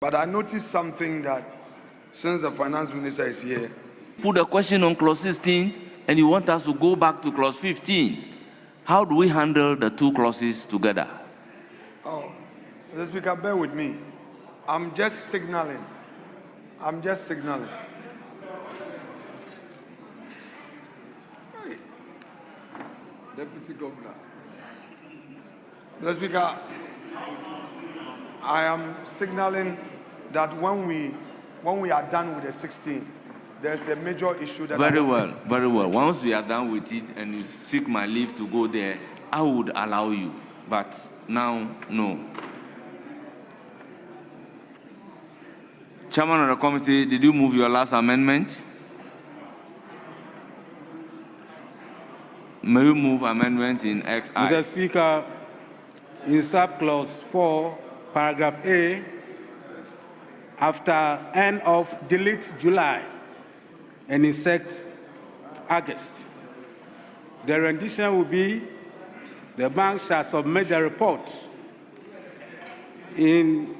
But I noticed something that since the finance minister is here, put a question on clause 16 and you want us to go back to clause 15. How do we handle the two clauses together? Oh, Mr. Speaker, bear with me. I'm just signaling. Deputy Governor. Mr. Speaker, I am signaling that when we are done with the 16, there's a major issue that very well. Once we are done with it and you seek my leave to go there, I would allow you. But now, no. Chairman of the committee, did you move your last amendment? May you move amendment in XI? Mr. Speaker, in subclause 4, paragraph A, after end of delete July and insert August, the rendition will be the bank shall submit the report in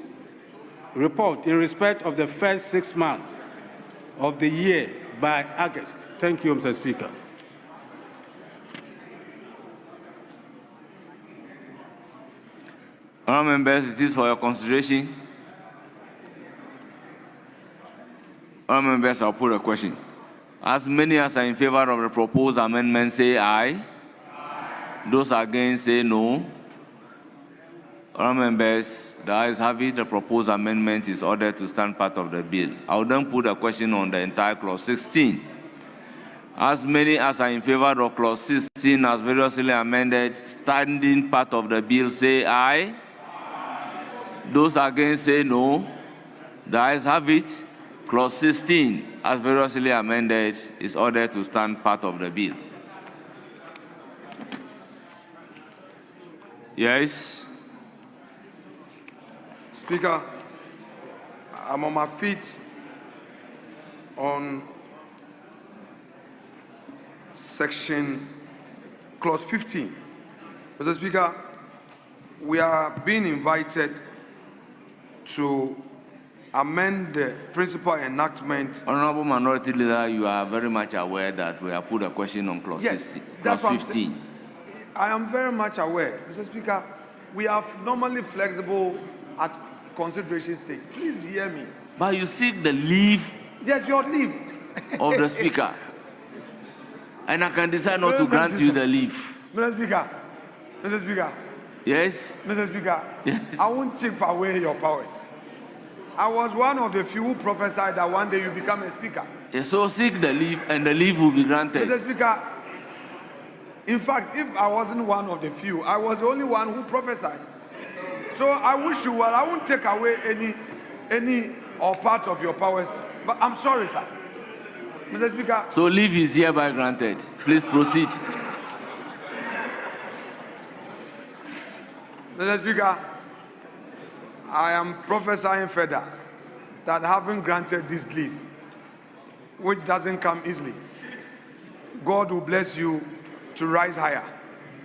respect of the first 6 months of the year by August. Thank you, Mr. Speaker. Honourable members, it is for your consideration. Honourable members, I'll put a question. As many as are in favor of the proposed amendment say aye. Those against say no. Honourable members, the ayes have it. The proposed amendment is ordered to stand part of the bill. I will then put a question on the entire clause 16. As many as are in favor of clause 16 as variously amended, standing part of the bill say aye. Those against say no. The ayes have it. Clause 16, as variously amended, is ordered to stand part of the bill. Yes. Speaker, I'm on my feet on section clause 15. Mr. Speaker, we are being invited to amend the principal enactment. Honorable Minority Leader, you are very much aware that we have put a question on clause 16, clause 15. I am very much aware. Mr. Speaker, we are normally flexible at consideration stage. Please hear me. But you seek the leave. Yes, your leave. Of the Speaker. And I can decide not to grant you the leave. Mr. Speaker. Yes? Mr. Speaker, yes. I won't chip away your powers. I was one of the few who prophesied that one day you become a speaker. Yes, so seek the leave and the leave will be granted. Mr. Speaker, in fact, if I wasn't one of the few, I was the only one who prophesied. So I wish you well. I won't take away any or part of your powers. But I'm sorry, sir. Mr. Speaker. So leave is hereby granted. Please proceed. Mr. Speaker, I am prophesying further that having granted this leave, which doesn't come easily, God will bless you to rise higher.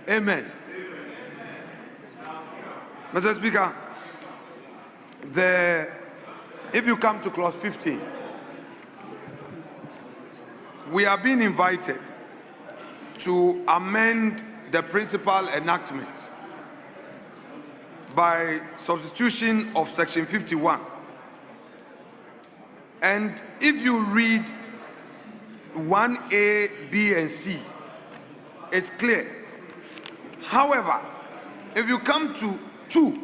Amen. Mr. Speaker, if you come to clause 15, we are being invited to amend the principal enactment by substitution of section 51. And if you read 1A, B, and C, it's clear. However, if you come to 2,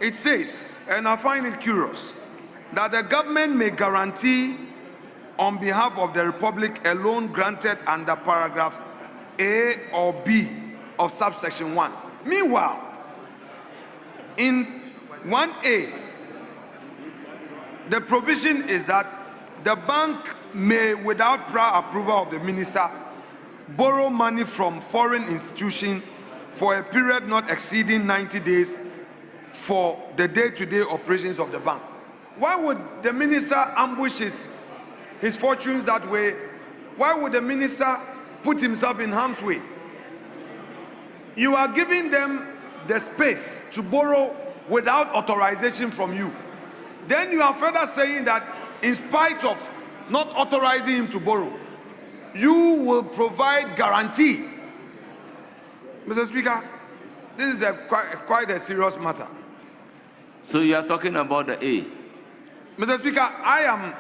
it says, and I find it curious, that the government may guarantee on behalf of the Republic a loan granted under paragraphs A or B of subsection 1. Meanwhile, in 1A, the provision is that the bank may, without prior approval of the minister, borrow money from foreign institution for a period not exceeding 90 days for the day-to-day operations of the bank. Why would the minister ambush his fortunes that way? Why would the minister put himself in harm's way? You are giving them the space to borrow without authorization from you. then you are further saying that in spite of not authorizing him to borrow, you will provide guarantee. Mr. Speaker, this is quite a serious matter. So you are talking about the A. Mr. Speaker, I am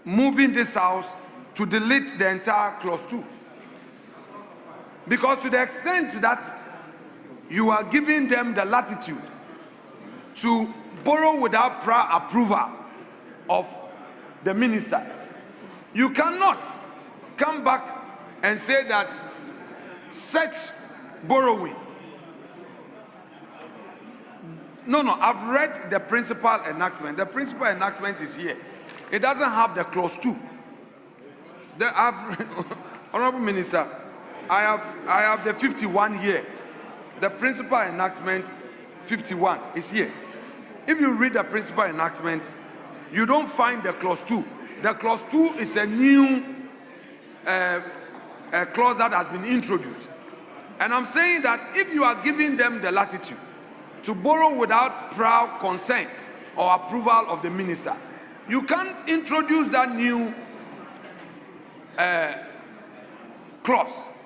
moving this House to delete the entire clause 2. Because to the extent that you are giving them the latitude to borrow without prior approval of the minister, you cannot come back and say that such borrowing. No, I've read the principal enactment. The principal enactment is here. It doesn't have the clause 2. Honorable Minister, I have the 51 here. The principal enactment 51 is here. If you read the principal enactment, you don't find the clause 2. The clause 2 is a new clause that has been introduced. And I'm saying that if you are giving them the latitude to borrow without prior consent or approval of the minister, you can't introduce that new clause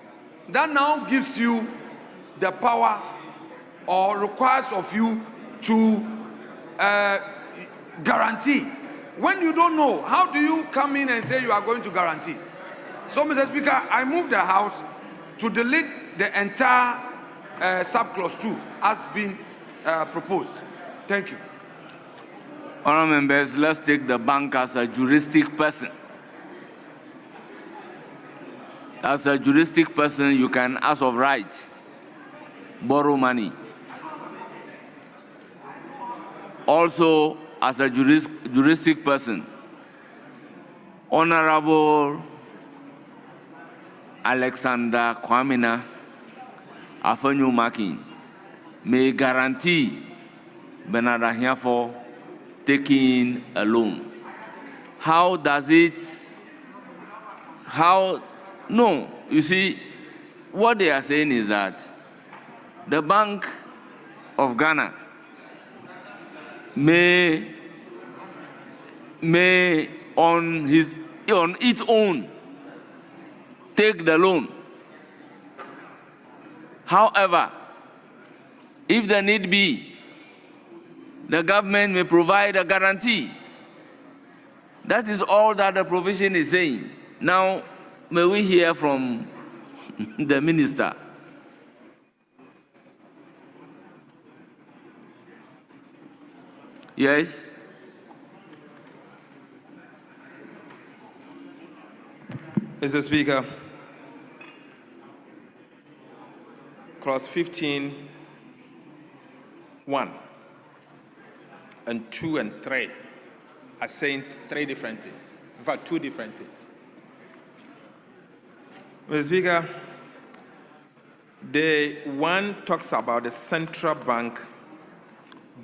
that now gives you the power or requires of you to guarantee. When you don't know, how do you come in and say you are going to guarantee? So, Mr. Speaker, I move the House to delete the entire subclause 2 as been proposed. Thank you. Honourable members, let's take the bank as a juristic person. As a juristic person, you can, as of right, borrow money. Also, as a juristic person, Honorable Alexander Kwamina Afenyo Makin may guarantee Bernard Ahiafo taking a loan. How does it, no, you see, what they are saying is that the Bank of Ghana may on its own take the loan. However, if the need be, the government may provide a guarantee. That is all that the provision is saying. Now, may we hear from the minister? Yes. Mr. Speaker, clause 15(1) and 2 and 3 are saying 3 different things. In fact, 2 different things. Mr. Speaker, the one talks about the central bank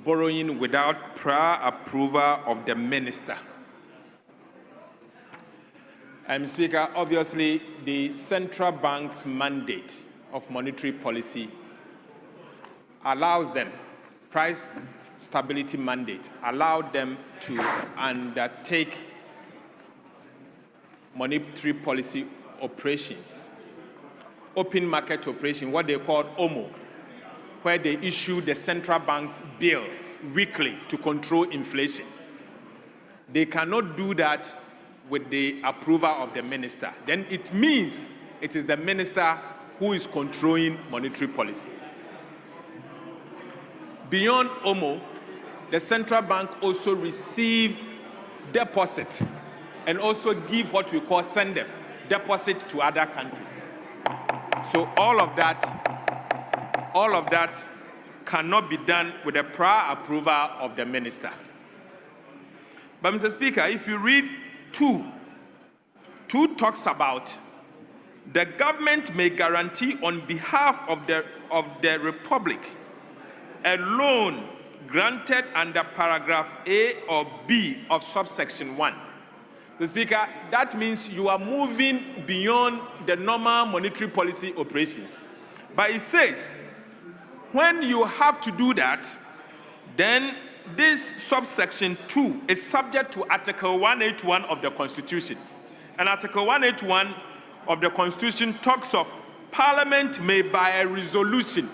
borrowing without prior approval of the minister. And Mr. Speaker, obviously, the central bank's mandate of monetary policy allows them, price stability mandate, allowed them to undertake monetary policy operations, open market operation, what they call OMO, where they issue the central bank's bill weekly to control inflation. They cannot do that with the approval of the minister. Then it means it is the minister who is controlling monetary policy. Beyond OMO, the central bank also receive deposit and also give what we call send them deposit to other countries. So all of that cannot be done with the prior approval of the minister. But Mr. Speaker, if you read 2 talks about the government may guarantee on behalf of the Republic a loan granted under paragraph A or B of subsection 1. Mr. Speaker, that means you are moving beyond the normal monetary policy operations. But it says, when you have to do that, then this subsection 2 is subject to Article 181 of the Constitution. And Article 181 of the Constitution talks of Parliament may by a resolution.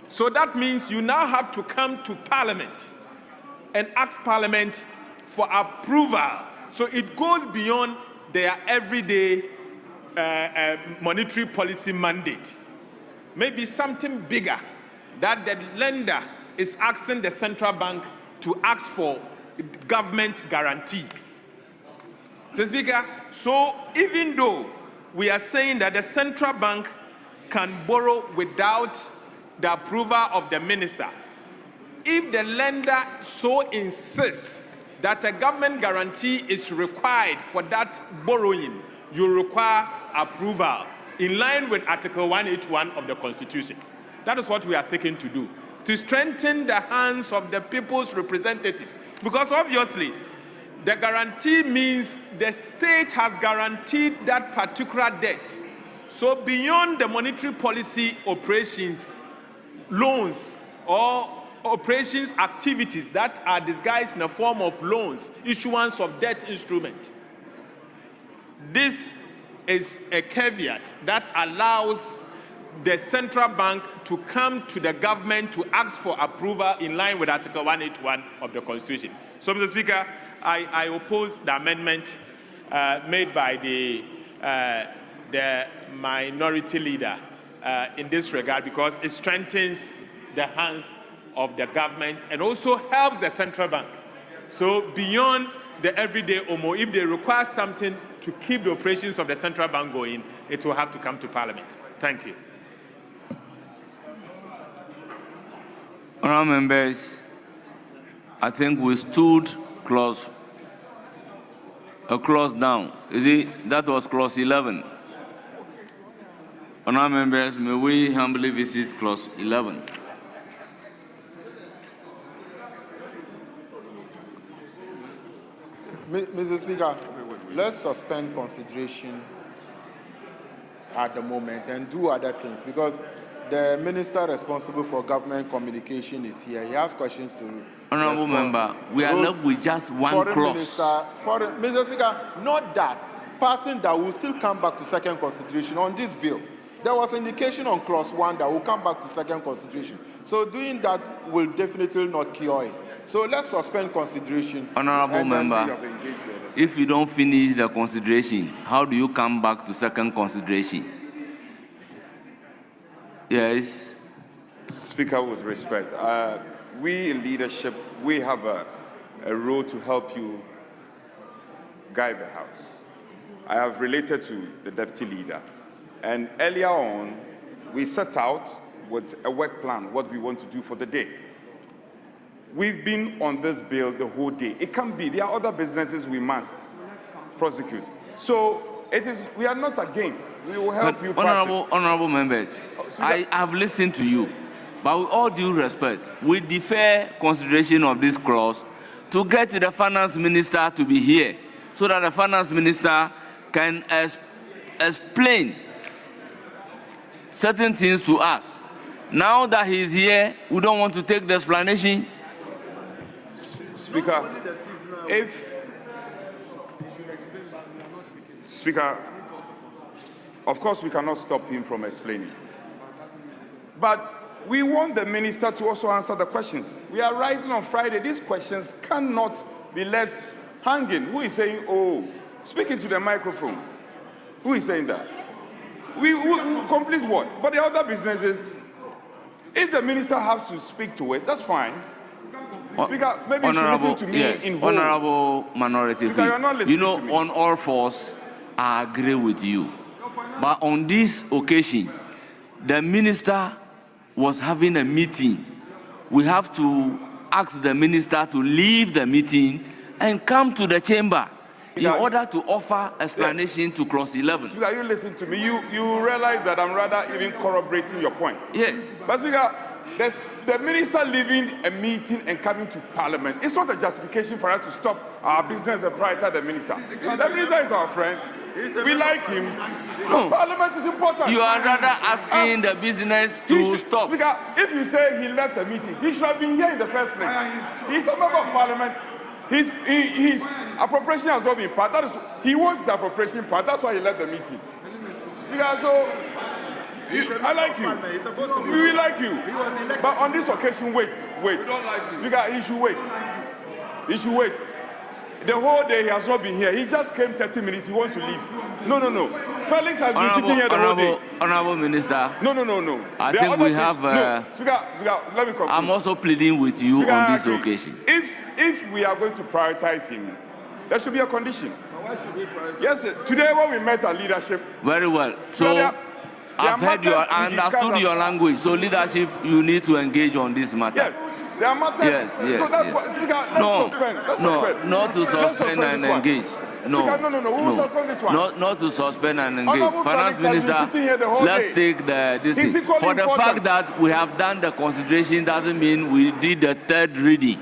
So that means you now have to come to Parliament and ask Parliament for approval. So it goes beyond their everyday monetary policy mandate. Maybe something bigger that the lender is asking the central bank to ask for government guarantee. Mr. Speaker, so even though we are saying that the central bank can borrow without the approval of the minister, if the lender so insists that a government guarantee is required for that borrowing, you require approval in line with Article 181 of the Constitution. That is what we are seeking to do, to strengthen the hands of the people's representative. Because obviously, the guarantee means the state has guaranteed that particular debt. So beyond the monetary policy operations, loans, or operations activities that are disguised in the form of loans, issuance of debt instrument, this is a caveat that allows the central bank to come to the government to ask for approval in line with Article 181 of the Constitution. So, Mr. Speaker, I oppose the amendment made by the minority leader in this regard, because it strengthens the hands of the government and also helps the central bank. So beyond the everyday OMO, if they require something to keep the operations of the central bank going, it will have to come to Parliament. Thank you. Honourable members, I think we stood a clause down. That was clause 11. Honourable members, may we humbly visit clause 11. Mr. Speaker, let's suspend consideration at the moment and do other things, because the minister responsible for government communication is here. He has questions to Honourable member, we are left with just one clause. Mr. Speaker, not that. Passing that, will still come back to second consideration on this bill. There was indication on clause 1 that will come back to second consideration. So doing that will definitely not cure it. So let's suspend consideration. Honourable member, if you don't finish the consideration, how do you come back to second consideration? Yes. Speaker, with respect, we in leadership, we have a role to help you guide the House. I have related to the deputy leader, and earlier on, we set out with a work plan, what we want to do for the day. We've been on this bill the whole day. It can be, there are other businesses we must prosecute. So it is, we are not against. We will help you. Honourable members, I have listened to you, but with all due respect, we defer consideration of this clause to get the finance minister to be here, so that the finance minister can explain certain things to us. Now that he is here, we don't want to take the explanation. Speaker, Speaker, of course we cannot stop him from explaining. But we want the minister to also answer the questions. We are writing on Friday. These questions cannot be left hanging. Who is saying, oh, speaking to the microphone? Who is saying that? We complete what? But the other businesses, if the minister has to speak to it, that's fine. Speaker, maybe you should listen to me in whole. Honourable minority, Speaker, you're not listening you know, to me. on all fours, I agree with you. But on this occasion, the minister was having a meeting. We have to ask the minister to leave the meeting and come to the chamber in order to offer explanation to clause 11. Speaker, you listen to me. You realize that I'm rather even corroborating your point. Yes. But Speaker, the minister leaving a meeting and coming to Parliament, it's not a justification for us to stop our business and prioritize the minister. The minister is our friend. We like him. No. Parliament is important. You are rather asking the business to stop. Speaker, if you say he left the meeting, he should have been here in the first place. He's a member of Parliament. His appropriation has not been passed. That is, he wants his appropriation passed. That's why he left the meeting. Speaker, so I like you. We like you. But on this occasion, wait. Speaker, he should wait. He should wait. The whole day he has not been here. He just came 30 minutes. He wants to leave. No. Felix has been sitting here the whole day. Honorable Minister. No. I think we have. No. Speaker, let me conclude. I'm also pleading with you Speaker, on this occasion. If we are going to prioritize him, there should be a condition. Why should we prioritize? Yes, today when we met our leadership. Very well. So I've heard your, understood your language. So leadership, you need to engage on this matter. Yes. There are matters. Yes. So that's why, Speaker, let's suspend. Not to suspend and engage. No. Speaker, no. We will suspend this one. Not to suspend and engage. Honorable Finance Felix has been Minister, sitting here the whole let's day. take this. He's equally For the important. fact that we have done the consideration doesn't mean we did the third reading.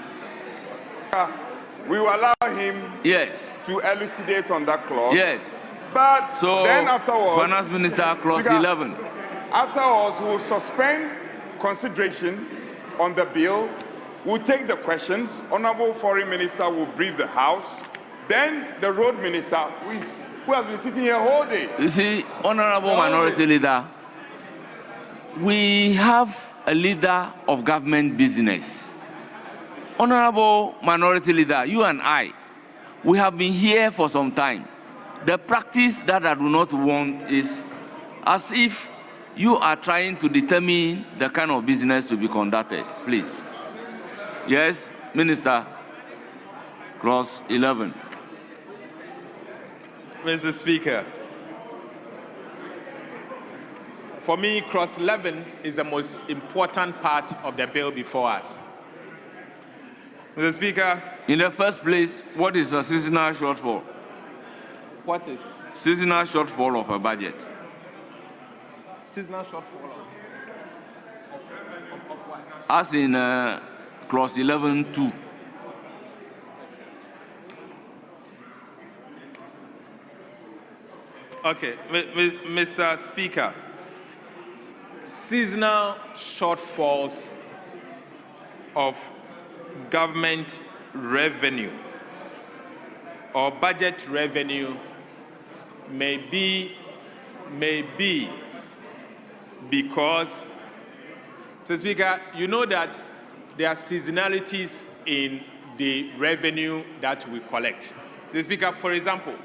We will allow him Yes. to elucidate on that clause. Yes. But So, then afterwards, Finance Minister, clause Speaker, 11. afterwards, we will suspend consideration on the bill. We'll take the questions. Honorable Foreign Minister will brief the House. Then the Road Minister, who has been sitting here all day. You see, Honorable Minority Leader, we have a leader of government business. Honorable Minority Leader, you and I, we have been here for some time. The practice that I do not want is as if you are trying to determine the kind of business to be conducted. Please. Yes, Minister. Clause 11. Mr. Speaker, for me, clause 11 is the most important part of the bill before us. Mr. Speaker, In the first place, what is a seasonal shortfall? what is Seasonal shortfall of a budget. seasonal shortfall? As in clause 11.2. Okay, Mr. Speaker, seasonal shortfalls of government revenue or budget revenue may be because, Mr. Speaker, you know that there are seasonalities in the revenue that we collect. Mr. Speaker, for example,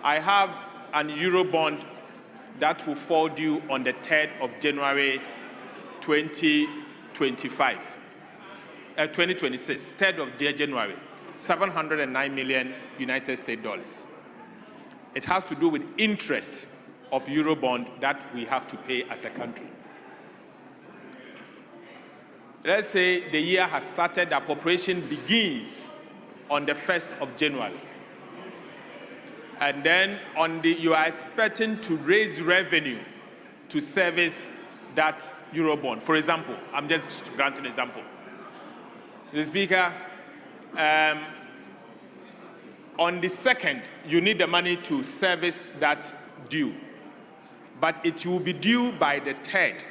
I have an Eurobond that will fall due on the 3rd of January 2026, 3rd of January, 709 million United States dollars. It has to do with interest of Eurobond that we have to pay as a country. Let's say the year has started, the appropriation begins on the 1st of January. And then you are expecting to raise revenue to service that Eurobond. For example, I'm just granting an example. The Speaker, on the 2nd, you need the money to service that due. But it will be due by the 3rd.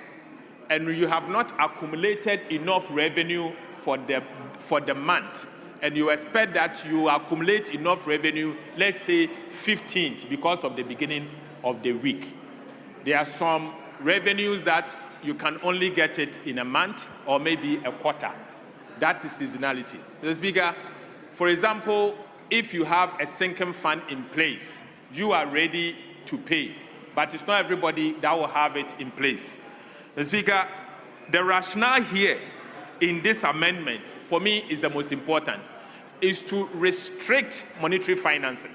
And you have not accumulated enough revenue for the month. And you expect that you accumulate enough revenue, let's say 15th, because of the beginning of the week. There are some revenues that you can only get it in a month or maybe a quarter. That is seasonality. Mr. Speaker, for example, if you have a sinking fund in place, you are ready to pay, but it's not everybody that will have it in place. Mr. Speaker, the rationale here in this amendment, for me, is the most important, is to restrict monetary financing.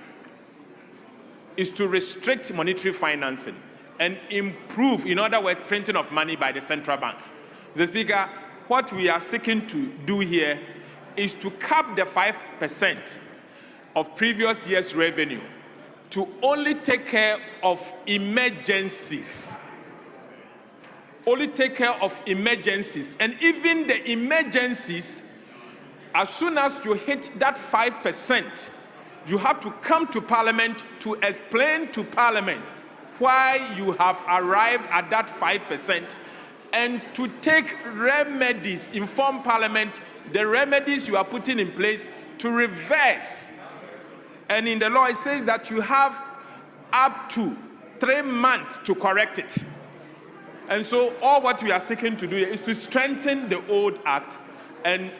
And improve, in other words, printing of money by the central bank. Mr. Speaker, what we are seeking to do here is to cap the 5% of previous year's revenue to only take care of emergencies. Only take care of emergencies. And even the emergencies, as soon as you hit that 5%, you have to come to Parliament to explain to Parliament why you have arrived at that 5% and to take remedies, inform Parliament the remedies you are putting in place to reverse. And in the law, it says that you have up to 3 months to correct it. And so all what we are seeking to do is to strengthen the old act. And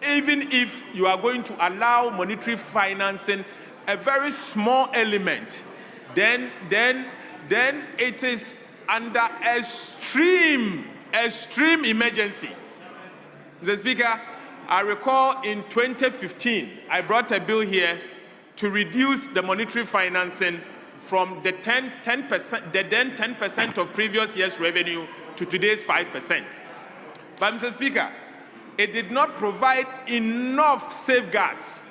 even if you are going to allow monetary financing, a very small element, then it is under extreme emergency. Mr. Speaker, I recall in 2015, I brought a bill here to reduce the monetary financing from the 10% of previous year's revenue to today's 5%. But Mr. Speaker, it did not provide enough safeguards.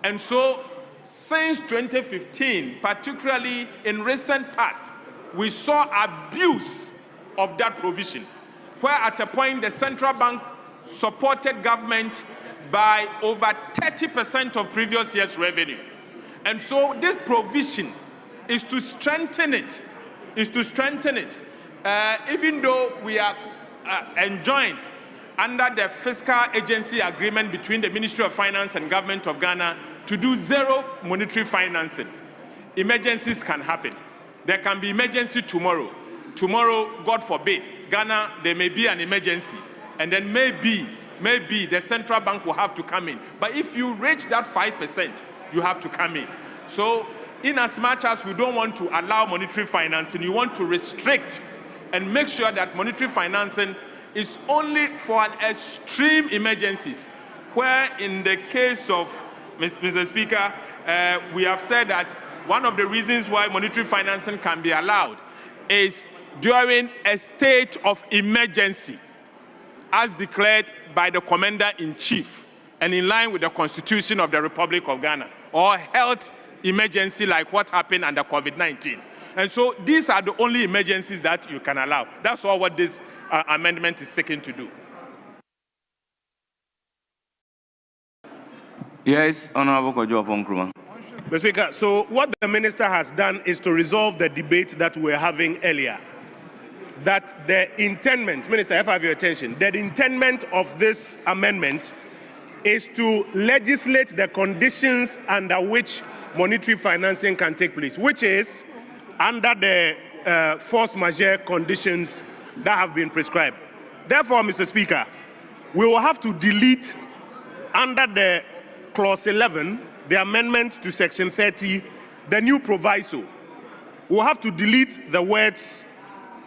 And so, since 2015, particularly in recent past, we saw abuse of that provision, where at a point the central bank supported government by over 30% of previous year's revenue. And so this provision is to strengthen it, even though we are enjoined under the fiscal agency agreement between the Ministry of Finance and Government of Ghana to do zero monetary financing. Emergencies can happen. There can be emergency tomorrow. Tomorrow, God forbid, Ghana, there may be an emergency. And then maybe the central bank will have to come in. But if you reach that 5%, you have to come in. So, in as much as we don't want to allow monetary financing, you want to restrict and make sure that monetary financing is only for an extreme emergencies, where in the case of, Mr. Speaker, we have said that one of the reasons why monetary financing can be allowed is during a state of emergency, as declared by the Commander-in-Chief and in line with the Constitution of the Republic of Ghana, or health emergency like what happened under COVID-19. And so these are the only emergencies that you can allow. That's all what this amendment is seeking to do. Yes, Honorable Kojo Nkrumah. Mr. Speaker, so what the minister has done is to resolve the debate that we were having earlier. That the intendment, Minister, if I have your attention, the intendment of this amendment is to legislate the conditions under which monetary financing can take place, which is under the force majeure conditions that have been prescribed. Therefore, Mr. Speaker, we will have to delete under the clause 11, the amendment to section 30, the new proviso. We'll have to delete the words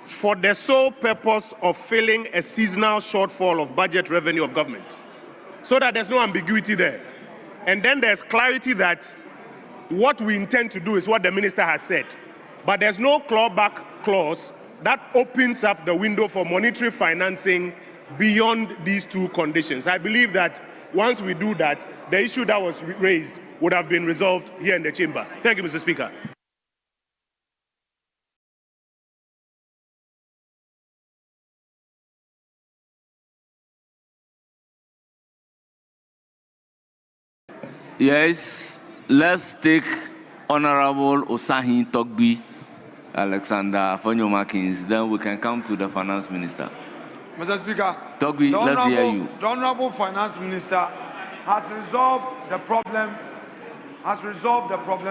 for the sole purpose of filling a seasonal shortfall of budget revenue of government, so that there's no ambiguity there. And then there's clarity that what we intend to do is what the minister has said, but there's no clawback clause that opens up the window for monetary financing beyond these two conditions. I believe that once we do that, the issue that was raised would have been resolved here in the chamber. Thank you, Mr. Speaker. Yes, let's take Honorable Osahin Togbi Alexander Fonyomakins, then we can come to the Finance Minister. Mr. Speaker, Togbi, let's hear you. The Honorable Finance Minister has resolved the problem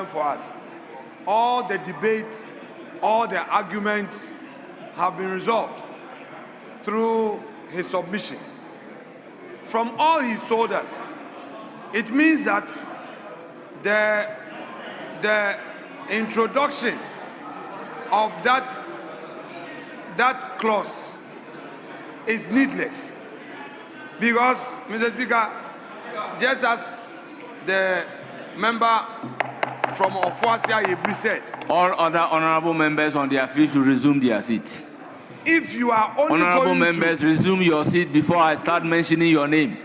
for us. All the debates, all the arguments have been resolved through his submission. From all he's told us, it means that the introduction of that clause is needless, because, Mr. Speaker, just as the member from Ofuasia Yebri said, all other honorable members on their feet should resume their seats. If you are only honorable members, resume your seat before I start mentioning your name.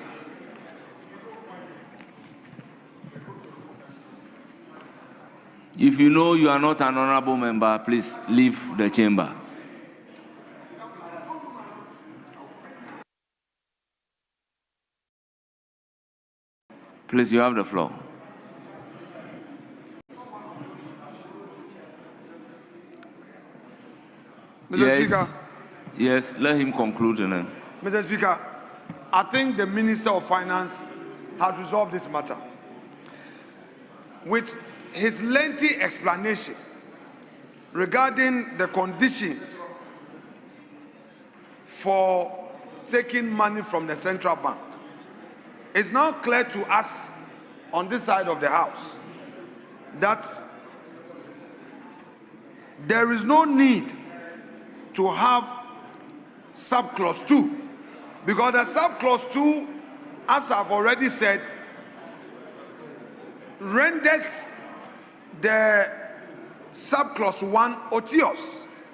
If you know you are not an honorable member, please leave the chamber. Please, you have the floor. Mr. Speaker, Yes, let him conclude and then. Mr. Speaker, I think the Minister of Finance has resolved this matter with his lengthy explanation regarding the conditions for taking money from the central bank. It's now clear to us on this side of the house that there is no need to have subclause 2, because the subclause 2, as I've already said, renders the subclause 1 otious.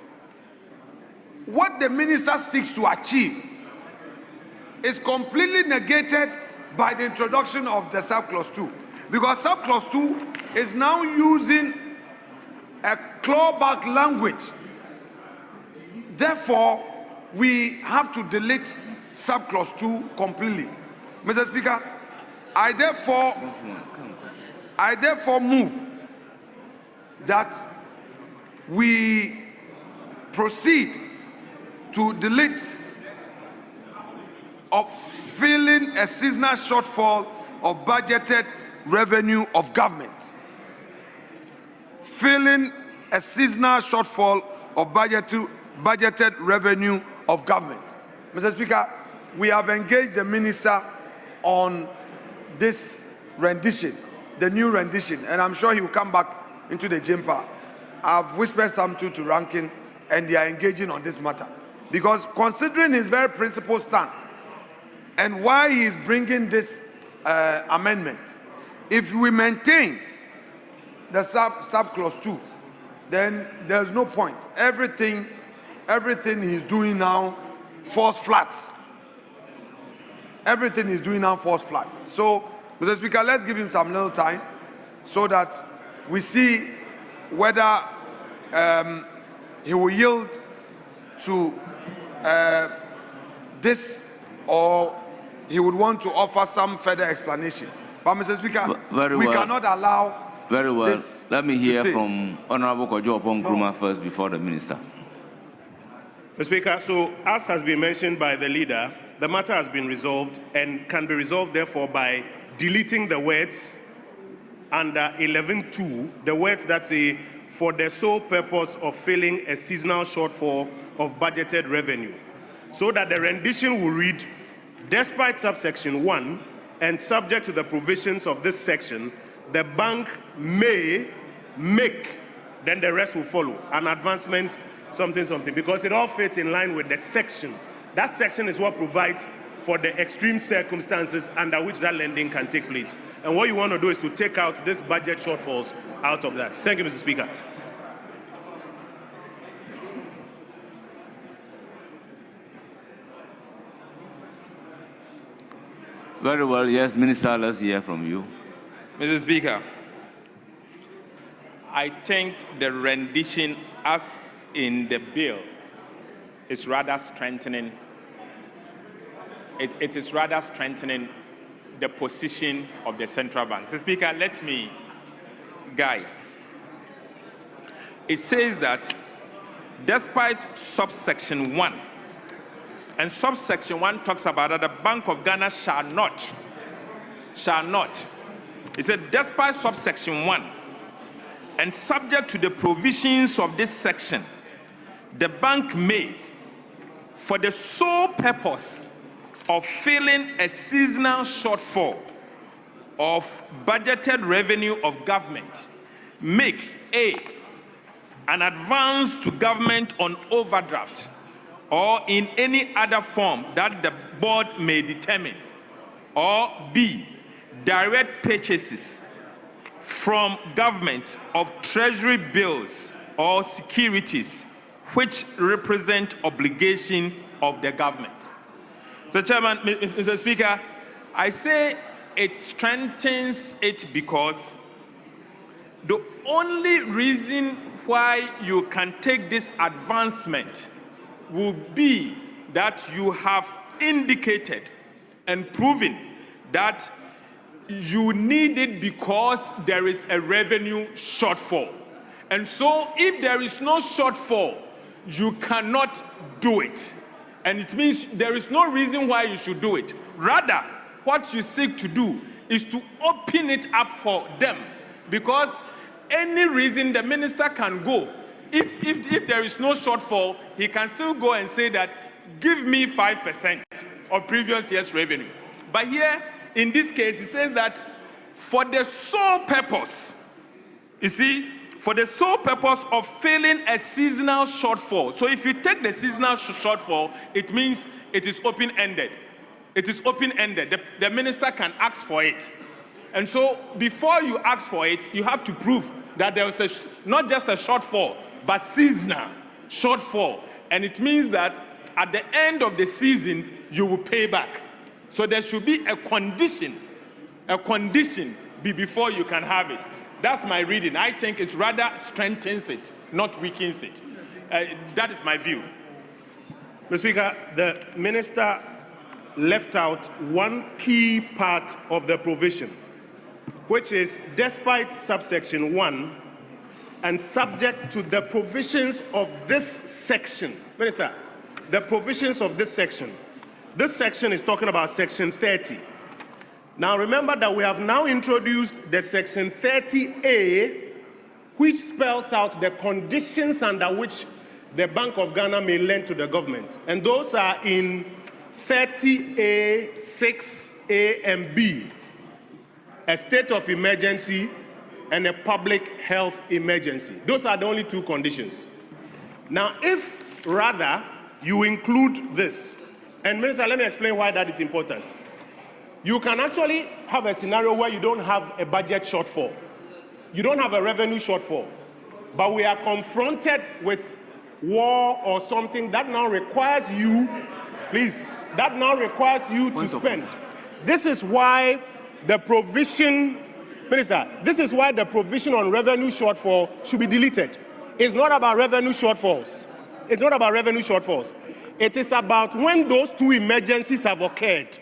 What the minister seeks to achieve is completely negated by the introduction of the subclause 2, because subclause 2 is now using a clawback language. Therefore, we have to delete subclause 2 completely. Mr. Speaker, I therefore move that we proceed to delete of filling a seasonal shortfall of budgeted revenue of government. Filling a seasonal shortfall of budgeted revenue of government. Mr. Speaker, we have engaged the minister on this rendition, the new rendition, and I'm sure he will come back into the chamber. I've whispered something to Rankin, and they are engaging on this matter. Because considering his very principled stand and why he is bringing this amendment, if we maintain the subclause 2, then there's no point. Everything he's doing now falls flat. Everything he's doing now falls flat. So, Mr. Speaker, let's give him some little time so that we see whether he will yield to this, or he would want to offer some further explanation. But Mr. Speaker, we cannot allow. Very well. This Let me hear from Honorable Kojo Nkrumah first before the minister. Mr. Speaker, so as has been mentioned by the leader, the matter has been resolved and can be resolved therefore by deleting the words under 11.2, the words that say, for the sole purpose of filling a seasonal shortfall of budgeted revenue, so that the rendition will read, despite subsection 1 and subject to the provisions of this section, the bank may make, then the rest will follow, an advancement, something, because it all fits in line with the section. That section is what provides for the extreme circumstances under which that lending can take place. And what you want to do is to take out this budget shortfalls out of that. Thank you, Mr. Speaker. Very well. Yes, Minister, let's hear from you. Mr. Speaker, I think the rendition as in the bill is rather strengthening. It is rather strengthening the position of the central bank. Mr. Speaker, let me guide. It says that despite subsection 1, and subsection 1 talks about that the Bank of Ghana shall not. It said, despite subsection 1 and subject to the provisions of this section, the bank may, for the sole purpose of filling a seasonal shortfall of budgeted revenue of government, make an advance to government on overdraft or in any other form that the board may determine, or B, direct purchases from government of treasury bills or securities which represent obligation of the government. So, Chairman, Mr. Speaker, I say it strengthens it because the only reason why you can take this advancement will be that you have indicated and proven that you need it because there is a revenue shortfall. And so if there is no shortfall, you cannot do it. And it means there is no reason why you should do it. Rather, what you seek to do is to open it up for them. Because any reason the minister can go, if there is no shortfall, he can still go and say that, give me 5% of previous year's revenue. But here, in this case, it says that for the sole purpose, you see, for the sole purpose of filling a seasonal shortfall. So if you take the seasonal shortfall, it means it is open-ended. It is open-ended. The minister can ask for it. And so before you ask for it, you have to prove that there was not just a shortfall, but seasonal shortfall. And it means that at the end of the season, you will pay back. So there should be a condition before you can have it. That's my reading. I think it rather strengthens it, not weakens it. That is my view. Mr. Speaker, the minister left out one key part of the provision, which is despite subsection 1 and subject to the provisions of this section. Minister, the provisions of this section. This section is talking about section 30. Now remember that we have now introduced the section 30A, which spells out the conditions under which the Bank of Ghana may lend to the government. And those are in 30A, 6A, and B. A state of emergency and a public health emergency. Those are the only two conditions. Now, if rather you include this, and Minister, let me explain why that is important. You can actually have a scenario where you don't have a budget shortfall. You don't have a revenue shortfall. But we are confronted with war or something that now requires you, please, that now requires you to spend. This is why the provision, Minister, this is why the provision on revenue shortfall should be deleted. It's not about revenue shortfalls. It's not about revenue shortfalls. It is about when those two emergencies have occurred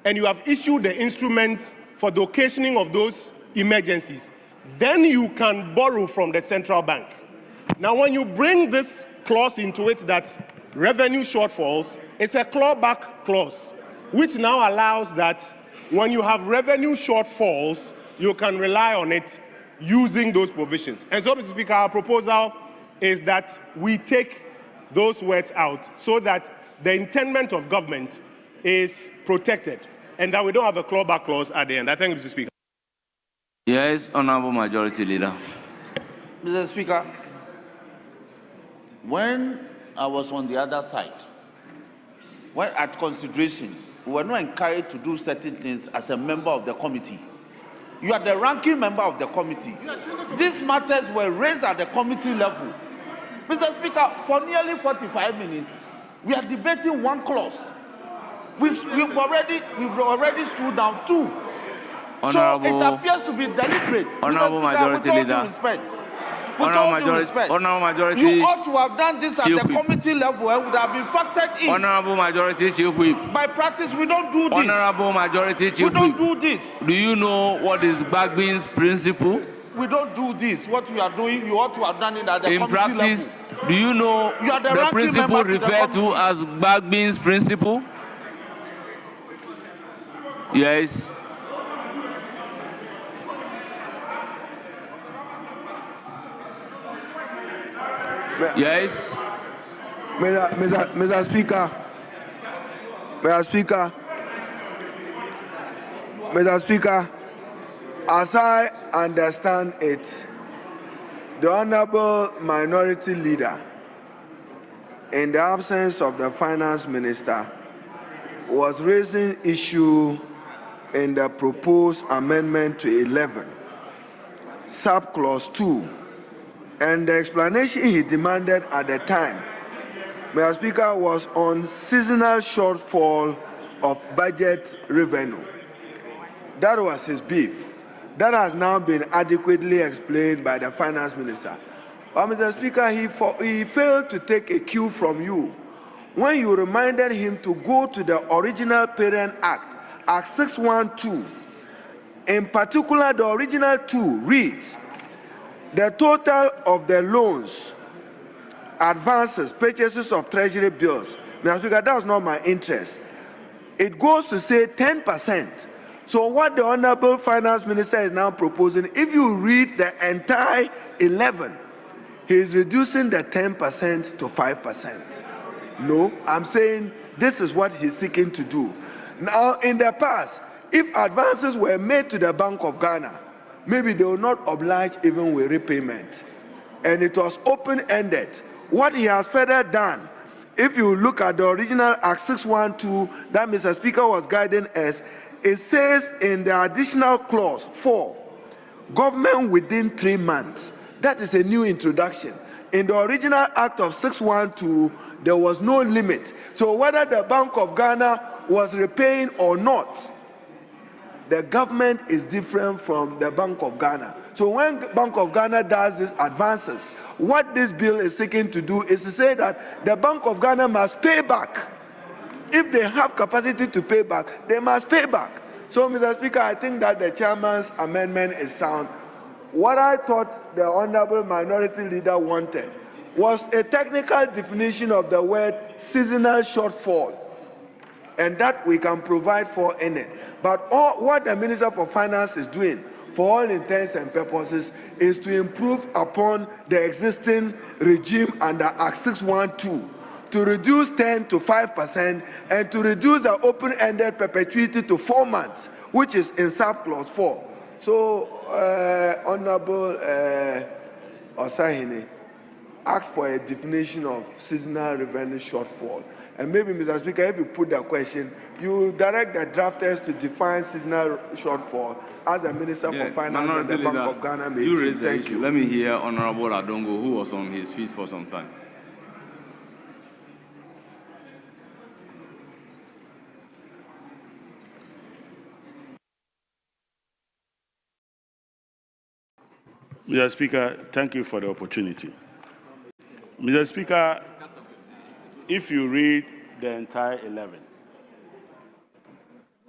and you have issued the instruments for the occasioning of those emergencies, then you can borrow from the central bank. Now, when you bring this clause into it that revenue shortfalls, it's a clawback clause, which now allows that when you have revenue shortfalls, you can rely on it using those provisions. And so, Mr. Speaker, our proposal is that we take those words out so that the intendment of government is protected and that we don't have a clawback clause at the end. I thank you, Mr. Speaker. Yes, Honorable Majority Leader. Mr. Speaker, when I was on the other side, when at consideration, we were not encouraged to do certain things as a member of the committee. You are the ranking member of the committee. These matters were raised at the committee level. Mr. Speaker, for nearly 45 minutes, we are debating one clause. We've already stood down two. So it appears to be deliberate. Honorable Majority Leader. Honorable Majority. You ought to have done this at the committee level and would have been factored in. Honorable Majority Chief Whip. By practice, we don't do this. Honorable Majority Chief Whip. We don't do this. Do you know what is Bagbin's principle? We don't do this. What we are doing, you ought to have done it at the in committee practice, level. Do you know the principle referred to as Bagbin's principle? Yes. Yes. Mr. Speaker, as I understand it, the Honorable Minority Leader, in the absence of the Finance Minister, was raising issue in the proposed amendment to 11, subclause 2, and the explanation he demanded at the time, Mr. Speaker, was on seasonal shortfall of budget revenue. That was his beef. That has now been adequately explained by the Finance Minister. But Mr. Speaker, he failed to take a cue from you when you reminded him to go to the original Parent Act, Act 612. In particular, the original 2 reads, the total of the loans advances, purchases of treasury bills, Mr. Speaker, that was not my interest. It goes to say 10%. So what the Honorable Finance Minister is now proposing, if you read the entire 11, he is reducing the 10% to 5%. No, I'm saying this is what he's seeking to do. Now, in the past, if advances were made to the Bank of Ghana, maybe they will not oblige even with repayment. And it was open-ended. What he has further done, if you look at the original Act 612 that Mr. Speaker was guiding us, it says in the additional clause 4, government within 3 months. That is a new introduction. In the original Act of 612, there was no limit. So whether the Bank of Ghana was repaying or not, the government is different from the Bank of Ghana. So when Bank of Ghana does these advances, what this bill is seeking to do is to say that the Bank of Ghana must pay back. If they have capacity to pay back, they must pay back. So, Mr. Speaker, I think that the chairman's amendment is sound. What I thought the Honorable Minority Leader wanted was a technical definition of the word seasonal shortfall, and that we can provide for in it. But what the Minister for Finance is doing, for all intents and purposes, is to improve upon the existing regime under Act 612, to reduce 10 to 5%, and to reduce the open-ended perpetuity to 4 months, which is in subclause 4. So, Honorable Osahini asked for a definition of seasonal revenue shortfall. And maybe, Mr. Speaker, if you put that question, you direct the drafters to define seasonal shortfall as the Minister for Finance and the Bank of Ghana may do. Thank you. Let me hear Honorable Adongo, who was on his feet for some time. Mr. Speaker, thank you for the opportunity. Mr. Speaker, if you read the entire 11,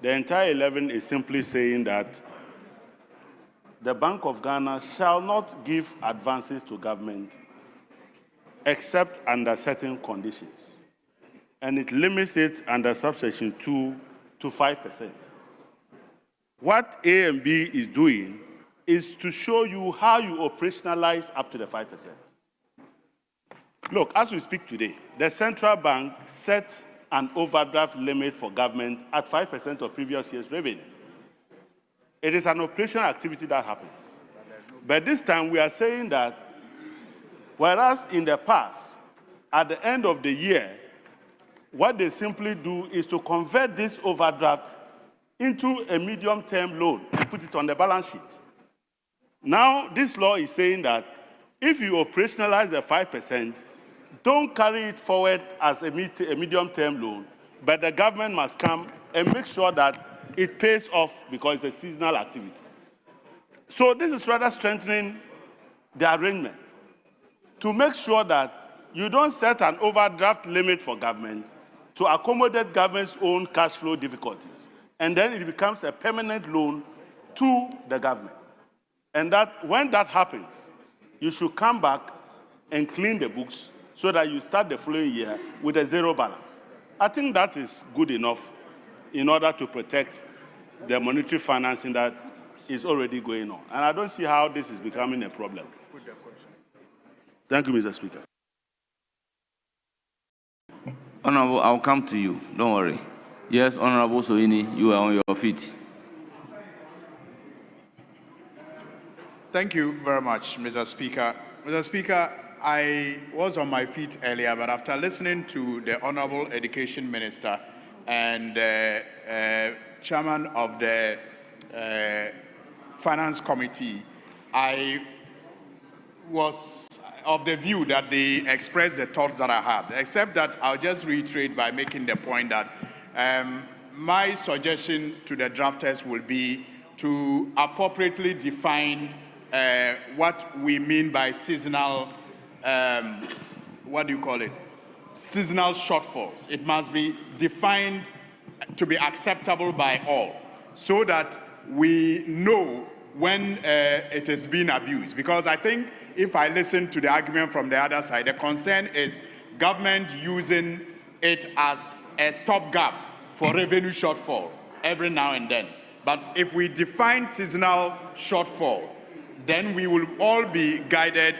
the entire 11 is simply saying that the Bank of Ghana shall not give advances to government except under certain conditions. And it limits it under subsection 2 to 5%. What A and B is doing is to show you how you operationalize up to the 5%. Look, as we speak today, the central bank sets an overdraft limit for government at 5% of previous year's revenue. It is an operational activity that happens. But this time we are saying that whereas in the past, at the end of the year, what they simply do is to convert this overdraft into a medium-term loan and put it on the balance sheet. Now, this law is saying that if you operationalize the 5%, don't carry it forward as a medium-term loan, but the government must come and make sure that it pays off because it's a seasonal activity. So this is rather strengthening the arrangement to make sure that you don't set an overdraft limit for government to accommodate government's own cash flow difficulties, and then it becomes a permanent loan to the government. And that when that happens, you should come back and clean the books so that you start the following year with a zero balance. I think that is good enough in order to protect the monetary financing that is already going on. And I don't see how this is becoming a problem. Thank you, Mr. Speaker. Honorable, I'll come to you. Don't worry. Yes, Honorable Soini, you are on your feet. Thank you very much, Mr. Speaker. Mr. Speaker, I was on my feet earlier, but after listening to the Honorable Education Minister and Chairman of the Finance Committee, I was of the view that they expressed the thoughts that I had, except that I'll just reiterate by making the point that my suggestion to the drafters will be to appropriately define what we mean by seasonal, seasonal shortfalls. It must be defined to be acceptable by all so that we know when it is being abused. Because I think if I listen to the argument from the other side, the concern is government using it as a stopgap for revenue shortfall every now and then. But if we define seasonal shortfall, then we will all be guided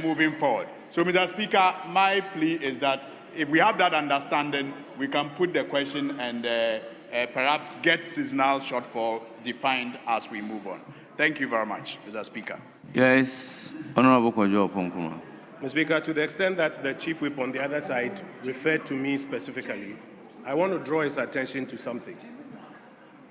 moving forward. So, Mr. Speaker, my plea is that if we have that understanding, we can put the question and perhaps get seasonal shortfall defined as we move on. Thank you very much, Mr. Speaker. Yes, Honorable Kojo Oppong-Nkrumah. Mr. Speaker, to the extent that the Chief Whip on the other side referred to me specifically, I want to draw his attention to something.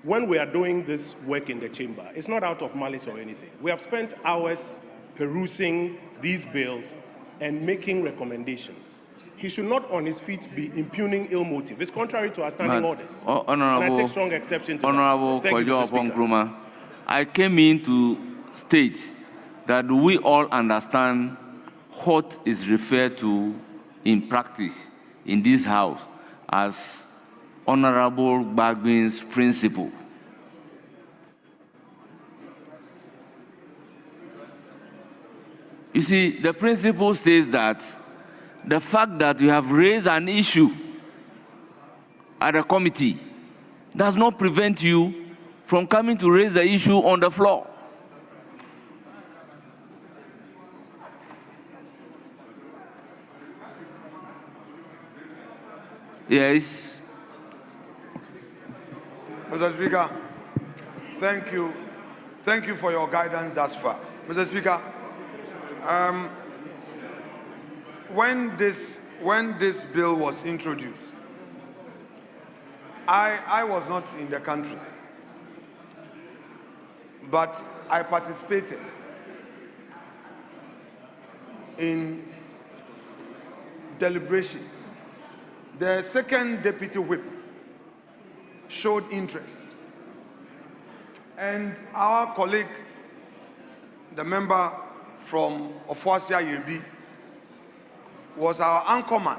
When we are doing this work in the chamber, it's not out of malice or anything. We have spent hours perusing these bills and making recommendations. He should not on his feet be impugning ill motive. It's contrary to our standing orders. And I take strong exception to Honorable that. Thank you, Kojo Mr. Speaker. Oppong-Nkrumah, I came in to state that we all understand what is referred to in practice in this House as Honorable Bagbin's principle. You see, the principle says that the fact that you have raised an issue at a committee does not prevent you from coming to raise the issue on the floor. Yes. Mr. Speaker, thank you. Thank you for your guidance thus far. Mr. Speaker, when this bill was introduced, I was not in the country, but I participated in deliberations. The second deputy whip showed interest, and our colleague, the member from Ofoasia Yebi, was our anchorman.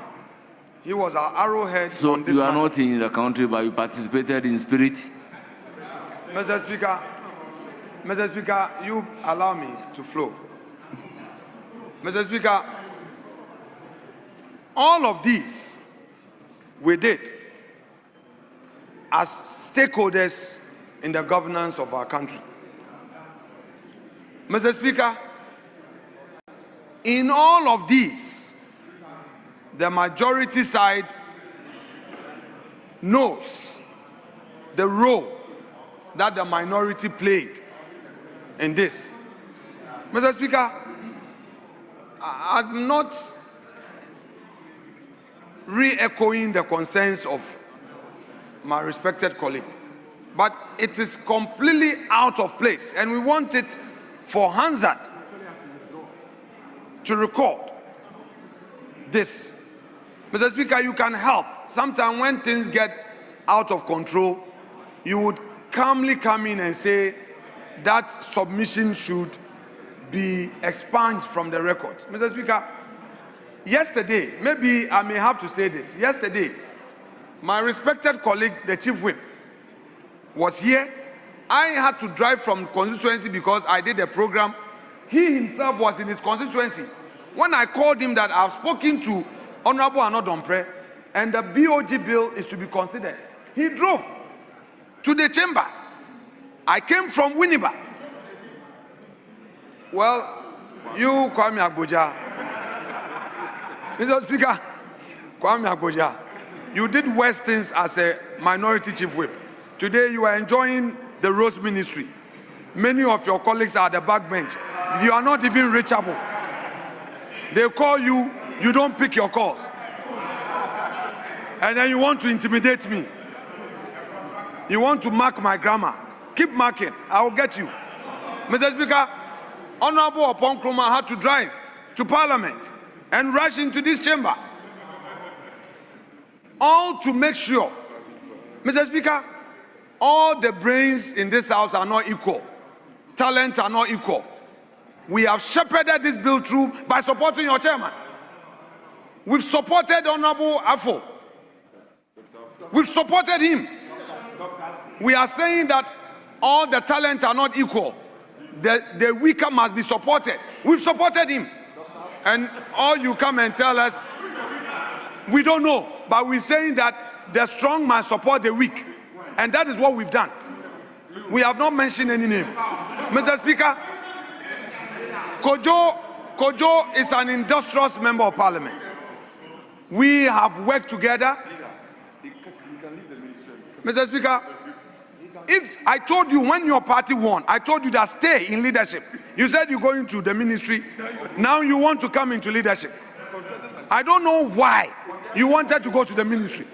He was our arrowhead on this matter. So you are not in the country, but you participated in spirit? Mr. Speaker, you allow me to flow. Mr. Speaker, all of these we did as stakeholders in the governance of our country. Mr. Speaker, in all of these, the majority side knows the role that the minority played in this. Mr. Speaker, I'm not re-echoing the concerns of my respected colleague, but it is completely out of place, and we want it for Hansard to record this. Mr. Speaker, you can help. Sometimes when things get out of control, you would calmly come in and say that submission should be expunged from the record. Mr. Speaker, yesterday, maybe I may have to say this, yesterday, my respected colleague, the Chief Whip, was here. I had to drive from constituency because I did a program. He himself was in his constituency. When I called him that I've spoken to Honorable Anodompre and the BOG bill is to be considered, he drove to the chamber. I came from Winneba. Well, you, Kwame Agboja, Mr. Speaker, Kwame Agboja, you did worse things as a minority chief whip. Today you are enjoying the Rose Ministry. Many of your colleagues are at the backbench. You are not even reachable. They call you, you don't pick your calls. And then you want to intimidate me. You want to mark my grammar. Keep marking, I will get you. Mr. Speaker, Honorable Oppong-Nkrumah had to drive to Parliament and rush into this chamber. All to make sure, Mr. Speaker, all the brains in this house are not equal. Talents are not equal. We have shepherded this bill through by supporting your chairman. We've supported Honorable Afo. We've supported him. We are saying that all the talents are not equal. the weaker must be supported. We've supported him. And all you come and tell us, we don't know. But we're saying that the strong must support the weak. And that is what we've done. We have not mentioned any name. Mr. Speaker, Kojo is an industrious member of parliament. We have worked together. Mr. Speaker, if I told you when your party won, I told you that stay in leadership. You said you're going to the ministry. Now you want to come into leadership. I don't know why you wanted to go to the ministry.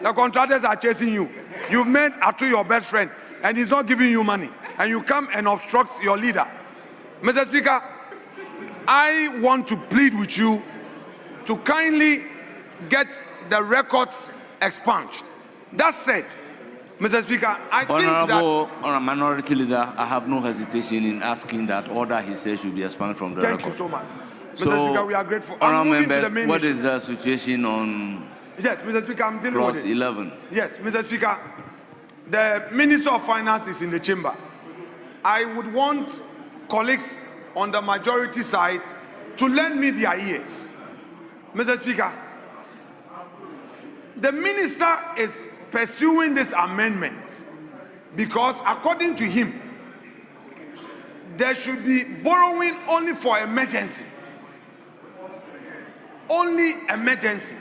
The contractors are chasing you. You've made Atu your best friend, and he's not giving you money. And you come and obstruct your leader. Mr. Speaker, I want to plead with you to kindly get the records expunged. That said, Mr. Speaker, I think that... Honorable Minority Leader, I have no hesitation in asking that order he says should be expunged from the record. Thank you so much. Mr. Speaker, we are grateful. Honorable members, what is the situation on... Yes, Mr. Speaker, I'm dealing Clause with it. 11. Yes, Mr. Speaker, the Minister of Finance is in the chamber. I would want colleagues on the majority side to lend me their ears. Mr. Speaker, the minister is pursuing this amendment because, according to him, there should be borrowing only for emergency. Only emergency.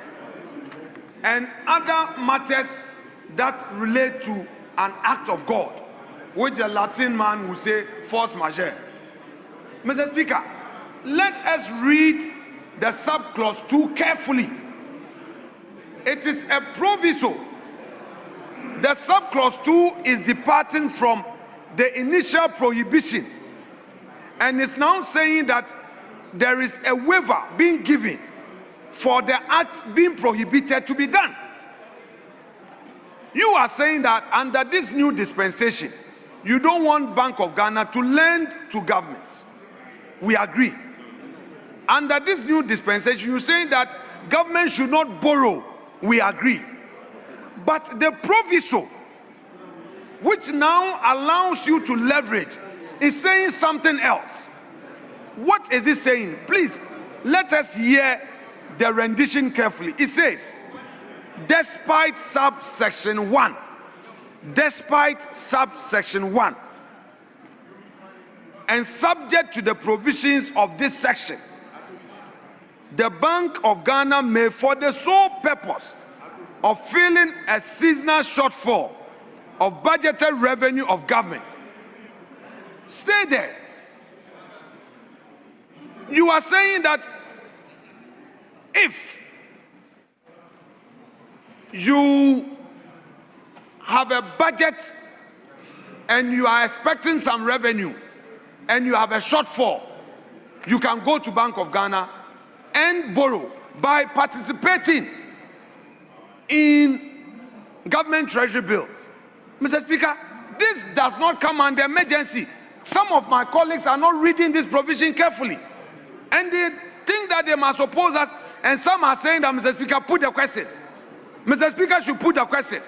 And other matters that relate to an act of God, which a Latin man will say force majeure. Mr. Speaker, let us read the subclause 2 carefully. It is a proviso. The subclause 2 is departing from the initial prohibition and is now saying that there is a waiver being given for the act being prohibited to be done. You are saying that under this new dispensation, you don't want Bank of Ghana to lend to government. We agree. Under this new dispensation, you're saying that government should not borrow. We agree. But the proviso, which now allows you to leverage, is saying something else. What is it saying? Please, let us hear the rendition carefully. It says, despite subsection 1, and subject to the provisions of this section, the Bank of Ghana may, for the sole purpose of filling a seasonal shortfall of budgeted revenue of government. Stay there. You are saying that if you have a budget and you are expecting some revenue and you have a shortfall, you can go to Bank of Ghana and borrow by participating in government treasury bills. Mr. Speaker, this does not come under emergency. Some of my colleagues are not reading this provision carefully, and they think that they must oppose us, and some are saying that, Mr. Speaker, put the question. Mr. Speaker should put the question.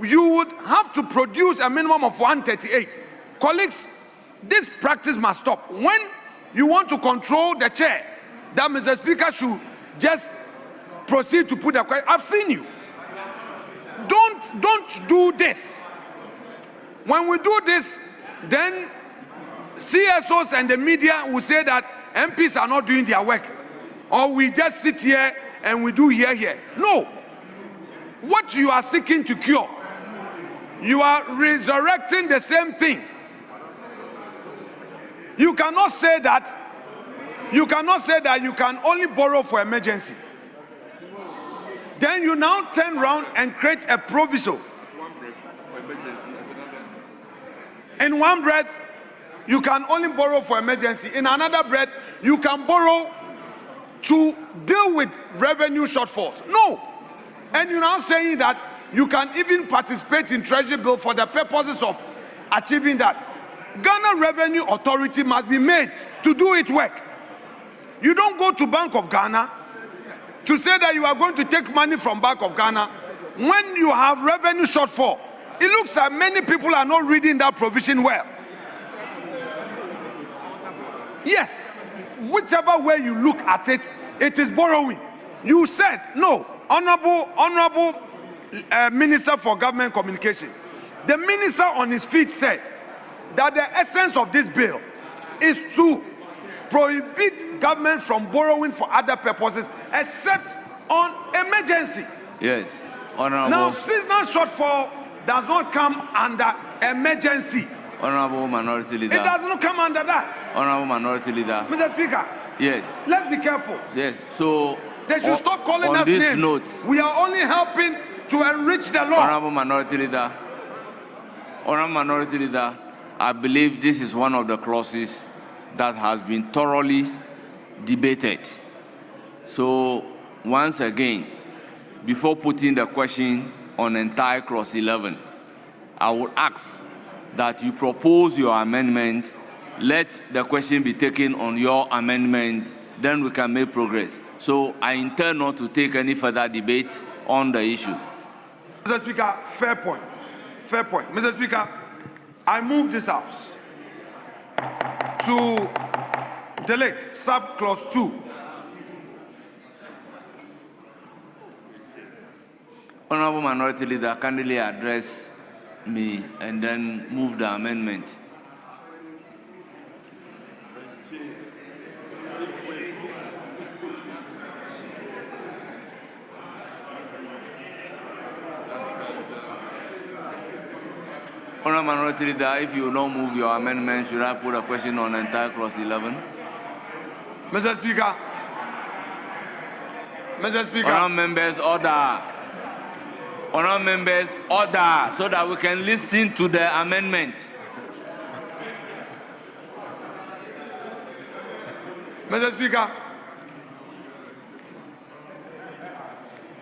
You would have to produce a minimum of 138. Colleagues, this practice must stop. When you want to control the chair, that Mr. Speaker should just proceed to put the question. I've seen you. Don't do this. When we do this, then CSOs and the media will say that MPs are not doing their work, or we just sit here and we do here. No. What you are seeking to cure, you are resurrecting the same thing. You cannot say that you can only borrow for emergency. Then you now turn around and create a proviso. In one breath, you can only borrow for emergency. In another breath, you can borrow to deal with revenue shortfalls. No. And you're now saying that you can even participate in treasury bill for the purposes of achieving that. Ghana Revenue Authority must be made to do its work. You don't go to Bank of Ghana to say that you are going to take money from Bank of Ghana when you have revenue shortfall. It looks like many people are not reading that provision well. Yes, whichever way you look at it, it is borrowing. You said, no, Honorable Minister for Government Communications. The minister on his feet said that the essence of this bill is to prohibit government from borrowing for other purposes except on emergency. Yes, Honorable. Now, seasonal shortfall does not come under emergency. Honorable Minority Leader. It does not come under that. Honorable Minority Leader. Mr. Speaker. Yes. Let's be careful. Yes. So they should stop calling on us this names. Note, we are only helping to enrich the law. Honorable Minority Leader. Honorable Minority Leader, I believe this is one of the clauses that has been thoroughly debated. So once again, before putting the question on entire clause 11, I would ask that you propose your amendment, let the question be taken on your amendment, then we can make progress. So I intend not to take any further debate on the issue. Mr. Speaker, fair point. Fair point. Mr. Speaker, I move this House to delete sub-clause 2. Honorable Minority Leader, kindly address me and then move the amendment. Honorable Minority Leader, if you don't move your amendment, should I put a question on entire clause 11? Mr. Speaker. Mr. Speaker. Honorable members, order. Honorable members, order, so that we can listen to the amendment. Mr. Speaker.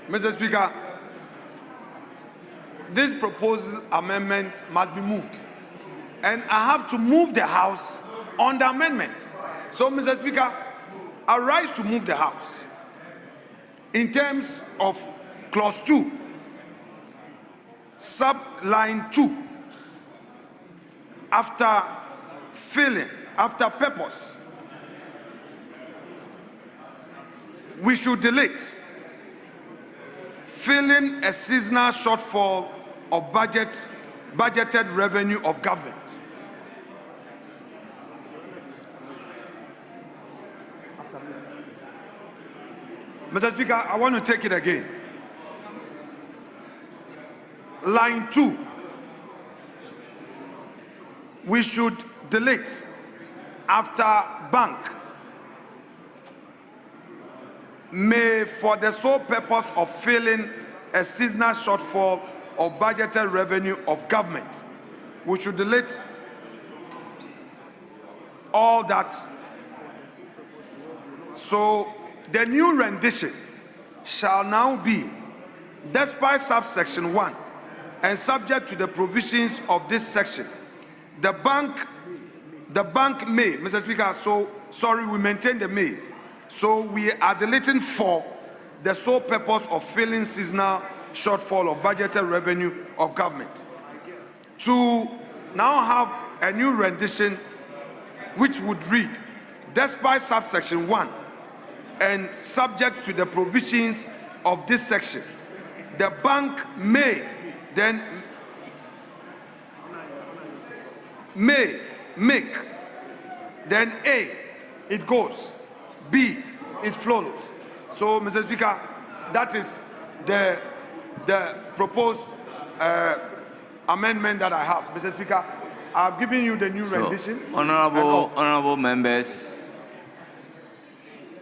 Mr. Speaker, this proposed amendment must be moved. And I have to move the House on the amendment. So, Mr. Speaker, I rise to move the House in terms of clause 2, subline 2, after filling, after purpose, we should delete filling a seasonal shortfall of budgeted revenue of government. Mr. Speaker, I want to take it again. Line 2. We should delete after bank may for the sole purpose of filling a seasonal shortfall of budgeted revenue of government. We should delete all that. So the new rendition shall now be, despite subsection 1 and subject to the provisions of this section, the bank may, Mr. Speaker, so sorry, we maintain the may. So we are deleting for the sole purpose of filling seasonal shortfall of budgeted revenue of government. To now have a new rendition which would read, despite subsection 1 and subject to the provisions of this section, the bank may then may make, then A, it goes, B, it follows. So, Mr. Speaker, that is the proposed amendment that I have. Mr. Speaker, I've given you the new rendition. Honorable members,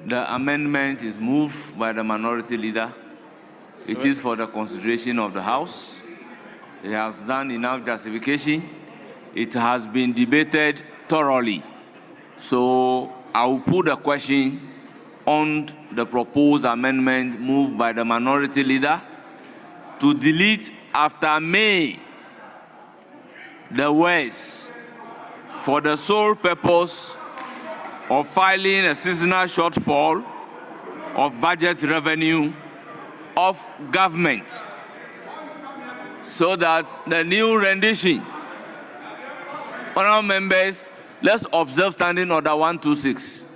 the amendment is moved by the Minority Leader. It is for the consideration of the House. It has done enough justification. It has been debated thoroughly. So I will put a question on the proposed amendment moved by the Minority Leader to delete after May the words for the sole purpose of filing a seasonal shortfall of budget revenue of government, so that the new rendition, honorable members, Let's observe Standing Order 126.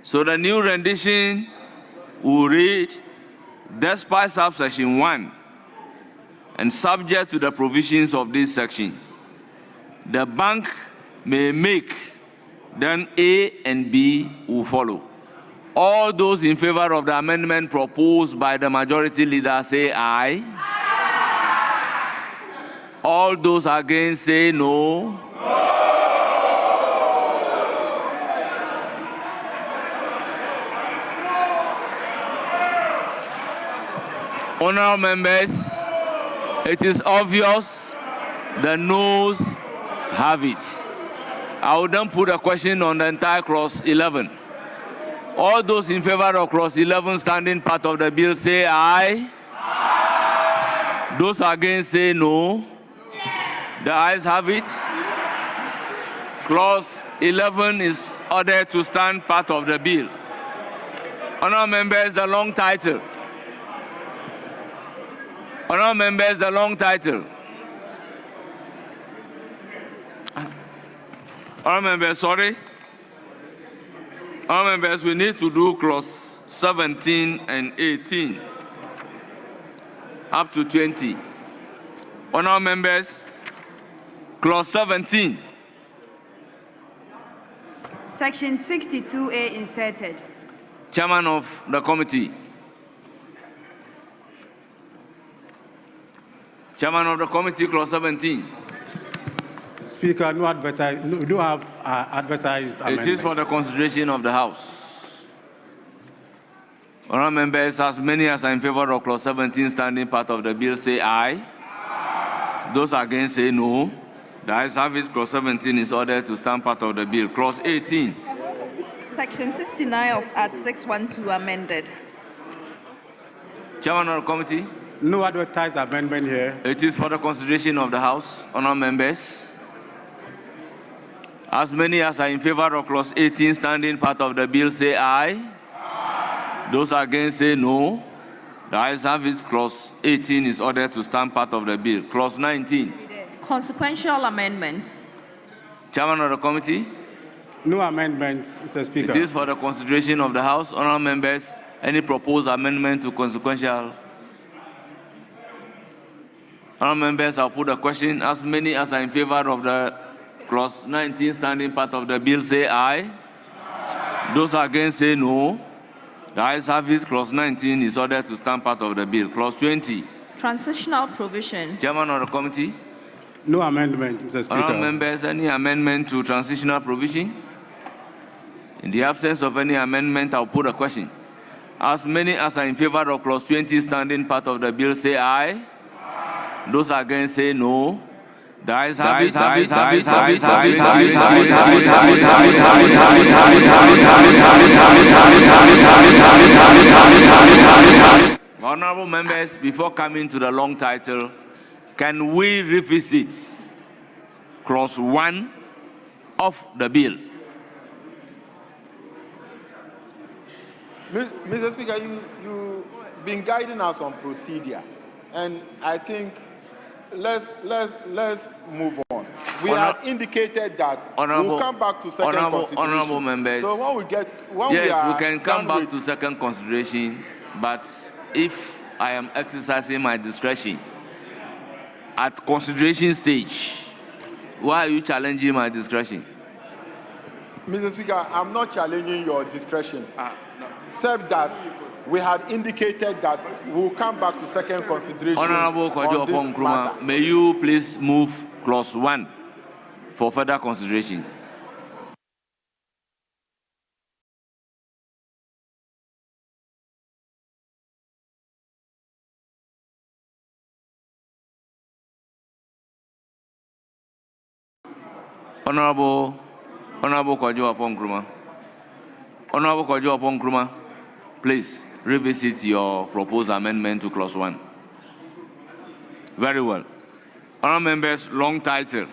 So the new rendition will read, despite subsection 1 and subject to the provisions of this section, the bank may make, then A and B will follow. All those in favor of the amendment proposed by the majority leader say aye. Aye. All those against say no. No. Honourable members, it is obvious the noes have it. I will then put a question on the entire clause 11. All those in favor of clause 11 standing part of the bill say aye. Aye. Those against say no. The ayes have it. Clause 11 is ordered to stand part of the bill. Honourable members, the long title. Honourable members, the long title. Honourable members, sorry. Honourable members, we need to do clause 17 and 18 up to 20. Honourable members, clause 17. Section 62A inserted. Chairman of the committee. Chairman of the committee, clause 17. Speaker, no advertise. No, we don't have advertised amendments. It is for the consideration of the House. Honourable members, as many as are in favor of clause 17 standing part of the bill say aye. Aye. Those against say no. The ayes have it. Clause 17 is ordered to stand part of the bill. Clause 18. Section 69 of Act 612 amended. Chairman of the committee. No advertised amendment here. It is for the consideration of the House. Honourable members, as many as are in favor of clause 18 standing part of the bill say aye. Aye. Those against say no. The ayes have it. Clause 18 is ordered to stand part of the bill. Clause 19. Consequential amendment. Chairman of the committee. No amendment, Mr. Speaker. It is for the consideration of the House. Honourable members, any proposed amendment to consequential? Honourable members, I'll put a question. As many as are in favor of the clause 19 standing part of the bill say aye. Aye. Those against say no. The ayes have it. Clause 19 is ordered to stand part of the bill. Clause 20. Transitional provision. Chairman of the committee. No amendment, Mr. Speaker. Honourable members, any amendment to transitional provision? In the absence of any amendment, I'll put a question. As many as are in favor of clause 20 standing part of the bill say aye. Aye. Those against say no. The ayes have it. Honourable members, before coming to the long title, can we revisit clause 1 of the bill? Mr. Speaker, you've been guiding us on procedure, and I think let's move on. We had indicated that we'll come back to second consideration. Honourable members. So we can come back to second consideration, but if I am exercising my discretion at consideration stage, why are you challenging my discretion? Mr. Speaker, I'm not challenging your discretion, except that we had indicated that we'll come back to second consideration. Honourable Kojo Oppong Nkrumah, may you please move clause 1 for further consideration. Honourable Kojo Oppong Nkrumah. Honourable Kojo Oppong Nkrumah, please revisit your proposed amendment to clause 1. Very well. Honourable members, long title.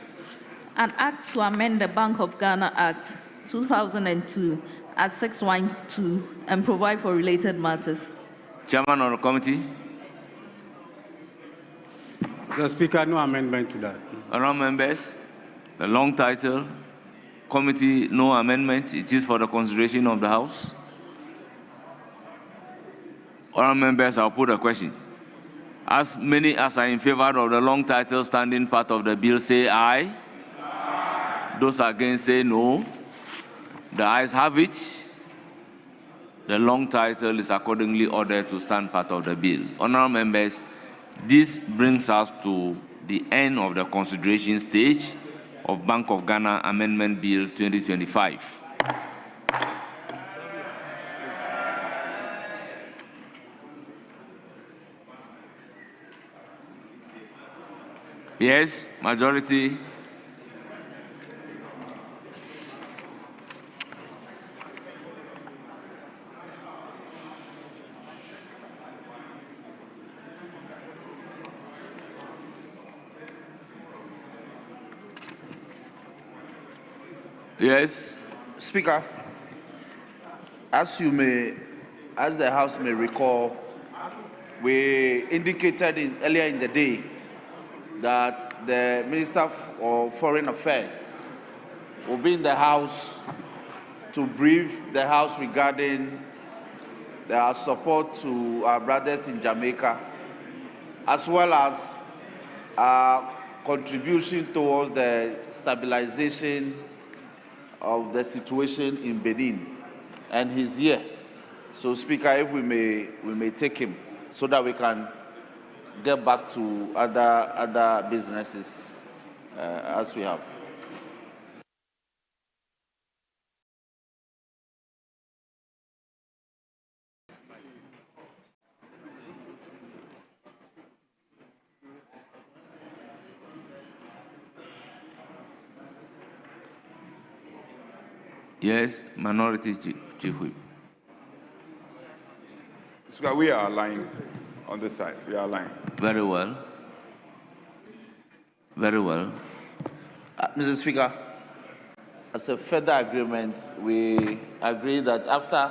An act to amend the Bank of Ghana Act 2002 at 612 and provide for related matters. Chairman of the committee. The Speaker, no amendment to that. Honourable members, The long title, committee, no amendment. It is for the consideration of the House. Honourable members, I'll put a question. As many as are in favor of the long title standing part of the bill say aye. Aye. Those against say no. The ayes have it. The long title is accordingly ordered to stand part of the bill. Honourable members, this brings us to the end of the consideration stage of Bank of Ghana Amendment Bill 2025. Yes, majority. Yes. Speaker, as the House may recall, we indicated earlier in the day that the Minister of Foreign Affairs will be in the House to brief the House regarding their support to our brothers in Jamaica, as well as our contribution towards the stabilization of the situation in Benin. And he's here. So, Speaker, if we may take him so that we can get back to other businesses as we have. Yes, Minority Chief Whip. Speaker, we are aligned on this side. We are aligned. Very well. Very well. Mr. Speaker, as a further agreement, we agree that after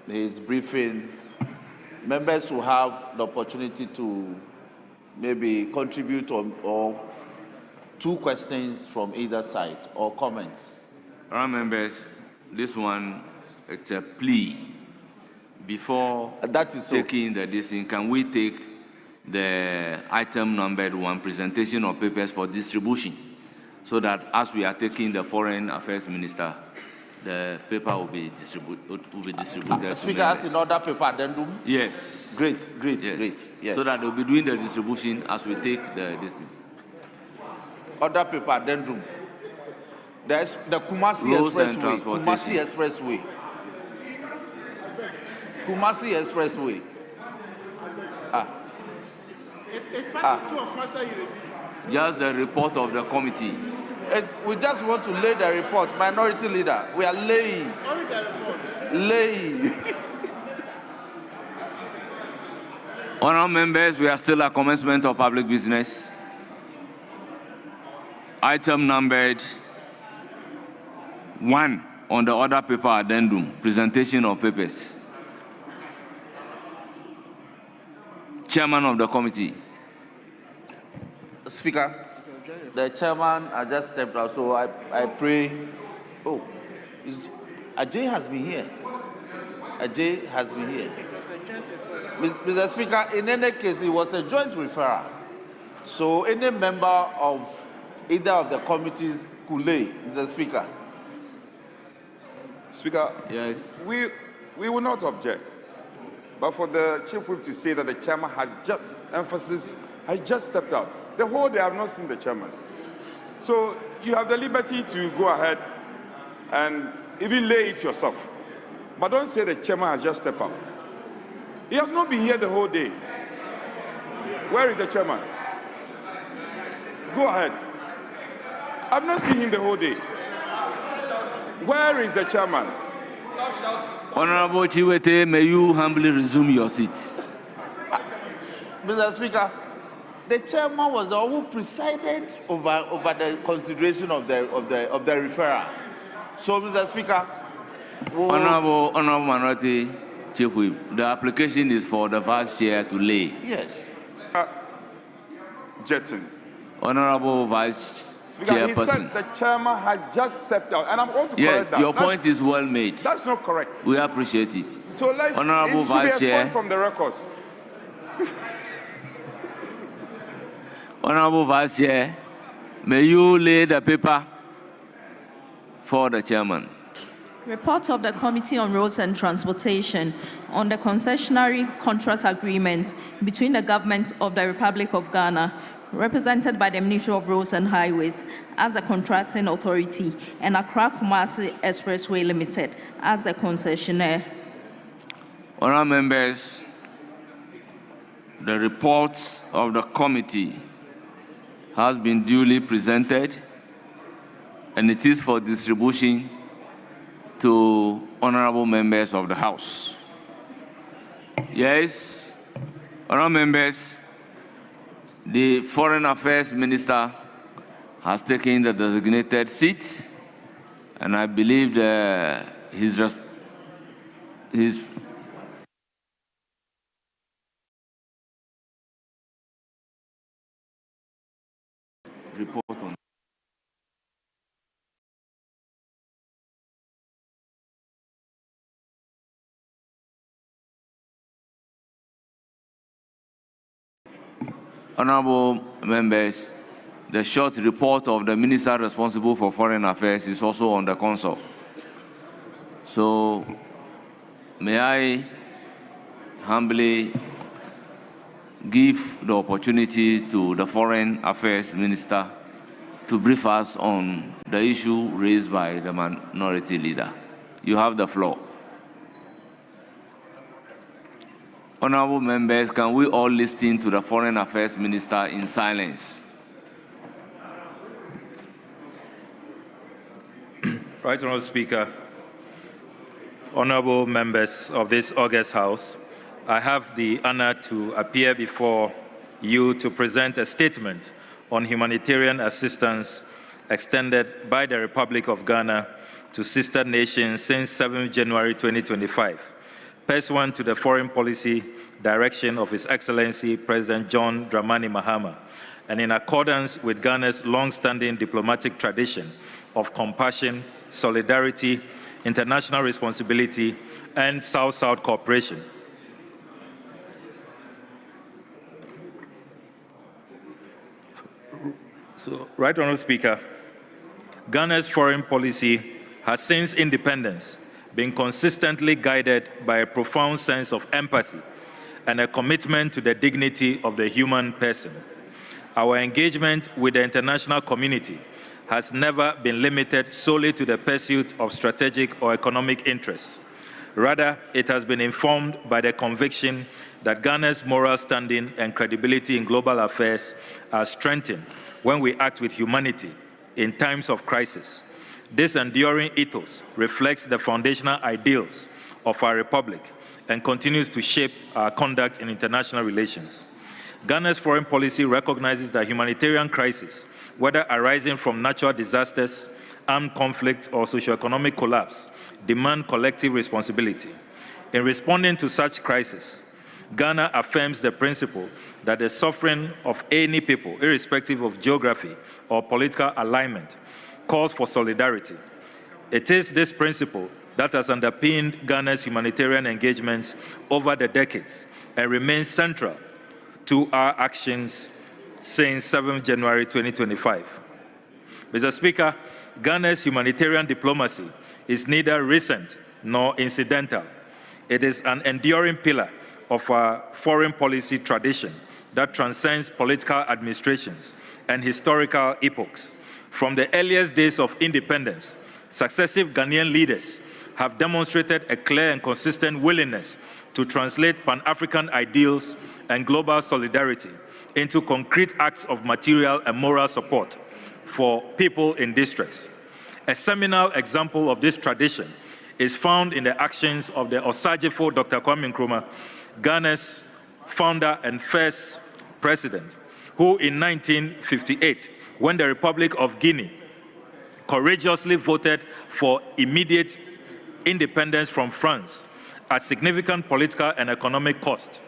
his briefing, members will have the opportunity to maybe contribute or two questions from either side or comments. All members, this one, it's a plea. Before taking the decision, can we take the item numbered 1, presentation of papers for distribution, so that as we are taking the Foreign Affairs Minister, the paper will be distributed. Speaker, as in order paper addendum? Yes. Great. Yes. Yes. So that they'll be doing the distribution as we take the distribution. Order paper addendum. There's the Kumasi Expressway. Kumasi Expressway. It passes to a faster. Just the report of the committee. We just want to lay the report. Minority Leader, we are laying. Only the report. Laying. Honourable members, we are still at commencement of public business. Item numbered 1 on the order paper addendum, presentation of papers. Chairman of the committee. Speaker, the chairman has just stepped out, so I pray. Oh, Ajay has been here. Ajay has been here. Mr. Speaker, in any case, it was a joint referral. So any member of either of the committees could lay, Mr. Speaker. Speaker, yes. We will not object. But for the Chief Whip to say that the chairman has just stepped out. The whole day I have not seen the chairman. So you have the liberty to go ahead and even lay it yourself. But don't say the chairman has just stepped out. He has not been here the whole day. Where is the chairman? Go ahead. I've not seen him the whole day. Where is the chairman? Honorable Chiwete, may you humbly resume your seat. Mr. Speaker, the chairman was the one who presided over the consideration of the referral. So, Mr. Speaker, Honorable Minority Chief Whip, the application is for the Vice Chair to lay. Yes. Jetson. Honorable Vice Speaker, he said Chairperson. the chairman has just stepped out, and I'm going to Yes, correct that. your That's- point is well made. That's not correct. We appreciate it. So let's Honorable it should Vice be Chair. explained from the records. Honorable Vice Chair, may you lay the paper for the chairman. Report of the Committee on Roads and Transportation on the concessionary contract agreement between the Government of the Republic of Ghana, represented by the Ministry of Roads and Highways as the contracting authority, and Accra Kumasi Expressway Limited as the concessionaire. Honourable members, the reports of the committee has been duly presented, and it is for distribution to honorable members of the House. Yes, honorable members, the Foreign Affairs Minister has taken the designated seat, and I believe his report on honorable members, the short report of the minister responsible for foreign affairs is also on the console. So may I humbly give the opportunity to the Foreign Affairs Minister to brief us on the issue raised by the minority leader. You have the floor. Honorable members, can we all listen to the Foreign Affairs Minister in silence? Right Honourable Speaker, honourable members of this August House, I have the honor to appear before you to present a statement on humanitarian assistance extended by the Republic of Ghana to sister nations since 7 January 2025, pursuant to the foreign policy direction of His Excellency President John Dramani Mahama, and in accordance with Ghana's long-standing diplomatic tradition of compassion, solidarity, international responsibility, and South-South cooperation. So, Right Honourable Speaker, Ghana's foreign policy has since independence been consistently guided by a profound sense of empathy and a commitment to the dignity of the human person. Our engagement with the international community has never been limited solely to the pursuit of strategic or economic interests. Rather, it has been informed by the conviction that Ghana's moral standing and credibility in global affairs are strengthened when we act with humanity in times of crisis. This enduring ethos reflects the foundational ideals of our republic and continues to shape our conduct in international relations. Ghana's foreign policy recognizes that humanitarian crises, whether arising from natural disasters, armed conflict, or socioeconomic collapse, demand collective responsibility. In responding to such crises, Ghana affirms the principle that the suffering of any people, irrespective of geography or political alignment, calls for solidarity. It is this principle that has underpinned Ghana's humanitarian engagements over the decades and remains central to our actions since 7 January 2025. Mr. Speaker, Ghana's humanitarian diplomacy is neither recent nor incidental. It is an enduring pillar of our foreign policy tradition that transcends political administrations and historical epochs. From the earliest days of independence, successive Ghanaian leaders have demonstrated a clear and consistent willingness to translate Pan-African ideals and global solidarity into concrete acts of material and moral support for people in distress. A seminal example of this tradition is found in the actions of the Osagyefo Dr. Kwame Nkrumah, Ghana's founder and first president, who in 1958, when the Republic of Guinea courageously voted for immediate independence from France at significant political and economic cost,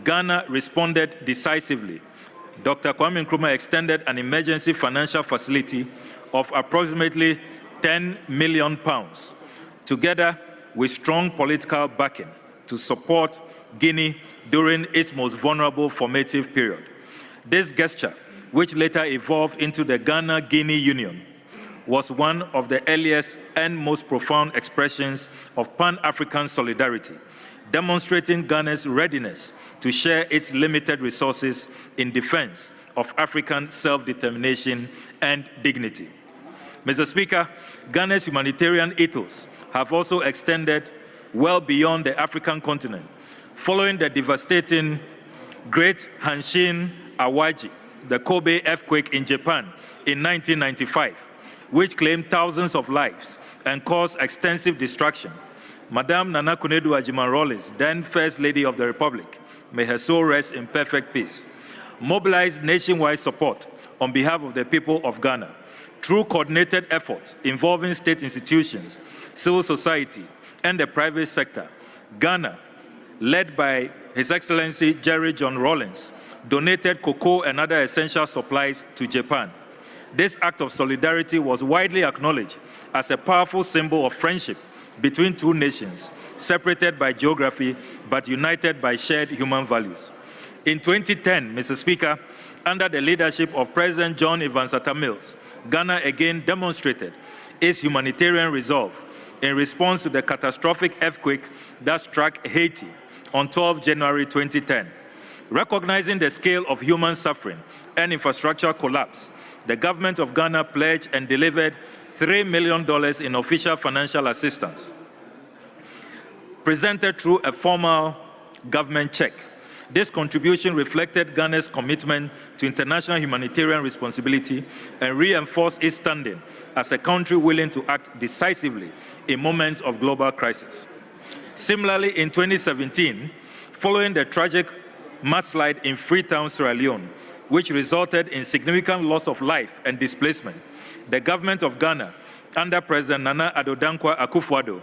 Ghana responded decisively Dr. Kwame Nkrumah extended an emergency financial facility of approximately £10 million, together with strong political backing to support Guinea during its most vulnerable formative period. This gesture, which later evolved into the Ghana-Guinea Union, was one of the earliest and most profound expressions of Pan-African solidarity, demonstrating Ghana's readiness to share its limited resources in defense of African self-determination and dignity. Mr. Speaker, Ghana's humanitarian ethos have also extended well beyond the African continent, following the devastating Great Hanshin Awaji, the Kobe earthquake in Japan in 1995, which claimed thousands of lives and caused extensive destruction. Madame Nana Kunedu Ajiman-Rawlings, then First Lady of the Republic, may her soul rest in perfect peace, mobilized nationwide support on behalf of the people of Ghana through coordinated efforts involving state institutions, civil society, and the private sector. Ghana, led by His Excellency Jerry John Rawlings, donated cocoa and other essential supplies to Japan. This act of solidarity was widely acknowledged as a powerful symbol of friendship between two nations, separated by geography but united by shared human values. In 2010, Mr. Speaker, under the leadership of President John Evans Atta Mills, Ghana again demonstrated its humanitarian resolve in response to the catastrophic earthquake that struck Haiti on 12 January 2010. Recognizing the scale of human suffering and infrastructure collapse, the government of Ghana pledged and delivered $3 million in official financial assistance, presented through a formal government check. This contribution reflected Ghana's commitment to international humanitarian responsibility and reinforced its standing as a country willing to act decisively in moments of global crisis. Similarly, in 2017, following the tragic mudslide in Freetown, Sierra Leone, which resulted in significant loss of life and displacement, the government of Ghana, under President Nana Addo Dankwa Akufo-Addo,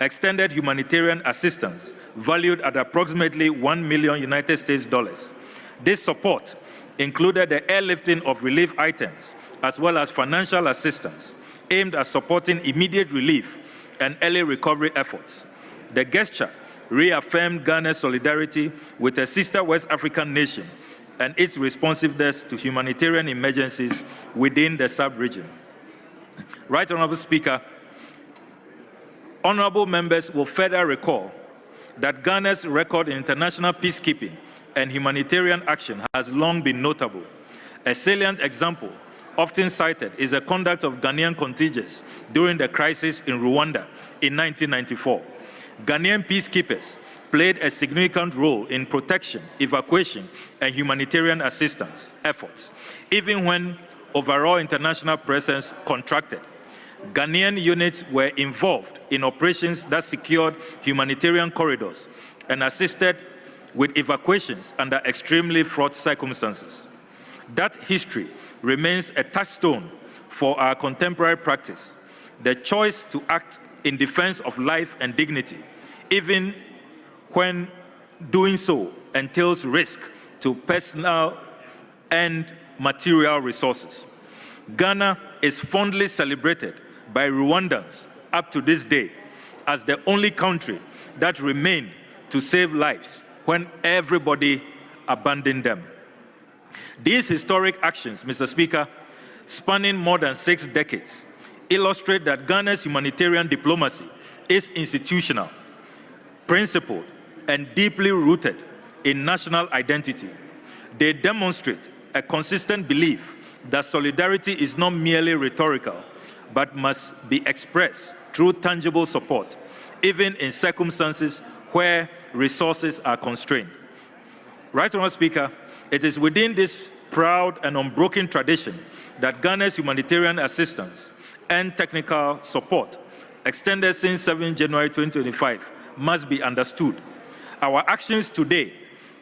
extended humanitarian assistance valued at approximately $1 million United States dollars. This support included the airlifting of relief items as well as financial assistance aimed at supporting immediate relief and early recovery efforts. The gesture reaffirmed Ghana's solidarity with a sister West African nation and its responsiveness to humanitarian emergencies within the sub-region. Right Honorable Speaker, honorable members will further recall that Ghana's record in international peacekeeping and humanitarian action has long been notable. A salient example, often cited, is the conduct of Ghanaian contingents during the crisis in Rwanda in 1994. Ghanaian peacekeepers played a significant role in protection, evacuation, and humanitarian assistance efforts, even when overall international presence contracted. Ghanaian units were involved in operations that secured humanitarian corridors and assisted with evacuations under extremely fraught circumstances. That history remains a touchstone for our contemporary practice. The choice to act in defense of life and dignity, even when doing so entails risk to personal and material resources. Ghana is fondly celebrated by Rwandans up to this day as the only country that remained to save lives when everybody abandoned them. These historic actions, Mr. Speaker, spanning more than 6 decades, illustrate that Ghana's humanitarian diplomacy is institutional, principled, and deeply rooted in national identity. They demonstrate a consistent belief that solidarity is not merely rhetorical, but must be expressed through tangible support, even in circumstances where resources are constrained. Right Honourable Speaker, it is within this proud and unbroken tradition that Ghana's humanitarian assistance and technical support, extended since 7 January 2025, must be understood. Our actions today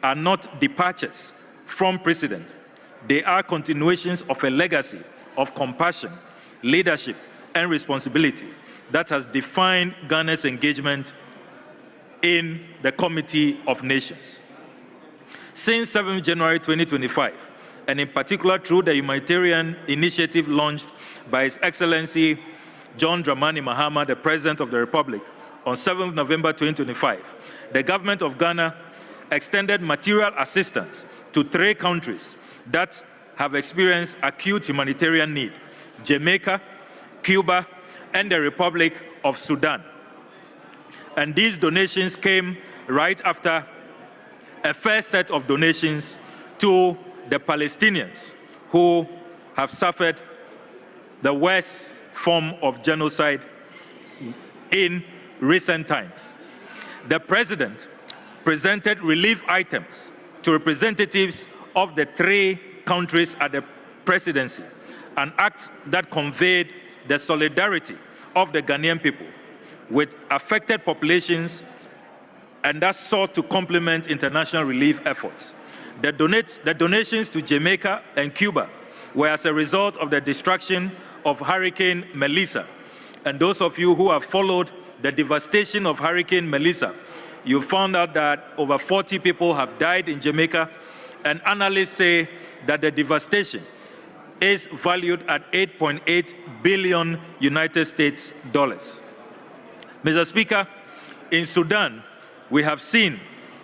are not departures from precedent. They are continuations of a legacy of compassion, leadership, and responsibility that has defined Ghana's engagement in the Committee of Nations. Since 7 January 2025, and in particular through the humanitarian initiative launched by His Excellency John Dramani Mahama, the President of the Republic, on 7th November 2025, the government of Ghana extended material assistance to 3 countries that have experienced acute humanitarian need: Jamaica, Cuba, and the Republic of Sudan. And these donations came right after a first set of donations to the Palestinians who have suffered the worst form of genocide in recent times. The President presented relief items to representatives of the 3 countries at the presidency, an act that conveyed the solidarity of the Ghanaian people with affected populations and that sought to complement international relief efforts. The donations to Jamaica and Cuba were as a result of the destruction of Hurricane Melissa. And those of you who have followed the devastation of Hurricane Melissa, you found out that over 40 people have died in Jamaica, and analysts say that the devastation is valued at $8.8 billion United States dollars. Mr. Speaker, in Sudan, we have seen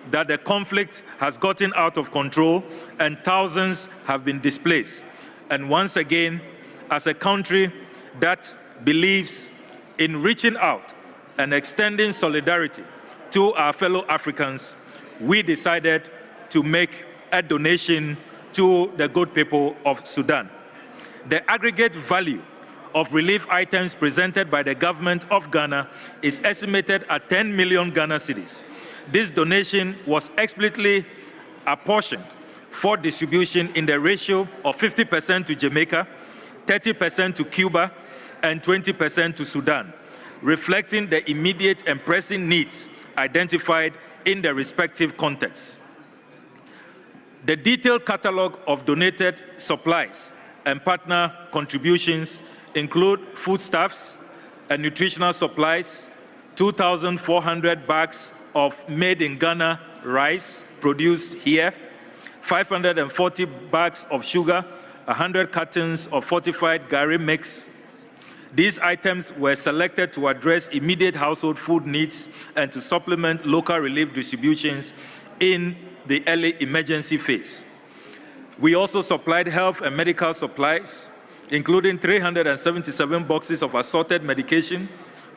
that the conflict has gotten out of control and thousands have been displaced. And once again, as a country that believes in reaching out and extending solidarity to our fellow Africans, we decided to make a donation to the good people of Sudan. The aggregate value of relief items presented by the government of Ghana is estimated at 10 million Ghana cedis. This donation was explicitly apportioned for distribution in the ratio of 50% to Jamaica, 30% to Cuba, and 20% to Sudan, reflecting the immediate and pressing needs identified in the respective contexts. The detailed catalogue of donated supplies and partner contributions include foodstuffs and nutritional supplies, 2,400 bags of made-in-Ghana rice produced here, 540 bags of sugar, 100 cartons of fortified Gary mix. These items were selected to address immediate household food needs and to supplement local relief distributions in the early emergency phase. We also supplied health and medical supplies, including 377 boxes of assorted medication,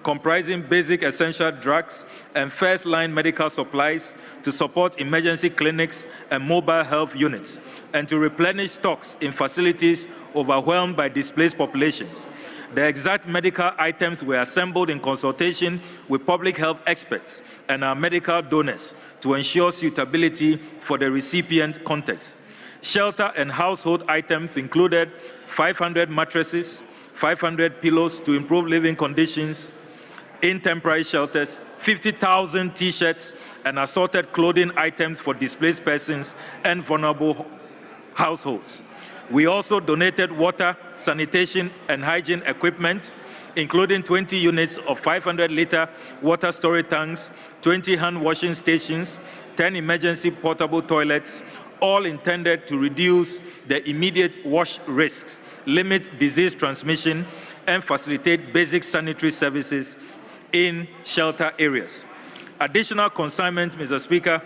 comprising basic essential drugs and first-line medical supplies to support emergency clinics and mobile health units, and to replenish stocks in facilities overwhelmed by displaced populations. The exact medical items were assembled in consultation with public health experts and our medical donors to ensure suitability for the recipient context. Shelter and household items included 500 mattresses, 500 pillows to improve living conditions in temporary shelters, 50,000 t-shirts, and assorted clothing items for displaced persons and vulnerable households. We also donated water, sanitation, and hygiene equipment, including 20 units of 500-liter water storage tanks, 20 hand washing stations, 10 emergency portable toilets, all intended to reduce the immediate wash risks, limit disease transmission, and facilitate basic sanitary services in shelter areas. Additional consignments, Mr. Speaker,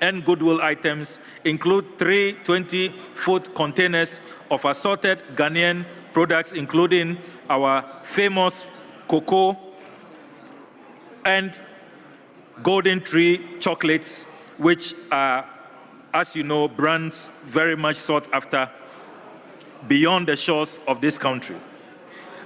and goodwill items include 3 20-foot containers of assorted Ghanaian products, including our famous cocoa and golden tree chocolates, which are, as you know, brands very much sought after beyond the shores of this country.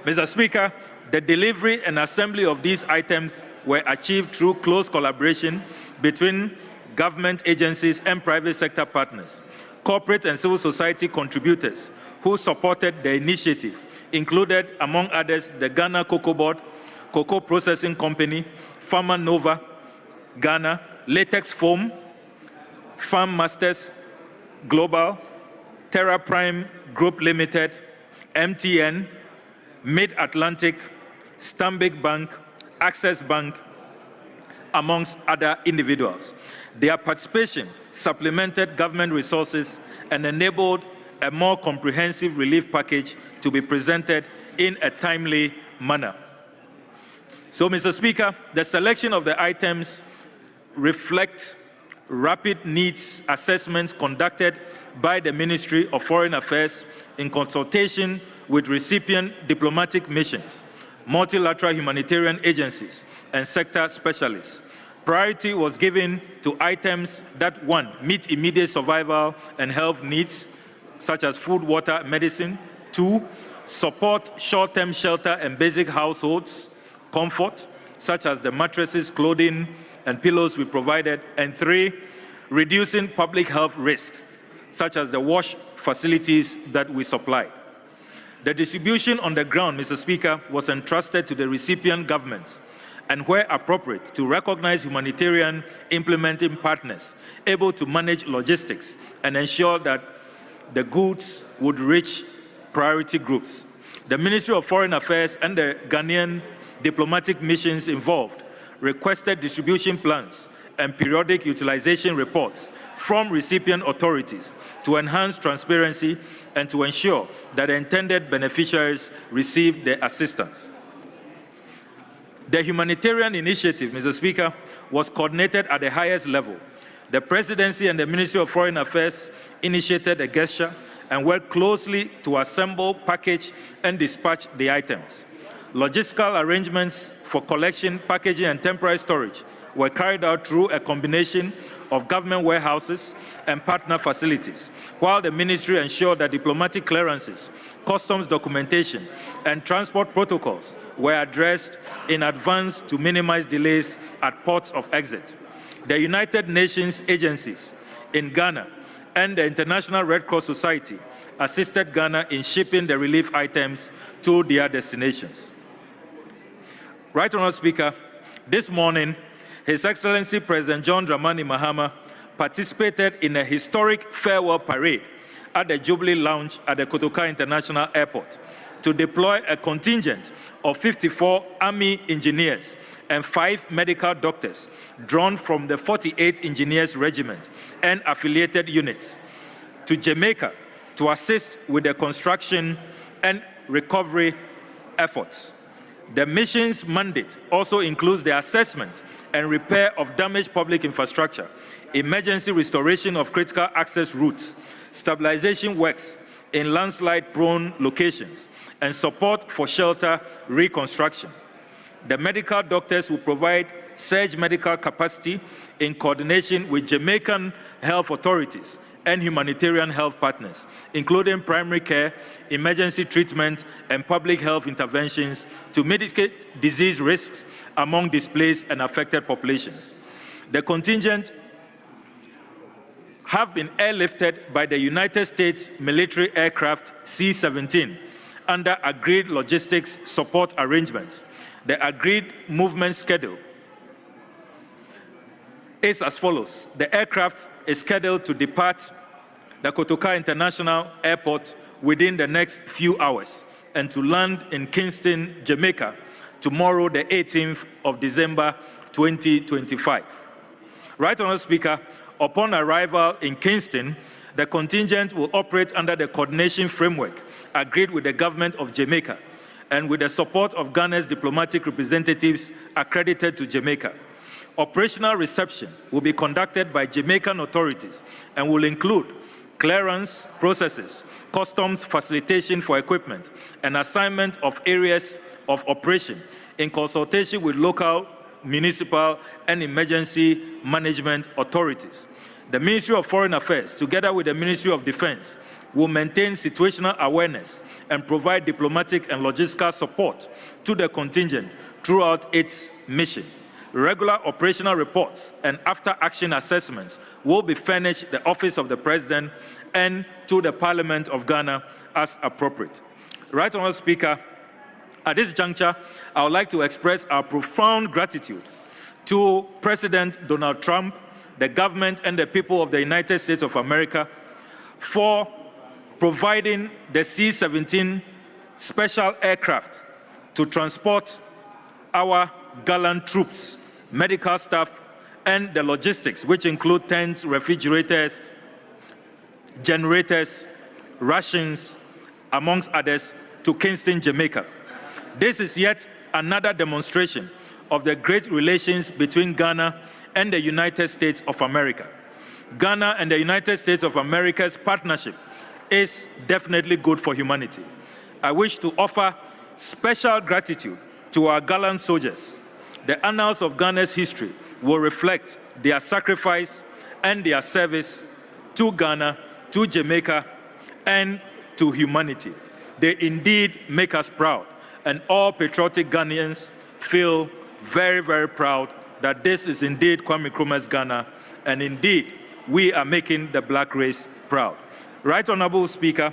Mr. Speaker, the delivery and assembly of these items were achieved through close collaboration between government agencies and private sector partners. Corporate and civil society contributors who supported the initiative included, among others, the Ghana Cocoa Board, Cocoa Processing Company, Pharma Nova Ghana, Latex Foam, Farm Masters Global, Terra Prime Group Limited, MTN, Mid-Atlantic, Stanbic Bank, Access Bank, amongst other individuals. Their participation supplemented government resources and enabled a more comprehensive relief package to be presented in a timely manner. So, Mr. Speaker, the selection of the items reflect rapid needs assessments conducted by the Ministry of Foreign Affairs in consultation with recipient diplomatic missions, multilateral humanitarian agencies, and sector specialists. Priority was given to items that, 1, meet immediate survival and health needs, such as food, water, medicine. 2, support short-term shelter and basic households comfort, such as the mattresses, clothing, and pillows we provided. And 3, reducing public health risks, such as the wash facilities that we supplied. The distribution on the ground, Mr. Speaker, was entrusted to the recipient governments and, where appropriate, to recognize humanitarian implementing partners able to manage logistics and ensure that the goods would reach priority groups. The Ministry of Foreign Affairs and the Ghanaian diplomatic missions involved requested distribution plans and periodic utilization reports from recipient authorities to enhance transparency and to ensure that the intended beneficiaries receive their assistance. The humanitarian initiative, Mr. Speaker, was coordinated at the highest level. The Presidency and the Ministry of Foreign Affairs initiated a gesture and worked closely to assemble, package, and dispatch the items. Logistical arrangements for collection, packaging, and temporary storage were carried out through a combination of government warehouses and partner facilities, while the ministry ensured that diplomatic clearances, customs documentation, and transport protocols were addressed in advance to minimize delays at ports of exit. The United Nations agencies in Ghana and the International Red Cross Society assisted Ghana in shipping the relief items to their destinations. Right Honourable Speaker, this morning, His Excellency President John Dramani Mahama participated in a historic farewell parade at the Jubilee Lounge at the Kotoka International Airport to deploy a contingent of 54 Army engineers and 5 medical doctors drawn from the 48th Engineers Regiment and affiliated units to Jamaica to assist with the construction and recovery efforts. The mission's mandate also includes the assessment and repair of damaged public infrastructure, emergency restoration of critical access routes, stabilization works in landslide-prone locations, and support for shelter reconstruction. The medical doctors will provide surge medical capacity in coordination with Jamaican health authorities and humanitarian health partners, including primary care, emergency treatment, and public health interventions to mitigate disease risks among displaced and affected populations. The contingent have been airlifted by the United States military aircraft C-17 under agreed logistics support arrangements. The agreed movement schedule is as follows. The aircraft is scheduled to depart the Kotoka International Airport within the next few hours and to land in Kingston, Jamaica, tomorrow, the 18th of December, 2025. Right Honourable Speaker, upon arrival in Kingston, the contingent will operate under the coordination framework agreed with the government of Jamaica and with the support of Ghana's diplomatic representatives accredited to Jamaica. Operational reception will be conducted by Jamaican authorities and will include clearance processes, customs facilitation for equipment, and assignment of areas of operation in consultation with local, municipal, and emergency management authorities. The Ministry of Foreign Affairs, together with the Ministry of Defense, will maintain situational awareness and provide diplomatic and logistical support to the contingent throughout its mission. Regular operational reports and after-action assessments will be furnished the Office of the President and to the Parliament of Ghana as appropriate. Right Honourable Speaker, at this juncture, I would like to express our profound gratitude to President Donald Trump, the government, and the people of the United States of America for providing the C-17 special aircraft to transport our gallant troops, medical staff, and the logistics, which include tents, refrigerators, generators, rations, amongst others, to Kingston, Jamaica. This is yet another demonstration of the great relations between Ghana and the United States of America. Ghana and the United States of America's partnership is definitely good for humanity. I wish to offer special gratitude to our gallant soldiers. The annals of Ghana's history will reflect their sacrifice and their service to Ghana, to Jamaica, and to humanity. They indeed make us proud, and all patriotic Ghanaians feel very, very proud that this is indeed Kwame Nkrumah's Ghana, and indeed we are making the black race proud. Right Honorable Speaker,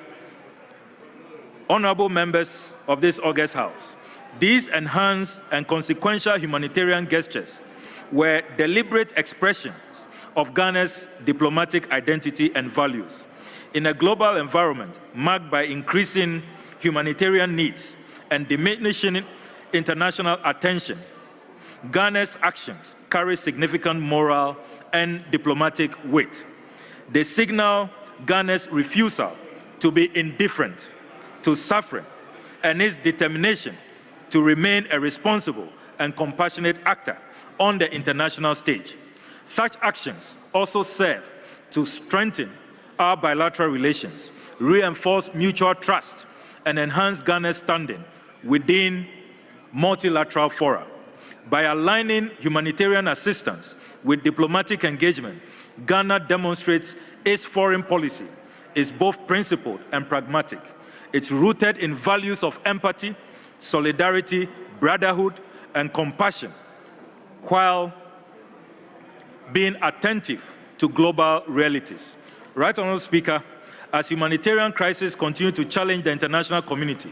honorable members of this August House, these enhanced and consequential humanitarian gestures were deliberate expressions of Ghana's diplomatic identity and values. In a global environment marked by increasing humanitarian needs and diminishing international attention, Ghana's actions carry significant moral and diplomatic weight. They signal Ghana's refusal to be indifferent to suffering and its determination to remain a responsible and compassionate actor on the international stage. Such actions also serve to strengthen our bilateral relations, reinforce mutual trust, and enhance Ghana's standing within multilateral fora. By aligning humanitarian assistance with diplomatic engagement, Ghana demonstrates its foreign policy is both principled and pragmatic. It's rooted in values of empathy, solidarity, brotherhood, and compassion, while being attentive to global realities. Right Honorable Speaker, as humanitarian crises continue to challenge the international community,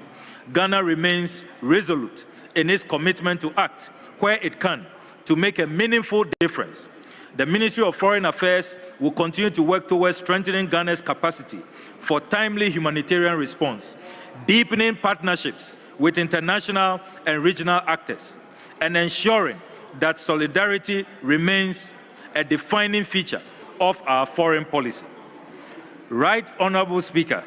Ghana remains resolute in its commitment to act where it can to make a meaningful difference. The Ministry of Foreign Affairs will continue to work towards strengthening Ghana's capacity for timely humanitarian response, deepening partnerships with international and regional actors, and ensuring that solidarity remains a defining feature of our foreign policy. Right Honorable Speaker,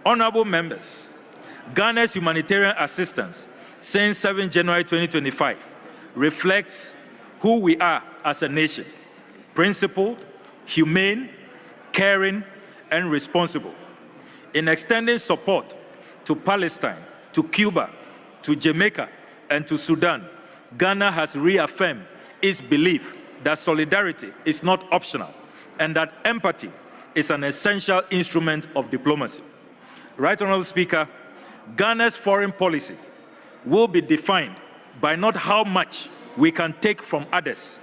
honorable members, Ghana's humanitarian assistance since 7 January 2025 reflects who we are as a nation: principled, humane, caring, and responsible. In extending support to Palestine, to Cuba, to Jamaica, and to Sudan, Ghana has reaffirmed its belief that solidarity is not optional and that empathy is an essential instrument of diplomacy. Right Honorable Speaker, Ghana's foreign policy will be defined by not how much we can take from others,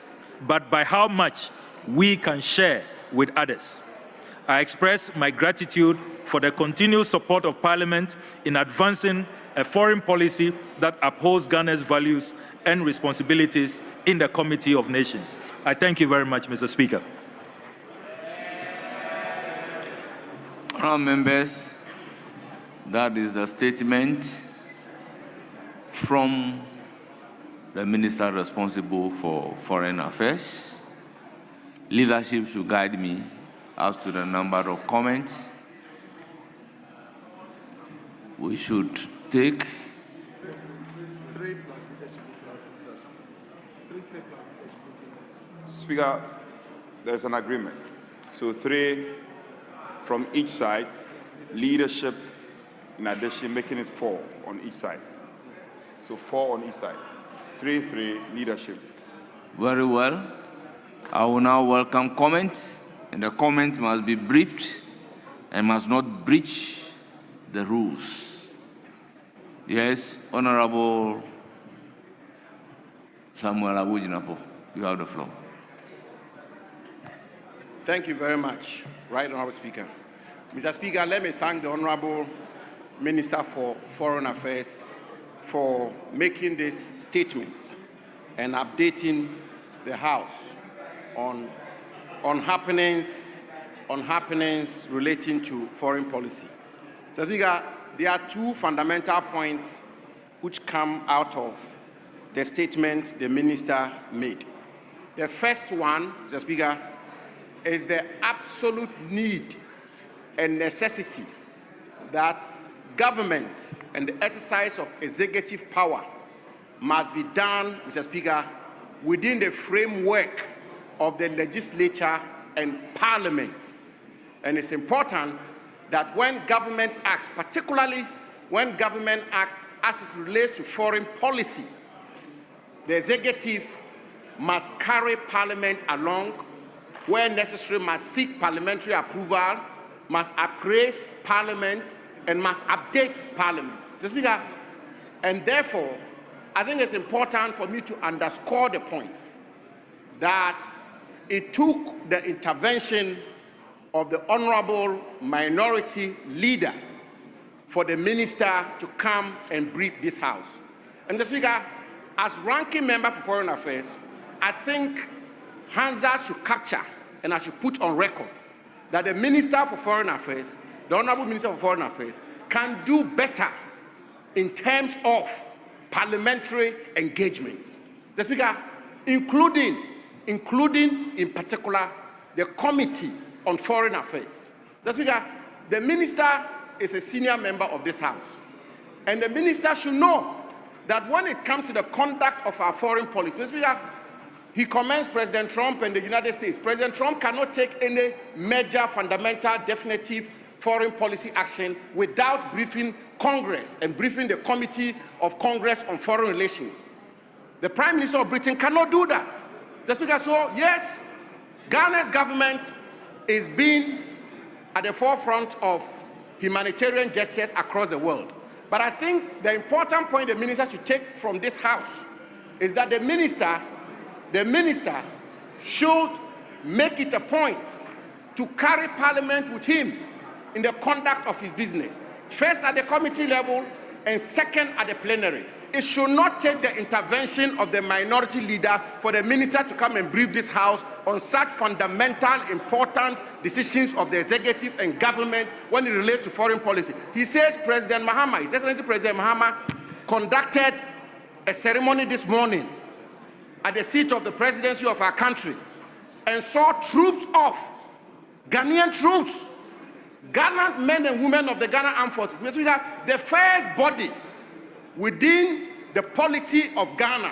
but by how much we can share with others. I express my gratitude for the continued support of Parliament in advancing a foreign policy that upholds Ghana's values and responsibilities in the Committee of Nations. I thank you very much, Mr. Speaker. Honourable members, that is the statement from the Minister responsible for Foreign Affairs. Leadership should guide me as to the number of comments we should take. Speaker, there's an agreement. So 3 from each side, leadership, in addition, making it 4 on each side. So 4 on each side. 3, leadership. Very well. I will now welcome comments, and the comments must be briefed and must not breach the rules. Yes, Honorable Samuel Abujinapo, you have the floor. Thank you very much, Right Honorable Speaker. Mr. Speaker, let me thank the Honorable Minister for Foreign Affairs for making this statement and updating the House on happenings relating to foreign policy. So, Speaker, there are 2 fundamental points which come out of the statement the Minister made. The first one, Mr. Speaker, is the absolute need and necessity that government and the exercise of executive power must be done, Mr. Speaker, within the framework of the legislature and parliament. And it's important that when government acts, particularly when government acts as it relates to foreign policy, the executive must carry parliament along, where necessary must seek parliamentary approval, must appraise parliament, and must update parliament. Mr. Speaker, and therefore, I think it's important for me to underscore the point that it took the intervention of the Honorable Minority Leader for the minister to come and brief this House. And Mr. Speaker, as ranking member for Foreign Affairs, I think Hansard should capture and I should put on record that the Minister for Foreign Affairs, the Honorable Minister for Foreign Affairs, can do better in terms of parliamentary engagement. Mr. Speaker, including in particular the Committee on Foreign Affairs. Mr. Speaker, the Minister is a senior member of this House, and the Minister should know that when it comes to the conduct of our foreign policy, Mr. Speaker, he commends President Trump and the United States. President Trump cannot take any major, fundamental, definitive foreign policy action without briefing Congress and briefing the Committee of Congress on Foreign Relations. The Prime Minister of Britain cannot do that. Mr. Speaker, so yes, Ghana's government is being at the forefront of humanitarian gestures across the world. But I think the important point the minister should take from this House is that the minister should make it a point to carry Parliament with him in the conduct of his business, first at the committee level and second at the plenary. It should not take the intervention of the minority leader for the minister to come and brief this House on such fundamental, important decisions of the executive and government when it relates to foreign policy. He says President Mahama, His Excellency President Mahama, conducted a ceremony this morning at the seat of the presidency of our country and saw troops off, Ghanaian troops, gallant men and women of the Ghana Armed Forces. Mr. Speaker, the first body within the polity of Ghana,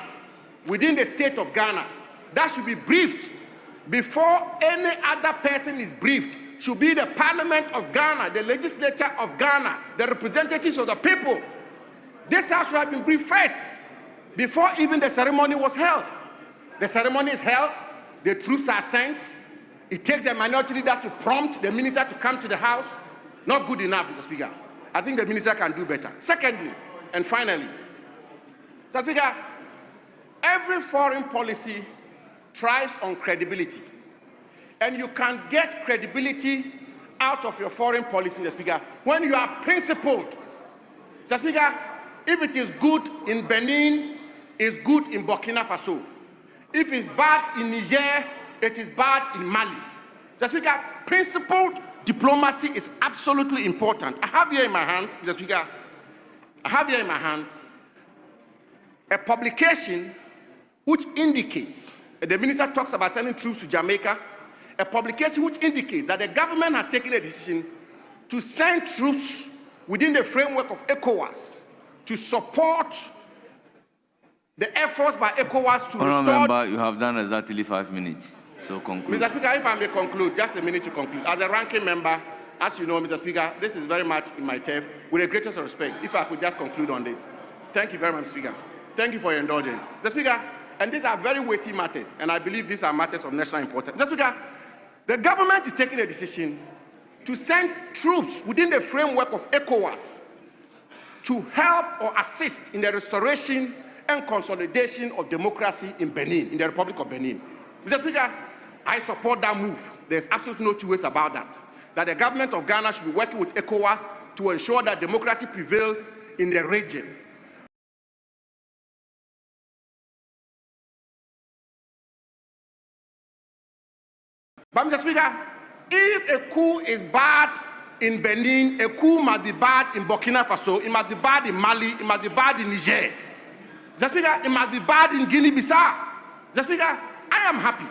within the state of Ghana, that should be briefed before any other person is briefed should be the Parliament of Ghana, the legislature of Ghana, the representatives of the people. This House should have been briefed first before even the ceremony was held. The ceremony is held, the troops are sent, it takes the minority leader to prompt the minister to come to the House. Not good enough, Mr. Speaker. I think the minister can do better. Secondly, and finally, Mr. Speaker, every foreign policy tries on credibility. And you can get credibility out of your foreign policy, Mr. Speaker, when you are principled. Mr. Speaker, if it is good in Benin, it's good in Burkina Faso. If it's bad in Niger, it is bad in Mali. Mr. Speaker, principled diplomacy is absolutely important. I have here in my hands, Mr. Speaker, I have here in my hands a publication which indicates, the minister talks about sending troops to Jamaica, a publication which indicates that the government has taken a decision to send troops within the framework of ECOWAS to support the efforts by ECOWAS to restore... Member, you have done exactly 5 minutes, so conclude. Mr. Speaker, if I may conclude, just a minute to conclude. As a ranking member, as you know, Mr. Speaker, this is very much in my turf. With the greatest respect, if I could just conclude on this. Thank you very much, Speaker. Thank you for your indulgence. Mr. Speaker, and these are very weighty matters, and I believe these are matters of national importance. Mr. Speaker, the government is taking a decision to send troops within the framework of ECOWAS to help or assist in the restoration and consolidation of democracy in Benin, in the Republic of Benin. Mr. Speaker, I support that move. There's absolutely no two ways about that. That the government of Ghana should be working with ECOWAS to ensure that democracy prevails in the region. But Mr. Speaker, if a coup is bad in Benin, a coup must be bad in Burkina Faso, it must be bad in Mali, it must be bad in Niger. Mr. Speaker, it must be bad in Guinea-Bissau. Mr. Speaker, I am happy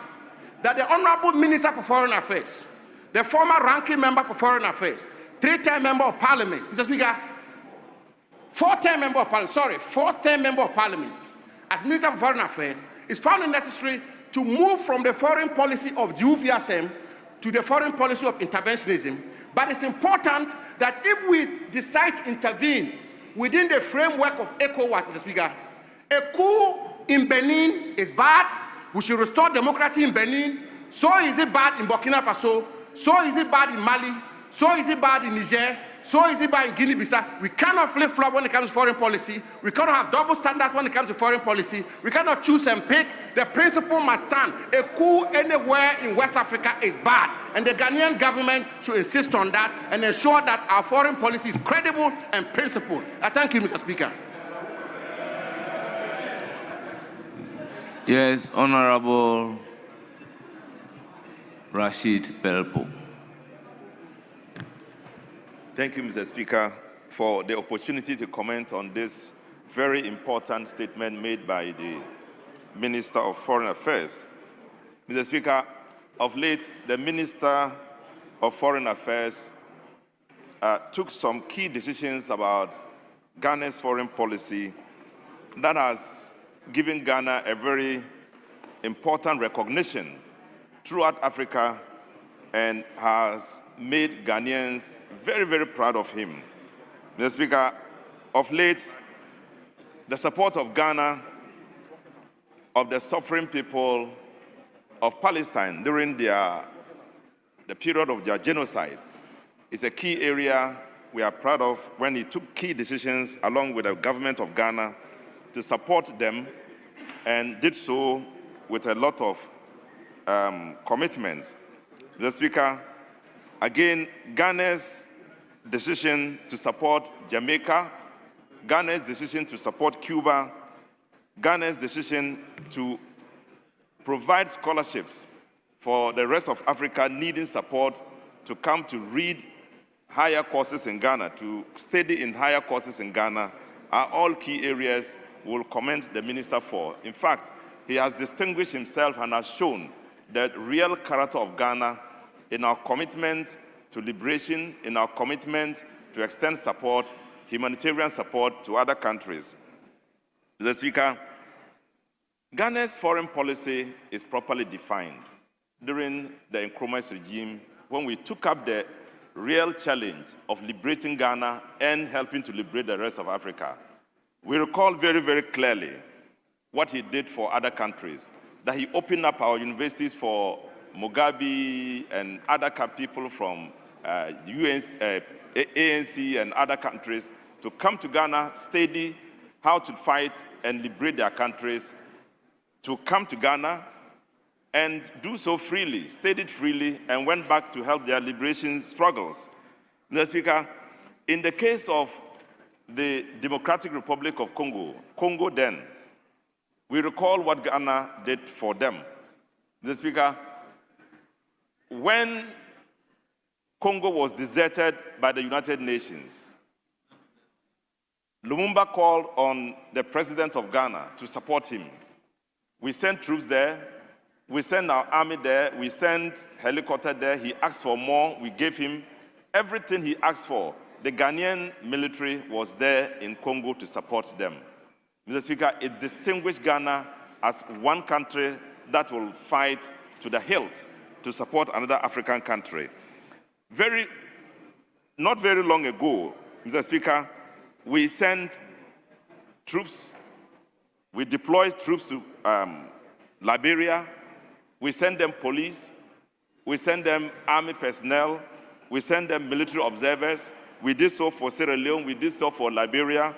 that the Honorable Minister for Foreign Affairs, the former ranking member for Foreign Affairs, 3-term member of parliament, Mr. Speaker, 4-term member of parliament, sorry, 4th-term member of parliament, as Minister for Foreign Affairs, is found it necessary to move from the foreign policy of Juviasem to the foreign policy of interventionism. But it's important that if we decide to intervene within the framework of ECOWAS, Mr. Speaker, a coup in Benin is bad. We should restore democracy in Benin. So is it bad in Burkina Faso. So is it bad in Mali. So is it bad in Niger. So is it bad in Guinea-Bissau. We cannot flip-flop when it comes to foreign policy. We cannot have double standards when it comes to foreign policy. We cannot choose and pick. The principle must stand. A coup anywhere in West Africa is bad. And the Ghanaian government should insist on that and ensure that our foreign policy is credible and principled. I thank you, Mr. Speaker. Yes, Honorable Rashid Pelpo. Thank you, Mr. Speaker, for the opportunity to comment on this very important statement made by the Minister of Foreign Affairs. Mr. Speaker, of late, the Minister of Foreign Affairs took some key decisions about Ghana's foreign policy that has given Ghana a very important recognition throughout Africa and has made Ghanaians very, very proud of him. Mr. Speaker, of late, the support of Ghana, of the suffering people of Palestine during the period of their genocide is a key area we are proud of when he took key decisions along with the government of Ghana to support them and did so with a lot of commitment. Mr. Speaker, again, Ghana's decision to support Jamaica, Ghana's decision to support Cuba, Ghana's decision to provide scholarships for the rest of Africa needing support to come to read higher courses in Ghana, to study in higher courses in Ghana, are all key areas we'll commend the minister for. In fact, he has distinguished himself and has shown the real character of Ghana in our commitment to liberation, in our commitment to extend support, humanitarian support to other countries. Mr. Speaker, Ghana's foreign policy is properly defined during the Nkrumah's regime when we took up the real challenge of liberating Ghana and helping to liberate the rest of Africa. We recall very, very clearly what he did for other countries, that he opened up our universities for Mugabe and other people from ANC and other countries to come to Ghana, study how to fight and liberate their countries, to come to Ghana and do so freely, studied freely, and went back to help their liberation struggles. Mr. Speaker, in the case of the Democratic Republic of Congo then, we recall what Ghana did for them. Mr. Speaker, when Congo was deserted by the United Nations, Lumumba called on the president of Ghana to support him. We sent troops there, we sent our army there, we sent helicopter there, he asked for more, we gave him everything he asked for. The Ghanaian military was there in Congo to support them. Mr. Speaker, it distinguished Ghana as one country that will fight to the hilt to support another African country. Not very long ago, Mr. Speaker, we sent troops, we deployed troops to Liberia, we sent them police, we sent them army personnel, we sent them military observers. We did so for Sierra Leone, we did so for Liberia,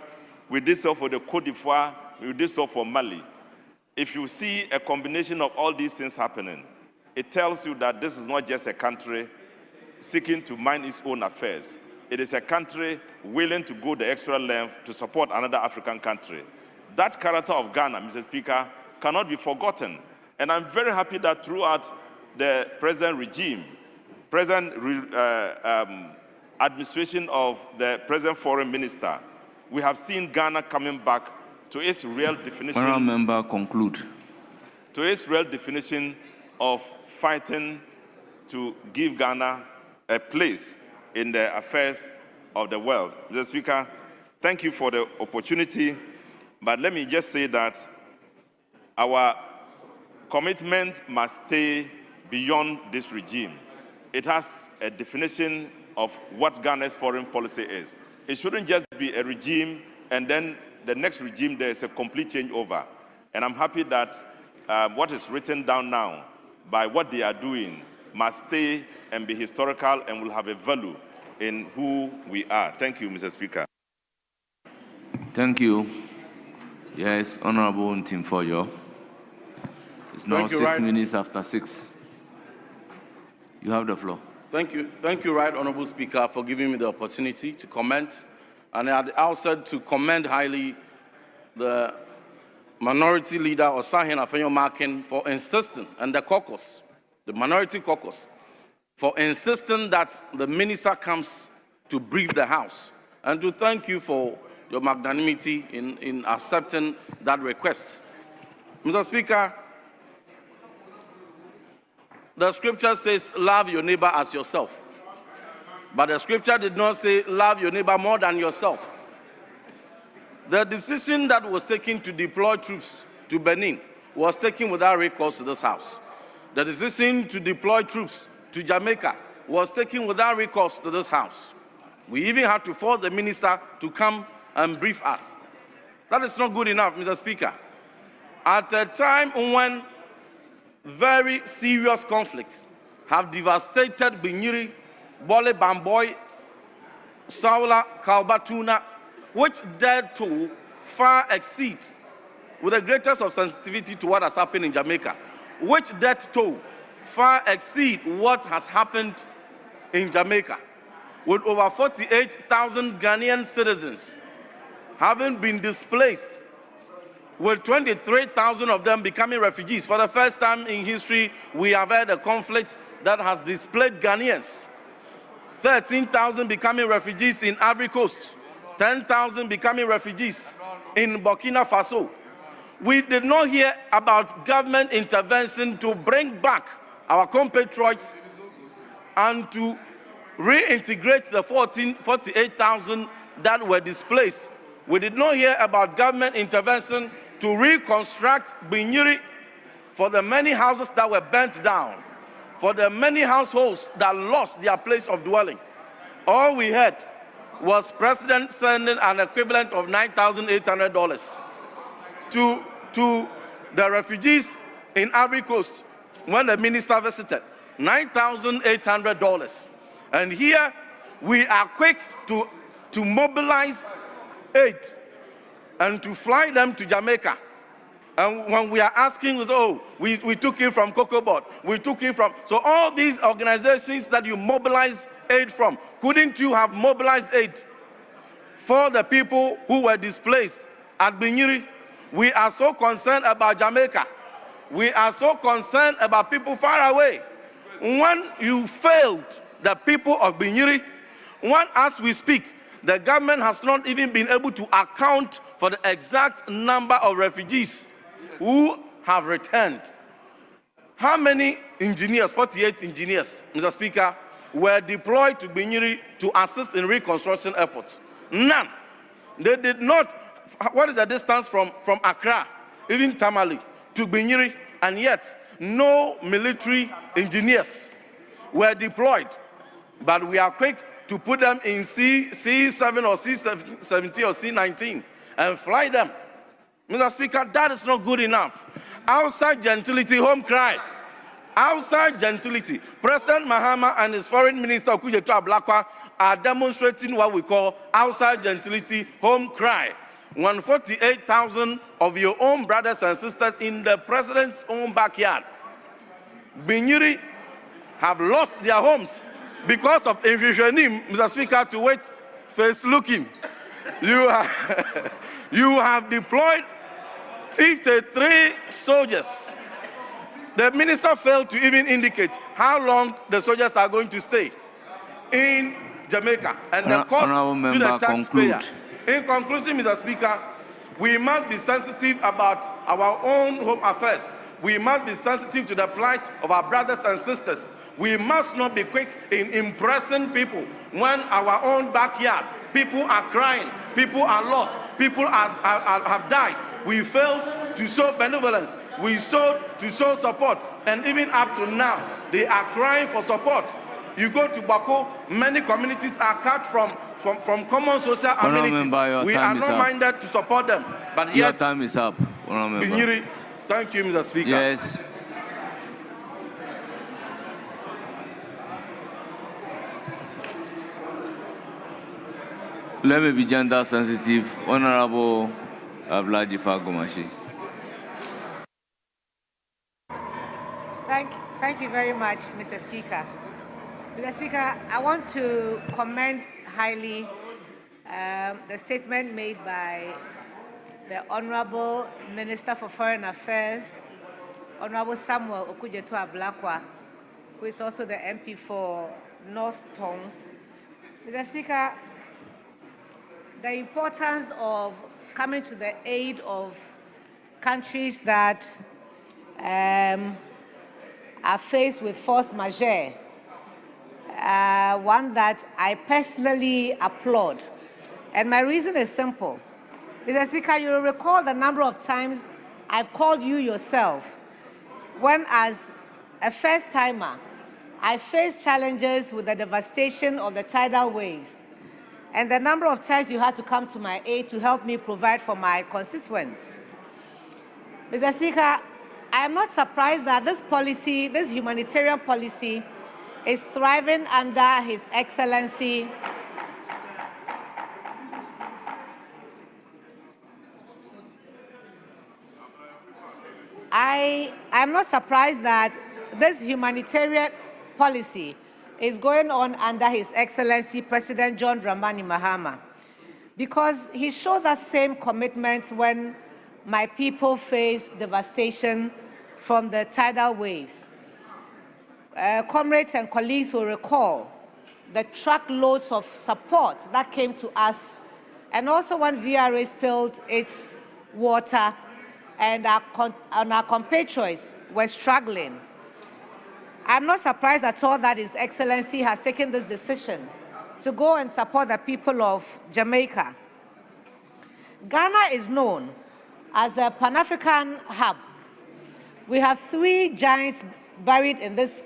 we did so for the Côte d'Ivoire, we did so for Mali. If you see a combination of all these things happening, it tells you that this is not just a country seeking to mind its own affairs. It is a country willing to go the extra length to support another African country. That character of Ghana, Mr. Speaker, cannot be forgotten. And I'm very happy that throughout the present regime, administration of the present foreign minister, we have seen Ghana coming back to its real definition. Honourable member, conclude. To its real definition of fighting to give Ghana a place in the affairs of the world. Mr. Speaker, thank you for the opportunity, but let me just say that our commitment must stay beyond this regime. It has a definition of what Ghana's foreign policy is. It shouldn't just be a regime and then the next regime there is a complete changeover. And I'm happy that what is written down now by what they are doing must stay and be historical and will have a value in who we are. Thank you, Mr. Speaker. Thank you. Yes, Honorable Ntim Foyo. It's now 6 minutes after 6. You have the floor. Thank you, Right Honorable Speaker, for giving me the opportunity to comment. And at the outset, to commend highly the Minority Leader Osahin Afenyo-Markin for insisting, and the caucus, the Minority Caucus, for insisting that the minister comes to brief the House, and to thank you for your magnanimity in accepting that request. Mr. Speaker, the scripture says, love your neighbor as yourself. But the scripture did not say, love your neighbor more than yourself. The decision that was taken to deploy troops to Benin was taken without recourse to this House. The decision to deploy troops to Jamaica was taken without recourse to this House. We even had to force the minister to come and brief us. That is not good enough, Mr. Speaker. At a time when very serious conflicts have devastated Binyiri, Bole Bamboy, Saula, Kalbatuna, which death toll far exceed, with the greatest of sensitivity to what has happened in Jamaica, which death toll far exceed what has happened in Jamaica, with over 48,000 Ghanaian citizens having been displaced, with 23,000 of them becoming refugees. For the first time in history, we have had a conflict that has displaced Ghanaians. 13,000 becoming refugees in Ivory Coast, 10,000 becoming refugees in Burkina Faso. We did not hear about government intervention to bring back our compatriots and to reintegrate the 48,000 that were displaced. We did not hear about government intervention to reconstruct Binyiri for the many houses that were burnt down, for the many households that lost their place of dwelling. All we heard was President sending an equivalent of $9,800 to the refugees in Ivory Coast when the minister visited. $9,800. And here we are quick to mobilize aid and to fly them to Jamaica. And when we are asking, we took it from COCOBOD, we took it from, so all these organizations that you mobilize aid from, couldn't you have mobilized aid for the people who were displaced at Binyiri? We are so concerned about Jamaica. We are so concerned about people far away. When you failed the people of Binyiri, when as we speak, the government has not even been able to account for the exact number of refugees who have returned. How many engineers, 48 engineers, Mr. Speaker, were deployed to Binyiri to assist in reconstruction efforts? None. They did not. What is the distance from Accra, even Tamale, to Binyiri, and yet no military engineers were deployed. But we are quick to put them in C7 or C17 or C19 and fly them. Mr. Speaker, that is not good enough. Outside gentility, home cry. Outside gentility, President Mahama and his foreign minister Okujeto Ablakwa are demonstrating what we call outside gentility, home cry. 148,000 of your own brothers and sisters in the president's own backyard, Binyiri, have lost their homes because of Infishenim, Mr. Speaker, to wait face looking. You have deployed 53 soldiers. The minister failed to even indicate how long the soldiers are going to stay in Jamaica and the cost to the taxpayer. In conclusion, Mr. Speaker, we must be sensitive about our own home affairs. We must be sensitive to the plight of our brothers and sisters. We must not be quick in impressing people when our own backyard, people are crying, people are lost, people have died. We failed to show benevolence. We failed to show support. And even up to now, they are crying for support. You go to Bako, many communities are cut from common social amenities. We are not minded to support them. But your yet, time is up. Binyiri, thank you, Mr. Speaker. Yes. Let me be gender sensitive. Honorable Ablaji Fagomashi. Thank you very much, Mr. Speaker. Mr. Speaker, I want to commend highly the statement made by the Honorable Minister for Foreign Affairs, Honorable Samuel Okudzeto-Ablakwa, who is also the MP for North Tong. Mr. Speaker, the importance of coming to the aid of countries that are faced with force majeure, one that I personally applaud. And my reason is simple. Mr. Speaker, you will recall the number of times I've called you yourself when, as a first-timer, I faced challenges with the devastation of the tidal waves, and the number of times you had to come to my aid to help me provide for my constituents. Mr. Speaker, I am not surprised that this policy, this humanitarian policy, is thriving under His Excellency I'm not surprised that this humanitarian policy is going on under His Excellency President John Dramani Mahama, because he showed that same commitment when my people faced devastation from the tidal waves. Comrades and colleagues will recall the truckloads of support that came to us, and also when VRA spilled its water and our compatriots were struggling. I'm not surprised at all that His Excellency has taken this decision to go and support the people of Jamaica. Ghana is known as a Pan-African hub. We have 3 giants buried in this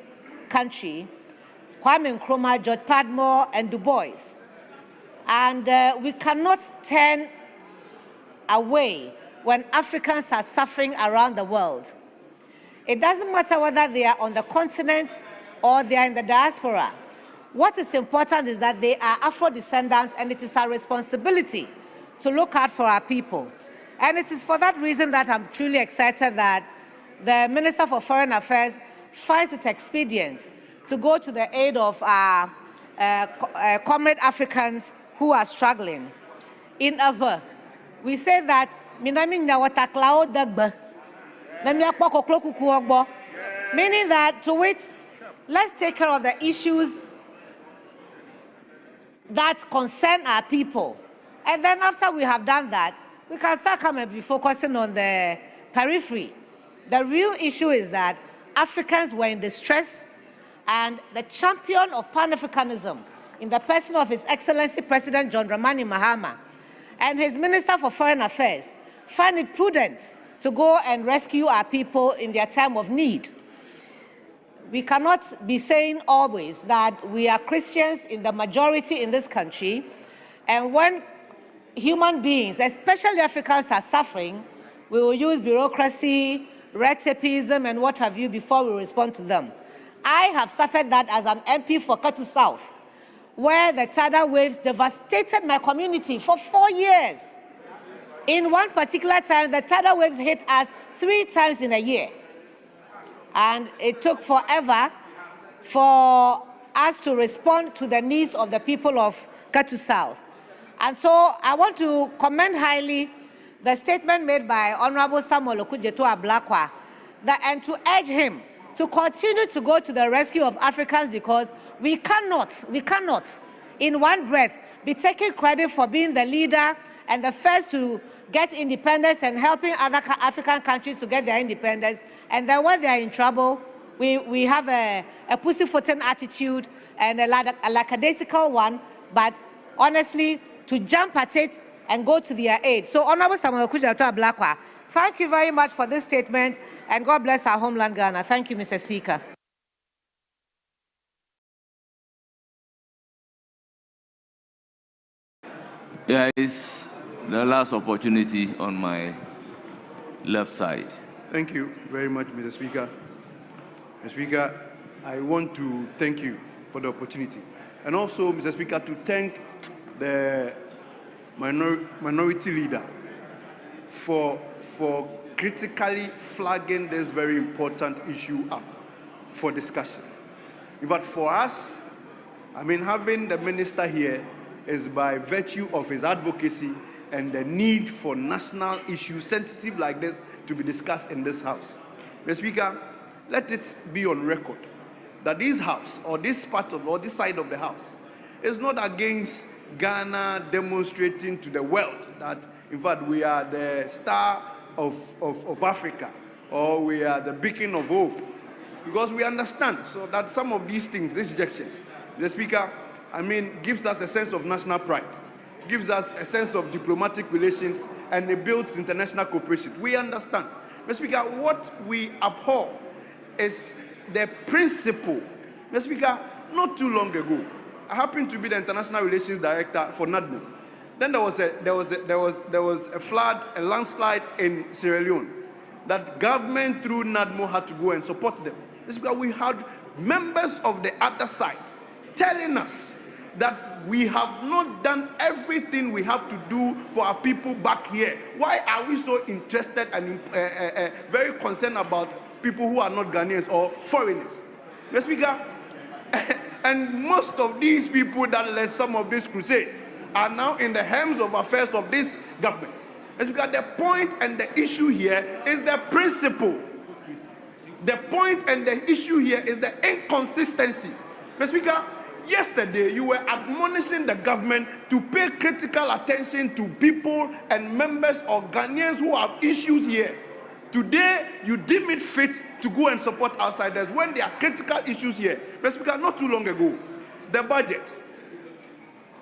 country: Kwame Nkrumah, George Padmore, and Du Bois. And we cannot turn away when Africans are suffering around the world. It doesn't matter whether they are on the continent or they are in the diaspora. What is important is that they are Afro-descendants, and it is our responsibility to look out for our people. And it is for that reason that I'm truly excited that the Minister for Foreign Affairs finds it expedient to go to the aid of our comrade Africans who are struggling. In Ava, we say that meaning that to which let's take care of the issues that concern our people. And then after we have done that, we can start coming and be focusing on the periphery. The real issue is that Africans were in distress, and the champion of Pan-Africanism in the person of His Excellency President John Dramani Mahama and his Minister for Foreign Affairs find it prudent to go and rescue our people in their time of need. We cannot be saying always that we are Christians in the majority in this country, and when human beings, especially Africans, are suffering, we will use bureaucracy, red tapeism, and what have you before we respond to them. I have suffered that as an MP for Katu South, where the tidal waves devastated my community for 4 years. In one particular time, the tidal waves hit us 3 times in a year. And it took forever for us to respond to the needs of the people of Katu South. And so I want to commend highly the statement made by Honorable Samuel Okudzeto-Ablakwa, and to urge him to continue to go to the rescue of Africans, because we cannot, in one breath, be taking credit for being the leader and the first to get independence and helping other African countries to get their independence, and then when they are in trouble, we have a pussyfooting attitude and a lackadaisical one, but honestly, to jump at it and go to their aid. So, Honorable Samuel Okudzeto Ablakwa, thank you very much for this statement, and God bless our homeland, Ghana. Thank you, Mr. Speaker. Yeah, it's the last opportunity on my left side. Thank you very much, Mr. Speaker. Mr. Speaker, I want to thank you for the opportunity. And also, Mr. Speaker, to thank the minority leader for critically flagging this very important issue up for discussion. But for us, I mean, having the minister here is by virtue of his advocacy and the need for national issues sensitive like this to be discussed in this House. Mr. Speaker, let it be on record that this House, or this part of, or this side of the House, is not against Ghana demonstrating to the world that, in fact, we are the star of Africa, or we are the beacon of hope. Because we understand so that some of these things, these gestures, the Speaker, I mean, gives us a sense of national pride, gives us a sense of diplomatic relations, and it builds international cooperation. We understand. Mr. Speaker, what we abhor is the principle. Mr. Speaker, not too long ago, I happened to be the international relations director for NADMO. Then there was a flood, a landslide in Sierra Leone that government through NADMO had to go and support them. Mr. Speaker, we had members of the other side telling us that we have not done everything we have to do for our people back here. Why are we so interested and very concerned about people who are not Ghanaians or foreigners? Mr. Speaker, and most of these people that led some of this crusade are now in the helms of affairs of this government. Mr. Speaker, the point and the issue here is the principle. The point and the issue here is the inconsistency. Mr. Speaker, yesterday, you were admonishing the government to pay critical attention to people and members of Ghanaians who have issues here. Today, you deem it fit to go and support outsiders when there are critical issues here. Mr. Speaker, not too long ago, the budget,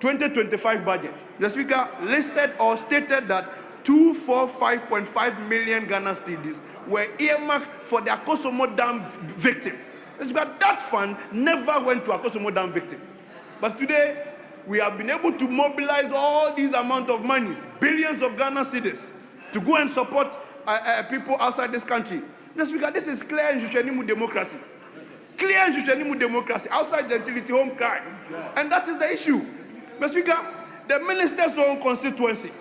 2025 budget, the Speaker listed or stated that 245.5 million Ghana cedis were earmarked for the Akosombo Dam victim. But that fund never went to Akosombo Dam victim. But today, we have been able to mobilize all these amount of monies, billions of Ghana cedis, to go and support people outside this country. Mr. Speaker, this is clear and Shishanimu democracy. Clear and Shishanimu democracy, outside gentility, home cry. And that is the issue. Mr. Speaker, the minister's own constituency,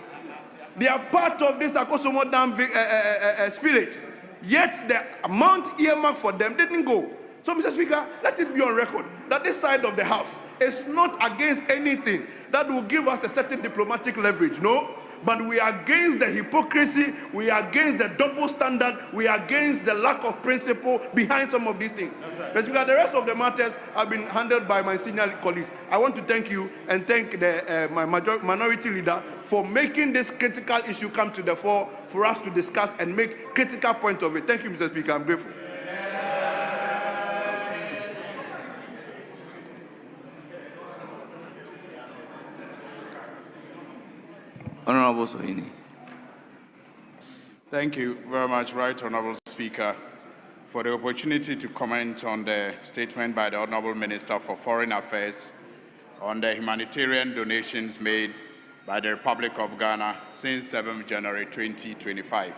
they are part of this Akosombo Dam spillage. Yet the amount earmarked for them didn't go. So, Mr. Speaker, let it be on record that this side of the House is not against anything that will give us a certain diplomatic leverage, no. But we are against the hypocrisy, we are against the double standard, we are against the lack of principle behind some of these things. Right. Mr. Speaker, the rest of the matters have been handled by my senior colleagues. I want to thank you and thank my minority leader for making this critical issue come to the fore for us to discuss and make critical point of it. Thank you, Mr. Speaker. I'm grateful. Honorable Sohini. Thank you very much, Right Honorable Speaker, for the opportunity to comment on the statement by the Honorable Minister for Foreign Affairs on the humanitarian donations made by the Republic of Ghana since 7th January 2025.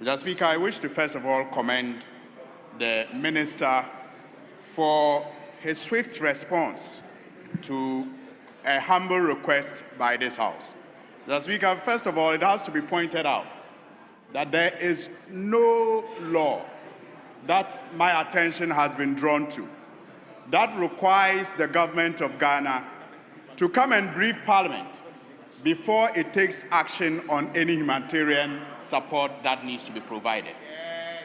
Mr. Speaker, I wish to first of all commend the Minister for his swift response to a humble request by this House. Mr. Speaker, first of all, it has to be pointed out that there is no law that my attention has been drawn to that requires the government of Ghana to come and brief Parliament before it takes action on any humanitarian support that needs to be provided.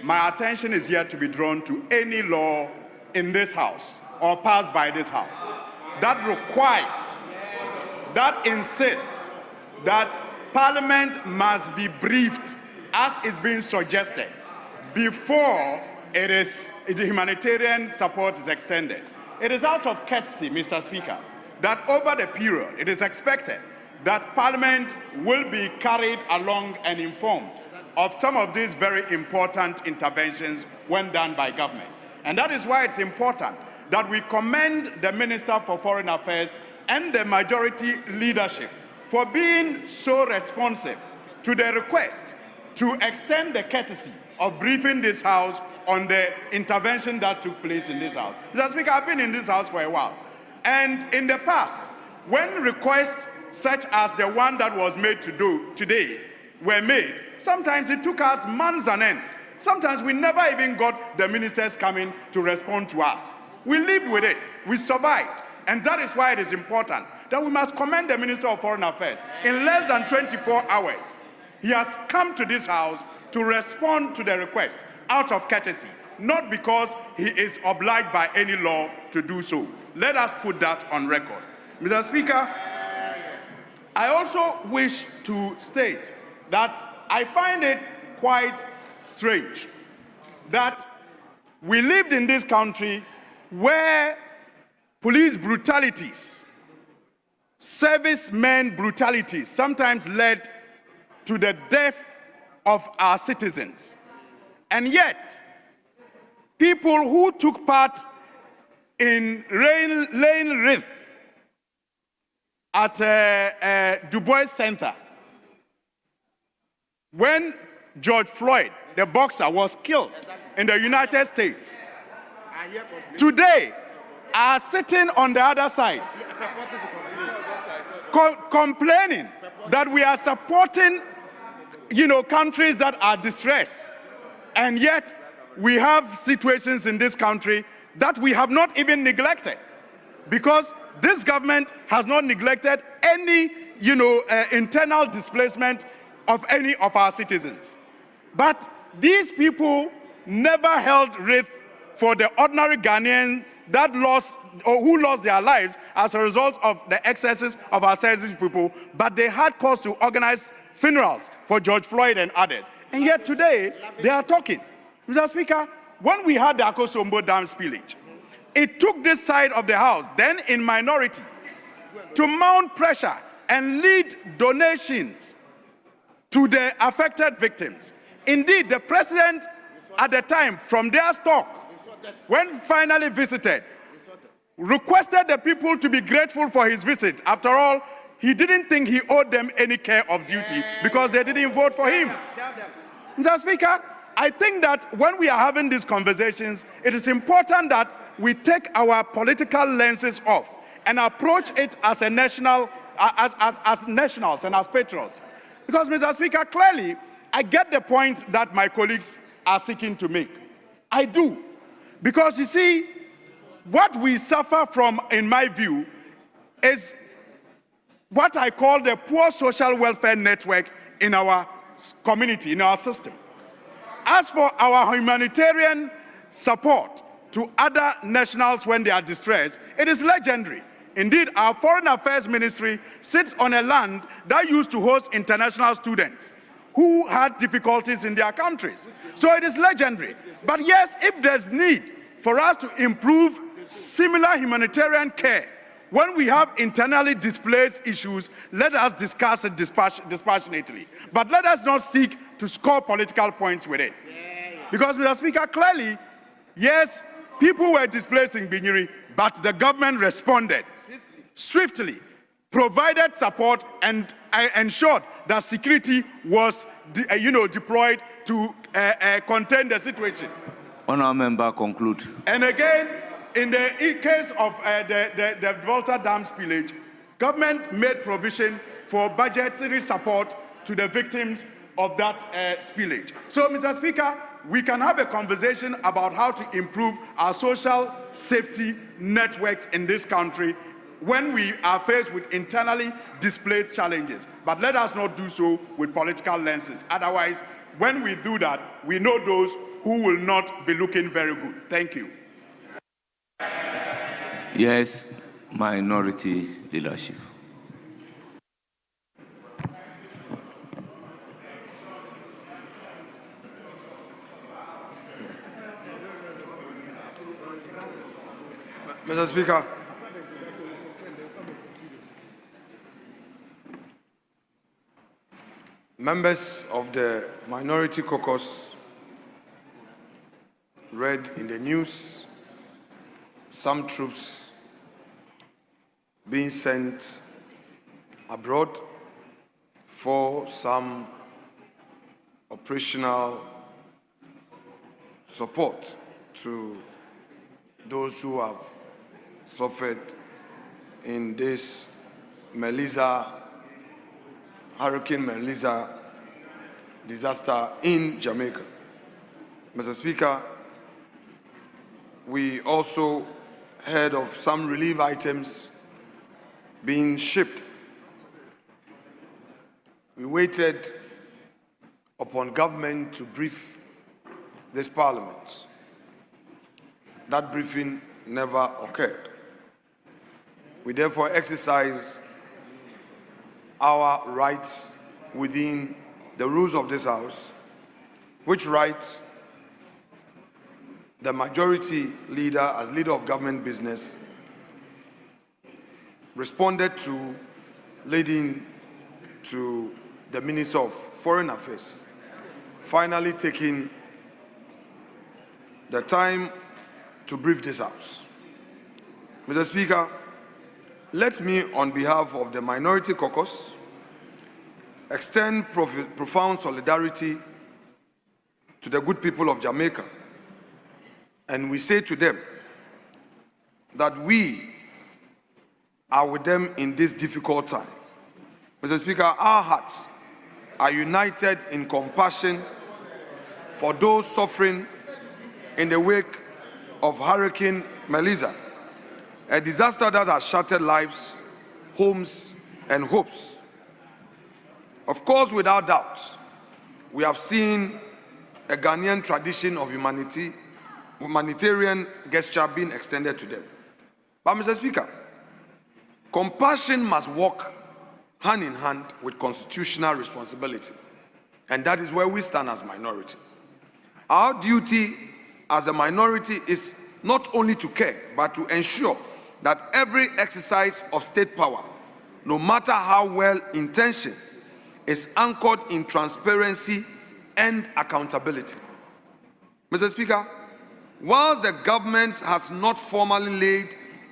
My attention is yet to be drawn to any law in this House or passed by this House that requires, that insists that Parliament must be briefed, as is being suggested, before the humanitarian support is extended. It is out of courtesy, Mr. Speaker, that over the period it is expected that Parliament will be carried along and informed of some of these very important interventions when done by government. And that is why it's important that we commend the Minister for Foreign Affairs and the majority leadership for being so responsive to the request to extend the courtesy of briefing this House on the intervention that took place in this House. Mr. Speaker, I've been in this House for a while. And in the past, when requests such as the one that was made today were made, sometimes it took us months on end. Sometimes we never even got the ministers coming to respond to us. We lived with it. We survived. And that is why it is important that we must commend the Minister of Foreign Affairs. In less than 24 hours, he has come to this House to respond to the request out of courtesy, not because he is obliged by any law to do so. Let us put that on record. Mr. Speaker, I also wish to state that I find it quite strange that we lived in this country where police brutalities, servicemen brutalities sometimes led to the death of our citizens. And yet, people who took part in laying wreath at Du Bois Center, when George Floyd, the boxer, was killed in the United States, today are sitting on the other side, complaining that we are supporting, countries that are distressed. And yet, we have situations in this country that we have not even neglected, because this government has not neglected any, internal displacement of any of our citizens. But these people never held wreath for the ordinary Ghanaian that lost or who lost their lives as a result of the excesses of our selfish people, but they had cause to organize funerals for George Floyd and others. And yet today, they are talking. Mr. Speaker, when we had the Akosombo Dam spillage, it took this side of the House, then in minority, to mount pressure and lead donations to the affected victims. Indeed, the president at the time, from their stock, when finally visited, requested the people to be grateful for his visit. After all, he didn't think he owed them any care of duty because they didn't vote for him. Mr. Speaker, I think that when we are having these conversations, it is important that we take our political lenses off and approach it as a national, as nationals and as patriots. Because, Mr. Speaker, clearly, I get the point that my colleagues are seeking to make. I do. Because, you see, what we suffer from, in my view, is what I call the poor social welfare network in our community, in our system. As for our humanitarian support to other nationals when they are distressed, it is legendary. Indeed, our Foreign Affairs Ministry sits on a land that used to host international students who had difficulties in their countries. So it is legendary. But yes, if there's need for us to improve similar humanitarian care when we have internally displaced issues, let us discuss it dispassionately. But let us not seek to score political points with it. Because, Mr. Speaker, clearly, yes, people were displaced in Binyiri, but the government responded swiftly, provided support, and ensured that security was, deployed to contain the situation. Honourable Member, conclude. And again, in the case of the Volta Dam spillage, government made provision for budgetary support to the victims of that spillage. So, Mr. Speaker, we can have a conversation about how to improve our social safety networks in this country when we are faced with internally displaced challenges. But let us not do so with political lenses. Otherwise, when we do that, we know those who will not be looking very good. Thank you. Yes, minority leadership. Mr. Speaker, members of the Minority Caucus read in the news some troops being sent abroad for some operational support to those who have suffered in this Hurricane Melissa disaster in Jamaica. Mr. Speaker, we also heard of some relief items being shipped. We waited upon government to brief this parliament. That briefing never occurred. We therefore exercise our rights within the rules of this House, which rights the majority leader, as leader of government business, responded to, leading to the Minister of Foreign Affairs finally taking the time to brief this House. Mr. Speaker, let me, on behalf of the Minority Caucus, extend profound solidarity to the good people of Jamaica. And we say to them that we are with them in this difficult time. Mr. Speaker, our hearts are united in compassion for those suffering in the wake of Hurricane Melissa, a disaster that has shattered lives, homes, and hopes. Of course, without doubt, we have seen a Ghanaian tradition of humanitarian gesture being extended to them. But, Mr. Speaker, compassion must walk hand in hand with constitutional responsibility. And that is where we stand as minority. Our duty as a minority is not only to care, but to ensure that every exercise of state power, no matter how well intentioned, is anchored in transparency and accountability. Mr. Speaker, whilst the government has not formally laid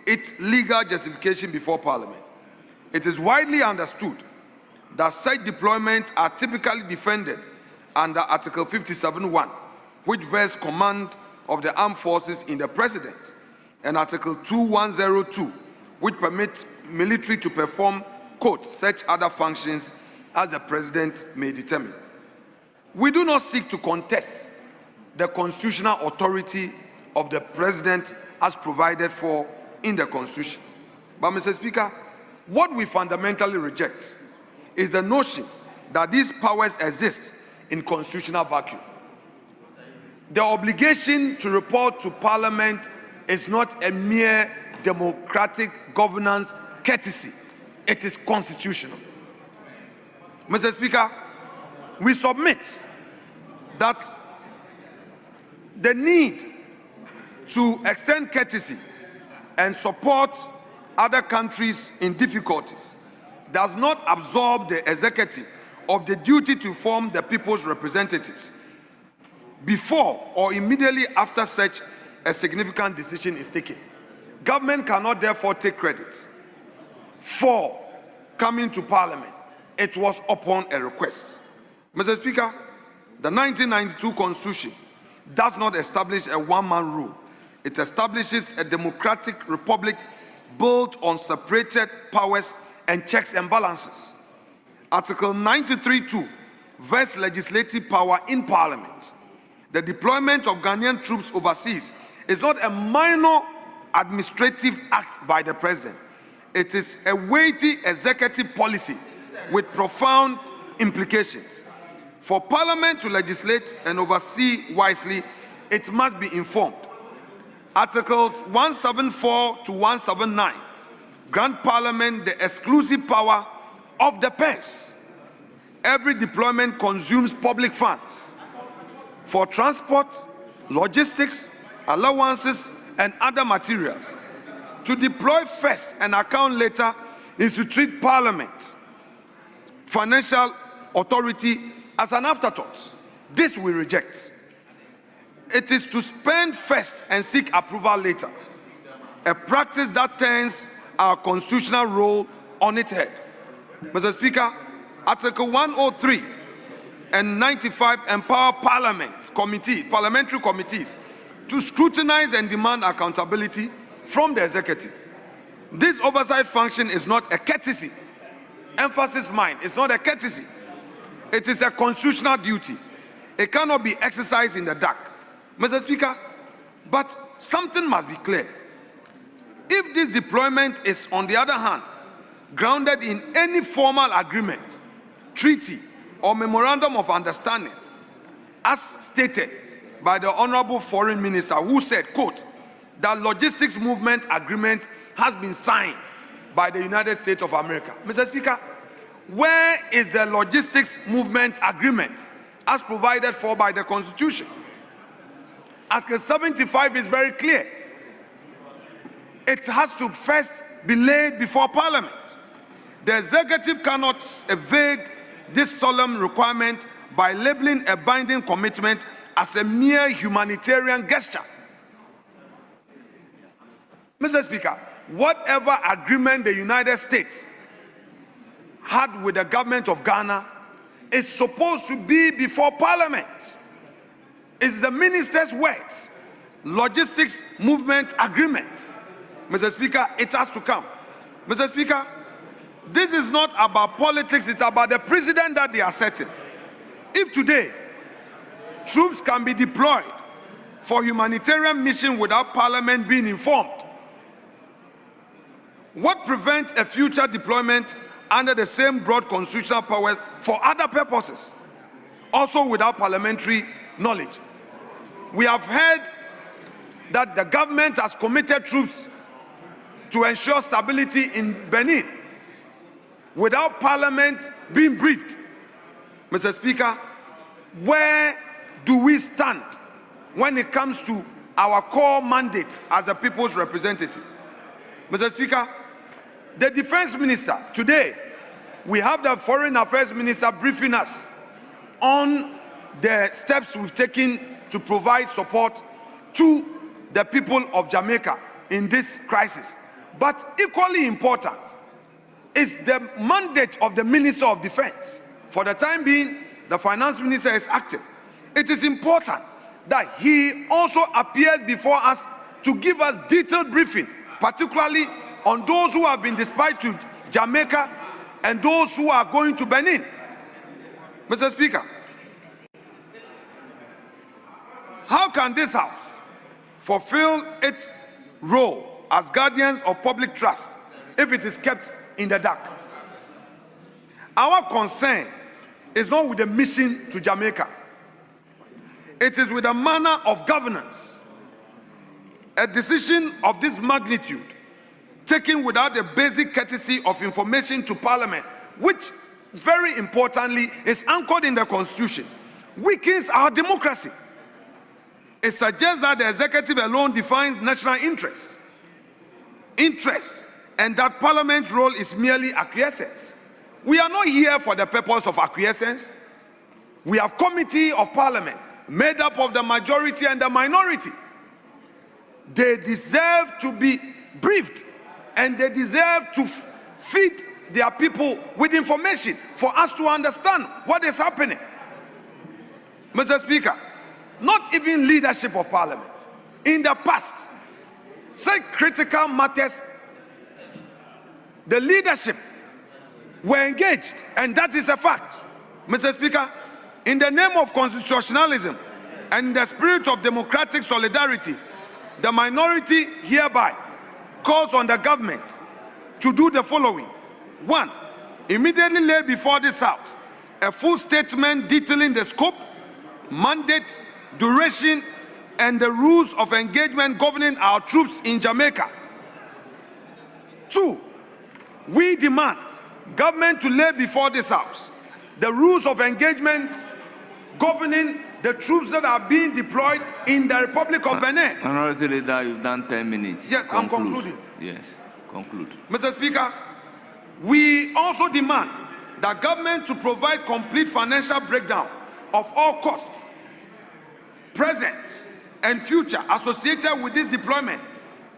its legal justification before Parliament, it is widely understood that such deployments are typically defended under Article 57(1), which vests command of the armed forces in the President, and Article 2102, which permits military to perform, quote, such other functions as the President may determine. We do not seek to contest the constitutional authority of the President as provided for in the Constitution. But, Mr. Speaker, what we fundamentally reject is the notion that these powers exist in constitutional vacuum. The obligation to report to Parliament is not a mere democratic governance courtesy. It is constitutional. Mr. Speaker, we submit that the need to extend courtesy and support other countries in difficulties does not absolve the executive of the duty to form the people's representatives before or immediately after such a significant decision is taken. Government cannot therefore take credit for coming to Parliament. It was upon a request. Mr. Speaker, the 1992 Constitution does not establish a one-man rule. It establishes a democratic republic built on separated powers and checks and balances. Article 93(2) vests legislative power in Parliament. The deployment of Ghanaian troops overseas is not a minor administrative act by the President. It is a weighty executive policy with profound implications. For Parliament to legislate and oversee wisely, it must be informed. Articles 174 to 179 grant Parliament the exclusive power of the purse. Every deployment consumes public funds for transport, logistics, allowances, and other materials. to deploy first and account later is to treat Parliament, financial authority as an afterthought. This we reject. It is to spend first and seek approval later, a practice that turns our constitutional role on its head. Mr. Speaker, Article 103 and 95 empower parliamentary committees to scrutinize and demand accountability from the executive. This oversight function is not a courtesy. Emphasis mine, it's not a courtesy. It is a constitutional duty. It cannot be exercised in the dark. Mr. Speaker, but something must be clear. If this deployment is, on the other hand, grounded in any formal agreement, treaty, or memorandum of understanding, as stated by the Honorable Foreign Minister, who said, quote, that logistics movement agreement has been signed by the United States of America. Mr. Speaker, where is the logistics movement agreement as provided for by the Constitution? Article 75 is very clear. It has to first be laid before Parliament. The executive cannot evade this solemn requirement by labeling a binding commitment as a mere humanitarian gesture. Mr. Speaker, whatever agreement the United States had with the government of Ghana is supposed to be before Parliament. It's the minister's words. Logistics movement agreement. Mr. Speaker, it has to come. Mr. Speaker, this is not about politics, it's about the president that they are setting. If today troops can be deployed for humanitarian mission without Parliament being informed, what prevents a future deployment under the same broad constitutional powers for other purposes, also without parliamentary knowledge? We have heard that the government has committed troops to ensure stability in Benin without Parliament being briefed. Mr. Speaker, where do we stand when it comes to our core mandate as a people's representative? Mr. Speaker, the Defense Minister, today, we have the Foreign Affairs Minister briefing us on the steps we've taken to provide support to the people of Jamaica in this crisis. But equally important is the mandate of the Minister of Defense. For the time being, the Finance Minister is active. It is important that he also appears before us to give us detailed briefing, particularly on those who have been dispatched to Jamaica and those who are going to Benin. Mr. Speaker, how can this House fulfill its role as guardians of public trust if it is kept in the dark? Our concern is not with the mission to Jamaica. It is with the manner of governance. A decision of this magnitude taken without the basic courtesy of information to Parliament, which very importantly is anchored in the Constitution, weakens our democracy. It suggests that the executive alone defines national interest, and that Parliament's role is merely acquiescence. We are not here for the purpose of acquiescence. We have committee of Parliament made up of the majority and the minority. They deserve to be briefed, and they deserve to feed their people with information for us to understand what is happening. Mr. Speaker, not even leadership of Parliament in the past, such critical matters, the leadership were engaged, and that is a fact. Mr. Speaker, in the name of constitutionalism and in the spirit of democratic solidarity, the minority hereby calls on the government to do the following. 1. Immediately lay before this House a full statement detailing the scope, mandate, duration, and the rules of engagement governing our troops in Jamaica. 2. We demand government to lay before this House the rules of engagement governing the troops that are being deployed in the Republic of Benin. Minority Leader, you've done 10 minutes. Yes, I'm concluding. Yes, conclude. Mr. Speaker, we also demand the government to provide complete financial breakdown of all costs, present and future, associated with this deployment,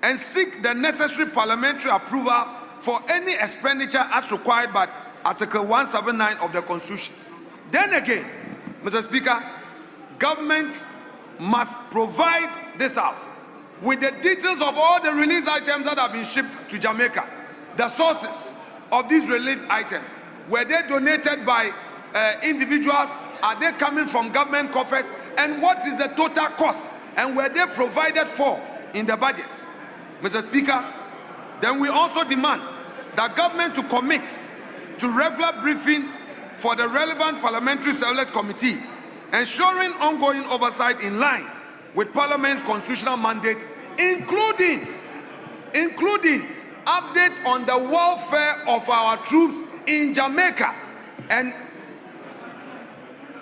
and seek the necessary parliamentary approval for any expenditure as required by Article 179 of the Constitution. Then again, Mr. Speaker, government must provide this House with the details of all the release items that have been shipped to Jamaica, the sources of these release items. Were they donated by individuals? Are they coming from government coffers? And what is the total cost? And were they provided for in the budgets? Mr. Speaker, then we also demand the government to commit to regular briefing for the relevant parliamentary select committee, ensuring ongoing oversight in line with Parliament's constitutional mandate, including update on the welfare of our troops in Jamaica and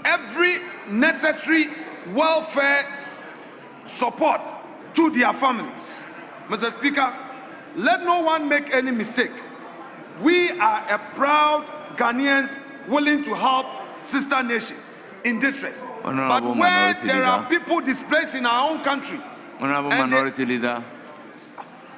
every necessary welfare support to their families. Mr. Speaker, let no one make any mistake. We are a proud Ghanaians willing to help sister nations in distress. But where there are people displaced in our own country, Honorable Minority Leader,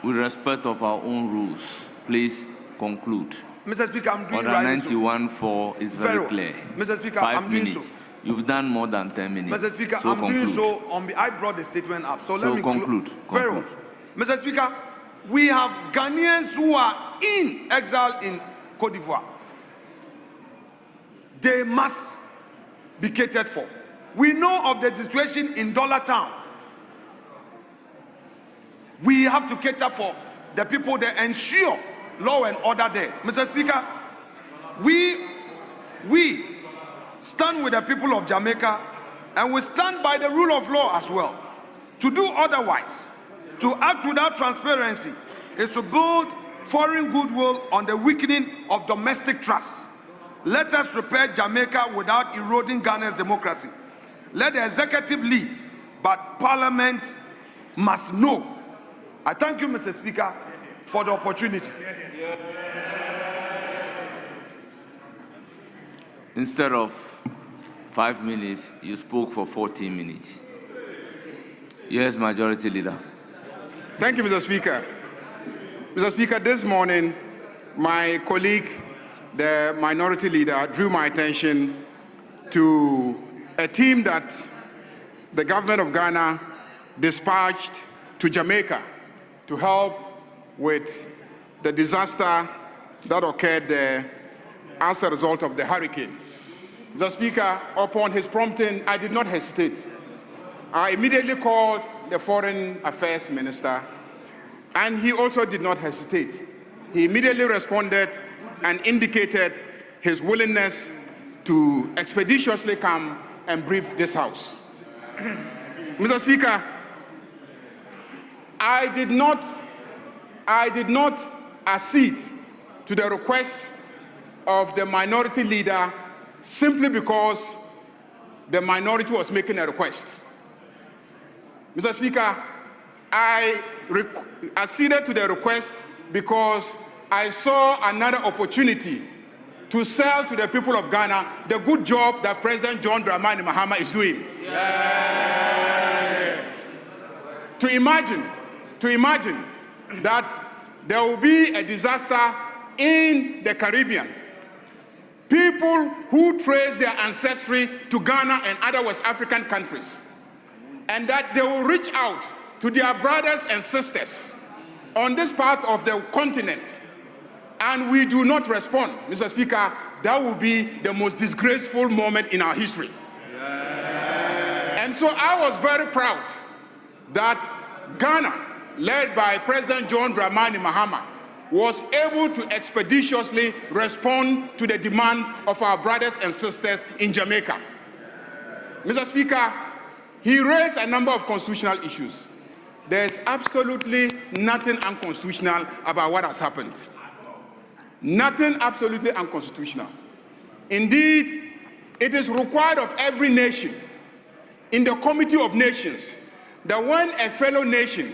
with respect of our own rules, please conclude. Mr. Speaker, I'm doing Order right. 91.4 is very clear. Mr. Speaker, 5 I'm doing minutes. so. You've done more than 10 minutes. Mr. Speaker, so I'm conclude. doing so. I brought the statement up. So let me conclude. Very well. Mr. Speaker, we have Ghanaians who are in exile in Cote d'Ivoire. They must be catered for. We know of the situation in Dollar Town. We have to cater for the people that ensure law and order there. Mr. Speaker, we stand with the people of Jamaica, and we stand by the rule of law as well. To do otherwise, to act without transparency, is to build foreign goodwill on the weakening of domestic trust. Let us repair Jamaica without eroding Ghana's democracy. Let the executive lead, but Parliament must know. I thank you, Mr. Speaker, for the opportunity. Instead of 5 minutes, you spoke for 14 minutes. Yes, Majority Leader. Thank you, Mr. Speaker. Mr. Speaker, this morning, my colleague, the Minority Leader, drew my attention to a team that the government of Ghana dispatched to Jamaica to help with the disaster that occurred there as a result of the hurricane. Mr. Speaker, upon his prompting, I did not hesitate. I immediately called the Foreign Affairs Minister, and he also did not hesitate. He immediately responded and indicated his willingness to expeditiously come and brief this House. Mr. Speaker, I did not accede to the request of the Minority Leader simply because the minority was making a request. Mr. Speaker, I acceded to the request because I saw another opportunity to sell to the people of Ghana the good job that President John Dramani Mahama is doing. Yeah. To imagine that there will be a disaster in the Caribbean. People who trace their ancestry to Ghana and other West African countries, and that they will reach out to their brothers and sisters on this part of the continent, and we do not respond. Mr. Speaker, that will be the most disgraceful moment in our history. Yeah. And so I was very proud that Ghana, led by President John Dramani Mahama, was able to expeditiously respond to the demand of our brothers and sisters in Jamaica. Mr. Speaker, he raised a number of constitutional issues. There's absolutely nothing unconstitutional about what has happened. Nothing absolutely unconstitutional. Indeed, it is required of every nation in the Committee of Nations that when a fellow nation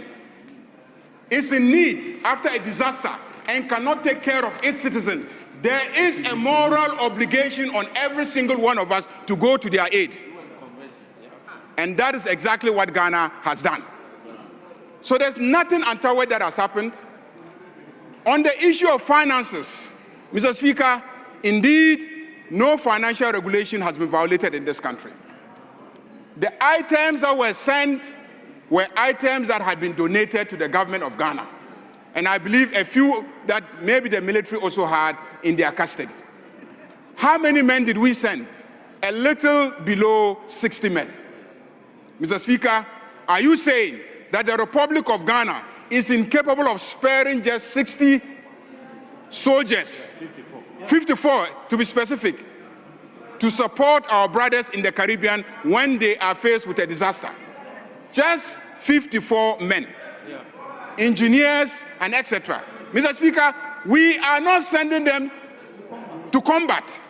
is in need after a disaster and cannot take care of its citizens, there is a moral obligation on every single one of us to go to their aid. And that is exactly what Ghana has done. So there's nothing untoward that has happened. On the issue of finances, Mr. Speaker, indeed, no financial regulation has been violated in this country. The items that were sent were items that had been donated to the government of Ghana. And I believe a few that maybe the military also had in their custody. How many men did we send? A little below 60 men. Mr. Speaker, are you saying that the Republic of Ghana is incapable of sparing just 60 soldiers, 54 to be specific, to support our brothers in the Caribbean when they are faced with a disaster? Just 54 men, engineers and etc. Mr. Speaker, we are not sending them to combat.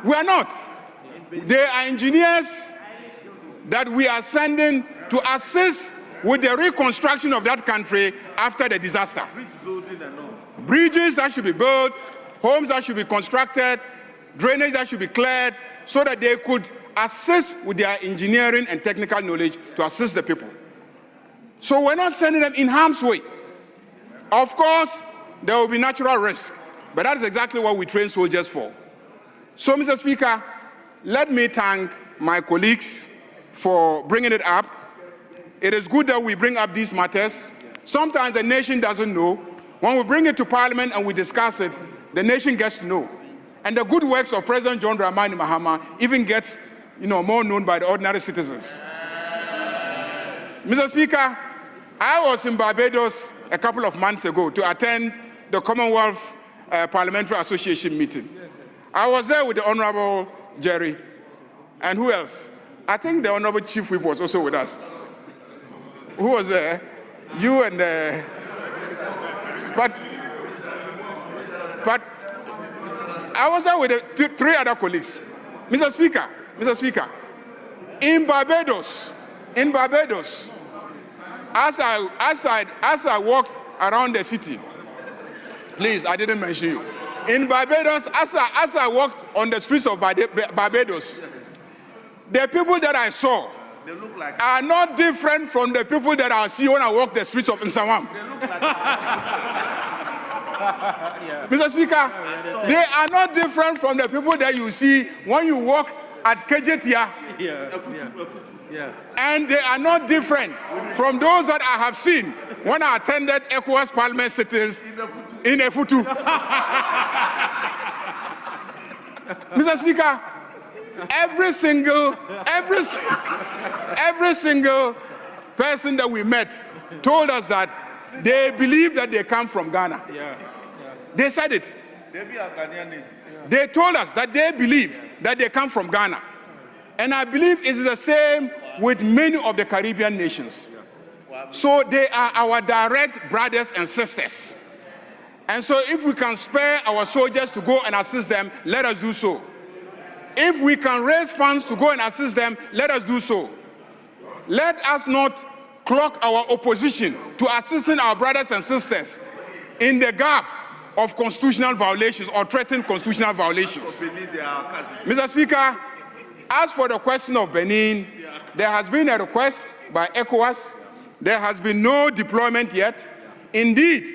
We are not. They are engineers that we are sending to assist with the reconstruction of that country after the disaster. Bridges that should be built, homes that should be constructed, drainage that should be cleared, so that they could assist with their engineering and technical knowledge to assist the people. So we're not sending them in harm's way. Of course, there will be natural risk, but that is exactly what we train soldiers for. So, Mr. Speaker, let me thank my colleagues for bringing it up. It is good that we bring up these matters. Sometimes the nation doesn't know. When we bring it to Parliament and we discuss it, the nation gets to know. And the good works of President John Dramani Mahama even gets, more known by the ordinary citizens. Mr. Speaker, I was in Barbados a couple of months ago to attend the Commonwealth Parliamentary Association meeting. I was there with the Honorable Jerry. And who else? I think the Honorable Chief Whip was also with us. Who was there? You and but I was there with three other colleagues. Mr. Speaker, in Barbados, as I walked around the city, please, I didn't mention you. In Barbados, as I walked on the streets of Barbados, the people that I saw are not different from the people that I see when I walk the streets of Nsawam. Mr. Speaker, they are not different from the people that you see when you walk at Kejetia. And they are not different from those that I have seen when I attended ECOWAS Parliament sittings in Efutu. Mr. Speaker, every single person that we met told us that they believe that they come from Ghana. They said it. They told us that they believe that they come from Ghana. And I believe it is the same with many of the Caribbean nations. So they are our direct brothers and sisters. And so if we can spare our soldiers to go and assist them, let us do so. If we can raise funds to go and assist them, let us do so. Let us not clock our opposition to assisting our brothers and sisters in the gap of constitutional violations or threatened constitutional violations. Mr. Speaker, as for the question of Benin, there has been a request by ECOWAS. There has been no deployment yet. Indeed,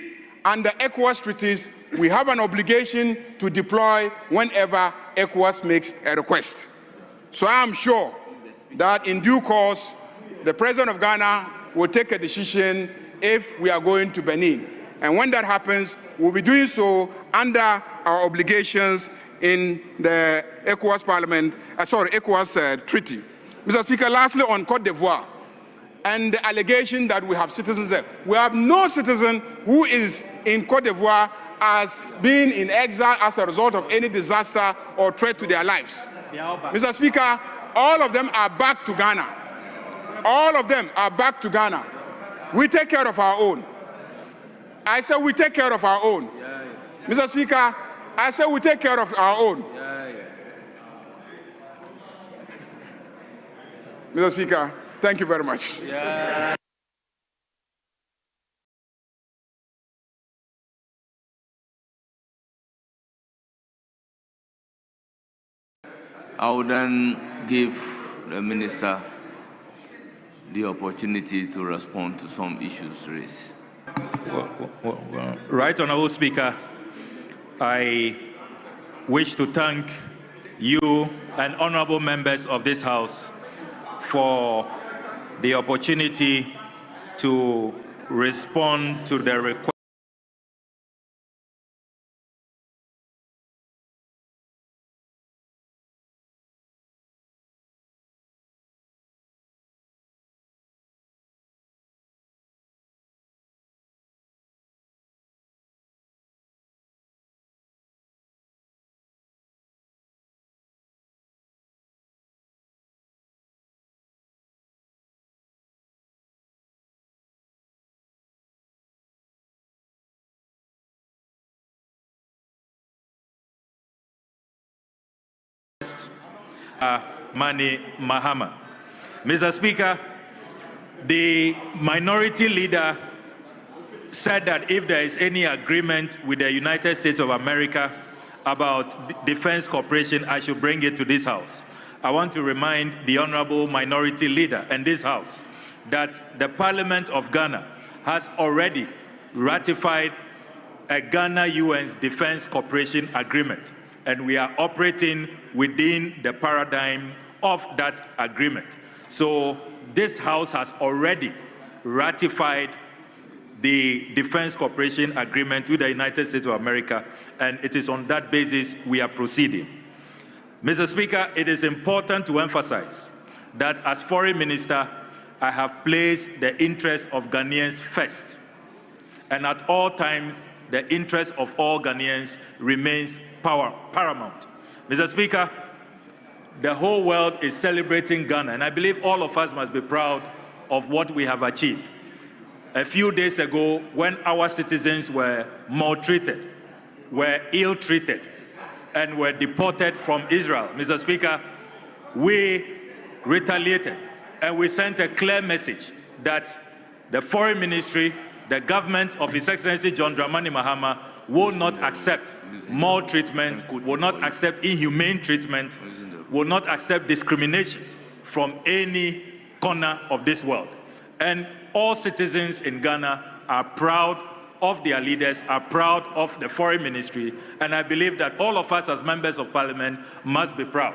under ECOWAS treaties, we have an obligation to deploy whenever ECOWAS makes a request. So I am sure that in due course, the President of Ghana will take a decision if we are going to Benin. And when that happens, we'll be doing so under our obligations in the ECOWAS treaty. Mr. Speaker, lastly on Cote d'Ivoire and the allegation that we have citizens there. We have no citizen who is in Cote d'Ivoire as being in exile as a result of any disaster or threat to their lives. Mr. Speaker, all of them are back to Ghana. All of them are back to Ghana. We take care of our own. I said we take care of our own. Mr. Speaker, I said we take care of our own. Mr. Speaker, thank you very much. Yeah. I will then give the minister the opportunity to respond to some issues raised. Right Honorable Speaker, I wish to thank you and honorable members of this House for the opportunity to respond to the request Mani Mahama. Mr. Speaker, the minority leader said that if there is any agreement with the United States of America about defense cooperation, I should bring it to this House. I want to remind the honorable minority leader and this House that the Parliament of Ghana has already ratified a Ghana-US Defense Cooperation Agreement, and we are operating within the paradigm of that agreement. So this House has already ratified the Defense Cooperation Agreement with the United States of America, and it is on that basis we are proceeding. Mr. Speaker, it is important to emphasize that as Foreign Minister, I have placed the interests of Ghanaians first, and at all times, the interest of all Ghanaians remains paramount. Mr. Speaker, the whole world is celebrating Ghana, and I believe all of us must be proud of what we have achieved. A few days ago, when our citizens were maltreated, were ill-treated, and were deported from Israel, Mr. Speaker, we retaliated, and we sent a clear message that the Foreign Ministry, the government of His Excellency John Dramani Mahama, will not accept maltreatment, will not accept inhumane treatment, will not accept discrimination from any corner of this world. And all citizens in Ghana are proud of their leaders, are proud of the Foreign Ministry, and I believe that all of us as members of Parliament must be proud.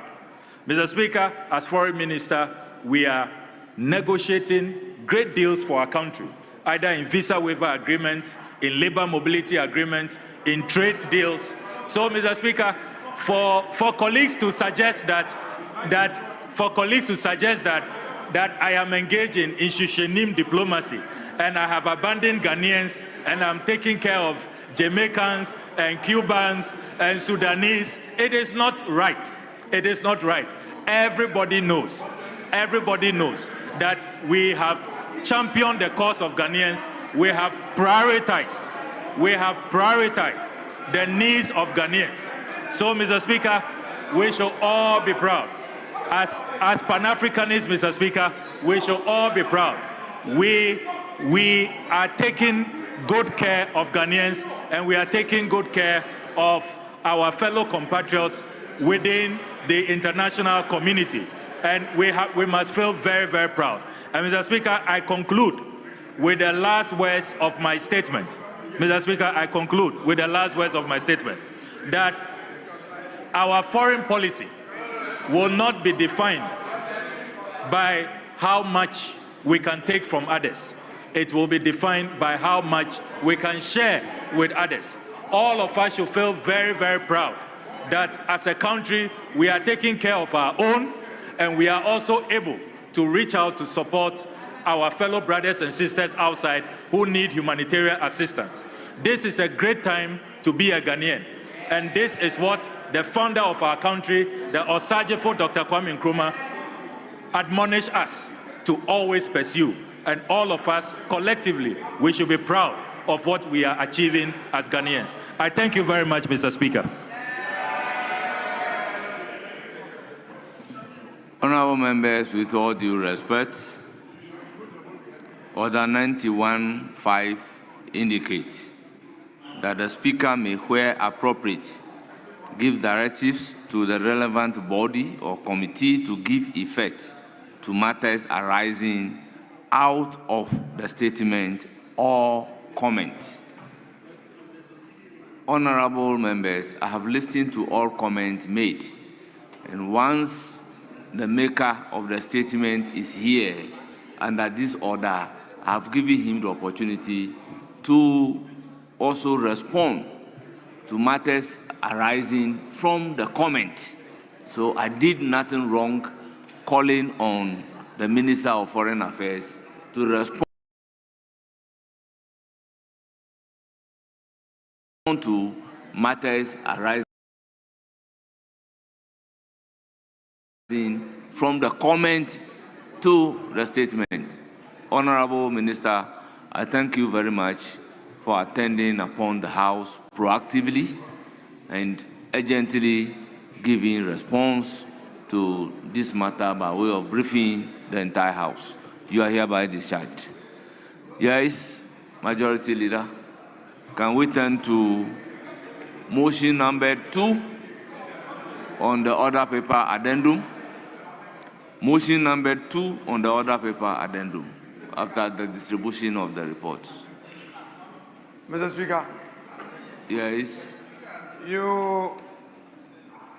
Mr. Speaker, as Foreign Minister, we are negotiating great deals for our country, either in visa waiver agreements, in labor mobility agreements, in trade deals. So, Mr. Speaker, for colleagues to suggest that I am engaged in institutionalism diplomacy and I have abandoned Ghanaians and I'm taking care of Jamaicans and Cubans and Sudanese, it is not right. It is not right. Everybody knows that we have championed the cause of Ghanaians. We have prioritized the needs of Ghanaians. So, Mr. Speaker, we should all be proud. As Pan-Africanists, Mr. Speaker, we should all be proud. We are taking good care of Ghanaians, and we are taking good care of our fellow compatriots within the international community. And we must feel very, very proud. And Mr. Speaker, I conclude with the last words of my statement. Mr. Speaker, I conclude with the last words of my statement that our foreign policy will not be defined by how much we can take from others. It will be defined by how much we can share with others. All of us should feel very, very proud that as a country, we are taking care of our own, and we are also able to reach out to support our fellow brothers and sisters outside who need humanitarian assistance. This is a great time to be a Ghanaian, and this is what the founder of our country, the Osajifo Dr. Kwame Nkrumah, admonished us to always pursue. And all of us, collectively, we should be proud of what we are achieving as Ghanaians. I thank you very much, Mr. Speaker. Honorable members, with all due respect, Order 91.5 indicates that the Speaker may, where appropriate, give directives to the relevant body or committee to give effect to matters arising out of the statement or comment. Honorable members, I have listened to all comments made, and once the maker of the statement is here under this order, I have given him the opportunity to also respond to matters arising from the comment. So I did nothing wrong calling on the Minister of Foreign Affairs to respond to matters arising from the comment to the statement. Honorable Minister, I thank you very much for attending upon the House proactively and urgently giving response to this matter by way of briefing the entire House. You are hereby discharged. Yes, Majority Leader, can we turn to motion number 2 on the order paper addendum? Motion number 2 on the order paper addendum after the distribution of the reports. Mr. Speaker. Yes.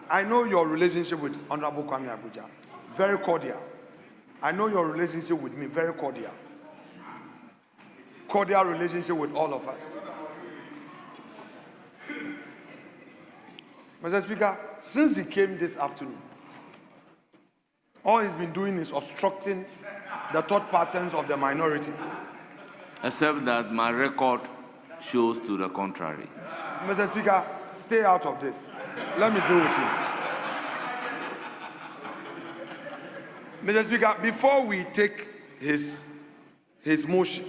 I know your relationship with Honorable Kwame Abuja, very cordial. I know your relationship with me, very cordial. Cordial relationship with all of us. Mr. Speaker, since he came this afternoon, all he's been doing is obstructing the thought patterns of the minority. Except that my record shows to the contrary. Mr. Speaker, stay out of this. Let me deal with you. Mr. Speaker, before we take his motion,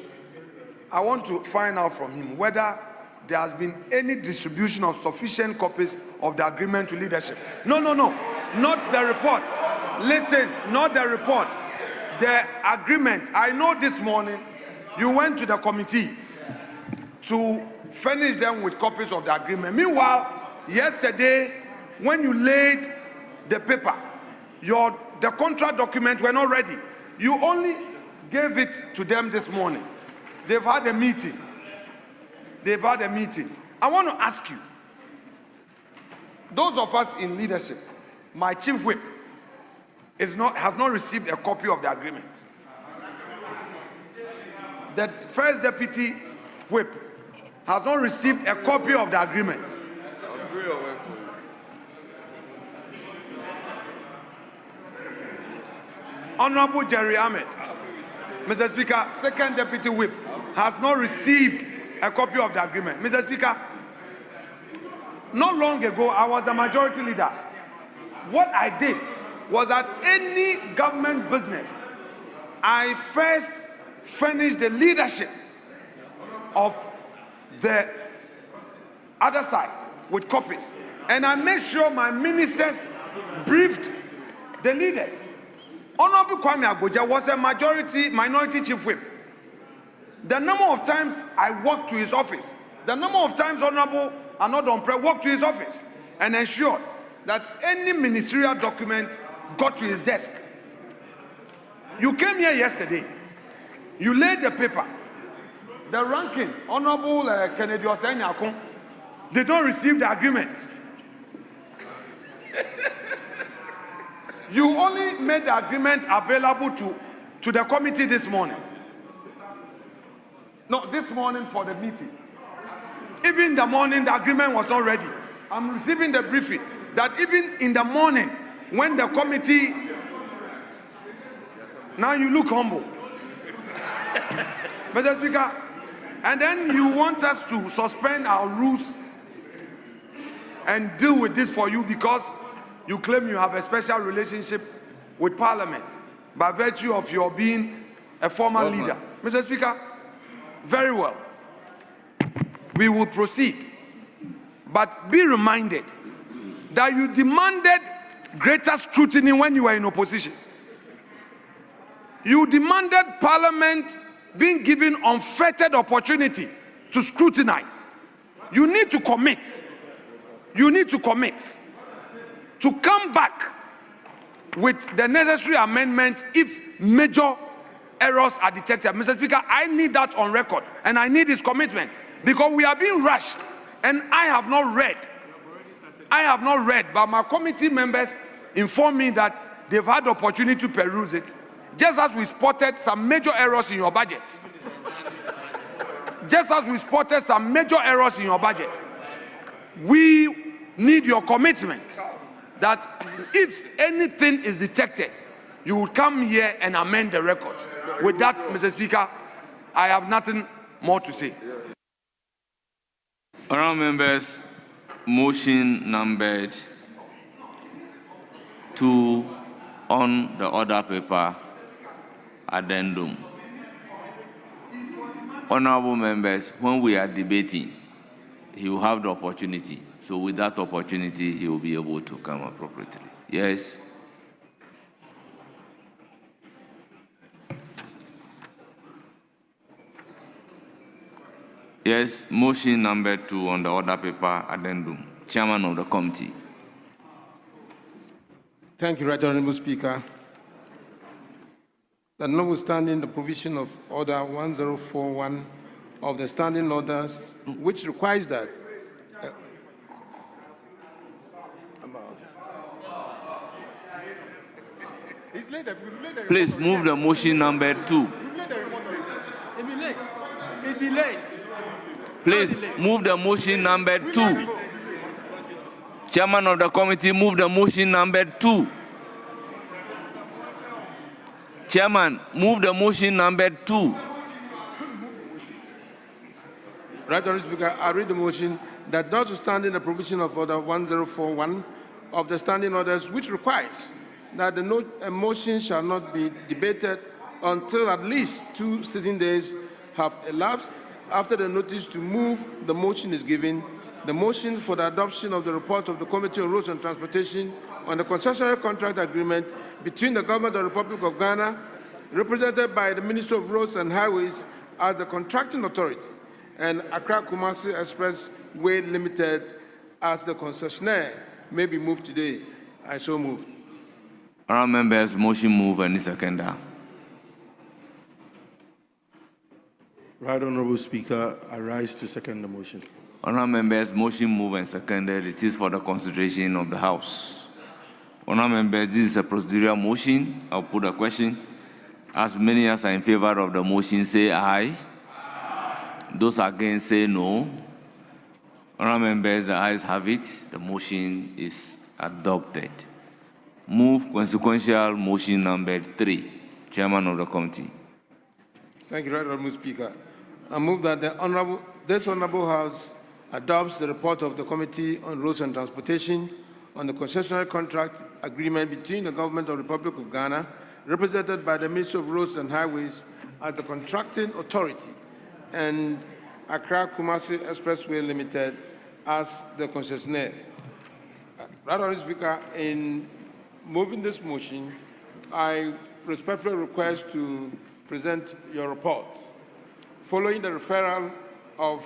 I want to find out from him whether there has been any distribution of sufficient copies of the agreement to leadership. No, not the report. Listen, not the report. The agreement. I know this morning you went to the committee to furnish them with copies of the agreement. Meanwhile, yesterday, when you laid the paper, the contract documents were not ready. You only gave it to them this morning. They've had a meeting. I want to ask you, those of us in leadership, my chief whip has not received a copy of the agreement. The first deputy whip has not received a copy of the agreement. Honorable Jerry Ahmed, Mr. Speaker, second deputy whip has not received a copy of the agreement. Mr. Speaker, not long ago, I was a majority leader. What I did was that any government business, I first furnished the leadership of the other side with copies. And I made sure my ministers briefed the leaders. Honorable Kwame Abuja was a minority chief whip. The number of times I walked to his office, the number of times Honorable Anodonpre walked to his office and ensured that any ministerial document got to his desk. You came here yesterday. You laid the paper. The ranking, Honorable Kennedy Osenyakun, they don't receive the agreement. You only made the agreement available to the committee this morning. No, this morning for the meeting. Even in the morning, the agreement was not ready. I'm receiving the briefing that even in the morning, when the committee, now you look humble. Mr. Speaker, and then you want us to suspend our rules and deal with this for you because you claim you have a special relationship with Parliament by virtue of your being a former leader. Mr. Speaker, very well. We will proceed. But be reminded that you demanded greater scrutiny when you were in opposition. You demanded Parliament being given unfettered opportunity to scrutinize. You need to commit. You need to commit to come back with the necessary amendment if major errors are detected. Mr. Speaker, I need that on record, and I need his commitment, because we are being rushed, and I have not read, but my committee members informed me that they've had the opportunity to peruse it, just as we spotted some major errors in your budget. Just as we spotted some major errors in your budget. We need your commitment that if anything is detected, you will come here and amend the record. With that, Mr. Speaker, I have nothing more to say. Honourable members, motion numbered 2 on the order paper, addendum. Honourable members, when we are debating, he will have the opportunity. So with that opportunity, he will be able to come appropriately. Yes. Yes, motion number 2 on the order paper, addendum. Chairman of the committee. Thank you, Right Honourable Speaker. That notwithstanding the provision of Order 1041 of the Standing Orders, which requires that Please move the motion number 2. It be late. Please move the motion number 2. Chairman of the committee, move the motion number 2. Chairman, move the motion number 2. Right Honourable Speaker, I read the motion that notwithstanding the provision of Order 1041 of the Standing Orders, which requires that the motion shall not be debated until at least 2 sitting days have elapsed after the notice to move the motion is given, the motion for the adoption of the report of the Committee on Roads and Transportation on the concessionary contract agreement between the Government of the Republic of Ghana, represented by the Ministry of Roads and Highways as the contracting authority, and Accra Kumasi Expressway Limited as the concessionaire, may be moved today. I so move. Honourable members, motion move and seconder. Right Honourable Speaker, I rise to second the motion. Honourable members, motion move and seconded. It is for the consideration of the House. Honourable members, this is a procedural motion. I'll put a question. As many as are in favour of the motion, say aye. Those against, say no. Honourable members, the ayes have it. The motion is adopted. Move consequential motion number 3. Chairman of the committee. Thank you, Right Honourable Speaker. I move that this Honourable House adopts the report of the Committee on Roads and Transportation on the concessionary contract agreement between the Government of the Republic of Ghana, represented by the Ministry of Roads and Highways as the contracting authority, and Accra Kumasi Expressway Limited as the concessionaire. Right Honourable Speaker, in moving this motion, I respectfully request to present your report. Following the referral of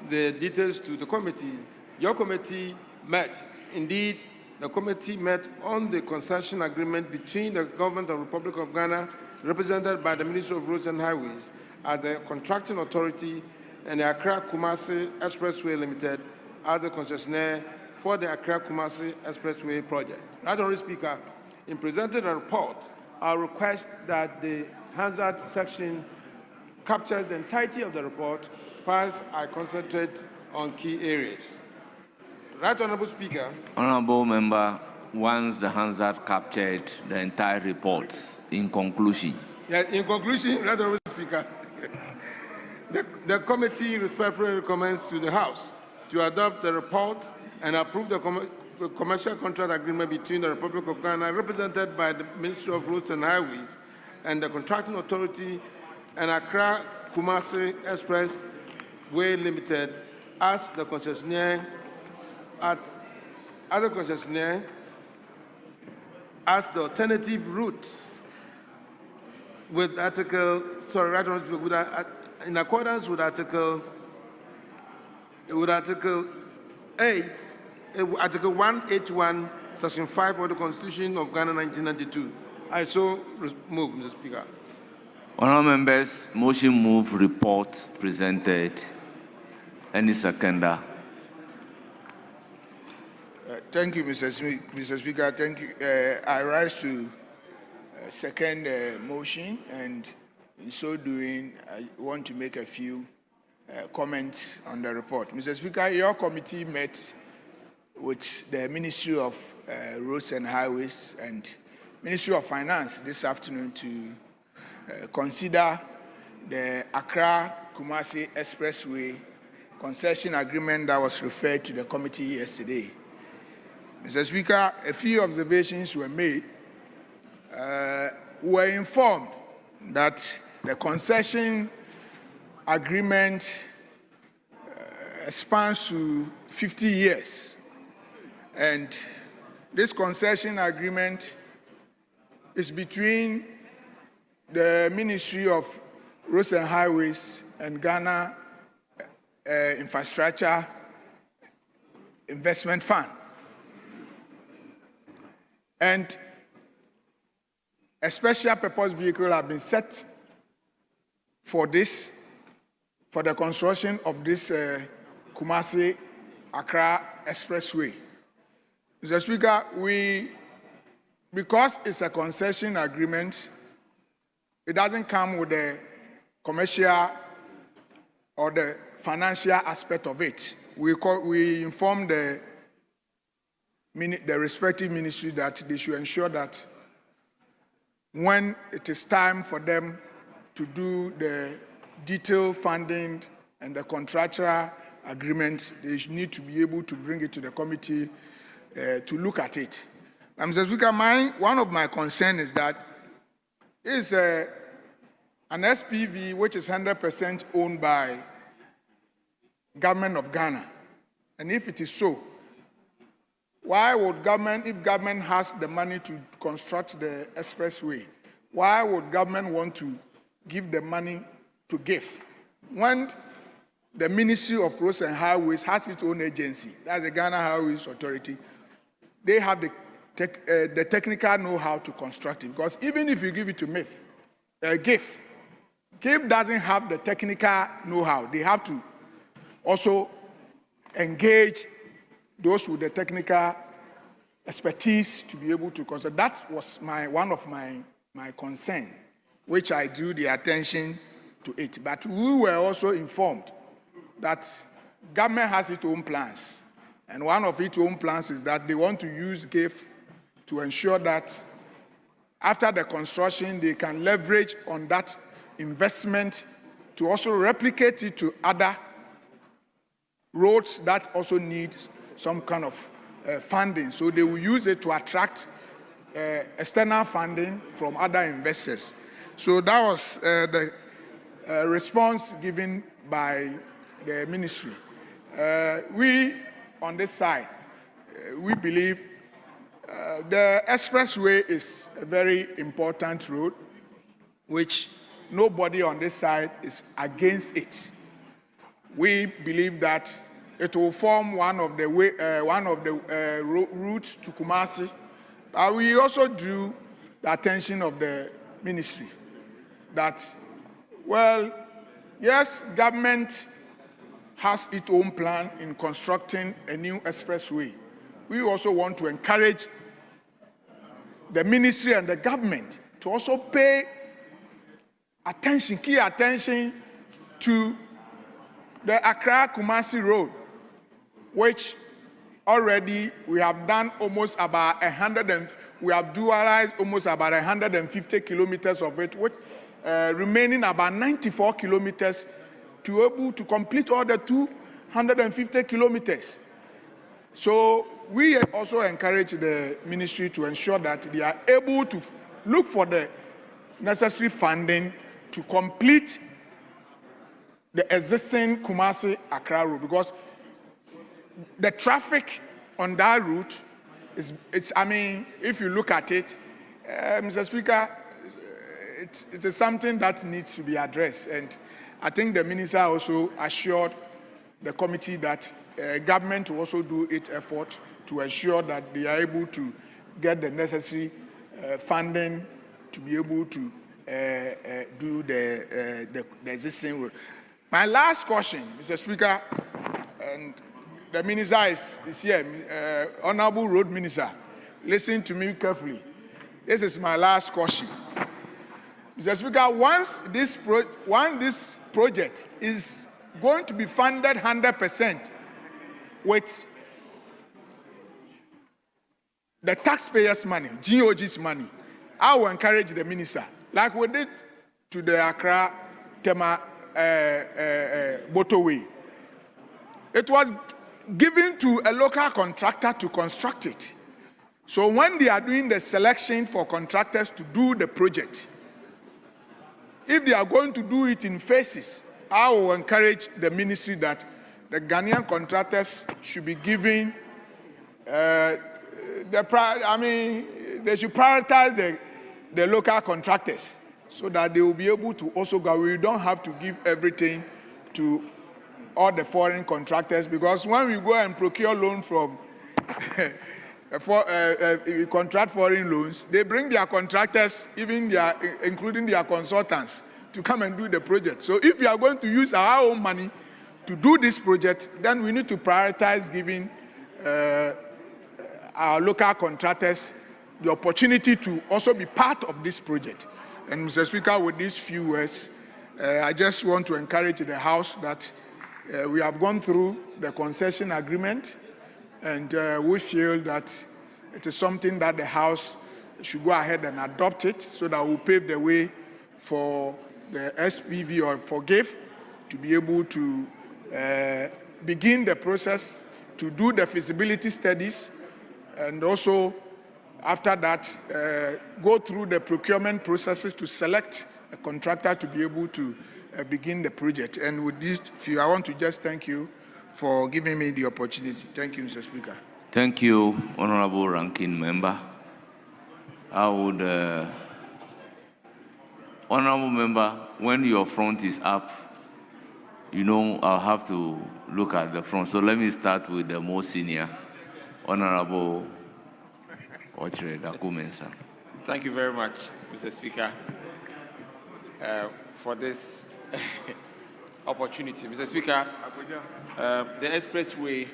the details to the committee, your committee met. Indeed, the committee met on the concession agreement between the Government of the Republic of Ghana, represented by the Ministry of Roads and Highways, as the contracting authority, and the Accra Kumasi Expressway Limited as the concessionaire for the Accra Kumasi Expressway project. Right Honourable Speaker, in presenting the report, I request that the Hansard section captures the entirety of the report, whilst I concentrate on key areas. Right Honourable Speaker. Honourable member, once the Hansard captured the entire report, in conclusion. Yeah, in conclusion, Right Honourable Speaker, the committee respectfully recommends to the House to adopt the report and approve the commercial contract agreement between the Republic of Ghana, represented by the Ministry of Roads and Highways, and the contracting authority, and Accra Kumasi Expressway Limited as the concessionaire, as the alternative route with Article, sorry, right on, in accordance with Article 8, Article 181, Section 5 of the Constitution of Ghana 1992. I so move, Mr. Speaker. Honourable members, motion move, report presented. Any seconder? Thank you, Mr. Speaker. Thank you. I rise to second motion, and in so doing, I want to make a few comments on the report. Mr. Speaker, your committee met with the Ministry of Roads and Highways and Ministry of Finance this afternoon to consider the Accra-Kumasi Expressway concession agreement that was referred to the committee yesterday. Mr. Speaker, a few observations were made. We were informed that the concession agreement spans to 50 years. And this concession agreement is between the Ministry of Roads and Highways and Ghana Infrastructure Investment Fund. And a special purpose vehicle has been set for this, for the construction of this Kumasi-Accra Expressway. Mr. Speaker, because it's a concession agreement, it doesn't come with the commercial or the financial aspect of it. We inform the respective ministry that they should ensure that when it is time for them to do the detailed funding and the contractual agreement, they need to be able to bring it to the committee to look at it. Mr. Speaker, one of my concerns is that it's an SPV which is 100% owned by government of Ghana. And if it is so, why would government, if government has the money to construct the expressway, why would government want to give the money to GIF? When the Ministry of Roads and Highways has its own agency, that's the Ghana Highways Authority, they have the technical know-how to construct it. Because even if you give it to GIF doesn't have the technical know-how. They have to also engage those with the technical expertise to be able to construct. That was one of my concern, which I drew the attention to it. But we were also informed that government has its own plans. And one of its own plans is that they want to use GIF to ensure that after the construction, they can leverage on that investment to also replicate it to other roads that also need some kind of funding. So they will use it to attract external funding from other investors. So that was the response given by the ministry. We, on this side, we believe the expressway is a very important road, which nobody on this side is against it. We believe that it will form one of the routes to Kumasi. But we also drew the attention of the ministry that, well, yes, government has its own plan in constructing a new expressway. We also want to encourage the ministry and the government to also pay attention, key attention to the Accra-Kumasi Road, which already we have done almost about we have dualized almost about 150 kilometers of it, with remaining about 94 kilometers to able to complete all the 250 kilometers. So we also encourage the ministry to ensure that they are able to look for the necessary funding to complete the existing Kumasi-Accra route, because the traffic on that route is, I mean, if you look at it, Mr. Speaker, it is something that needs to be addressed. And I think the minister also assured the committee that government will also do its effort to ensure that they are able to get the necessary funding to be able to do the existing road. My last question, Mr. Speaker, and the minister is here, Honorable Road Minister, listen to me carefully. This is my last question. Mr. Speaker, once this project is going to be funded 100% with the taxpayers' money, GOG's money, I will encourage the minister, like we did to the Accra Tema motorway. It was given to a local contractor to construct it. So when they are doing the selection for contractors to do the project, if they are going to do it in phases, I will encourage the ministry that the Ghanaian contractors should be given they should prioritize the local contractors so that they will be able to also go. We don't have to give everything to all the foreign contractors, because when we go and procure loan from contract foreign loans, they bring their contractors, including their consultants, to come and do the project. So if we are going to use our own money to do this project, then we need to prioritize giving our local contractors the opportunity to also be part of this project. And Mr. Speaker, with these few words, I just want to encourage the House that we have gone through the concession agreement, and we feel that it is something that the House should go ahead and adopt it, so that we'll pave the way for the SPV or for GIF to be able to begin the process to do the feasibility studies, and also after that go through the procurement processes to select a contractor to be able to begin the project. And with this, I want to just thank you for giving me the opportunity. Thank you, Mr. Speaker. Thank you, Honorable Ranking Member. I would, Honorable Member, when your front is up, you know I'll have to look at the front. So let me start with the most senior, Honorable Ochre Dakumensa. Thank you very much, Mr. Speaker, for this opportunity. Mr. Speaker, the expressway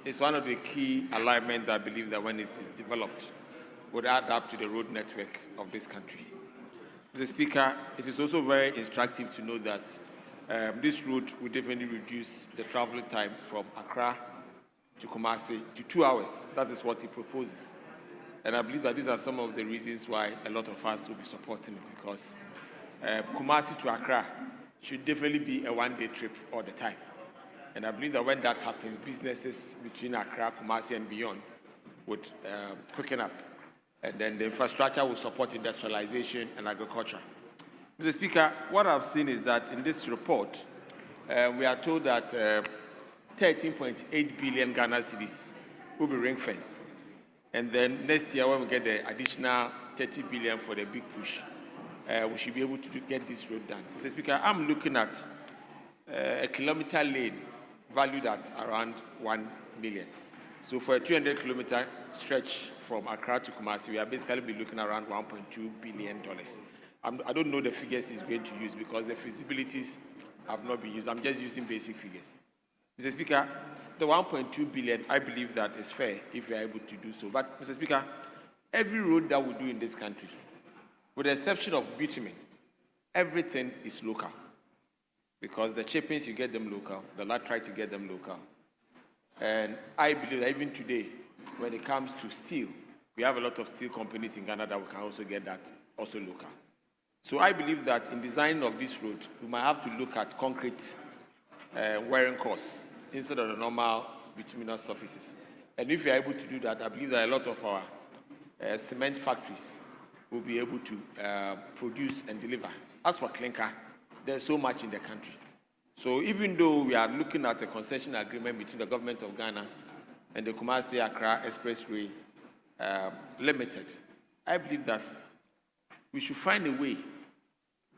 is one of the key alignments that I believe that when it's developed would add up to the road network of this country. Mr. Speaker, it is also very instructive to know that this route will definitely reduce the traveling time from Accra to Kumasi to 2 hours. That is what he proposes. And I believe that these are some of the reasons why a lot of us will be supporting it, because Kumasi to Accra should definitely be a one-day trip all the time. And I believe that when that happens, businesses between Accra, Kumasi, and beyond would quicken up. And then the infrastructure will support industrialization and agriculture. Mr. Speaker, what I've seen is that in this report, we are told that 13.8 billion Ghana cedis will be ring-fenced. And then next year, when we get the additional 30 billion for the big push, we should be able to get this road done. Mr. Speaker, I'm looking at a kilometer lane valued at around 1 million. So for a 200-kilometer stretch from Accra to Kumasi, we are basically be looking around $1.2 billion. I don't know the figures he's going to use because the feasibilities have not been used. I'm just using basic figures. Mr. Speaker, the 1.2 billion, I believe that is fair if we are able to do so. But, Mr. Speaker, every road that we do in this country, with the exception of bitumen, everything is local. Because the chippings, you get them local. The laterite, you get them local. And I believe that even today, when it comes to steel, we have a lot of steel companies in Ghana that we can also get that also local. So I believe that in designing of this road, we might have to look at concrete wearing costs instead of the normal bituminous surfaces. And if we are able to do that, I believe that a lot of our cement factories will be able to produce and deliver. As for clinker, there's so much in the country. So even though we are looking at a concession agreement between the government of Ghana and the Kumasi-Accra Expressway Limited, I believe that we should find a way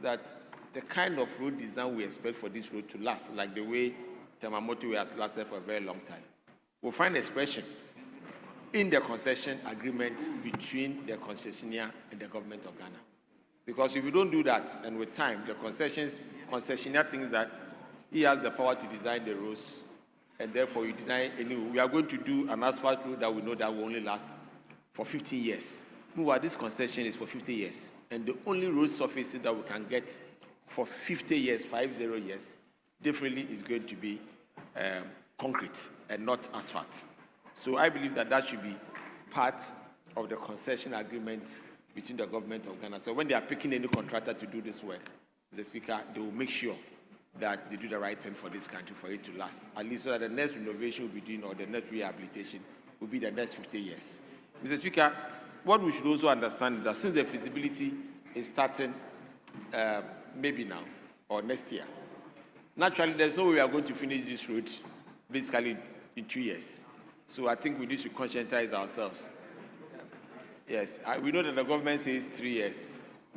that the kind of road design we expect for this road to last, like the way Tamamoto has lasted for a very long time, we'll find expression in the concession agreement between the concessionaire and the government of Ghana. Because if you don't do that, and with time, the concessionaire thinks that he has the power to design the roads, and therefore you deny any. We are going to do an asphalt road that we know that will only last for 15 years. Meanwhile, this concession is for 50 years, and the only road surfaces that we can get for 50 years, 50 years, definitely is going to be concrete and not asphalt. So I believe that that should be part of the concession agreement between the government of Ghana. So when they are picking any contractor to do this work, Mr. Speaker, they will make sure that they do the right thing for this country for it to last, at least so that the next renovation we'll be doing or the next rehabilitation will be the next 50 years. Mr. Speaker, what we should also understand is that since the feasibility is starting maybe now or next year, naturally there's no way we are going to finish this road basically in 2 years. So I think we need to conscientize ourselves. Yes, we know that the government says 3 years,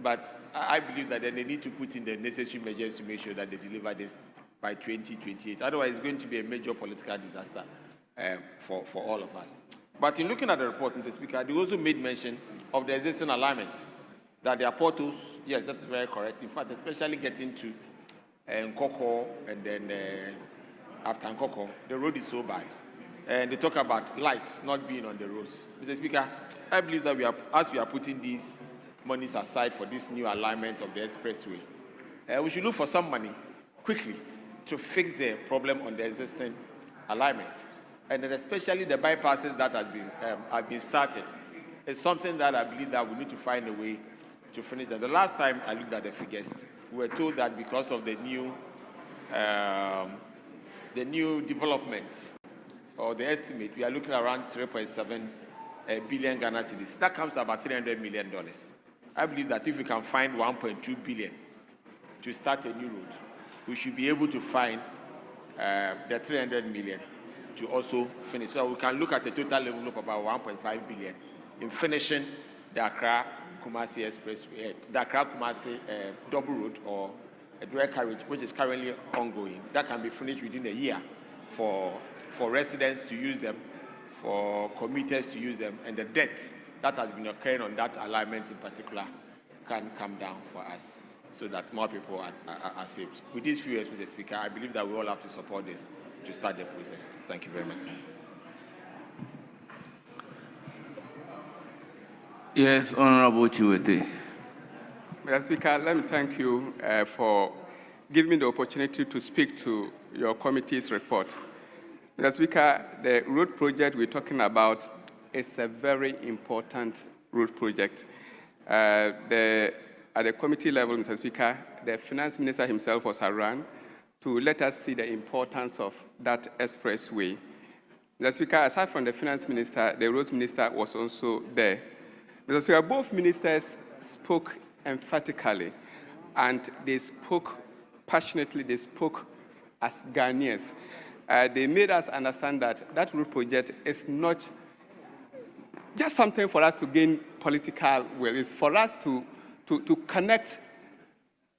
but I believe that then they need to put in the necessary measures to make sure that they deliver this by 2028. Otherwise, it's going to be a major political disaster for all of us. But in looking at the report, Mr. Speaker, they also made mention of the existing alignment, that there are portals. Yes, that's very correct. In fact, especially getting to Nkoko and then after Nkoko, the road is so bad. And they talk about lights not being on the roads. Mr. Speaker, I believe that as we are putting these monies aside for this new alignment of the expressway, we should look for some money quickly to fix the problem on the existing alignment. And then especially the bypasses that have been started is something that I believe that we need to find a way to finish them. The last time I looked at the figures, we were told that because of the new development, or the estimate, we are looking around 3.7 billion Ghana cedis. That comes to about $300 million. I believe that if we can find 1.2 billion to start a new road, we should be able to find the 300 million to also finish. So we can look at a total level of about 1.5 billion in finishing the Accra-Kumasi Expressway, the Accra-Kumasi double road or a dual carriage, which is currently ongoing. That can be finished within a year for residents to use them, for commuters to use them, and the debt that has been occurring on that alignment in particular can come down for us so that more people are saved. With these few years, Mr. Speaker, I believe that we all have to support this to start the process. Thank you very much. Yes, Honorable Chiwete. Mr. Speaker, let me thank you for giving me the opportunity to speak to your committee's report. Mr. Speaker, the road project we're talking about is a very important road project. At the committee level, Mr. Speaker, the finance minister himself was around to let us see the importance of that expressway. Mr. Speaker, aside from the finance minister, the roads minister was also there. Mr. Speaker, both ministers spoke emphatically, and they spoke passionately, they spoke as Ghanaians. They made us understand that that road project is not just something for us to gain political will. It's for us to connect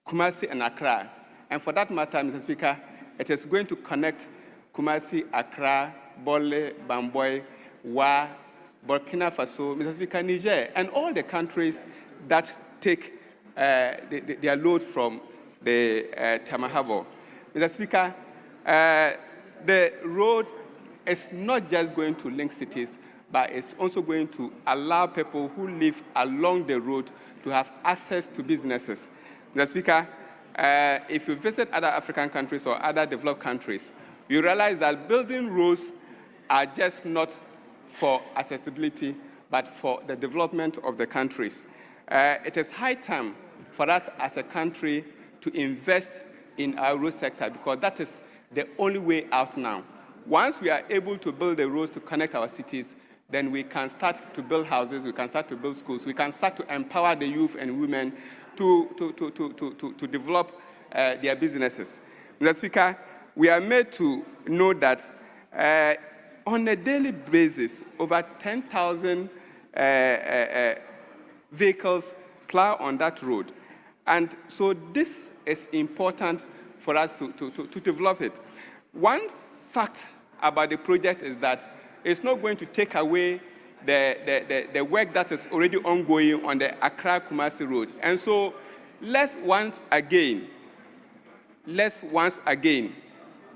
Kumasi and Accra. And for that matter, Mr. Speaker, it is going to connect Kumasi, Accra, Bole, Bamboy, Wa, Burkina Faso, Mr. Speaker, Niger, and all the countries that take their load from the Tamahabo. Mr. Speaker, the road is not just going to link cities, but it's also going to allow people who live along the road to have access to businesses. Mr. Speaker, if you visit other African countries or other developed countries, you realize that building roads are just not for accessibility, but for the development of the countries. It is high time for us as a country to invest in our road sector, because that is the only way out now. Once we are able to build the roads to connect our cities, then we can start to build houses, we can start to build schools, we can start to empower the youth and women to develop their businesses. Mr. Speaker, we are made to know that on a daily basis, over 10,000 vehicles plow on that road. And so this is important for us to develop it. One fact about the project is that it's not going to take away the work that is already ongoing on the Accra-Kumasi Road. And so let's once again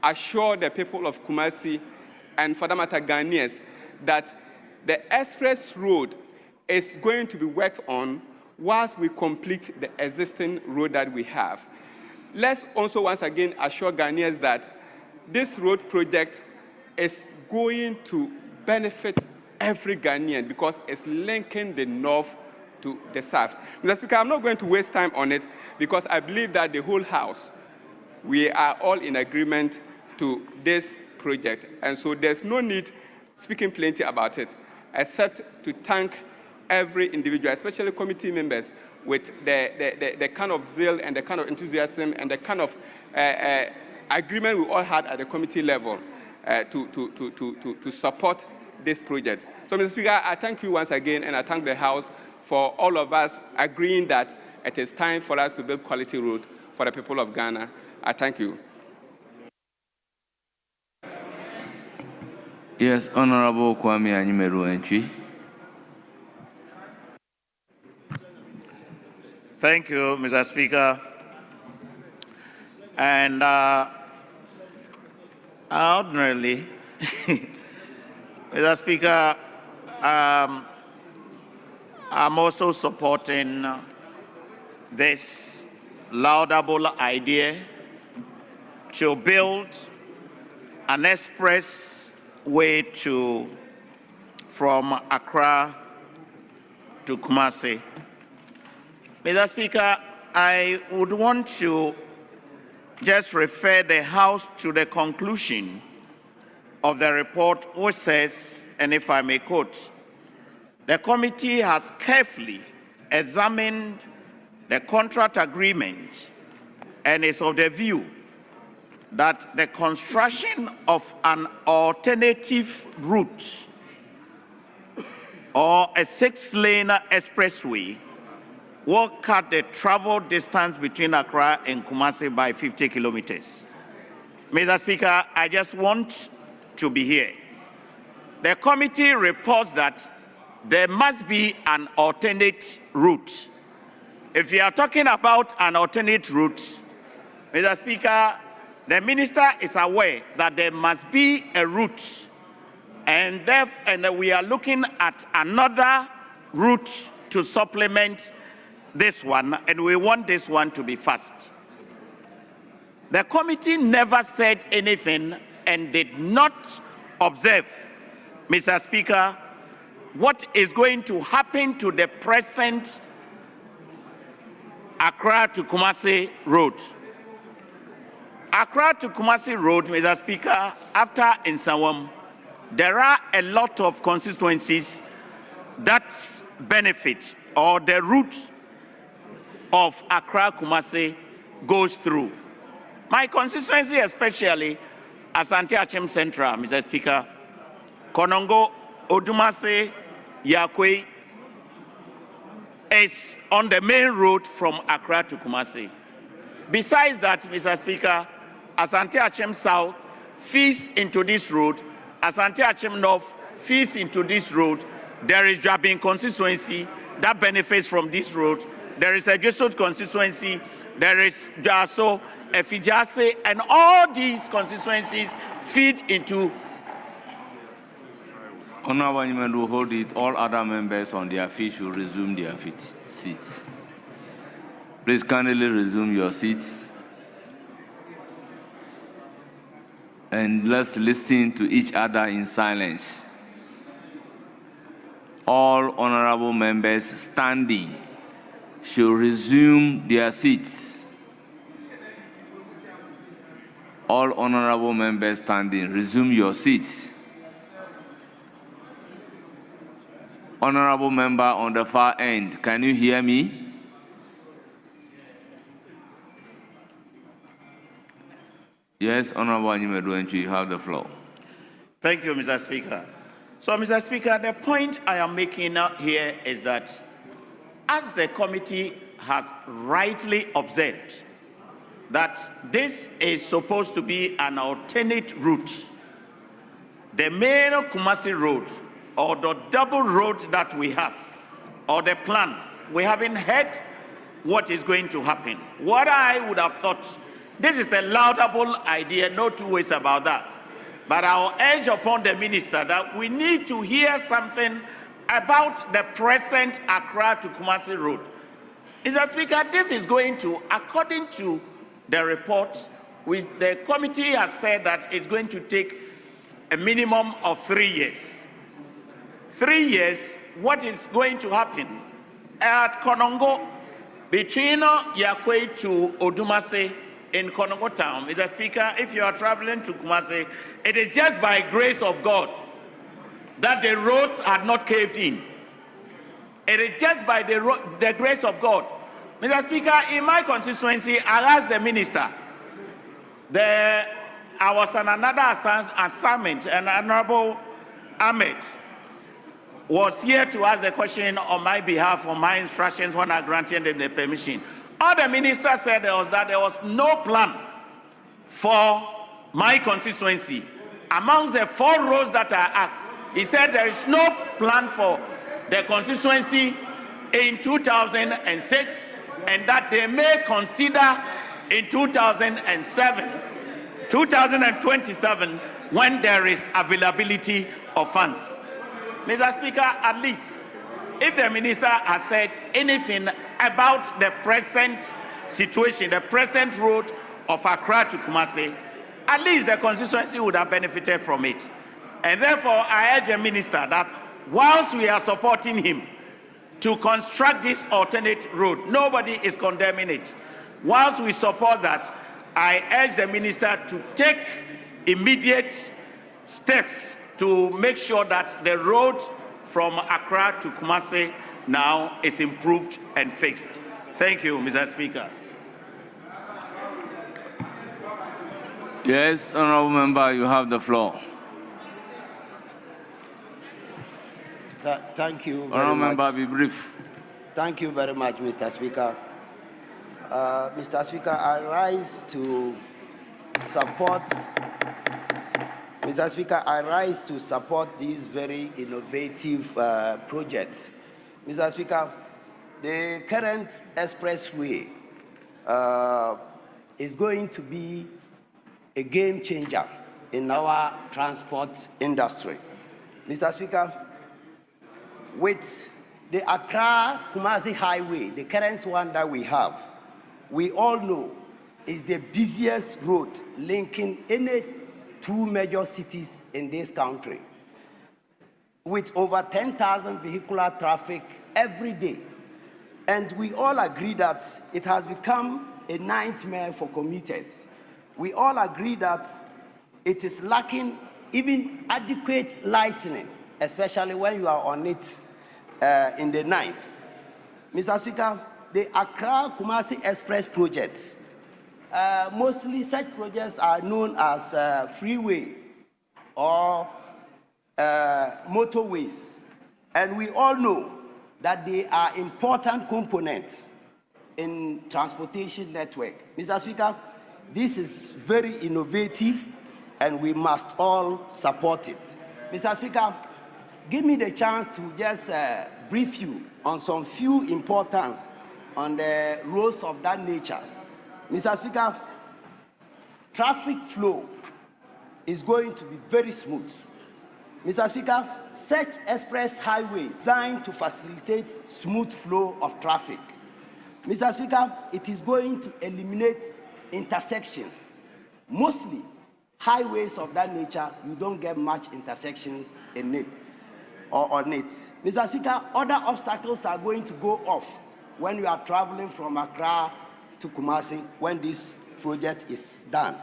assure the people of Kumasi and for that matter Ghanaians that the express road is going to be worked on whilst we complete the existing road that we have. Let's also once again assure Ghanaians that this road project is going to benefit every Ghanaian because it's linking the north to the south. Mr. Speaker, I'm not going to waste time on it because I believe that the whole House, we are all in agreement to this project. And so there's no need speaking plenty about it, except to thank every individual, especially committee members, with the kind of zeal and the kind of enthusiasm and the kind of agreement we all had at the committee level to support this project. So, Mr. Speaker, I thank you once again, and I thank the House for all of us agreeing that it is time for us to build quality road for the people of Ghana. I thank you. Yes, Honorable Kwame Anyimeru Entry. Thank you, Mr. Speaker. And ordinarily, Mr. Speaker, I'm also supporting this laudable idea to build an express way from Accra to Kumasi. Mr. Speaker, I would want to just refer the House to the conclusion of the report, which says, and if I may quote, the committee has carefully examined the contract agreement and is of the view that the construction of an alternative route or a 6-lane expressway will cut the travel distance between Accra and Kumasi by 50 kilometers. Mr. Speaker, I just want to be here. The committee reports that there must be an alternate route. If you are talking about an alternate route, Mr. Speaker, the minister is aware that there must be a route, and we are looking at another route to supplement this one, and we want this one to be fast. The committee never said anything and did not observe, Mr. Speaker, what is going to happen to the present Accra to Kumasi Road. Accra to Kumasi Road, Mr. Speaker, after Nsawam, there are a lot of constituencies that benefit, or the route of Accra Kumasi goes through. My constituency, especially Asante Achem Central, Mr. Speaker, Konongo, Odumase, Yakwe, is on the main road from Accra to Kumasi. Besides that, Mr. Speaker, Asante Achem South feeds into this road, Asante Achem North feeds into this road. There is Jabin constituency that benefits from this road. There is a Jesut constituency, there is Jaso, Efijase, and all these constituencies feed into. Honorable Anyman will hold it. All other members on their feet should resume their seats. Please kindly resume your seats. And let's listen to each other in silence. All honorable members standing should resume their seats. All honorable members standing, resume your seats. Honorable member on the far end, can you hear me? Yes, Honorable Anyimeru, you have the floor. Thank you, Mr. Speaker. So, Mr. Speaker, the point I am making here is that as the committee has rightly observed that this is supposed to be an alternate route. The main Kumasi road, or the double road that we have, or the plan, we haven't heard what is going to happen. What I would have thought, this is a laudable idea, no two ways about that. But I'll urge upon the minister that we need to hear something about the present Accra to Kumasi road. Mr. Speaker, this is going to, according to the report, the committee has said that it's going to take a minimum of 3 years. 3 years, what is going to happen at Konongo, between Yakwe to Odumase in Konongo town? Mr. Speaker, if you are traveling to Kumasi, it is just by grace of God that the roads are not caved in. It is just by the grace of God. Mr. Speaker, in my constituency, I asked the minister, I was on another assignment, and Honorable Ahmed was here to ask the question on my behalf for my instructions when I granted them the permission. All the minister said was that there was no plan for my constituency. Amongst the 4 roads that I asked, he said there is no plan for the constituency in 2006, and that they may consider in 2027 when there is availability of funds. Mr. Speaker, at least if the minister has said anything about the present situation, the present road of Accra to Kumasi, at least the constituency would have benefited from it. And therefore, I urge the minister that whilst we are supporting him to construct this alternate road, nobody is condemning it. Whilst we support that, I urge the minister to take immediate steps to make sure that the road from Accra to Kumasi now is improved and fixed. Thank you, Mr. Speaker. Yes, honorable member, you have the floor. Thank you very honorable much. member, be brief. Thank you very much, Mr. Speaker. Mr. Speaker, I rise to support. Mr. Speaker, I rise to support these very innovative projects. Mr. Speaker, the current expressway is going to be a game changer in our transport industry. Mr. Speaker, with the Accra-Kumasi Highway, the current one that we have, we all know is the busiest road linking any 2 major cities in this country, with over 10,000 vehicular traffic every day. And we all agree that it has become a nightmare for commuters. We all agree that it is lacking even adequate lighting, especially when you are on it in the night. Mr. Speaker, the Accra-Kumasi Express projects, mostly such projects are known as freeway or motorways. And we all know that they are important components in transportation network. Mr. Speaker, this is very innovative and we must all support it. Mr. Speaker, give me the chance to just brief you on some few importance on the roads of that nature. Mr. Speaker, traffic flow is going to be very smooth. Mr. Speaker, such express highways designed to facilitate smooth flow of traffic. Mr. Speaker, it is going to eliminate intersections. Mostly, highways of that nature, you don't get much intersections in it or on it. Mr. Speaker, other obstacles are going to go off when you are traveling from Accra to Kumasi when this project is done.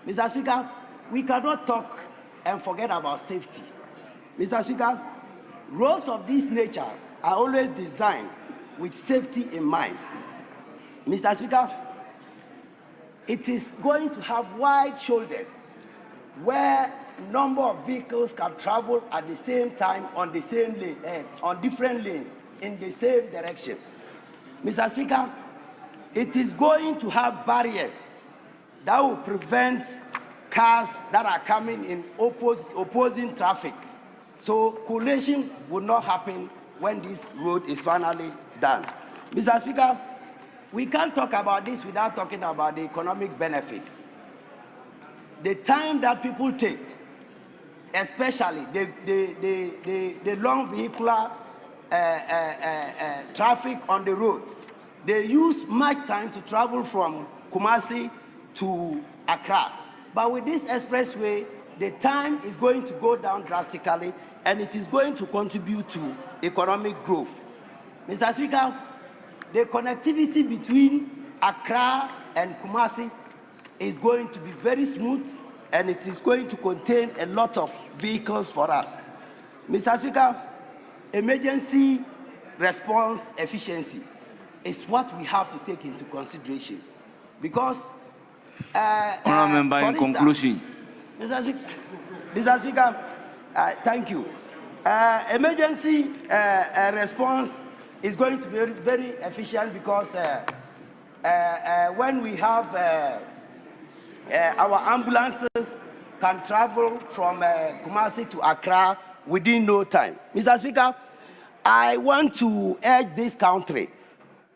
Mr. Speaker, we cannot talk and forget about safety. Mr. Speaker, roads of this nature are always designed with safety in mind. Mr. Speaker, it is going to have wide shoulders where number of vehicles can travel at the same time on the same lane, on different lanes in the same direction. Mr. Speaker, it is going to have barriers that will prevent cars that are coming in opposing traffic. So collision will not happen when this road is finally done. Mr. Speaker, we can't talk about this without talking about the economic benefits. The time that people take, especially the long vehicular traffic on the road, they use much time to travel from Kumasi to Accra. But with this expressway, the time is going to go down drastically, and it is going to contribute to economic growth. Mr. Speaker, the connectivity between Accra and Kumasi is going to be very smooth, and it is going to contain a lot of vehicles for us. Mr. Speaker, emergency response efficiency is what we have to take into consideration, because Honourable Member, in conclusion. Mr. Speaker, thank you. Emergency response is going to be very efficient because when we have our ambulances can travel from Kumasi to Accra within no time. Mr. Speaker, I want to urge this country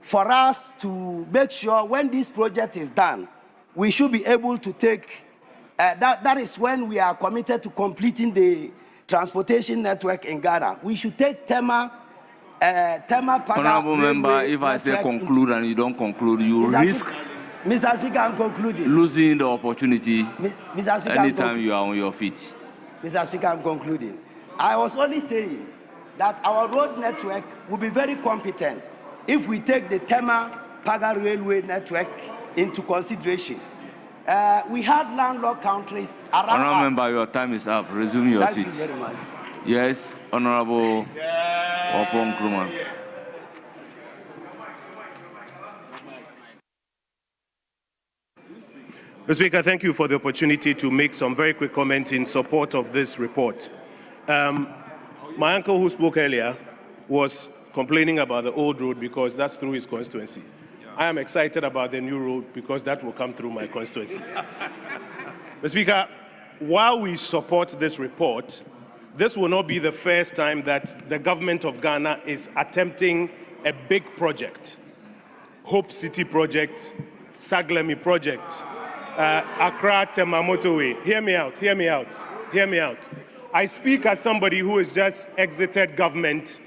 for us to make sure when this project is done, we should be able to take, that is when we are committed to completing the transportation network in Ghana. We should take Tema Paga. Honourable Member, if I say conclude and you don't conclude, you risk Mr. Speaker, I'm concluding. Losing the opportunity Mr. Speaker, anytime you are on your feet. Mr. Speaker, I'm concluding. I was only saying that our road network will be very competent if we take the Tema Paga railway network into consideration. We have landlocked countries around Honourable us. Member, your time is up. Resume your seat. Thank you very much. Yes, Honourable Opon Nkrumah. Mr. Speaker, thank you for the opportunity to make some very quick comments in support of this report. My uncle who spoke earlier was complaining about the old road because that's through his constituency. I am excited about the new road because that will come through my constituency. Mr. Speaker, while we support this report, this will not be the first time that the government of Ghana is attempting a big project. Hope City project, Saglemi project, Accra Tema motorway. Hear me out, hear me out, hear me out. I speak as somebody who has just exited government,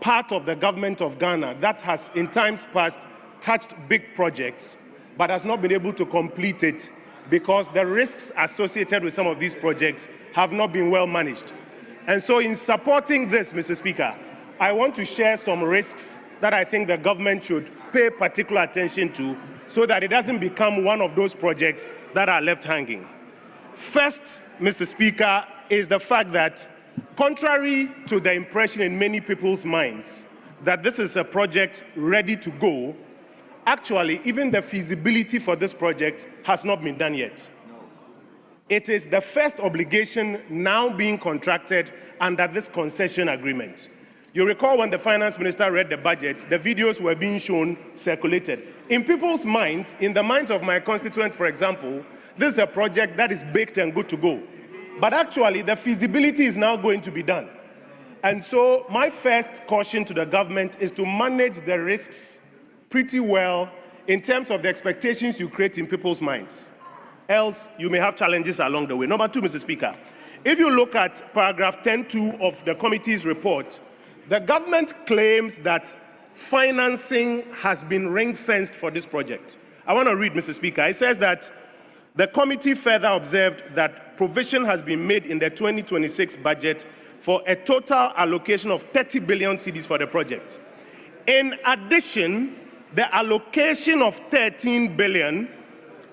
part of the government of Ghana that has in times past touched big projects, but has not been able to complete it because the risks associated with some of these projects have not been well managed. And so in supporting this, Mr. Speaker, I want to share some risks that I think the government should pay particular attention to so that it doesn't become one of those projects that are left hanging. First, Mr. Speaker, is the fact that contrary to the impression in many people's minds that this is a project ready to go, actually, even the feasibility for this project has not been done yet. It is the first obligation now being contracted under this concession agreement. You recall when the finance minister read the budget, the videos were being shown, circulated. In people's minds, in the minds of my constituents, for example, this is a project that is baked and good to go. But actually, the feasibility is now going to be done. And so my first caution to the government is to manage the risks pretty well in terms of the expectations you create in people's minds. Else, you may have challenges along the way. Number two, Mr. Speaker, if you look at paragraph 10.2 of the committee's report, the government claims that financing has been ring-fenced for this project. I want to read, Mr. Speaker. It says that the committee further observed that provision has been made in the 2026 budget for a total allocation of 30 billion cedis for the project. In addition, the allocation of 13 billion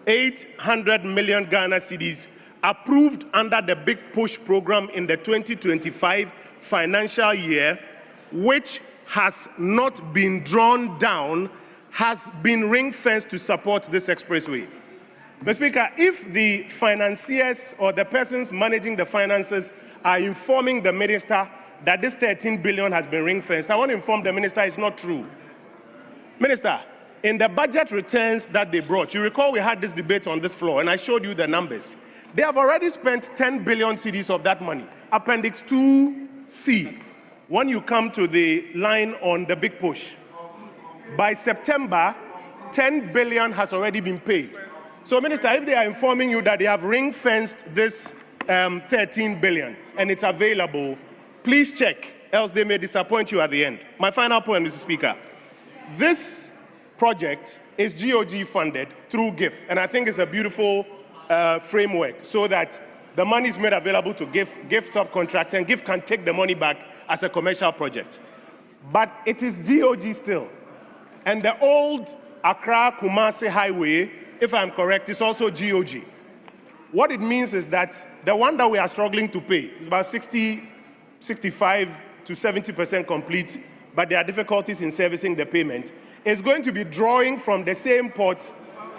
800 million Ghana cedis approved under the Big Push program in the 2025 financial year, which has not been drawn down, has been ring-fenced to support this expressway. Mr. Speaker, if the financiers or the persons managing the finances are informing the minister that this 13 billion has been ring-fenced, I want to inform the minister it's not true. Minister, In the budget returns that they brought, you recall we had this debate on this floor, and I showed you the numbers. They have already spent 10 billion cedis of that money. Appendix 2C, when you come to the line on the big push. By September, 10 billion has already been paid. So, Minister, if they are informing you that they have ring-fenced this 13 billion and it's available, please check, else they may disappoint you at the end. My final point, Mr. Speaker. This project is GOG funded through GIF, and I think it's a beautiful framework so that the money is made available to GIF subcontractor, and GIF can take the money back as a commercial project. But it is GOG still. And the old Accra-Kumasi highway, if I'm correct, is also GOG. What it means is that the one that we are struggling to pay is about 65 to 70% complete, but there are difficulties in servicing the payment. It's going to be drawing from the same pot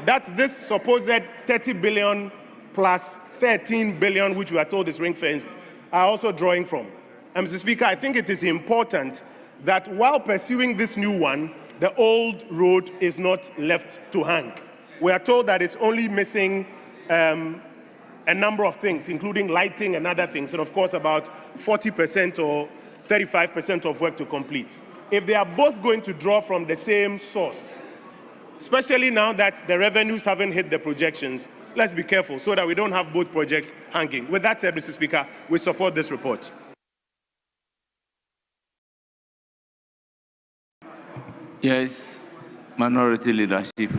that this supposed 30 billion plus 13 billion, which we are told is ring-fenced, are also drawing from. And Mr. Speaker, I think it is important that while pursuing this new one, the old road is not left to hang. We are told that it's only missing a number of things, including lighting and other things, and of course about 40% or 35% of work to complete. If they are both going to draw from the same source, especially now that the revenues haven't hit the projections, let's be careful so that we don't have both projects hanging. With that said, Mr. Speaker, we support this report. Yes, Minority Leadership.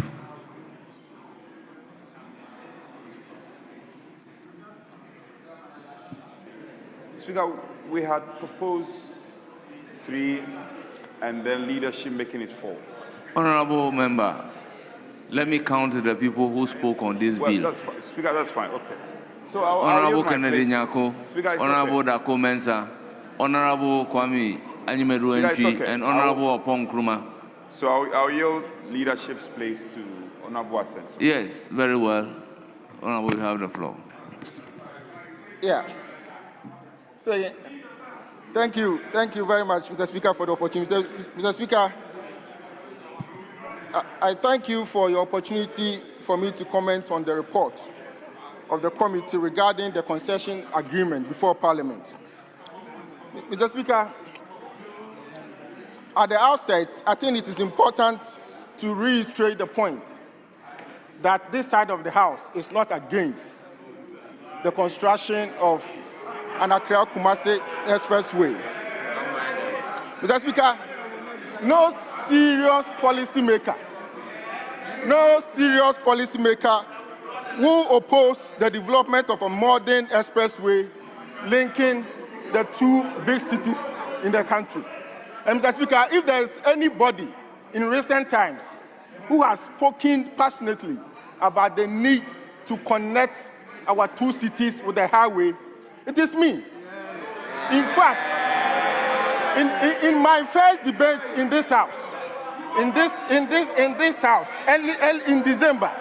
Speaker, we had proposed 3 and then leadership making it 4. Honorable Member, let me count the people who spoke on this bill. That's fine. Speaker, that's fine. Okay. So Honorable Kennedy Nyako, Speaker, Honorable Dako Mensah, Honorable Kwame Anyimedu Entry, and Honorable Opon Nkrumah. So I'll yield leadership's place to Honorable Asensio. Yes, very well. Honorable, you have the floor. Yeah. So, thank you very much, Mr. Speaker, for the opportunity. Mr. Speaker, I thank you for your opportunity for me to comment on the report of the committee regarding the concession agreement before Parliament. Mr. Speaker, at the outset, I think it is important to reiterate the point that this side of the House is not against the construction of an Accra-Kumasi expressway. Mr. Speaker, no serious policymaker will oppose the development of a modern expressway linking the 2 big cities in the country. And Mr. Speaker, if there is anybody in recent times who has spoken passionately about the need to connect our 2 cities with the highway, it is me. In fact, in my first debate in this house, in December,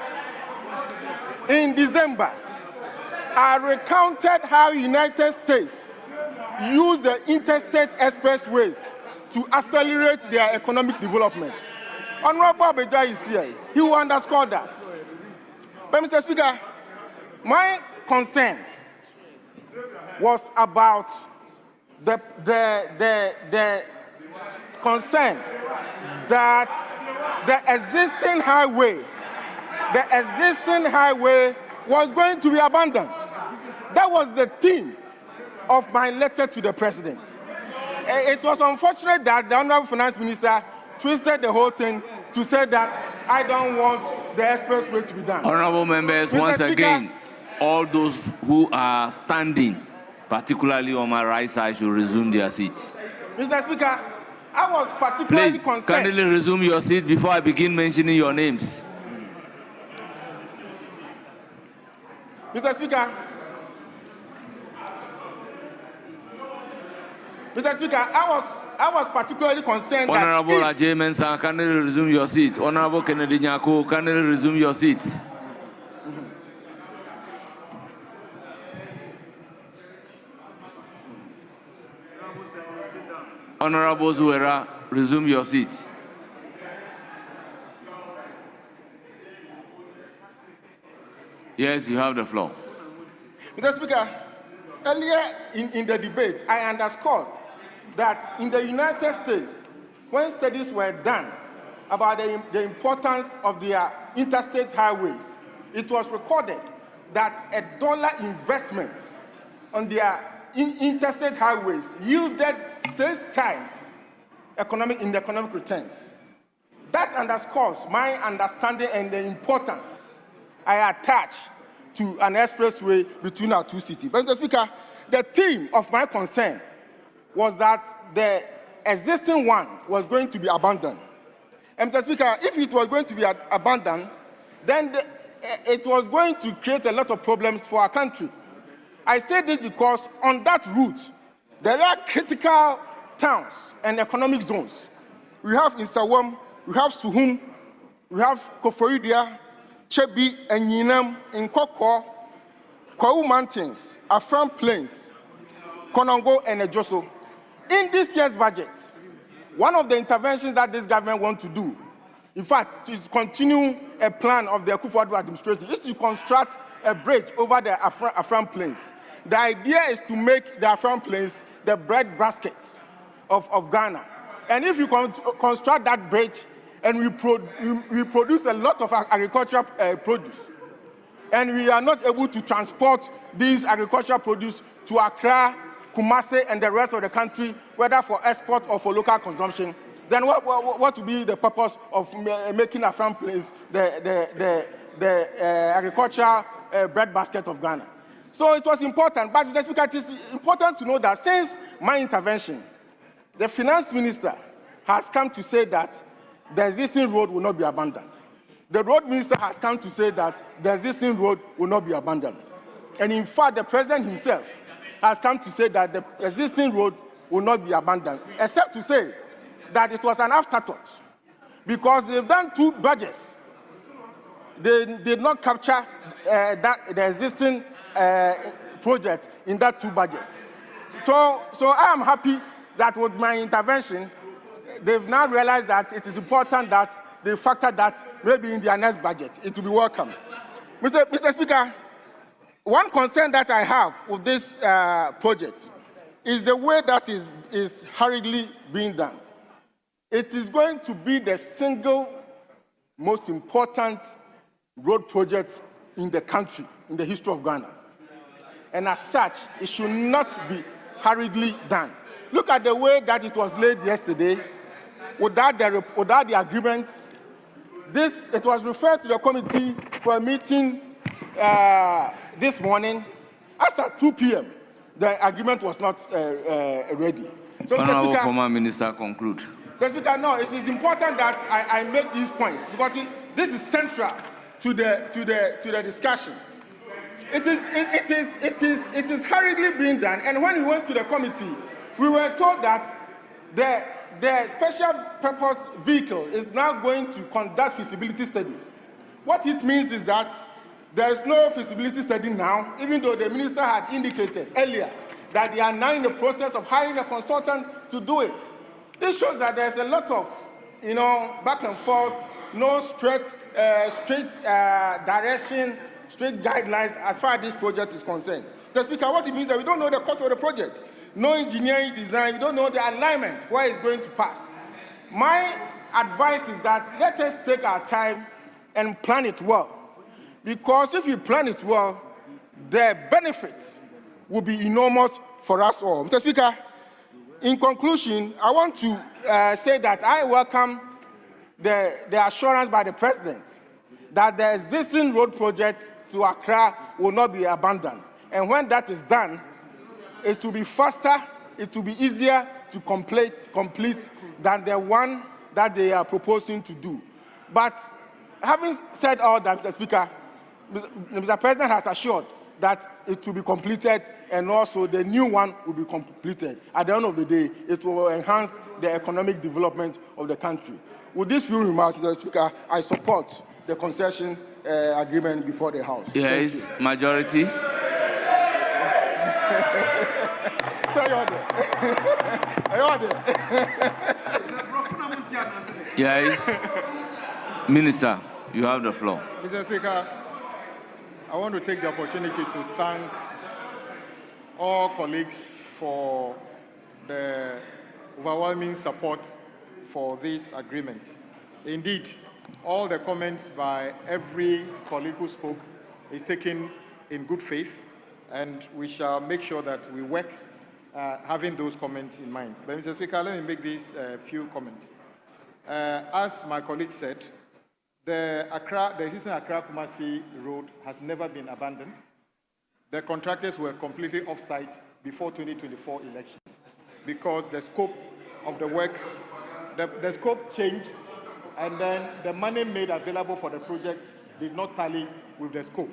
I recounted how United States used the interstate expressways to accelerate their economic development. Honorable Abeja is here. He will underscore that. But Mr. Speaker, my concern was about the concern that the existing highway was going to be abandoned. That was the theme of my letter to the President. It was unfortunate that the Honorable Finance Minister twisted the whole thing to say that I don't want the expressway to be done. Honorable members, once again, all those who are standing, particularly on my right side, should resume their seats. Mr. Speaker, I was particularly concerned. Kindly resume your seat before I begin mentioning your names. Mr. Speaker, I was particularly concerned Honorable that Ajay Mensah, kindly resume your seat. Honorable Kennedy Nyako, kindly resume your seats. Honorable Zuera, resume your seat. Yes, you have the floor. Mr. Speaker, earlier in the debate, I underscored that in the United States, when studies were done about the importance of their interstate highways, it was recorded that $1 investment on their interstate highways yielded 6 times in the economic returns. That underscores my understanding and the importance I attach to an expressway between our two cities. But Mr. Speaker, the theme of my concern was that the existing one was going to be abandoned. And Mr. Speaker, if it was going to be abandoned, then it was going to create a lot of problems for our country. I say this because on that route, there are critical towns and economic zones. We have in Sawam, we have Suhum, we have Koforidia, Chebi, and Yinam, in Koko, Kwau Mountains, Afram Plains, Konongo, and Ejoso. In this year's budget, one of the interventions that this government wants to do, in fact, to continue a plan of the Akufo-Addo administration, is to construct a bridge over the Afram Plains. The idea is to make the Afram Plains the bread basket of Ghana. And if you construct that bridge and we produce a lot of agricultural produce, and we are not able to transport these agricultural produce to Accra, Kumasi, and the rest of the country, whether for export or for local consumption, then what will be the purpose of making Afram Plains the agricultural bread basket of Ghana? So it was important, but Mr. Speaker, it is important to know that since my intervention, the finance minister has come to say that the existing road will not be abandoned. The road minister has come to say that the existing road will not be abandoned. And in fact, the president himself has come to say that the existing road will not be abandoned, except to say that it was an afterthought, because they've done 2 budgets. They did not capture the existing project in that 2 budgets. So I am happy that with my intervention, they've now realized that it is important that they factor that maybe in their next budget. It will be welcome. Mr. Speaker, one concern that I have with this project is the way that is hurriedly being done. It is going to be the single most important road project in the country, in the history of Ghana. And as such, it should not be hurriedly done. Look at the way that it was laid yesterday, without the agreement. It was referred to the committee for a meeting this morning. As at 2 p.m., the agreement was not ready. So, Honorable former minister, conclude. Mr. Speaker, no, it is important that I make these points because this is central to the discussion. It is hurriedly being done, and when we went to the committee, we were told that the special purpose vehicle is now going to conduct feasibility studies. What it means is that there is no feasibility study now, even though the minister had indicated earlier that they are now in the process of hiring a consultant to do it. This shows that there's a lot of, back and forth, no straight direction, straight guidelines as far as this project is concerned. Mr. Speaker, what it means is that we don't know the cost of the project, no engineering design, we don't know the alignment, where it's going to pass. My advice is that let us take our time and plan it well. Because if you plan it well, the benefits will be enormous for us all. Mr. Speaker, in conclusion, I want to say that I welcome the assurance by the President that the existing road project to Accra will not be abandoned. And when that is done, it will be faster, it will be easier to complete than the one that they are proposing to do. But having said all that, Mr. Speaker, Mr. President has assured that it will be completed and also the new one will be completed. At the end of the day, it will enhance the economic development of the country. With these few remarks, Mr. Speaker, I support the concession agreement before the House. Yes, majority. Yes, Minister, you have the floor. Mr. Speaker, I want to take the opportunity to thank all colleagues for the overwhelming support for this agreement. Indeed, all the comments by every colleague who spoke is taken in good faith, and we shall make sure that we work having those comments in mind. But Mr. Speaker, let me make these few comments. As my colleague said, the existing Accra-Kumasi road has never been abandoned. The contractors were completely off-site before 2024 election because the scope of the work, the scope changed, and then the money made available for the project did not tally with the scope.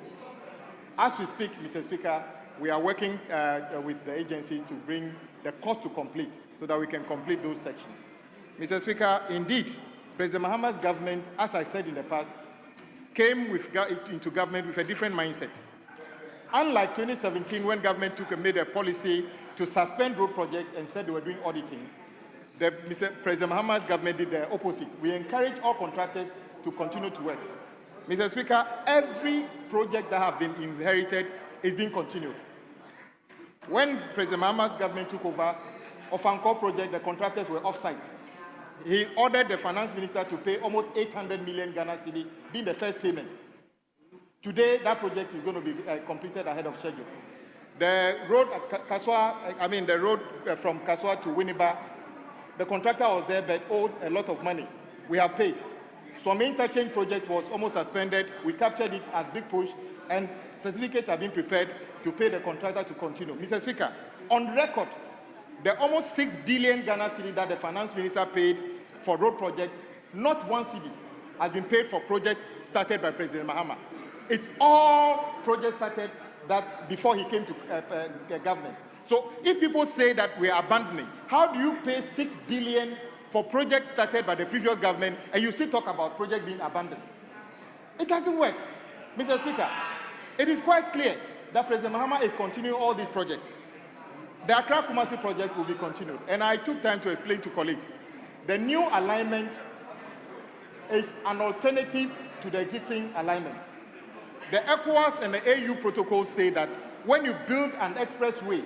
As we speak, Mr. Speaker, we are working with the agencies to bring the cost to complete so that we can complete those sections. Mr. Speaker, indeed, President Mahama's government, as I said in the past, came into government with a different mindset. Unlike 2017, when government made a policy to suspend road projects and said they were doing auditing, President Mahama's government did the opposite. We encourage all contractors to continue to work. Mr. Speaker, every project that has been inherited is being continued. When President Mahama's government took over, Ofankor project, the contractors were off-site. He ordered the finance minister to pay almost 800 million Ghana cedi, being the first payment. Today, that project is going to be completed ahead of schedule. The road the road from Kaswa to Winneba, the contractor was there but owed a lot of money. We have paid. Some interchange project was almost suspended. We captured it at Big Push, and certificates have been prepared to pay the contractor to continue. Mr. Speaker, on record, the almost 6 billion Ghana cedi that the finance minister paid for road projects, not one cedi has been paid for projects started by President Mahama. It's all projects started that before he came to government. So if people say that we are abandoning, how do you pay 6 billion for projects started by the previous government and you still talk about projects being abandoned? It doesn't work. Mr. Speaker, it is quite clear that President Mahama is continuing all these projects. The Accra-Kumasi project will be continued. And I took time to explain to colleagues. The new alignment is an alternative to the existing alignment. The ECOWAS and the AU protocols say that when you build an expressway,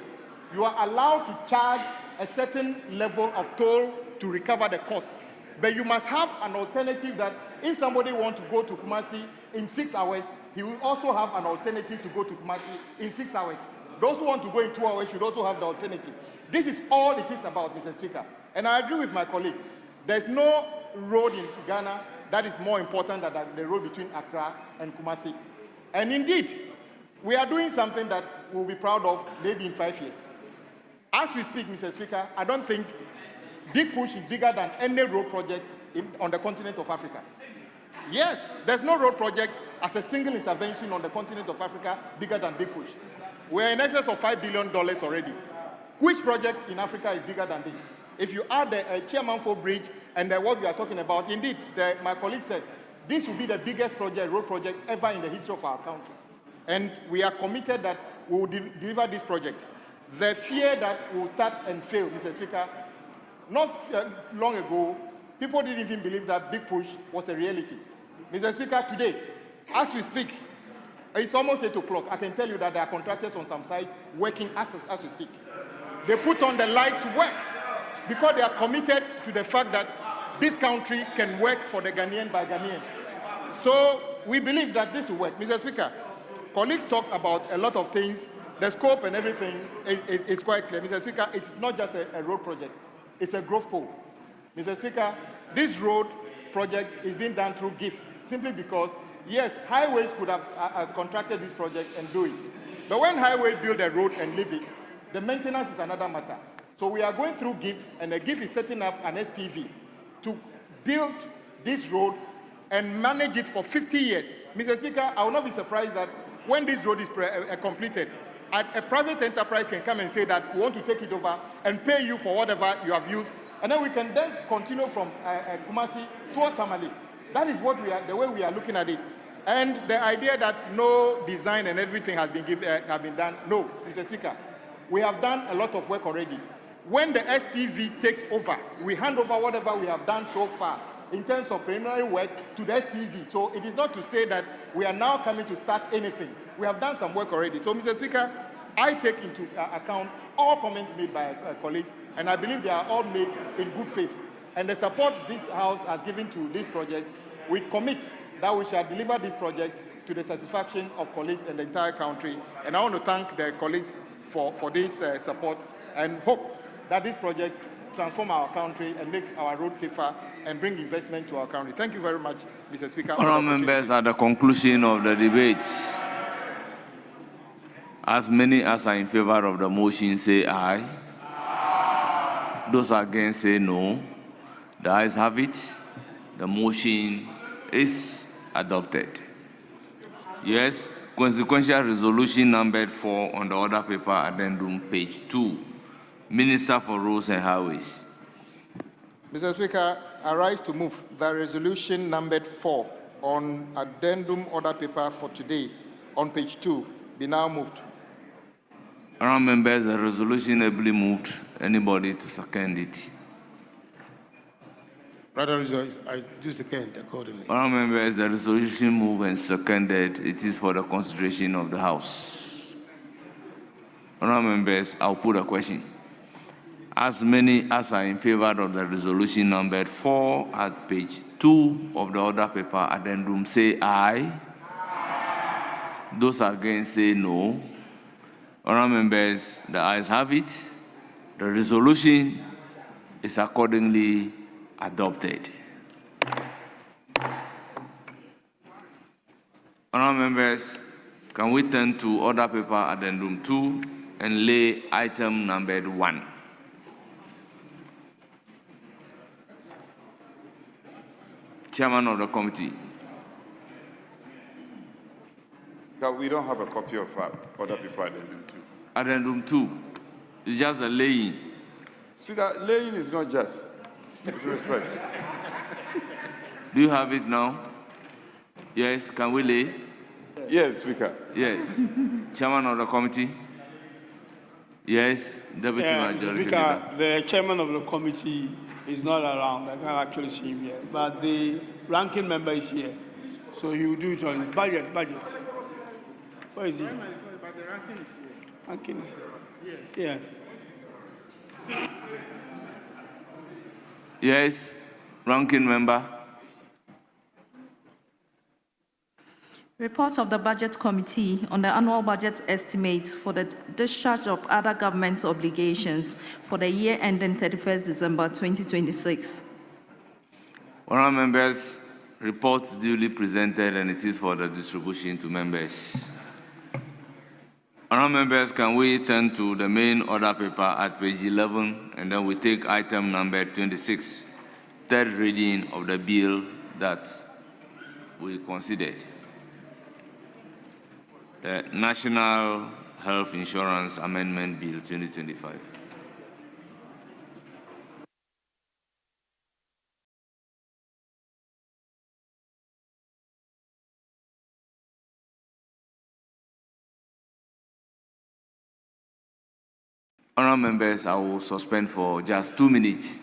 you are allowed to charge a certain level of toll to recover the cost. But you must have an alternative that if somebody wants to go to Kumasi in 6 hours, he will also have an alternative to go to Kumasi in 6 hours. Those who want to go in 2 hours should also have the alternative. This is all it is about, Mr. Speaker. And I agree with my colleague. There's no road in Ghana that is more important than the road between Accra and Kumasi. And indeed, we are doing something that we'll be proud of maybe in 5 years. As we speak, Mr. Speaker, I don't think Big Push is bigger than any road project on the continent of Africa. Yes, there's no road project as a single intervention on the continent of Africa bigger than Big Push. We're in excess of $5 billion already. Which project in Africa is bigger than this? If you add the Chairman-Fo Bridge and what we are talking about, indeed, my colleague said, this will be the biggest road project ever in the history of our country. And we are committed that we will deliver this project. The fear that we will start and fail, Mr. Speaker, not long ago, people didn't even believe that Big Push was a reality. Mr. Speaker, today, as we speak, it's almost 8 o'clock. I can tell you that there are contractors on some sites working as we speak. They put on the light to work because they are committed to the fact that this country can work for the Ghanaian by Ghanaians. So we believe that this will work. Mr. Speaker, colleagues talk about a lot of things. The scope and everything is quite clear. Mr. Speaker, it's not just a road project. It's a growth pole. Mr. Speaker, this road project is being done through GIF simply because, yes, highways could have contracted this project and do it. But when highway build a road and leave it, the maintenance is another matter. So we are going through GIF, and the GIF is setting up an SPV to build this road and manage it for 50 years. Mr. Speaker, I will not be surprised that when this road is completed, a private enterprise can come and say that we want to take it over and pay you for whatever you have used, and then we can then continue from Kumasi towards Tamale. That is what the way we are looking at it. And the idea that no design and everything has been done, no, Mr. Speaker. We have done a lot of work already. When the SPV takes over, we hand over whatever we have done so far in terms of preliminary work to the SPV. So it is not to say that we are now coming to start anything. we have done some work already. So, Mr. Speaker, I take into account all comments made by colleagues, and I believe they are all made in good faith. And the support this House has given to this project, we commit that we shall deliver this project to the satisfaction of colleagues and the entire country. And I want to thank the colleagues for this support and hope that this project transform our country and make our roads safer and bring investment to our country. Thank you very much, Mr. Speaker. Honourable members, at the conclusion of the debate, as many as are in favor of the motion say aye. Those against say no. The ayes have it. The motion is adopted. Yes, consequential resolution numbered 4 on the order paper addendum, page 2. Minister for Roads and Highways. Mr. Speaker, I rise to move that resolution numbered 4 on addendum order paper for today on page 2 be now moved. Honourable members, the resolution ably moved. Anybody to second it? Brother Rejoice, I do second accordingly. Honourable members, the resolution moved and seconded. It is for the consideration of the House. Honourable members, I'll put a question. As many as are in favor of the resolution numbered 4 at page 2 of the order paper addendum say aye. Those against say no. Honourable members, the ayes have it. The resolution is accordingly adopted. Honourable members, can we turn to order paper addendum 2 and lay item numbered 1? Chairman of the committee. We don't have a copy of order paper addendum 2. Addendum 2. It's just the laying. Speaker, laying is not just. With respect. Do you have it now? Yes, can we lay? Yes, Speaker. Yes. Chairman of the committee? Yes, Deputy Majority Speaker, Leader. the chairman of the committee is not around. I can't actually see him here. But the ranking member is here. So he will do it on his budget. Where is he? But the ranking is here. Ranking is here. Yes. Yes, ranking member. Reports of the Budget Committee on the annual budget estimates for the discharge of other government obligations for the year ending 31st December 2026. Honourable members, reports duly presented and it is for the distribution to members. Honourable members, can we turn to the main order paper at page 11 and then we take item number 26, third reading of the bill that we considered. The National Health Insurance Amendment Bill 2025. Honourable members, I will suspend for just 2 minutes.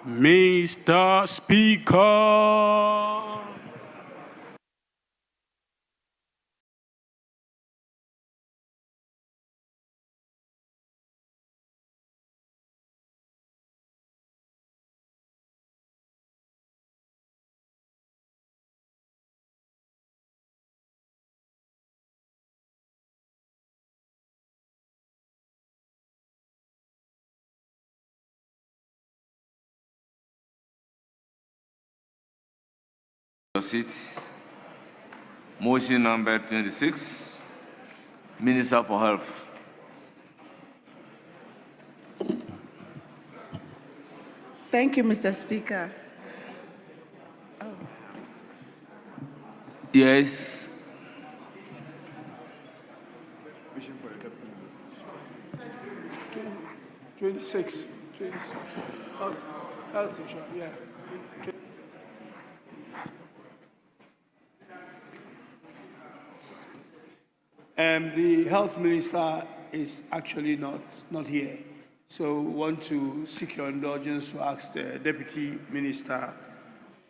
Mr. Speaker. Your seat. Motion number 26, Minister for Health. Thank you, Mr. Speaker. Yes. Twenty-six. Health insurance, yeah. The health minister is actually not here. So we want to seek your indulgence to ask the deputy minister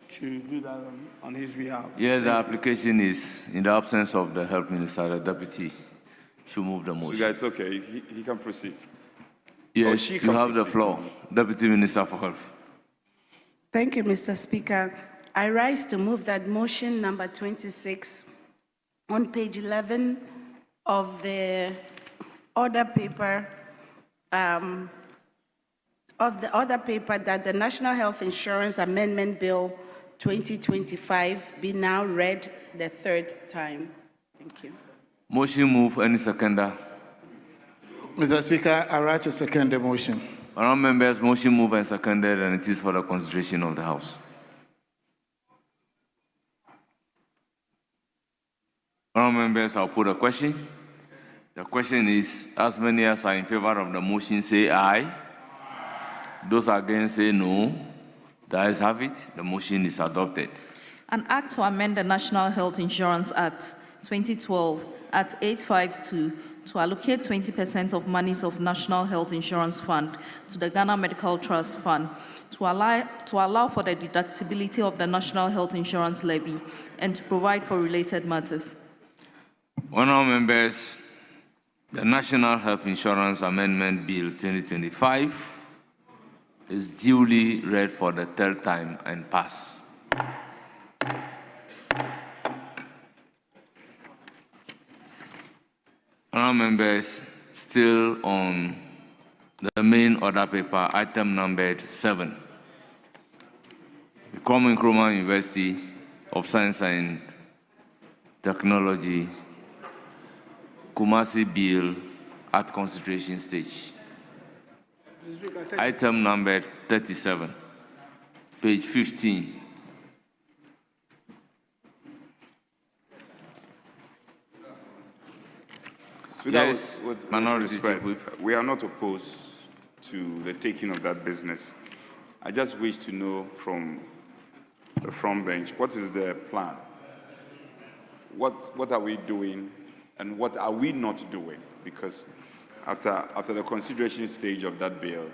to do that on his behalf. Yes, the application is in the absence of the health minister, the deputy should move the motion. So it's okay, he can proceed. Yes, you have the floor, Deputy Minister for Health. Thank you, Mr. Speaker. I rise to move that motion number 26 on page 11 of the order paper that the National Health Insurance Amendment Bill 2025 be now read the third time. Thank you. Motion move, any seconder? Mr. Speaker, I rise to second the motion. Honourable members, motion move and seconded, and it is for the consideration of the House. Honourable members, I'll put a question. The question is, as many as are in favor of the motion say aye. Those against say no. The ayes have it. The motion is adopted. An act to amend the National Health Insurance Act 2012 at 852 to allocate 20% of monies of National Health Insurance Fund to the Ghana Medical Trust Fund to allow for the deductibility of the National Health Insurance Levy and to provide for related matters. Honourable members, the National Health Insurance Amendment Bill 2025 is duly read for the third time and passed. Honourable members, still on the main order paper, item numbered 7. The Kwame Nkrumah University of Science and Technology, Kumasi Bill at consideration stage. Item number 37, page 15. Speaker, Yes, with Minority respect, Whip. we are not opposed to the taking of that business. I just wish to know from the front bench, what is the plan? What are we doing and what are we not doing? Because after the consideration stage of that bill,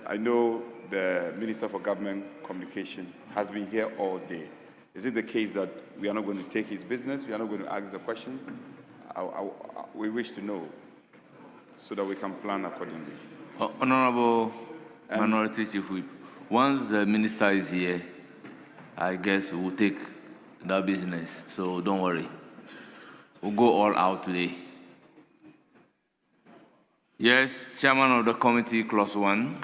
I know the Minister for Government Communication has been here all day. Is it the case that we are not going to take his business? We are not going to ask the question? We wish to know so that we can plan accordingly. Honourable Minority Chief Whip, once the minister is here, I guess we'll take that business, so don't worry. We'll go all out today. Yes, Chairman of the Committee, Clause 1.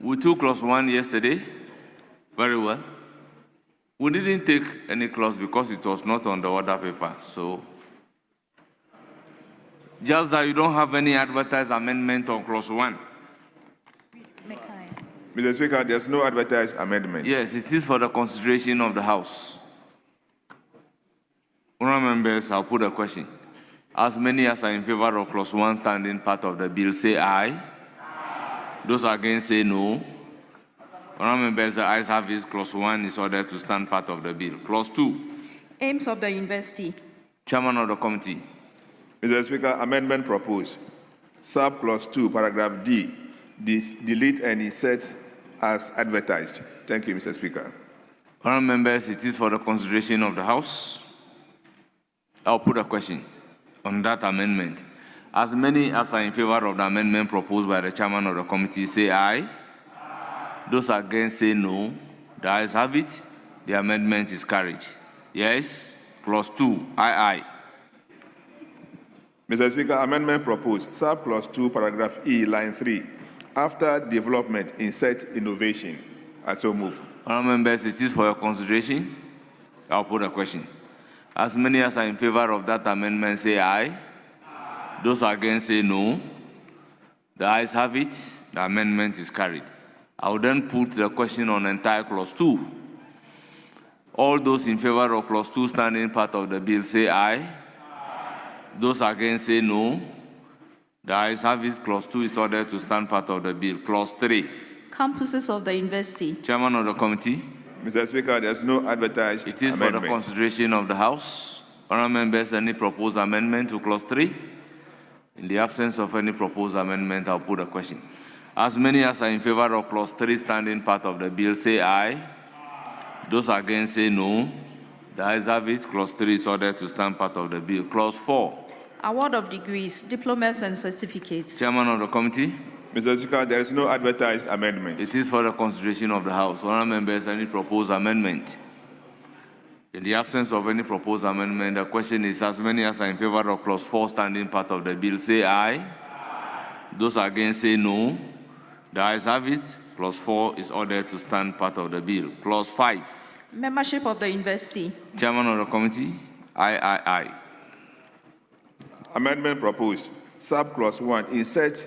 We took Clause 1 yesterday. Very well. We didn't take any clause because it was not on the order paper, so just that you don't have any advertised amendment on Clause 1. Mr. Speaker, there's no advertised amendment. Yes, it is for the consideration of the House. Honourable members, I'll put a question. As many as are in favor of Clause 1 standing part of the bill, say aye. Aye. Those against say no. Honourable members, the ayes have it. Clause 1 is ordered to stand part of the bill. Clause 2. Aims of the university. Chairman of the committee. Mr. Speaker, amendment proposed. Subclause 2, paragraph D, delete and insert as advertised. Thank you, Mr. Speaker. Honourable members, it is for the consideration of the House. I'll put a question on that amendment. As many as are in favor of the amendment proposed by the chairman of the committee, say aye. Those against say no. The ayes have it. The amendment is carried. Yes. Clause 2. Aye. Mr. Speaker, amendment proposed. Subclause 2, paragraph E, line 3. After development, insert innovation. I so move. Honourable members, it is for your consideration. I'll put a question. As many as are in favor of that amendment, say aye. Those against say no. The ayes have it. The amendment is carried. I will then put the question on entire clause 2. All those in favor of clause 2 standing part of the bill say aye. Those against say no. The ayes have it. Clause 2 is ordered to stand part of the bill. Clause 3. Campuses of the university. Chairman of the committee. Mr. Speaker, there's no advertised It is amendment. for the consideration of the House. Honourable members, any proposed amendment to clause 3? In the absence of any proposed amendment, I'll put a question. As many as are in favor of clause 3 standing part of the bill say aye. Those against say no. The ayes have it. Clause 3 is ordered to stand part of the bill. Clause 4. Award of degrees, diplomas and certificates. Chairman of the committee. Mr. Speaker, there is no advertised amendment. It is for the consideration of the House. Honourable members, any proposed amendment? In the absence of any proposed amendment, the question is as many as are in favor of clause 4 standing part of the bill say aye. Those against say no. The ayes have it. Clause 4 is ordered to stand part of the bill. Clause 5. Membership of the university. Chairman of the committee. Aye. Amendment proposed. Subclause 1. Insert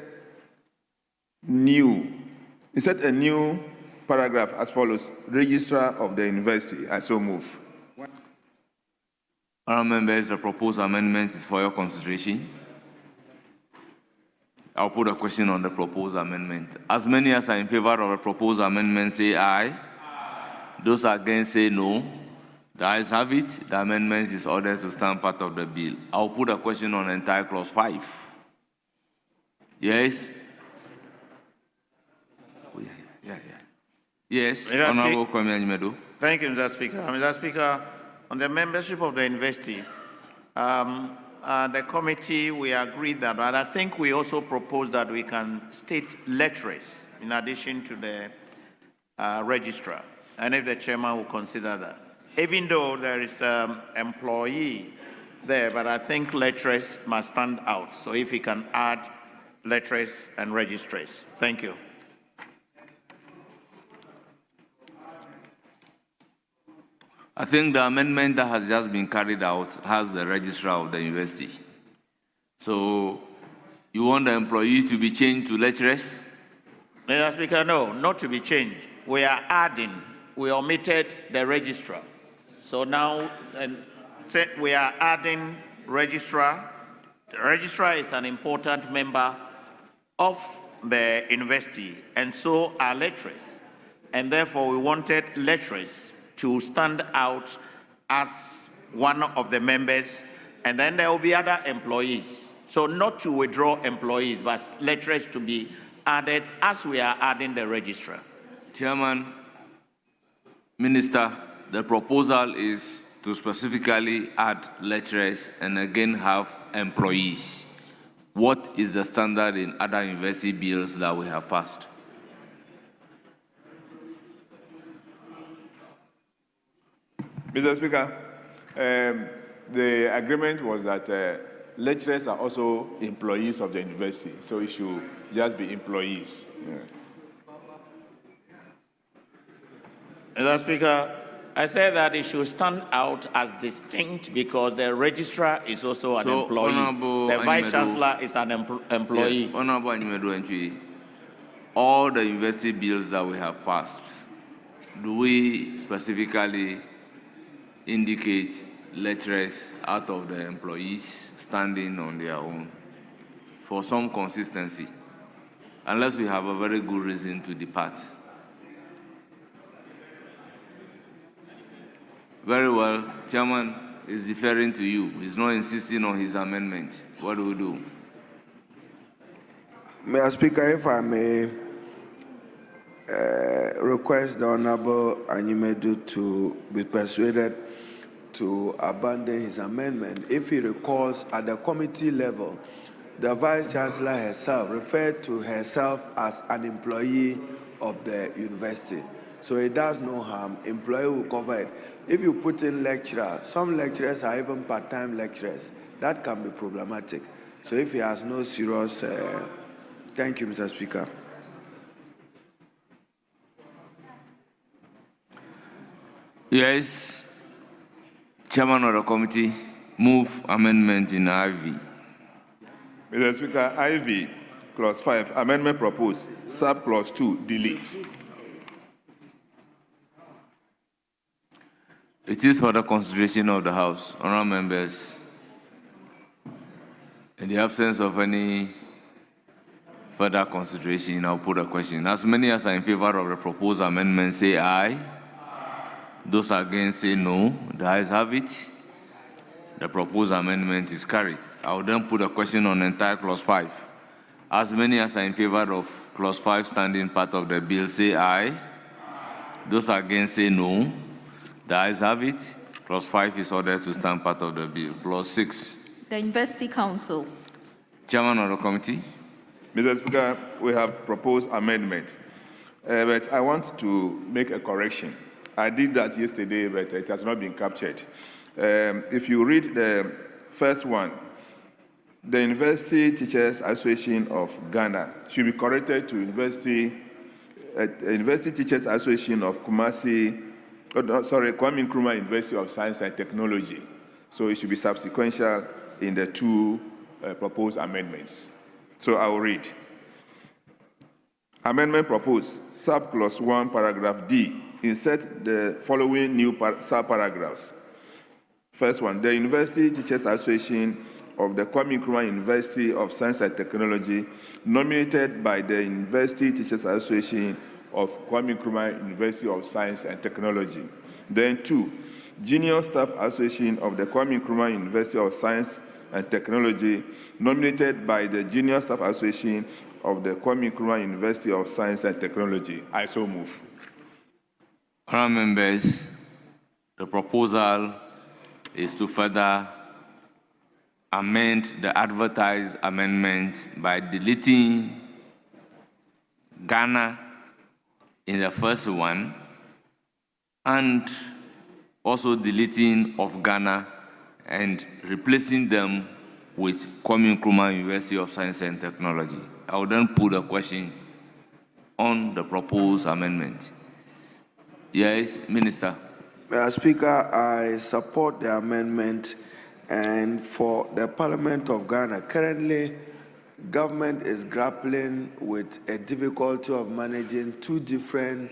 a new paragraph as follows. Registrar of the university. I so move. Honourable members, the proposed amendment is for your consideration. I'll put a question on the proposed amendment. As many as are in favor of the proposed amendment say aye. Those against say no. The ayes have it. The amendment is ordered to stand part of the bill. I'll put a question on entire clause 5. Yes. Yes, Honourable Kwame Anyimedu. Thank you, Mr. Speaker. Mr. Speaker, on the membership of the university, the committee, we agreed that, but I think we also proposed that we can state lecturers in addition to the registrar, and if the chairman will consider that. Even though there is employee there, but I think lecturers must stand out. So if we can add lecturers and registrars. Thank you. I think the amendment that has just been carried out has the registrar of the university. So you want the employees to be changed to lecturers? Mr. Speaker, no, not to be changed. We are adding, we omitted the registrar. So now we are adding registrar. The registrar is an important member of the university, and so are lecturers. And therefore, we wanted lecturers to stand out as one of the members, and then there will be other employees. So not to withdraw employees, but lecturers to be added as we are adding the registrar. Chairman, Minister, the proposal is to specifically add lecturers and again have employees. What is the standard in other university bills that we have passed? Mr. Speaker, the agreement was that lecturers are also employees of the university, so it should just be employees. Mr. Speaker, I said that it should stand out as distinct because the registrar is also an employee. The vice chancellor is an employee. Yes, Honorable Anyimedu, all the university bills that we have passed, do we specifically indicate lecturers out of the employees standing on their own for some consistency, unless we have a very good reason to depart? Very well, Chairman is deferring to you. He's not insisting on his amendment. What do we do? Mr. Speaker, if I may request the Honorable Anyimedu to be persuaded to abandon his amendment. If he recalls, at the committee level, the Vice Chancellor herself referred to herself as an employee of the university. So it does no harm. Employee will cover it. If you put in lecturer, some lecturers are even part-time lecturers. That can be problematic. So if he has no serious... thank you, Mr. Speaker. Yes. Chairman of the committee, move amendment in IV. Mr. Speaker, IV, clause 5, amendment proposed, sub clause 2, delete. It is for the consideration of the House. Honourable members, in the absence of any further consideration, I'll put a question. As many as are in favor of the proposed amendment, say aye. Those against say no. The ayes have it. The proposed amendment is carried. I will then put a question on entire clause 5. As many as are in favor of clause 5 standing part of the bill, say aye. Those against say no. The ayes have it. Clause 5 is ordered to stand part of the bill. Clause 6. The University Council. Chairman of the committee. Mr. Speaker, we have proposed amendment, but I want to make a correction. I did that yesterday, but it has not been captured. If you read the first one, the University Teachers Association of Ghana should be corrected to University Teachers Association of Kumasi, Kwame Nkrumah University of Science and Technology. So it should be subsequential in the two proposed amendments. So I will read. Amendment proposed, subclause 1, paragraph D. Insert the following new subparagraphs. First one, the University Teachers Association of the Kwame Nkrumah University of Science and Technology, nominated by the University Teachers Association of Kwame Nkrumah University of Science and Technology. Then 2, Junior Staff Association of the Kwame Nkrumah University of Science and Technology, nominated by the Junior Staff Association of the Kwame Nkrumah University of Science and Technology. I so move. Honourable members, the proposal is to further amend the advertised amendment by deleting Ghana in the first one and also deleting of Ghana and replacing them with Kwame Nkrumah University of Science and Technology. I will then put a question on the proposed amendment. Yes, Minister. Mr. Speaker, I support the amendment, and for the Parliament of Ghana, currently government is grappling with a difficulty of managing two different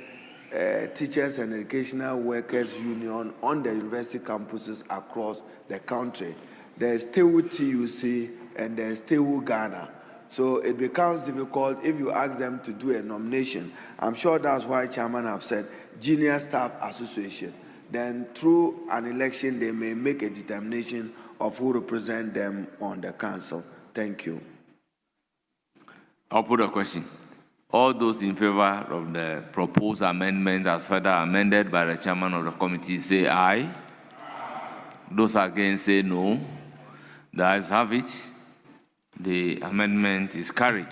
teachers and educational workers union on the university campuses across the country. There is TEWU TUC and there is TEWU Ghana. So it becomes difficult if you ask them to do a nomination. I'm sure that's why Chairman have said Junior Staff Association. Then through an election, they may make a determination of who represent them on the council. Thank you. I'll put a question. All those in favor of the proposed amendment as further amended by the chairman of the committee say aye. Those against say no. The ayes have it. The amendment is carried.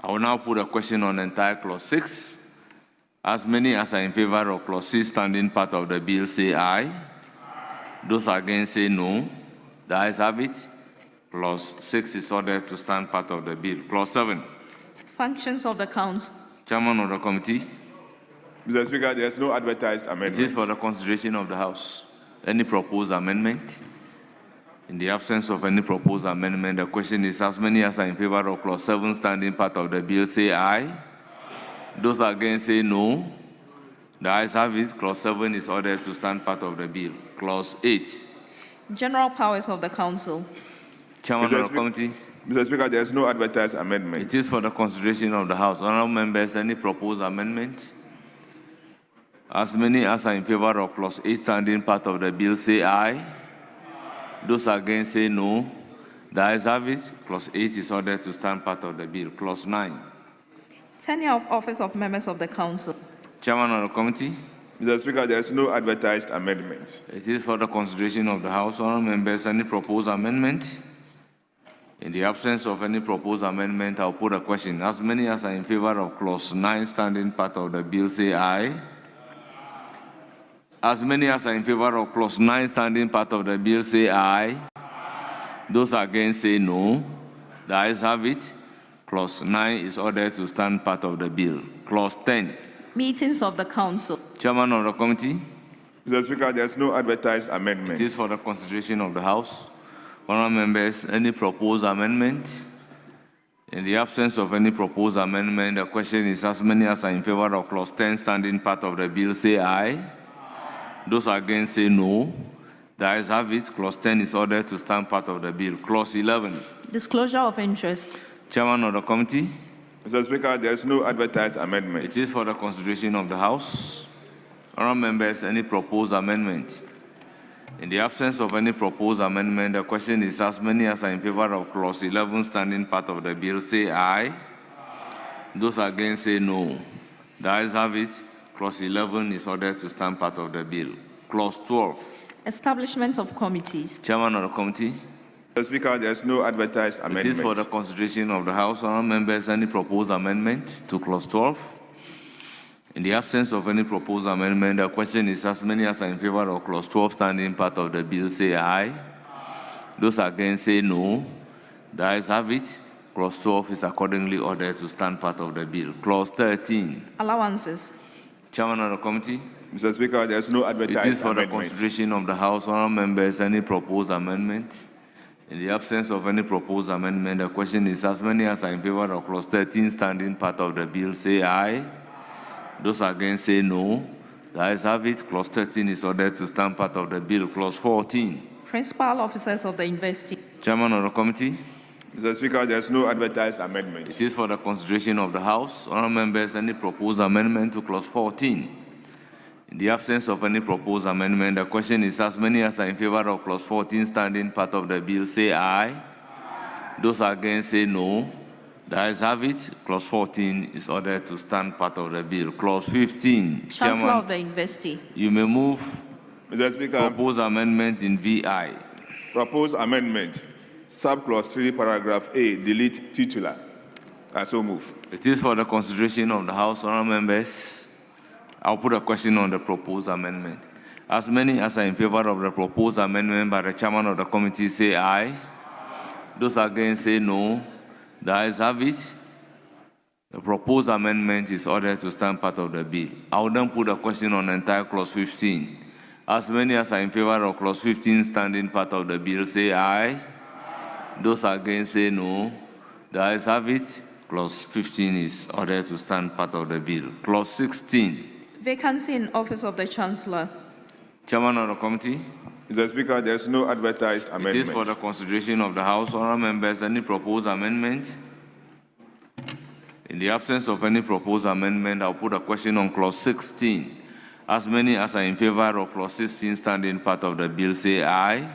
I will now put a question on entire clause 6. As many as are in favor of clause 6 standing part of the bill say aye. Those against say no. The ayes have it. Clause 6 is ordered to stand part of the bill. Clause 7. Functions of the Council. Chairman of the committee. Mr. Speaker, there is no advertised amendment. It is for the consideration of the House. Any proposed amendment? In the absence of any proposed amendment, the question is as many as are in favor of clause 7 standing part of the bill say aye. Those against say no. The ayes have it. Clause 7 is ordered to stand part of the bill. Clause 8. General powers of the Council. Chairman of the committee. Mr. Speaker, there is no advertised amendment. It is for the consideration of the House. Honourable members, any proposed amendment? As many as are in favor of clause 8 standing part of the bill say aye. Those against say no. The ayes have it. Clause 8 is ordered to stand part of the bill. Clause 9. Tenure of office of members of the council. Chairman of the committee. Mr. Speaker, there is no advertised amendment. It is for the consideration of the House. Honourable members, any proposed amendment? In the absence of any proposed amendment, I'll put a question. As many as are in favor of clause 9 standing part of the bill, say aye. As many as are in favor of clause 9 standing part of the bill, say aye. Those against, say no. The ayes have it. Clause 9 is ordered to stand part of the bill. Clause 10. Meetings of the council. Chairman of the committee. Mr. Speaker, there is no advertised amendment. It is for the consideration of the House. Honourable members, any proposed amendment? In the absence of any proposed amendment, the question is as many as are in favor of clause 10 standing part of the bill, say aye. Those against, say no. The ayes have it. Clause 10 is ordered to stand part of the bill. Clause 11. Disclosure of interest. Chairman of the committee. Mr. Speaker, there is no advertised amendment. It is for the consideration of the House. Honourable members, any proposed amendment? In the absence of any proposed amendment, the question is as many as are in favor of clause 11 standing part of the bill, say aye. Those against, say no. The ayes have it. Clause 11 is ordered to stand part of the bill. Clause 12. Establishment of committees. Chairman of the committee. Mr. Speaker, there is no advertised amendment. It is for the consideration of the House. Honourable members, any proposed amendment to clause 12? In the absence of any proposed amendment, the question is as many as are in favor of clause 12 standing part of the bill, say aye. Those against, say no. The ayes have it. Clause 12 is accordingly ordered to stand part of the bill. Clause 13. Allowances. Chairman of the committee. Mr. Speaker, there is no advertised It is for amendment. the consideration of the House. Honourable members, any proposed amendment? In the absence of any proposed amendment, the question is as many as are in favor of clause 13 standing part of the bill, say aye. Those against, say no. The ayes have it. Clause 13 is ordered to stand part of the bill. Clause 14. Principal officers of the university. Chairman of the committee. Mr. Speaker, there is no advertised amendment. It is for the consideration of the House. Honourable members, any proposed amendment to clause 14? In the absence of any proposed amendment, the question is as many as are in favor of clause 14 standing part of the bill, say aye. Those against, say no. The ayes have it. Clause 14 is ordered to stand part of the bill. Clause 15. Chancellor Chairman, of the University. you may move Mr. Speaker, proposed amendment in VI. proposed amendment, subclause 3, paragraph A, delete titular. I so move. It is for the consideration of the House. Honourable members, I'll put a question on the proposed amendment. As many as are in favor of the proposed amendment by the chairman of the committee, say aye. Those against, say no. The ayes have it. The proposed amendment is ordered to stand part of the bill. I will then put a question on the entire clause 15. As many as are in favor of clause 15 standing part of the bill, say aye. Those against, say no. The ayes have it. Clause 15 is ordered to stand part of the bill. Clause 16. Vacancy in office of the Chancellor. Chairman of the committee. Mr. Speaker, there is no advertised amendment. It is for the consideration of the House. Honourable members, any proposed amendment? In the absence of any proposed amendment, I'll put a question on clause 16. As many as are in favor of clause 16 standing part of the bill, say aye.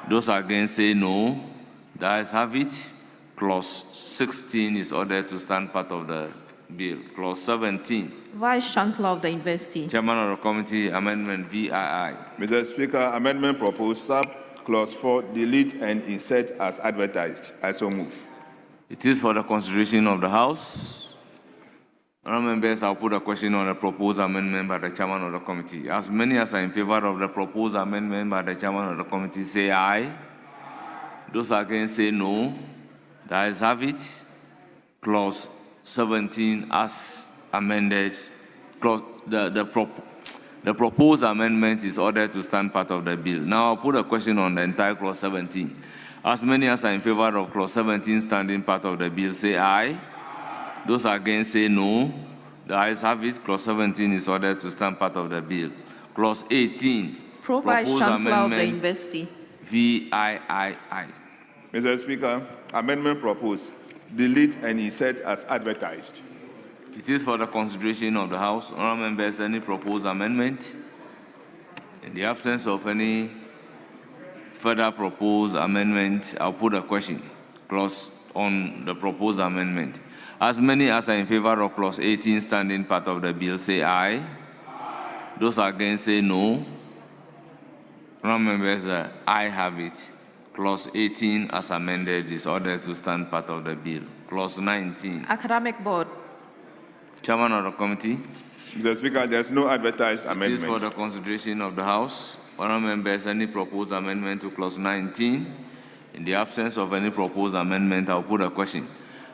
Those against, say no. The ayes have it. Clause 16 is ordered to stand part of the bill. Clause 17. Vice Chancellor of the University. Chairman of the committee, amendment VII. Mr. Speaker, amendment proposed, sub-clause 4, delete and insert as advertised. I so move. It is for the consideration of the House. Honourable members, I'll put a question on the proposed amendment by the chairman of the committee. As many as are in favor of the proposed amendment by the chairman of the committee, say aye. Those against, say no. The ayes have it. Clause 17 as amended. The proposed amendment is ordered to stand part of the bill. Now I'll put a question on the entire clause 17. As many as are in favor of clause 17 standing part of the bill, say aye. Those against, say no. The ayes have it. Clause 17 is ordered to stand part of the bill. Clause 18. Vice Chancellor of the University. VIII. Mr. Speaker, amendment proposed, delete and insert as advertised. It is for the consideration of the House. Honourable members, any proposed amendment? In the absence of any further proposed amendment, I'll put a question clause on the proposed amendment. As many as are in favor of clause 18 standing part of the bill, say aye. Those against, say no. Honourable members, I have it. Clause 18 as amended is ordered to stand part of the bill. Clause 19. Academic Board. Chairman of the committee. Mr. Speaker, there's no advertised It amendment. is for the consideration of the House. Honourable members, any proposed amendment to clause 19? In the absence of any proposed amendment, I'll put a question.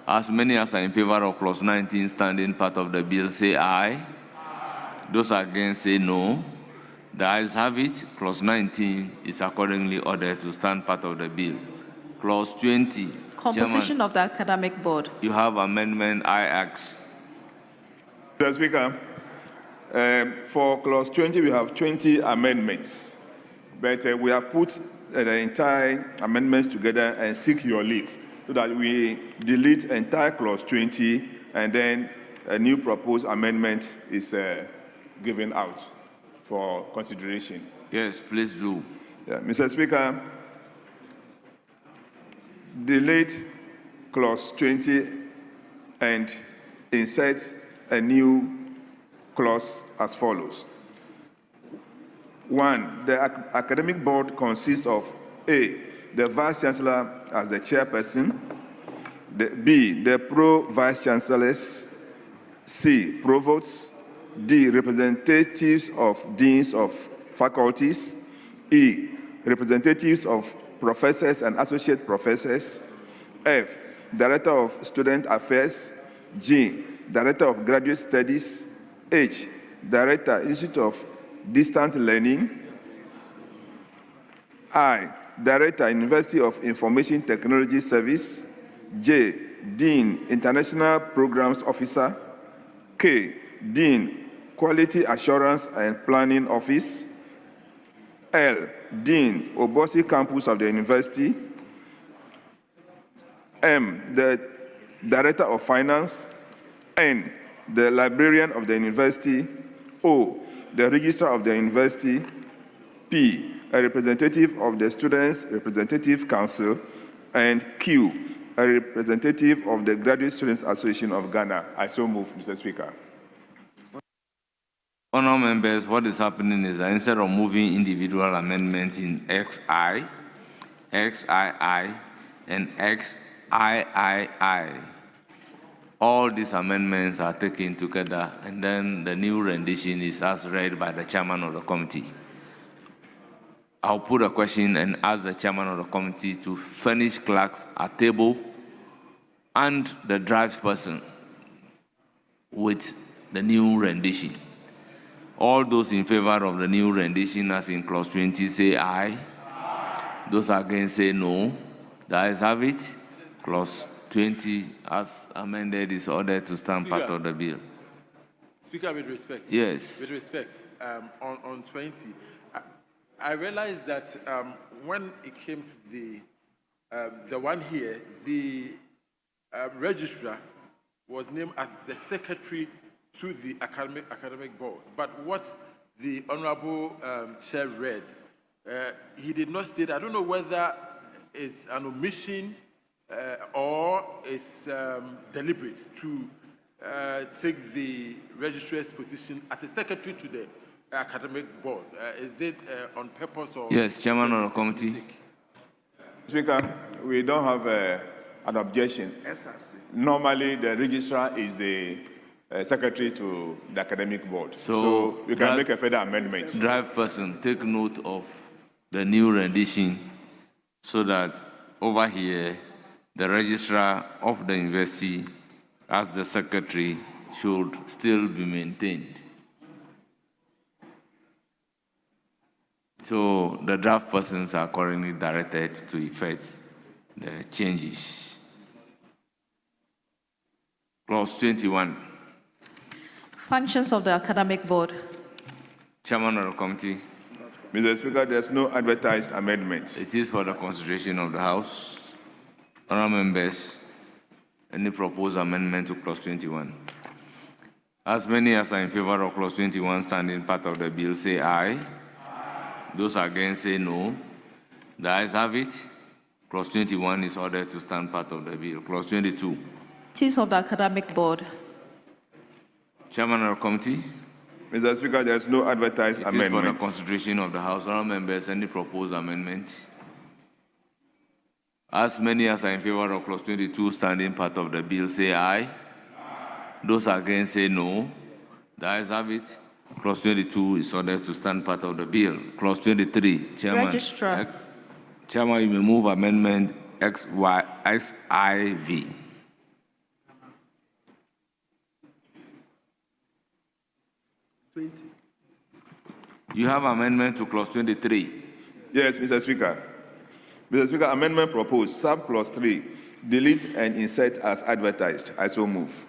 As many as are in favor of clause 19 standing part of the bill, say aye. Those against, say no. The ayes have it. Clause 19 is accordingly ordered to stand part of the bill. Clause 20. Composition Chairman, of the Academic Board. you have amendment I ask. Mr. Speaker, for clause 20, we have 20 amendments, but we have put the entire amendments together and seek your leave so that we delete entire clause 20 and then a new proposed amendment is given out for consideration. Yes, please do. Yeah, Mr. Speaker, delete clause 20 and insert a new clause as follows. 1, the academic board consists of A, the vice chancellor as the chairperson, B, the pro-vice chancellors, C, provosts, D, representatives of deans of faculties, E, representatives of professors and associate professors, F, director of student affairs, G, director of graduate studies, H, director, Institute of Distant Learning, I, director, University of Information Technology Service, J, dean, International Programs Officer, K, dean, Quality Assurance and Planning Office, L, dean, Obosi Campus of the University, M, the director of finance, N, the librarian of the university, O, the registrar of the university, P, a representative of the Students' Representative Council, and Q, a representative of the Graduate Students Association of Ghana. I so move, Mr. Speaker. Honourable members, what is happening is that instead of moving individual amendments in XI, XII, and XIII, all these amendments are taken together, and then the new rendition is as read by the chairman of the committee. I'll put a question and ask the chairman of the committee to furnish clerks a table and the drafts person with the new rendition. All those in favor of the new rendition as in clause 20 say aye. Those against say no. The ayes have it. Clause 20 as amended is ordered to stand part of the bill. Speaker, with respect. Yes. With respect, on 20, I realized that when it came to the one here, the registrar was named as the secretary to the academic board. But what the Honorable Chair read, he did not state, I don't know whether it's an omission or it's deliberate to take the registrar's position as a secretary to the academic board. Is it on purpose or? Yes, Chairman of the committee. Speaker, we don't have an objection. Normally, the registrar is the secretary to the academic board. So we can make a further amendment. Drive person, take note of the new rendition so that over here, the registrar of the university as the secretary should still be maintained. So the draft persons are currently directed to effect the changes. Clause 21. Functions of the Academic Board. Chairman of the committee. Mr. Speaker, there's no advertised amendment. It is for the consideration of the House. Honourable members, any proposed amendment to clause 21? As many as are in favor of clause 21 standing part of the bill say aye. Those against say no. The ayes have it. Clause 21 is ordered to stand part of the bill. Clause 22. It is of the Academic Board. Chairman of the committee. Mr. Speaker, there is no advertised It amendment. is for the consideration of the House. Honourable members, any proposed amendment? As many as are in favor of clause 22 standing part of the bill, say aye. Those against say no. The ayes have it. Clause 22 is ordered to stand part of the bill. Clause 23, Chairman. Registrar. Chairman, you may move amendment XIV. You have amendment to clause 23. Yes, Mr. Speaker. Mr. Speaker, amendment proposed, sub-clause 3, delete and insert as advertised. I so move.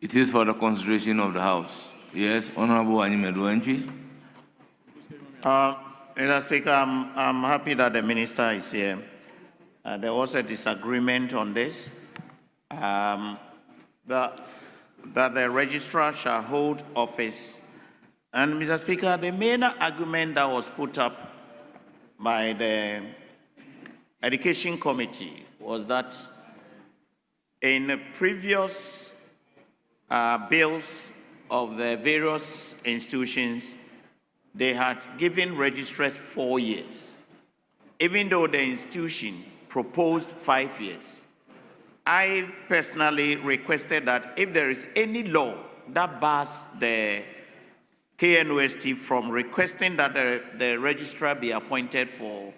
It is for the consideration of the House. Yes, Honorable Animedu Entry. Mr. Speaker, I'm happy that the minister is here. There was a disagreement on this, that the registrar shall hold office. And Mr. Speaker, the main argument that was put up by the Education Committee was that in previous bills of the various institutions, they had given registrars 4 years, even though the institution proposed 5 years. I personally requested that if there is any law that bars the KNUST from requesting that the registrar be appointed for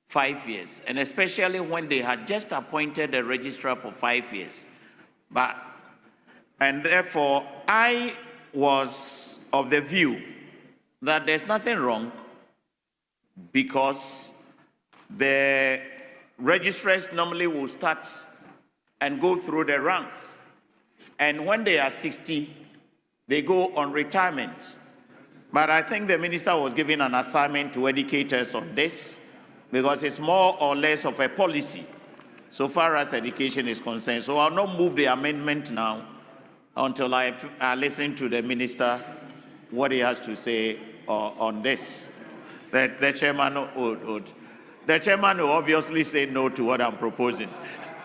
5 years, and especially when they had just appointed the registrar for 5 years. And therefore, I was of the view that there's nothing wrong because the registrars normally will start and go through the ranks. And when they are 60, they go on retirement. But I think the minister was giving an assignment to educators on this because it's more or less of a policy so far as education is concerned. So I'll not move the amendment now until I listen to the minister, what he has to say on this. The chairman will obviously say no to what I'm proposing.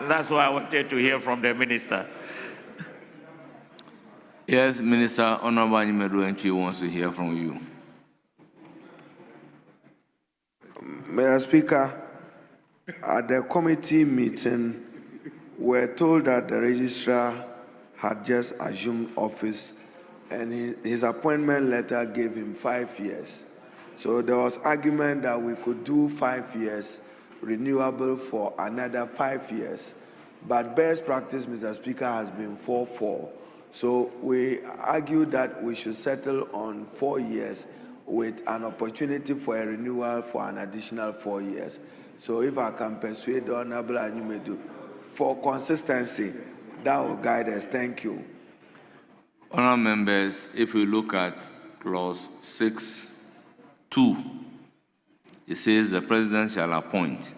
That's why I wanted to hear from the minister. Yes, Minister Honorable Animedu Entry wants to hear from you. Mr. Speaker, at the committee meeting, we're told that the registrar had just assumed office and his appointment letter gave him 5 years. So there was argument that we could do 5 years, renewable for another 5 years. But best practice, Mr. Speaker, has been 4-4. So we argued that we should settle on 4 years with an opportunity for a renewal for an additional 4 years. So if I can persuade the Honorable Animedu for consistency, that will guide us. Thank you. Honourable members, if we look at clause 6(2), it says the president shall appoint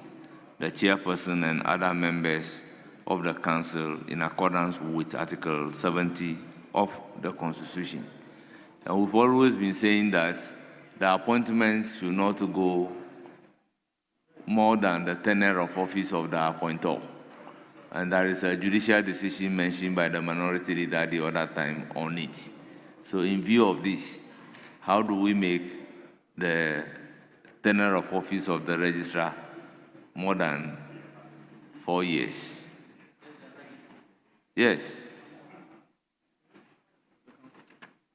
the chairperson and other members of the council in accordance with Article 70 of the Constitution. And we've always been saying that the appointment should not go more than the tenure of office of the appointer. And there is a judicial decision mentioned by the minority leader the other time on it. So in view of this, how do we make the tenure of office of the registrar more than 4 years? Yes.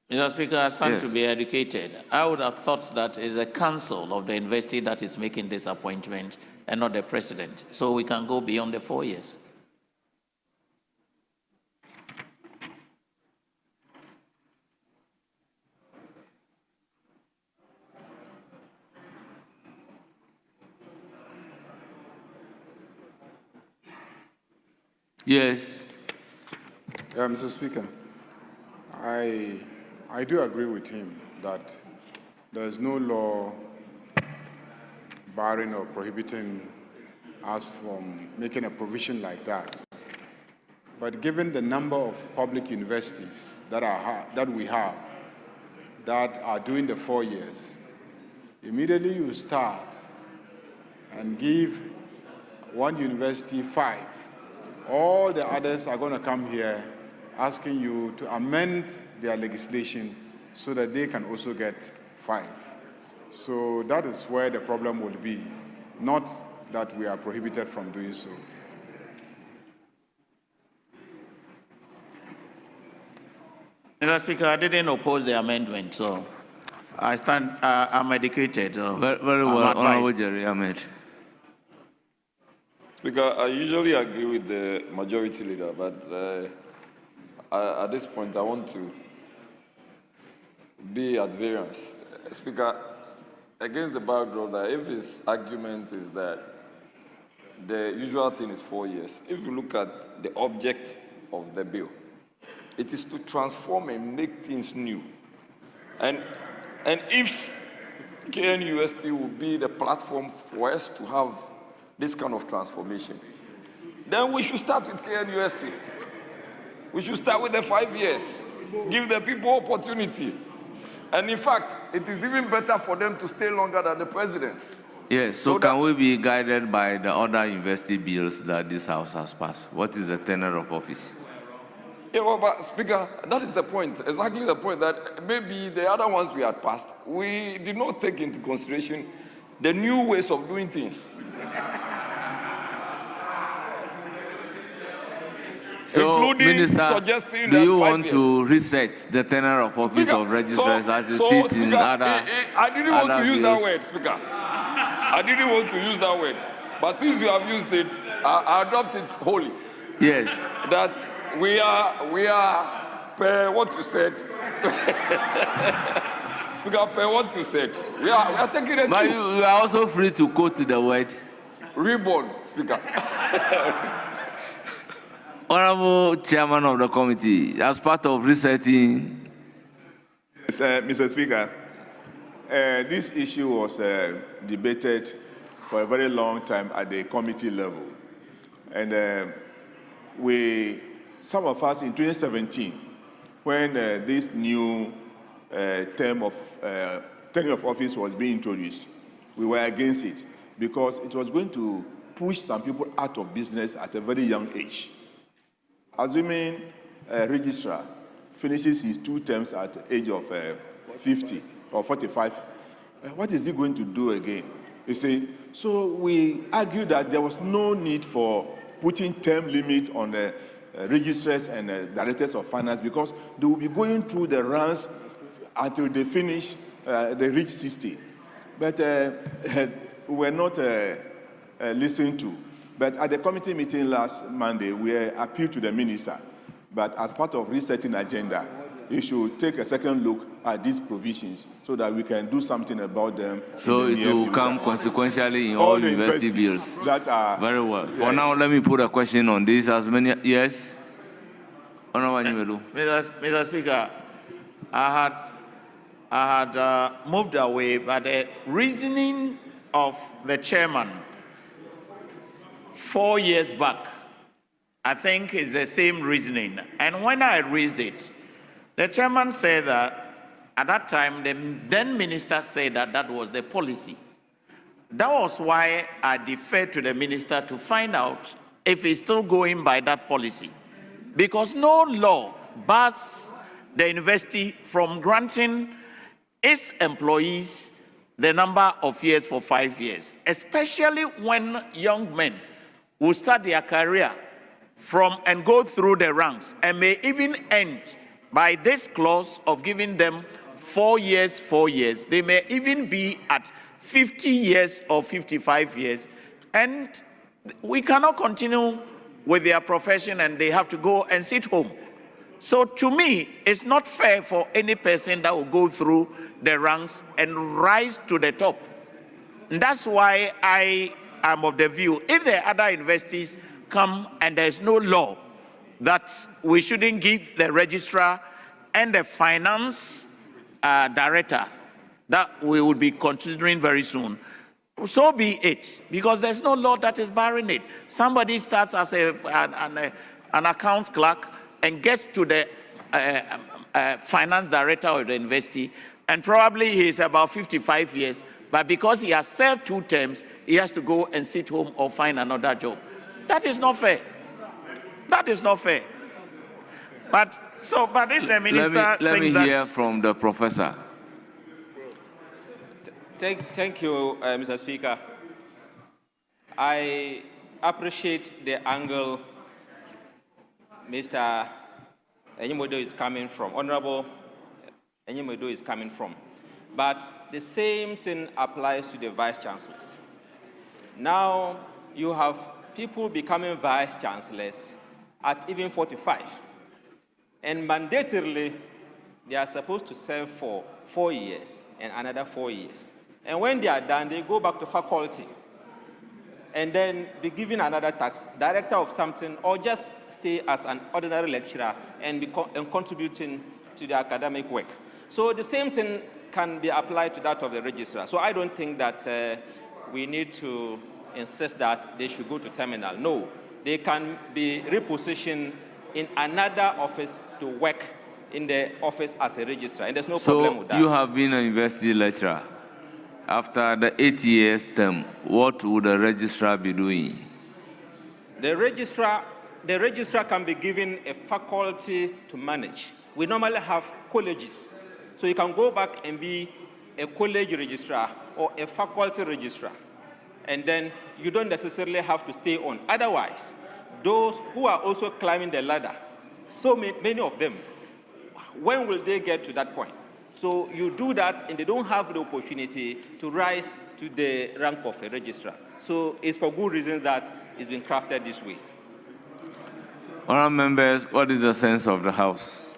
Mr. Speaker, I stand Yes. to be educated. I would have thought that it's the council of the university that is making this appointment and not the president. So we can go beyond the 4 years. Yes. Mr. Speaker, I do agree with him that there is no law barring or prohibiting us from making a provision like that. But given the number of public universities that we have that are doing the 4 years, immediately you start and give one university 5. All the others are going to come here asking you to amend their legislation so that they can also get 5. So that is where the problem will be, not that we are prohibited from doing so. Mr. Speaker, I didn't oppose the amendment, so I stand, I'm educated. Very well, Honorable Jerry Ahmed. Speaker, I usually agree with the majority leader, but at this point I want to be at variance. Speaker, against the backdrop that if his argument is that the usual thing is 4 years, if you look at the object of the bill, it is to transform and make things new. And if KNUST will be the platform for us to have this kind of transformation, then we should start with KNUST. We should start with the 5 years, give the people opportunity. And in fact, it is even better for them to stay longer than the presidents. Yes, so can we be guided by the other university bills that this House has passed? What is the tenure of office? Yeah, well, but Speaker, that is the point, exactly the point, that maybe the other ones we had passed, we did not take into consideration the new ways of doing things. So, including Minister, suggesting do that you 5 want years. to reset the tenure of office of registrars as it is in Speaker, other I didn't want to use that bills? word, Speaker. I didn't want to use that word. But since you have used it, I adopt it wholly. Yes. That we are per what you said. Speaker, per what you said. We are taking it. But you are also free to quote the word. Reborn, Speaker. Honorable Chairman of the committee, as part of resetting. Yes, Mr. Speaker, this issue was debated for a very long time at the committee level. And some of us in 2017, when this new tenure of office was being introduced, we were against it because it was going to push some people out of business at a very young age. Assuming a registrar finishes his 2 terms at the age of 50 or 45, what is he going to do again? You see, so we argued that there was no need for putting term limit on the registrars and directors of finance because they will be going through the runs until they finish, they reach 60. But we were not listened to. But at the committee meeting last Monday, we appealed to the minister. But as part of resetting agenda, he should take a second look at these provisions so that we can do something about them. So it will come consequentially in all university bills. That are, very well. Yes. For now, let me put a question on this. As many, yes? Honorable Mr. Speaker, I had moved away, but the reasoning of the chairman 4 years back, I think is the same reasoning. And when I raised it, the chairman said that at that time, the then minister said that that was the policy. That was why I deferred to the minister to find out if he's still going by that policy. Because no law bars the university from granting its employees the number of years for 5 years, especially when young men will start their career from and go through the ranks and may even end by this clause of giving them 4 years, 4 years. They may even be at 50 years or 55 years. And we cannot continue with their profession and they have to go and sit home. So to me, it's not fair for any person that will go through the ranks and rise to the top. And that's why I am of the view, if the other universities come and there's no law that we shouldn't give the registrar and the finance director, that we will be considering very soon, so be it, because there's no law that is barring it. Somebody starts as an accounts clerk and gets to the finance director of the university, and probably he's about 55 years, But because he has served 2 terms, he has to go and sit home or find another job. That is not fair. That is not fair. But if the minister let me thinks hear that, from the professor. Thank you, Mr. Speaker. I appreciate the angle Mr. Enyimodo is coming from, Honorable Enyimodo is coming from. But the same thing applies to the vice chancellors. Now you have people becoming vice chancellors at even 45. And mandatorily, they are supposed to serve for 4 years and another 4 years. And when they are done, they go back to faculty and then be given another task, director of something, or just stay as an ordinary lecturer and contributing to the academic work. So the same thing can be applied to that of the registrar. So I don't think that we need to insist that they should go to terminal. No, they can be repositioned in another office to work in the office as a registrar, and there's no problem with that. So you have been a university lecturer. After the 8 years term, what would the registrar be doing? The registrar can be given a faculty to manage. We normally have colleges. So you can go back and be a college registrar or a faculty registrar. And then you don't necessarily have to stay on. Otherwise, those who are also climbing the ladder, so many of them, when will they get to that point? So you do that and they don't have the opportunity to rise to the rank of a registrar. So it's for good reasons that it's been crafted this way. Honourable members, what is the sense of the House?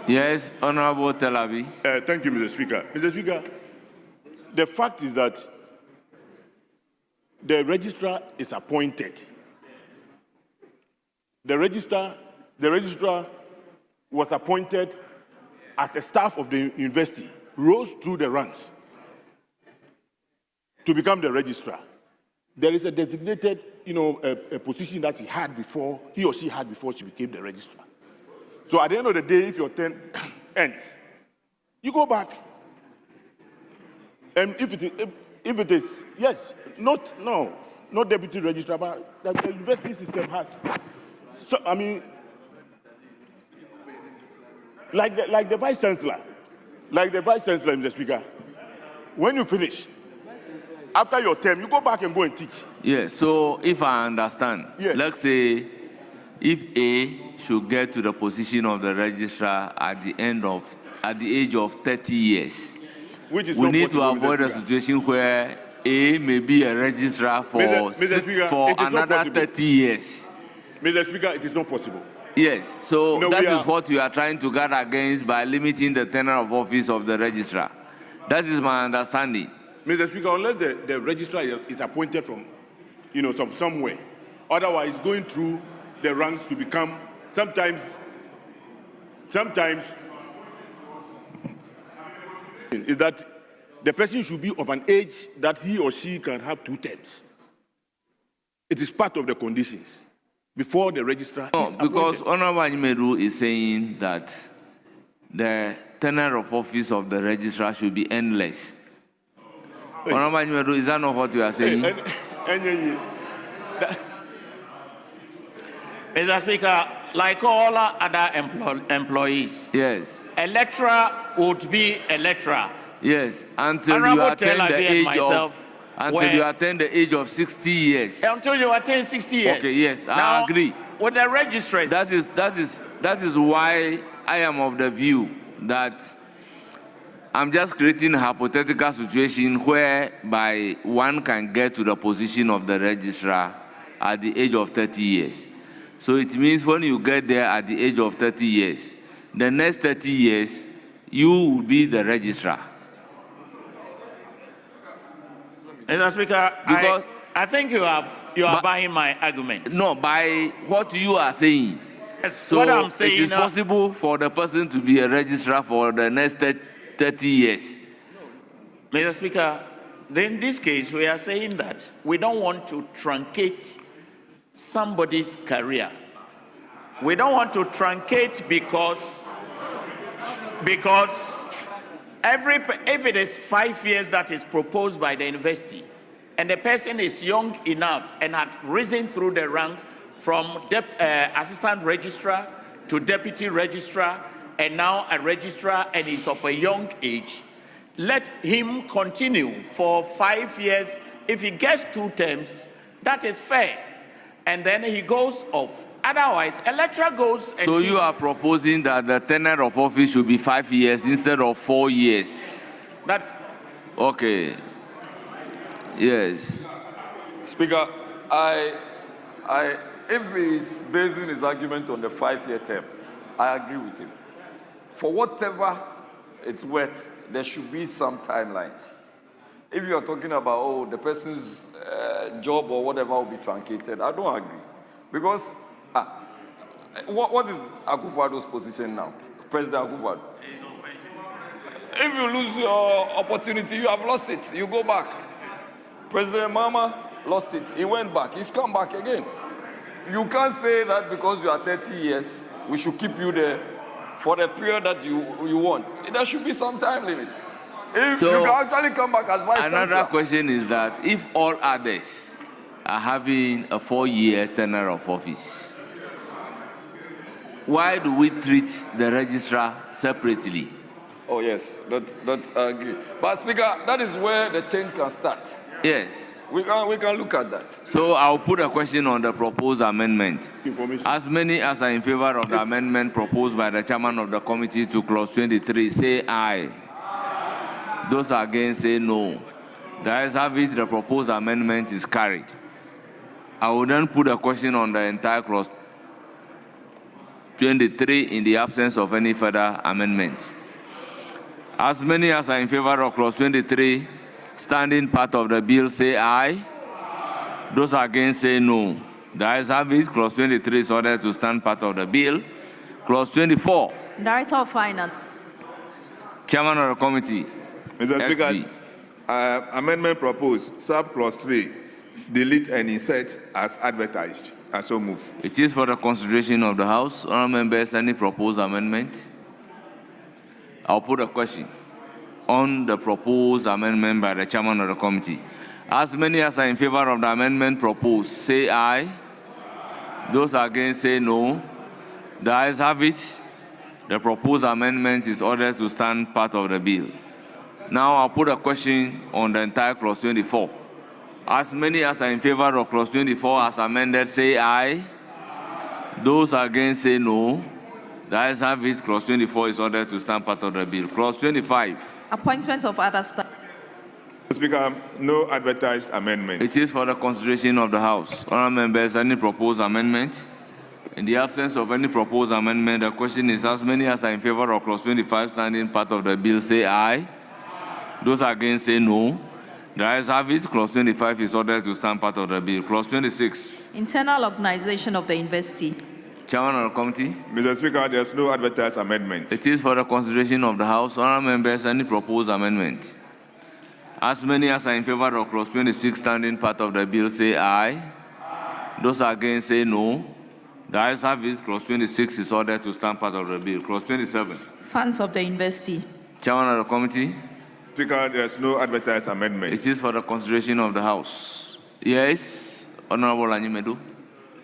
Yes, Honourable Telabi. Thank you, Mr. Speaker. Mr. Speaker, the fact is that the registrar is appointed. The registrar was appointed as a staff of the university, rose through the ranks to become the registrar. There is a designated, a position that he or she had before she became the registrar. So at the end of the day, if your term ends, you go back. And if it is, yes, not deputy registrar, but that the university system has. So, I mean, like the vice chancellor, Mr. Speaker, when you finish, after your term, you go back and go and teach. Yes, so if I understand, yes. Let's say if A should get to the position of the registrar at the age of 30 years, which is we not need to possible, avoid a situation where A may be a registrar for another 30 years. Mr. Speaker, it is not possible. Yes, so that is what we are trying to guard against by limiting the tenure of office of the registrar. That is my understanding. Mr. Speaker, unless the registrar is appointed from, somewhere, otherwise going through the ranks to become, sometimes, is that the person should be of an age that he or she can have 2 terms. It is part of the conditions before the registrar is appointed. Because Honorable Enyimodo is saying that the tenure of office of the registrar should be endless. Honorable Enyimodo, is that not what you are saying? Mr. Speaker, like all other employees, yes, a lecturer would be a lecturer. Yes, until you attain the age of 60 years. Until you attain 60 years. Okay, yes, now, I agree. With the registrars. That is why I am of the view that I'm just creating a hypothetical situation whereby one can get to the position of the registrar at the age of 30 years. So it means when you get there at the age of 30 years, the next 30 years, you will be the registrar. Mr. Speaker, I think you are buying my argument. No, by what you are saying. Yes, so what I'm saying, it is possible for the person to be a registrar for the next 30 years. Mr. Speaker, in this case, we are saying that we don't want to truncate somebody's career. We don't want to truncate because Because if it is 5 years that is proposed by the university, and the person is young enough and had risen through the ranks from assistant registrar to deputy registrar, and now a registrar, and is of a young age, let him continue for 5 years. If he gets 2 terms, that is fair. And then he goes off. Otherwise, a lecturer goes. So you are proposing that the tenure of office should be 5 years instead of 4 years? That. Okay. Yes. Speaker, if he's basing his argument on the 5-year term, I agree with him. For whatever it's worth, there should be some timelines. If you are talking about, oh, the person's job or whatever will be truncated, I don't agree. Because what is Akufo-Addo's position now? President Akufo-Addo? If you lose your opportunity, you have lost it. You go back. President Mahama lost it. He went back. He's come back again. You can't say that because you are 30 years, we should keep you there for the period that you want. There should be some time limits. If So, you can actually come back as vice chancellor. Another question is that if all others are having a 4-year tenure of office, why do we treat the registrar separately? Oh yes, that I agree. But Speaker, that is where the change can start. Yes. We can look at that. So I'll put a question on the proposed amendment. As many as are in favor of the amendment proposed by the chairman of the committee to clause 23, say aye. Those against say no. The ayes have it, the proposed amendment is carried. I will then put a question on the entire clause 23 in the absence of any further amendments. As many as are in favor of clause 23, standing part of the bill, say aye. Those against say no. The ayes have it. Clause 23 is ordered to stand part of the bill. Clause 24. Director of Finance. Chairman of the committee. Mr. Speaker, amendment proposed, sub-clause 3, delete and insert as advertised. I so move. It is for the consideration of the House. Honourable members, any proposed amendment? I'll put a question on the proposed amendment by the chairman of the committee. As many as are in favor of the amendment proposed, say aye. Those against say no. The ayes have it. The proposed amendment is ordered to stand part of the bill. Now I'll put a question on the entire clause 24. As many as are in favor of clause 24 as amended, say aye. Those against say no. The ayes have it. Clause 24 is ordered to stand part of the bill. Clause 25. Appointment of other staff. Speaker, no advertised amendment. It is for the consideration of the House. Honourable members, any proposed amendment? In the absence of any proposed amendment, the question is as many as are in favor of clause 25 standing part of the bill, say aye. Those against say no. The ayes have it. Clause 25 is ordered to stand part of the bill. Clause 26. Internal organization of the university. Chairman of the committee. Mr. Speaker, there's no advertised amendment. It is for the consideration of the House. Honourable members, any proposed amendment? As many as are in favor of clause 26 standing part of the bill, say aye. Those against say no. The ayes have it. Clause 26 is ordered to stand part of the bill. Clause 27. Funds of the university. Chairman of the committee. Speaker, there's no advertised amendment. It is for the consideration of the House. Yes, Honourable Anyimedu.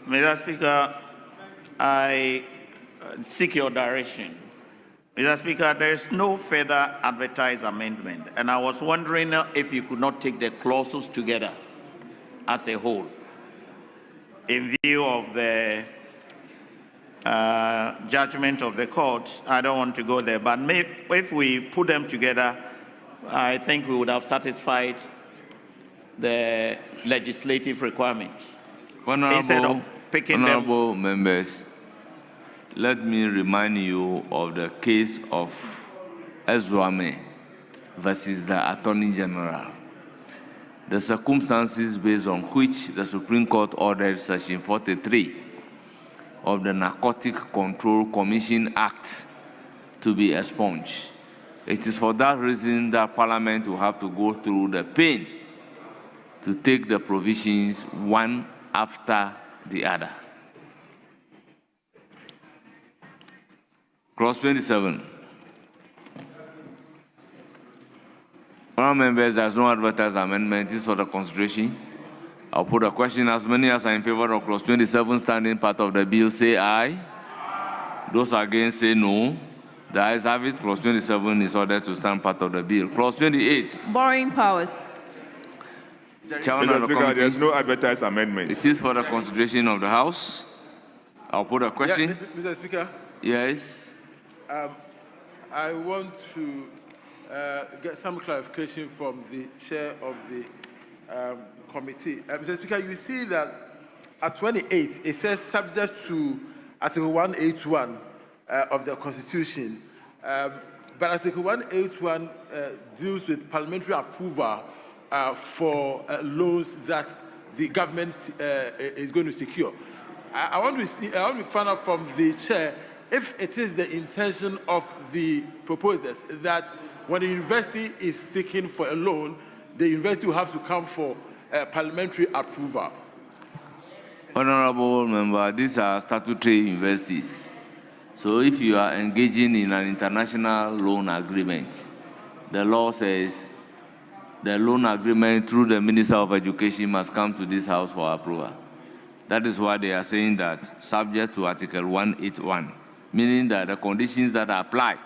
Mr. Speaker, I seek your direction. Mr. Speaker, there is no further advertised amendment, and I was wondering if you could not take the clauses together as a whole. In view of the judgment of the court, I don't want to go there, but if we put them together, I think we would have satisfied the legislative requirements. Instead of picking them. Honourable members, let me remind you of the case of Ezwame versus the Attorney General. The circumstances based on which the Supreme Court ordered Section 43 of the Narcotic Control Commission Act to be expunged. It is for that reason that Parliament will have to go through the pain to take the provisions one after the other. Clause 27. Honourable members, there's no advertised amendment. This is for the consideration. I'll put a question. As many as are in favor of clause 27 standing part of the bill, say aye. Those against, say no. The ayes have it. Clause 27 is ordered to stand part of the bill. Clause 28. Borrowing powers. Chairman of the Speaker, committee. there's no advertised amendment. It is for the consideration of the House. I'll put a question. Mr. Speaker, Yes. I want to get some clarification from the chair of the committee. Mr. Speaker, you see that at 28, it says subject to Article 181 of the Constitution, but Article 181 deals with parliamentary approval for loans that the government is going to secure. I want to find out from the chair if it is the intention of the proposers that when the university is seeking for a loan, the university will have to come for parliamentary approval. Honorable member, these are statutory universities. So if you are engaging in an international loan agreement, the law says the loan agreement through the Minister of Education must come to this House for approval. That is why they are saying that subject to Article 181, meaning that the conditions that apply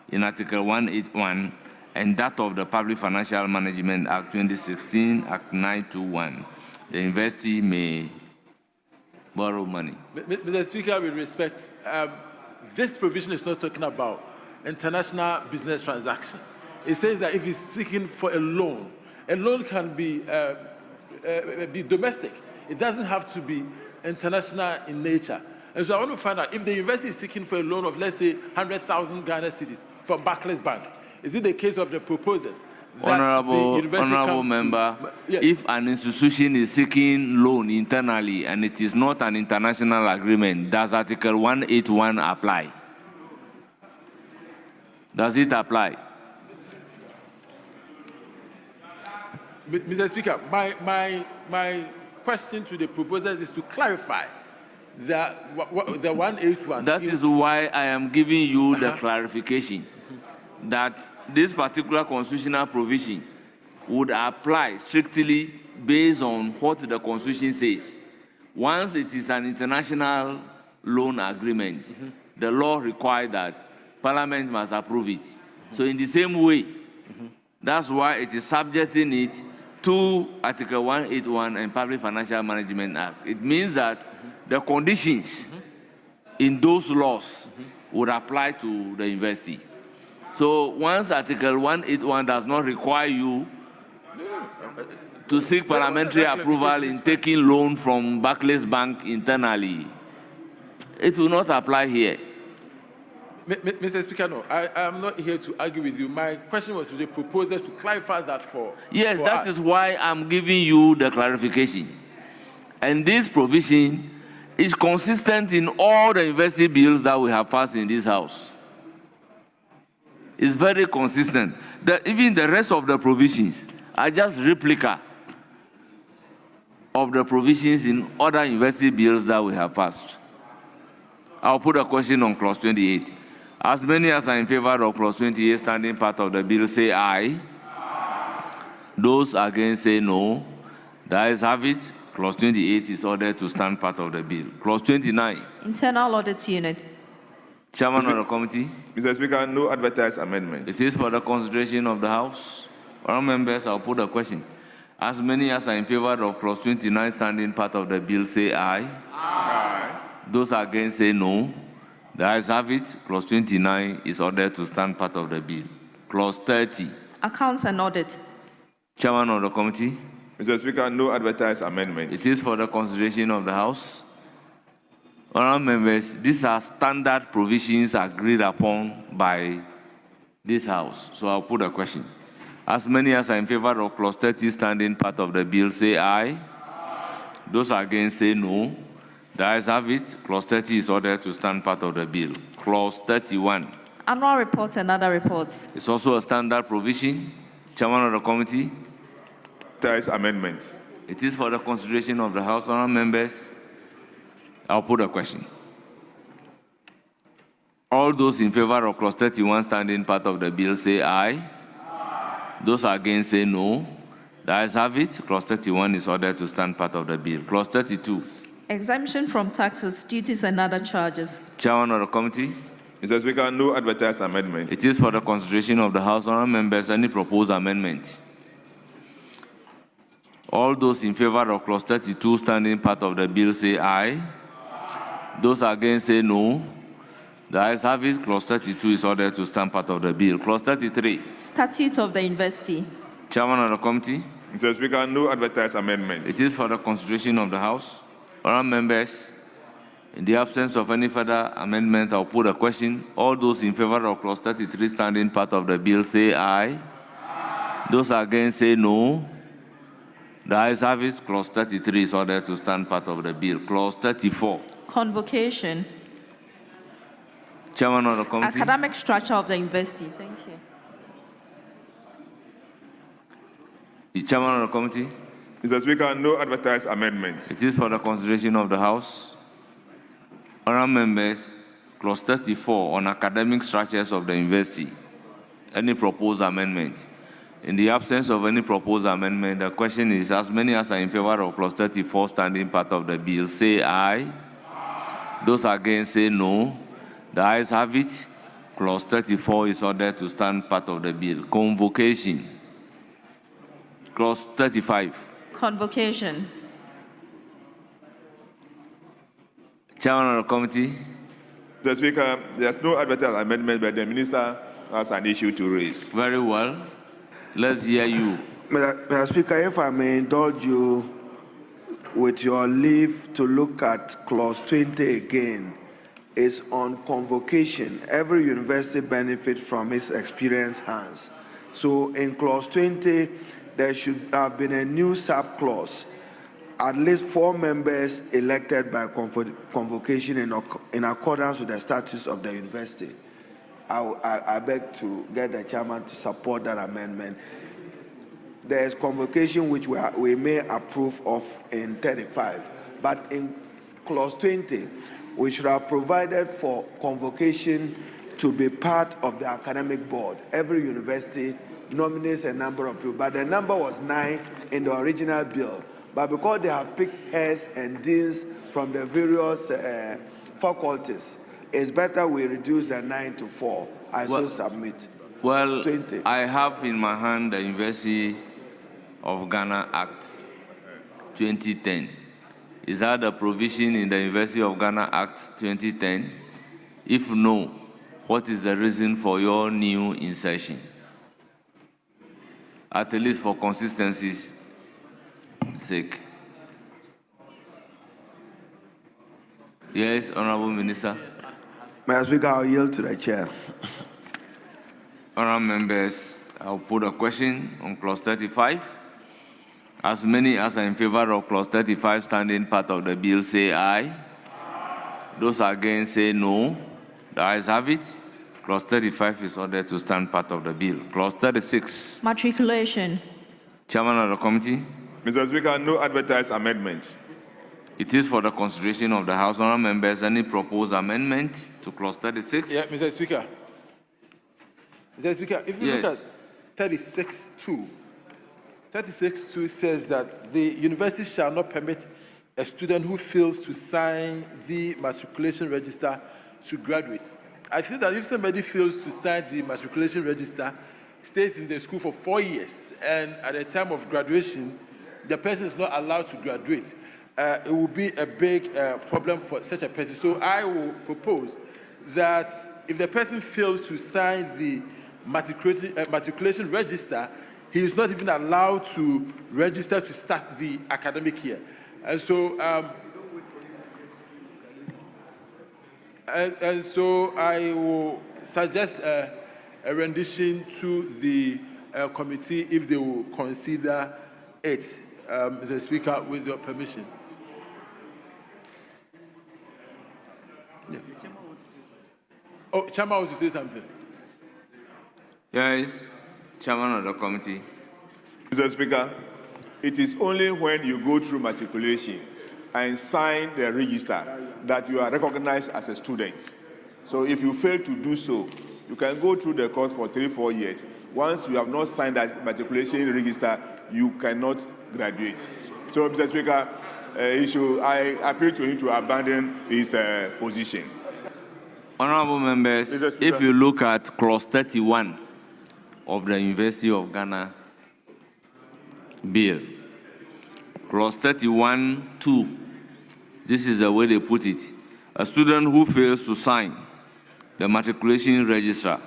in Article 181 and that of the Public Financial Management Act 2016, Act 921, the university may borrow money. Mr. Speaker, with respect, this provision is not talking about international business transaction. It says that if he's seeking for a loan can be domestic. It doesn't have to be international in nature. And so I want to find out if the university is seeking for a loan of, let's say, 100,000 Ghana cedis from Barclays Bank. Is it the case of the proposers? Honorable member, yes. If an institution is seeking loan internally and it is not an international agreement, does Article 181 apply? Does it apply? Mr. Speaker, my question to the proposers is to clarify that the 181. That is why I am giving you the clarification that this particular constitutional provision would apply strictly based on what the Constitution says. Once it is an international loan agreement, the law requires that Parliament must approve it. So in the same way, that's why it is subjecting it to Article 181 and Public Financial Management Act. It means that the conditions in those laws would apply to the university. So once Article 181 does not require you to seek parliamentary approval in taking loan from Barclays Bank internally, it will not apply here. Mr. Speaker, no, I am not here to argue with you. My question was to the proposers to clarify that for Yes, for that us. is why I'm giving you the clarification. And this provision is consistent in all the university bills that we have passed in this House. It's very consistent. Even the rest of the provisions are just replica of the provisions in other university bills that we have passed. I'll put a question on clause 28. As many as are in favor of clause 28 standing part of the bill, say aye. Those against, say no. The ayes have it. Clause 28 is ordered to stand part of the bill. Clause 29. Internal Audit Unit. Chairman of the committee. Mr. Speaker, no advertised amendment. It is for the consideration of the House. All members, I'll put a question. As many as are in favor of clause 29 standing part of the bill, say aye. Aye. Those against, say no. The ayes have it. Clause 29 is ordered to stand part of the bill. Clause 30. Accounts and Audit. Chairman of the committee. Mr. Speaker, no advertised amendment. It is for the consideration of the House. Honourable members, these are standard provisions agreed upon by this House. So I'll put a question. As many as are in favor of clause 30 standing part of the bill, say aye. Those against, say no. The ayes have it. Clause 30 is ordered to stand part of the bill. Clause 31. Annual reports and other reports. It's also a standard provision. Chairman of the committee. Advertised amendment. It is for the consideration of the House. Honourable members, I'll put a question. All those in favor of clause 31 standing part of the bill, say aye. Those against say no. The ayes have it. Clause 31 is ordered to stand part of the bill. Clause 32. Exemption from taxes, duties, and other charges. Chairman of the committee. Mr. Speaker, no advertised amendment. It is for the consideration of the House. Honourable members, any proposed amendment? All those in favor of clause 32 standing part of the bill say aye. Those against say no. The ayes have it. Clause 32 is ordered to stand part of the bill. Clause 33. Statute of the Investee. Chairman of the committee. Mr. Speaker, no advertised amendment. It is for the consideration of the House. Honourable members, in the absence of any further amendment, I'll put a question. All those in favor of clause 33 standing part of the bill say aye. Those against say no. The ayes have it. Clause 33 is ordered to stand part of the bill. Clause 34. Convocation. Chairman of the committee. Academic structure of the investee. Thank you. The chairman of the committee. Mr. Speaker, no advertised amendments. It is for the consideration of the House. Honourable members, clause 34 on academic structures of the investee. Any proposed amendment? In the absence of any proposed amendment, the question is, as many as are in favor of clause 34 standing part of the bill, say aye. Those against say no. The ayes have it. Clause 34 is ordered to stand part of the bill. Convocation. Clause 35. Convocation. Chairman of the committee. Mr. Speaker, there's no advertised amendment, but the minister has an issue to raise. Very well. Let's hear you. Mr. Speaker, if I may indulge you with your leave to look at clause 20 again, is on convocation. Every university benefits from its experienced hands. So in clause 20, there should have been a new sub-clause. At least 4 members elected by convocation in accordance with the statutes of the university. I beg to get the chairman to support that amendment. There is convocation which we may approve of in 35, but in clause 20, we should have provided for convocation to be part of the academic board. Every university nominates a number of people, but the number was 9 in the original bill. But because they have picked heads and deans from the various faculties, it's better we reduce the 9 to 4. I so submit. Well, 20. I have in my hand the University of Ghana Act 2010. Is that the provision in the University of Ghana Act 2010? If no, what is the reason for your new insertion? At least for consistency's sake. Yes, Honorable Minister. Mr. Speaker, I'll yield to the chair. Honorable members, I'll put a question on clause 35. As many as are in favor of clause 35 standing part of the bill say aye. Those against say no. The ayes have it. Clause 35 is ordered to stand part of the bill. Clause 36. Matriculation. Chairman of the committee. Mr. Speaker, no advertised amendments. It is for the consideration of the House. Honourable members, any proposed amendment to clause 36? Yeah, Mr. Speaker. Mr. Speaker, if you look at 36.2, 36.2 says that the university shall not permit a student who fails to sign the matriculation register to graduate. I feel that if somebody fails to sign the matriculation register, stays in the school for 4 years, and at the time of graduation, the person is not allowed to graduate, it will be a big problem for such a person. So I will propose that if the person fails to sign the matriculation register, he is not even allowed to register to start the academic year. And so, I will suggest a rendition to the committee if they will consider it, Mr. Speaker, with your permission. Yeah. Oh, Chairman wants to say something. Yes, Chairman of the committee. Mr. Speaker, it is only when you go through matriculation and sign the register that you are recognized as a student. So if you fail to do so, You can go through the course for 3-4 years. Once you have not signed that matriculation register, you cannot graduate. So, Mr. Speaker, I appeal to him to abandon his position. Honorable members, if you look at clause 31 of the University of Ghana bill, clause 31(2), this is the way they put it. A student who fails to sign the matriculation register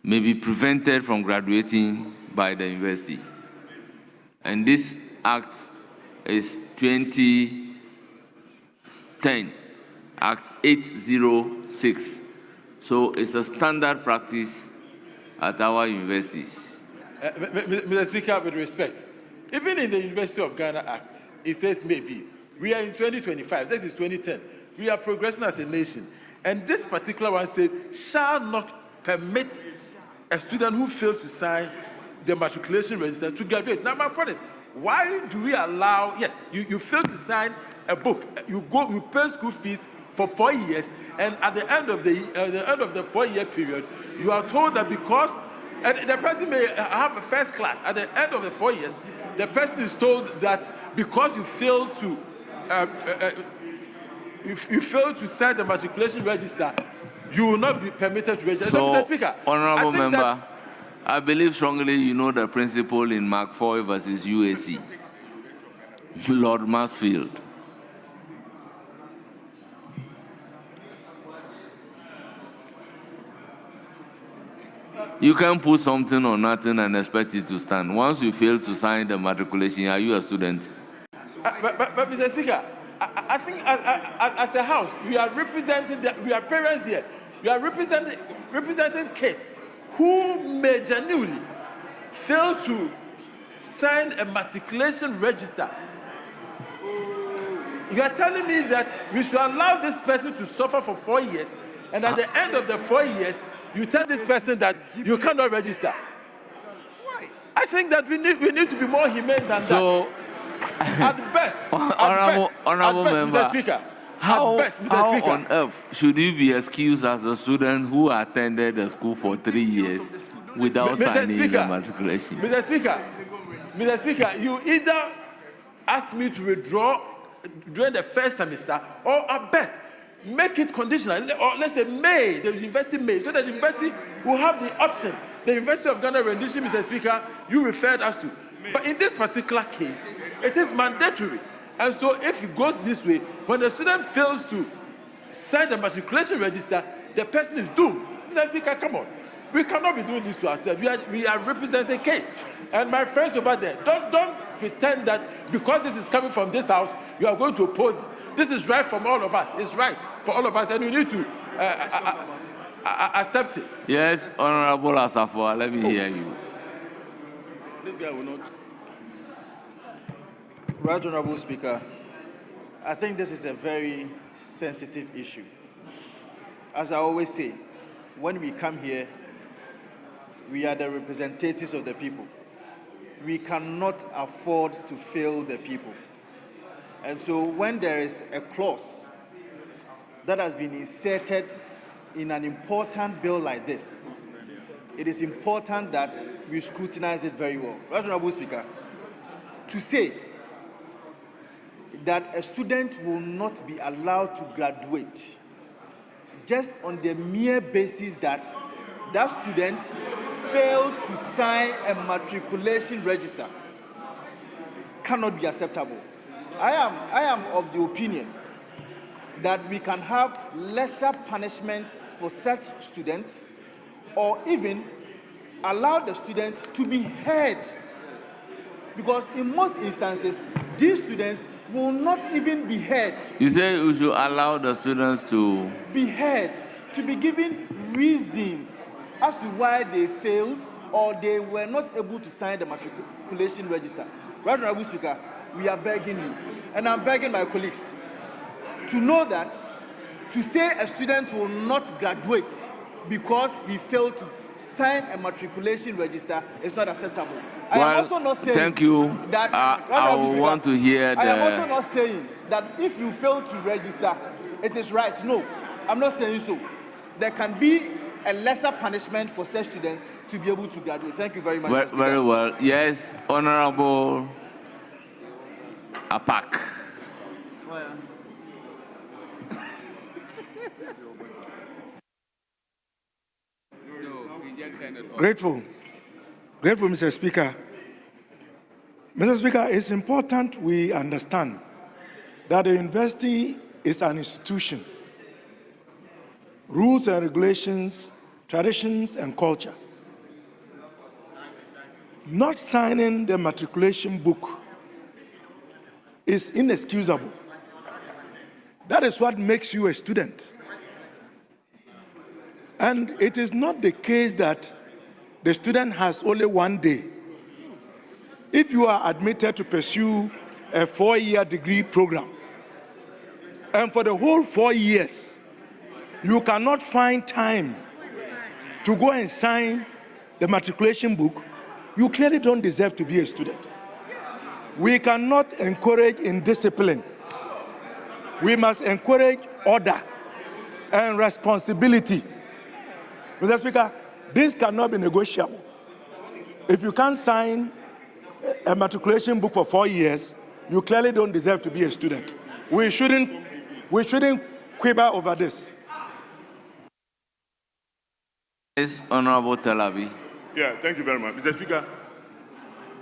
may be prevented from graduating by the university. And this act is 2010, Act 806. So it's a standard practice at our universities. Mr. Speaker, with respect, even in the University of Ghana Act, it says maybe. We are in 2025, this is 2010. We are progressing as a nation. And this particular one says, shall not permit a student who fails to sign the matriculation register to graduate. Now, my point is, why do we allow, yes, you fail to sign a book, you pay school fees for 4 years, and at the end of the 4-year period, you are told that because, and the person may have a first class, at the end of the 4 years, the person is told that because you failed to sign the matriculation register, you will not be permitted to register. So, Mr. Speaker, Honorable Member, I believe strongly you know the principle in McFoy versus UAC. Lord Mansfield. You can put something on nothing and expect it to stand. Once you fail to sign the matriculation, are you a student? But Mr. Speaker, I think as a house, we are representing, we are parents here. We are representing kids who may genuinely fail to sign a matriculation register. You are telling me that we should allow this person to suffer for 4 years, and at the end of the 4 years, you tell this person that you cannot register. I think that we need to be more humane than that. At best, Honorable Member, Mr. Speaker, how Speaker, on earth should you be excused as a student who attended the school for 3 years without signing the matriculation? Mr. Speaker, you either ask me to withdraw during the first semester, or at best, make it conditional, or let's say May, the university may, so that the university will have the option. The University of Ghana rendition, Mr. Speaker, you referred us to. But in this particular case, it is mandatory. And so if it goes this way, when the student fails to sign the matriculation register, the person is doomed. Mr. Speaker, come on. We cannot be doing this to ourselves. We are representing case. And my friends over there, don't pretend that because this is coming from this house, you are going to oppose it. This is right from all of us. It's right for all of us, and we need to accept it. Yes, Honorable Asafo, let me hear you. This guy will not. Right, Honorable Speaker, I think this is a very sensitive issue. As I always say, when we come here, we are the representatives of the people. We cannot afford to fail the people. And so when there is a clause that has been inserted in an important bill like this, it is important that we scrutinize it very well. Right, Honorable Speaker, to say that a student will not be allowed to graduate just on the mere basis that that student failed to sign a matriculation register cannot be acceptable. I am of the opinion that we can have lesser punishment for such students, or even allow the student to be heard. Because in most instances, these students will not even be heard. You say we should allow the students to be heard, to be given reasons as to why they failed or they were not able to sign the matriculation register. Right, Honorable Speaker, we are begging you, and I'm begging my colleagues, to know that to say a student will not graduate because he failed to sign a matriculation register is not acceptable. I am also not saying thank you. That I want to hear I am also not saying that if you fail to register, it is right. No, I'm not saying so. There can be a lesser punishment for such students to be able to graduate. Thank you very much. Mr. Speaker. Very well. Yes, Honorable Apak. Grateful, Mr. Speaker. Mr. Speaker, it's important we understand that the university is an institution. Rules and regulations, traditions and culture. Not signing the matriculation book is inexcusable. That is what makes you a student. And it is not the case that the student has only one day. If you are admitted to pursue a 4-year degree program, and for the whole 4 years, you cannot find time to go and sign the matriculation book, you clearly don't deserve to be a student. We cannot encourage indiscipline. We must encourage order and responsibility. Mr. Speaker, this cannot be negotiable. If you can't sign a matriculation book for 4 years, you clearly don't deserve to be a student. We shouldn't quibble over this. Yes, Honorable Talabi. Yeah, thank you very much. Mr. Speaker,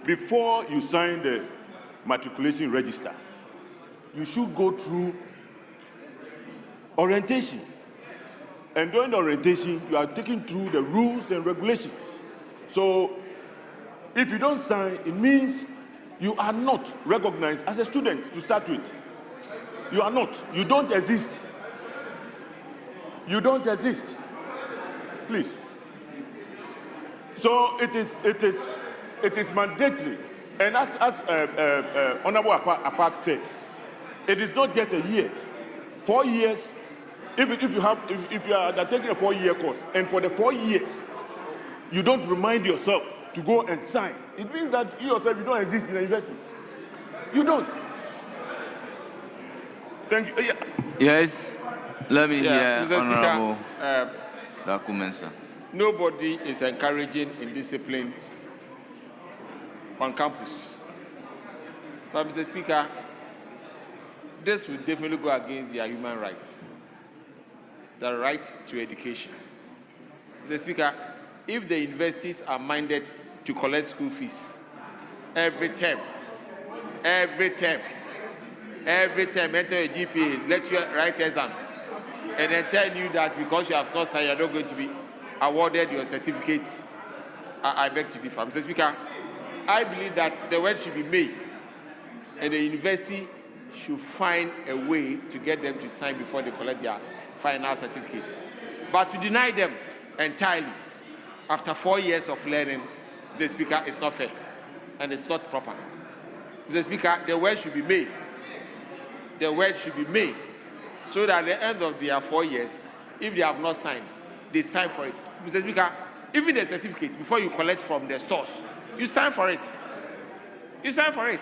before you sign the matriculation register, you should go through orientation. And during the orientation, you are taken through the rules and regulations. So, if you don't sign, it means you are not recognized as a student to start with. You are not. You don't exist. You don't exist. Please. So it is mandatory. And as Honorable Apak said, it is not just a year. 4 years. If you are undertaking a 4-year course, and for the 4 years, you don't remind yourself to go and sign, it means that you yourself, you don't exist in the university. You don't. Thank you. Yes, let me hear Mr. Honorable Speaker, Dakumensa. nobody is encouraging indiscipline on campus. But Mr. Speaker, this will definitely go against their human rights. The right to education. Mr. Speaker, if the universities are minded to collect school fees every term, enter a GPA, let you write exams, and then tell you that because you have not signed, you're not going to be awarded your certificate, I beg to differ. Mr. Speaker, I believe that the word should be made, and the university should find a way to get them to sign before they collect their final certificate. But to deny them entirely after 4 years of learning, Mr. Speaker, is not fair and it's not proper. Mr. Speaker, the word should be made. The word should be made so that at the end of their 4 years, if they have not signed, they sign for it. Mr. Speaker, even the certificate, before you collect from the stores, you sign for it. You sign for it.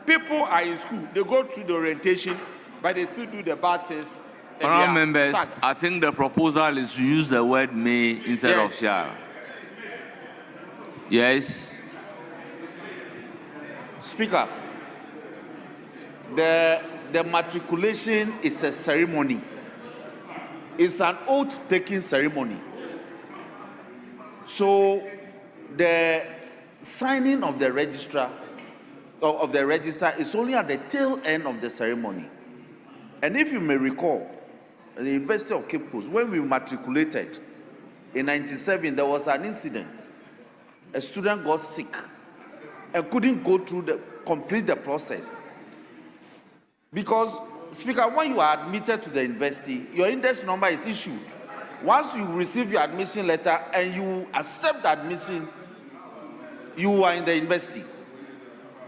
People are in school, they go through the orientation, but they still do the bad things. Honourable members, I think the proposal is to use the word may instead of shall. Yes. Speaker, the matriculation is a ceremony. It's an oath-taking ceremony. So the signing of the register is only at the tail end of the ceremony. And if you may recall, at the University of Cape Coast, when we matriculated in 1997, there was an incident. A student got sick and couldn't go through complete the process. Because, Speaker, when you are admitted to the university, your index number is issued. Once you receive your admission letter and you accept the admission, you are in the university.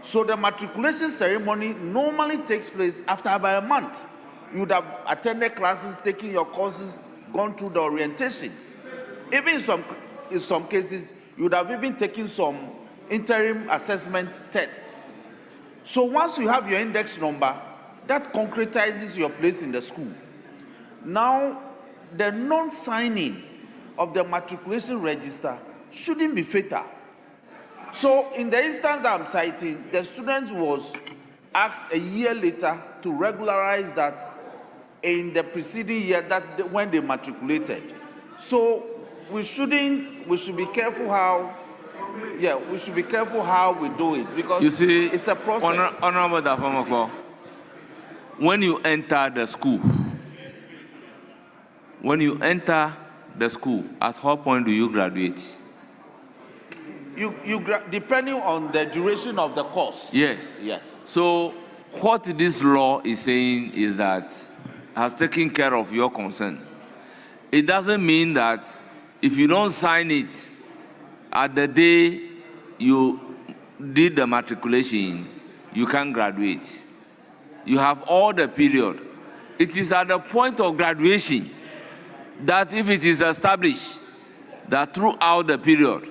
So the matriculation ceremony normally takes place after about a month. You would have attended classes, taken your courses, gone through the orientation. Even in some cases, you would have even taken some interim assessment test. So once you have your index number, that concretizes your place in the school. Now, the non-signing of the matriculation register shouldn't be fatal. So in the instance that I'm citing, the student was asked a year later to regularize that in the preceding year when they matriculated. So we should be careful how, we should be careful how we do it, because you see, it's a process. Honorable Dafamako, when you enter the school, at what point do you graduate? Depending on the duration of the course. Yes. Yes. So what this law is saying is that has taken care of your concern. It doesn't mean that if you don't sign it at the day you did the matriculation, you can't graduate. You have all the period. It is at the point of graduation that if it is established that throughout the period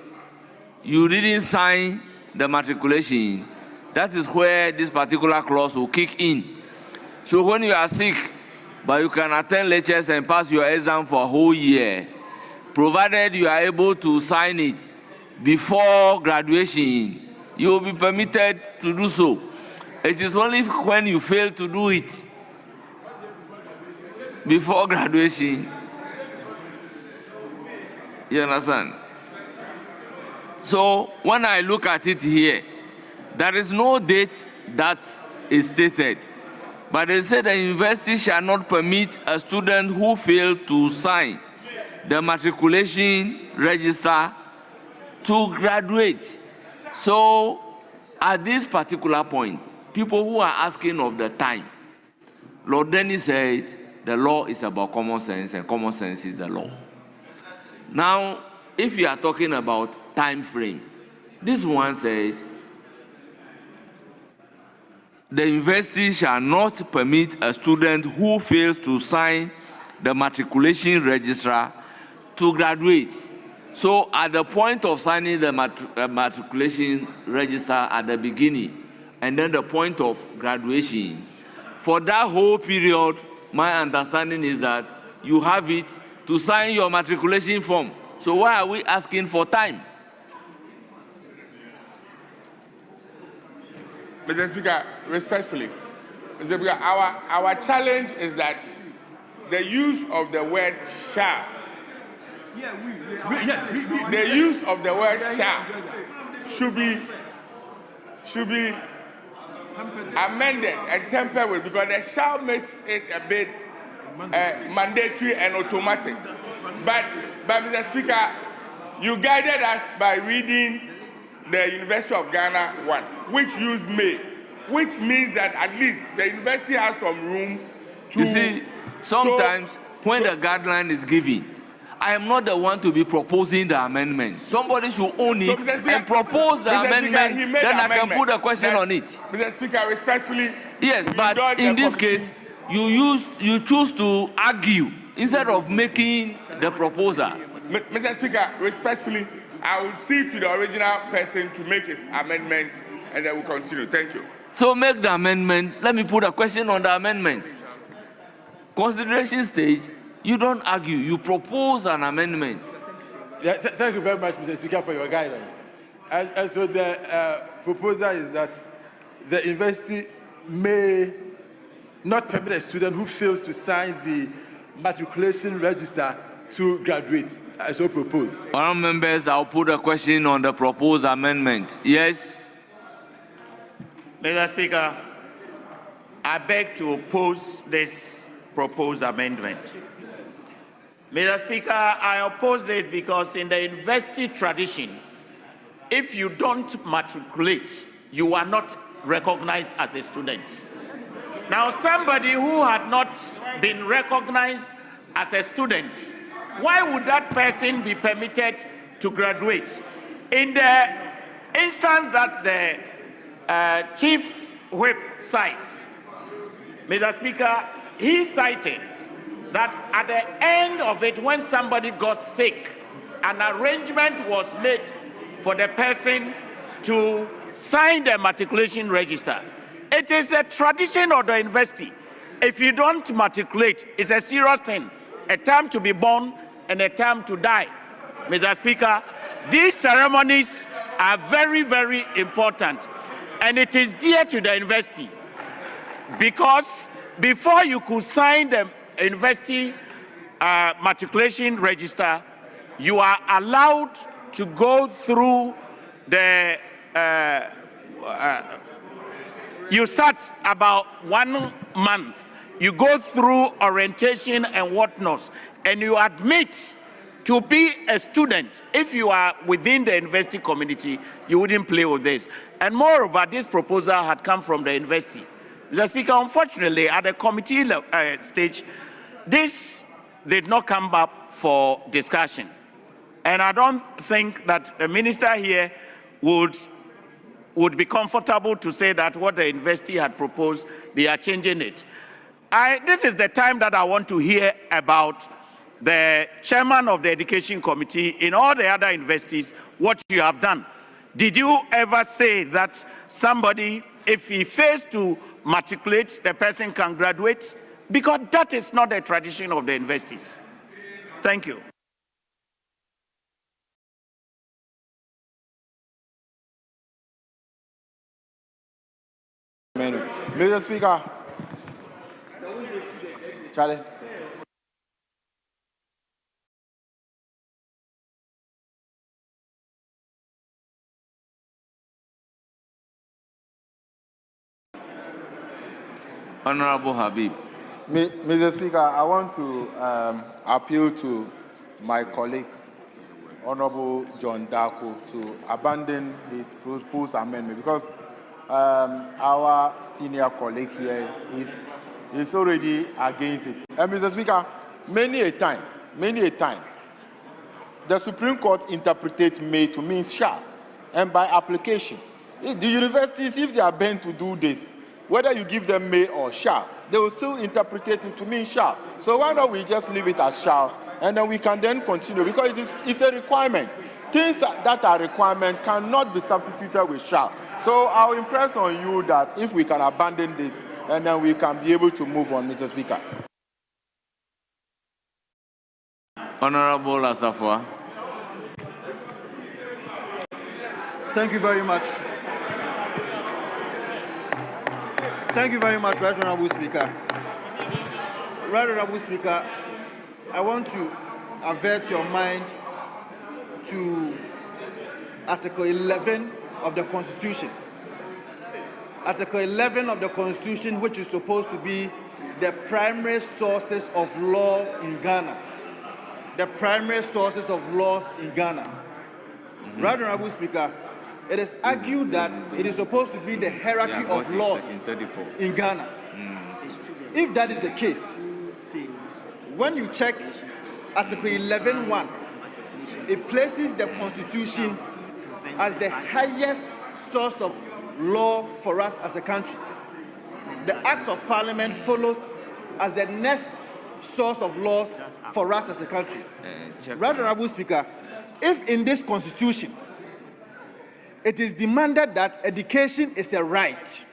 you didn't sign the matriculation, that is where this particular clause will kick in. So when you are sick, but you can attend lectures and pass your exam for a whole year, provided you are able to sign it before graduation, you will be permitted to do so. It is only when you fail to do it before graduation. You understand? So when I look at it here, there is no date that is stated, but they say the university shall not permit a student who failed to sign the matriculation register to graduate. So at this particular point, people who are asking of the time, Lord Dennis said the law is about common sense and common sense is the law. Now, if you are talking about time frame, this one said the university shall not permit a student who fails to sign the matriculation register to graduate. So at the point of signing the matriculation register at the beginning, and then the point of graduation, for that whole period, my understanding is that you have it to sign your matriculation form. So why are we asking for time? Mr. Speaker, respectfully, Mr. Speaker, our challenge is that the use of the word shall, the use of the word shall should be amended and tempered with, because the shall makes it a bit mandatory and automatic. But Mr. Speaker, you guided us by reading the University of Ghana one, which used may, which means that at least the university has some room to... You see, sometimes when the guideline is given, I am not the one to be proposing the amendment. Somebody should own it and propose the amendment, then I can put a question on it. Mr. Speaker, respectfully... Yes, but in this case, you choose to argue instead of making the proposal. Mr. Speaker, respectfully, I will see to the original person to make his amendment, and then we'll continue. Thank you. So make the amendment. Let me put a question on the amendment. Consideration stage, you don't argue. You propose an amendment. Yeah, thank you very much, Mr. Speaker, for your guidance. And so the proposal is that the university may not permit a student who fails to sign the matriculation register to graduate, as so proposed. Honourable members, I'll put a question on the proposed amendment. Yes? Mr. Speaker, I beg to oppose this proposed amendment. Mr. Speaker, I oppose it because in the university tradition, if you don't matriculate, you are not recognized as a student. Now, somebody who had not been recognized as a student, why would that person be permitted to graduate? In the instance that the Chief Whip cites, Mr. Speaker, he cited that at the end of it, when somebody got sick, an arrangement was made for the person to sign the matriculation register. It is a tradition of the university. If you don't matriculate, it's a serious thing. A time to be born and a time to die. Mr. Speaker, these ceremonies are very, very important, and it is dear to the university because before you could sign the university matriculation register, you are allowed to go through the you start about 1 month. You go through orientation and whatnot, and you admit to be a student. If you are within the university community, you wouldn't play with this. And moreover, this proposal had come from the university. Mr. Speaker, unfortunately, at the committee stage, this did not come up for discussion. And I don't think that the minister here would be comfortable to say that what the university had proposed, they are changing it. This is the time that I want to hear about the chairman of the education committee in all the other universities, what you have done. Did you ever say that somebody, if he fails to matriculate, the person can graduate? Because that is not the tradition of the universities. Thank you. Mr. Speaker. Charlie. Honorable Habib. Mr. Speaker, I want to appeal to my colleague, Honorable John Darko, to abandon his proposed amendment because our senior colleague here is already against it. And Mr. Speaker, many a time, the Supreme Court interpreted may to mean shall, and by application, the universities, if they are bent to do this, whether you give them may or shall, they will still interpret it to mean shall. So why don't we just leave it as shall, and then we can then continue, because it's a requirement. Things that are requirement cannot be substituted with shall. So I'll impress on you that if we can abandon this, and then we can be able to move on, Mr. Speaker. Honorable Asafwa. Thank you very much. Thank you very much, Right Honorable Speaker. Right Honorable Speaker, I want to avert your mind to Article 11 of the Constitution. Article 11 of the Constitution, which is supposed to be the primary sources of law in Ghana. The primary sources of laws in Ghana. Right Honorable Speaker, it is argued that it is supposed to be the hierarchy of laws in Ghana. If that is the case, when you check Article 11(1), it places the Constitution as the highest source of law for us as a country. The Act of Parliament follows as the next source of laws for us as a country. Right Honorable Speaker, if in this Constitution it is demanded that education is a right,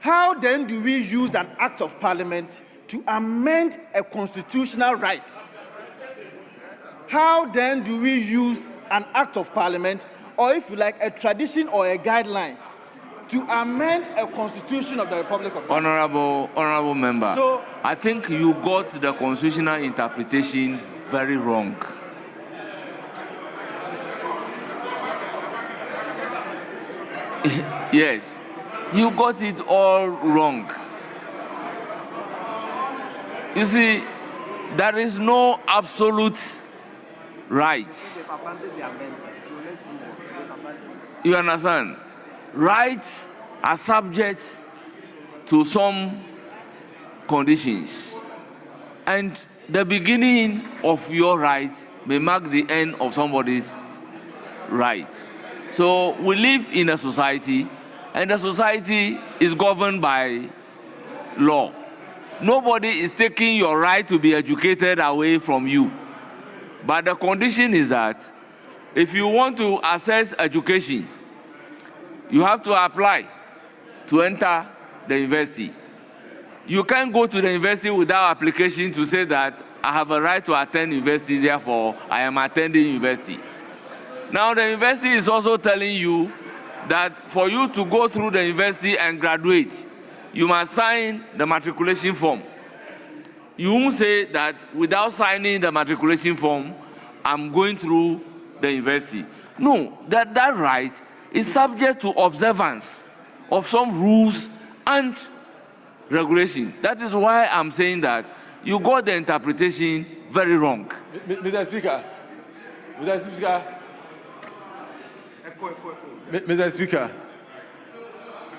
how then do we use an Act of Parliament to amend a constitutional right? How then do we use an Act of Parliament, or if you like, a tradition or a guideline, to amend a constitution of the Republic of Ghana? Honorable member, so, I think you got the constitutional interpretation very wrong. Yes, you got it all wrong. You see, there is no absolute rights. You understand? Rights are subject to some conditions. And the beginning of your right may mark the end of somebody's right. So we live in a society, and the society is governed by law. Nobody is taking your right to be educated away from you. But the condition is that if you want to access education, you have to apply to enter the university. You can't go to the university without application to say that I have a right to attend university, therefore I am attending university. Now the university is also telling you that for you to go through the university and graduate, you must sign the matriculation form. You won't say that without signing the matriculation form, I'm going through the university. No, that right is subject to observance of some rules and regulation. That is why I'm saying that you got the interpretation very wrong. Mr. Speaker, Mr. Speaker,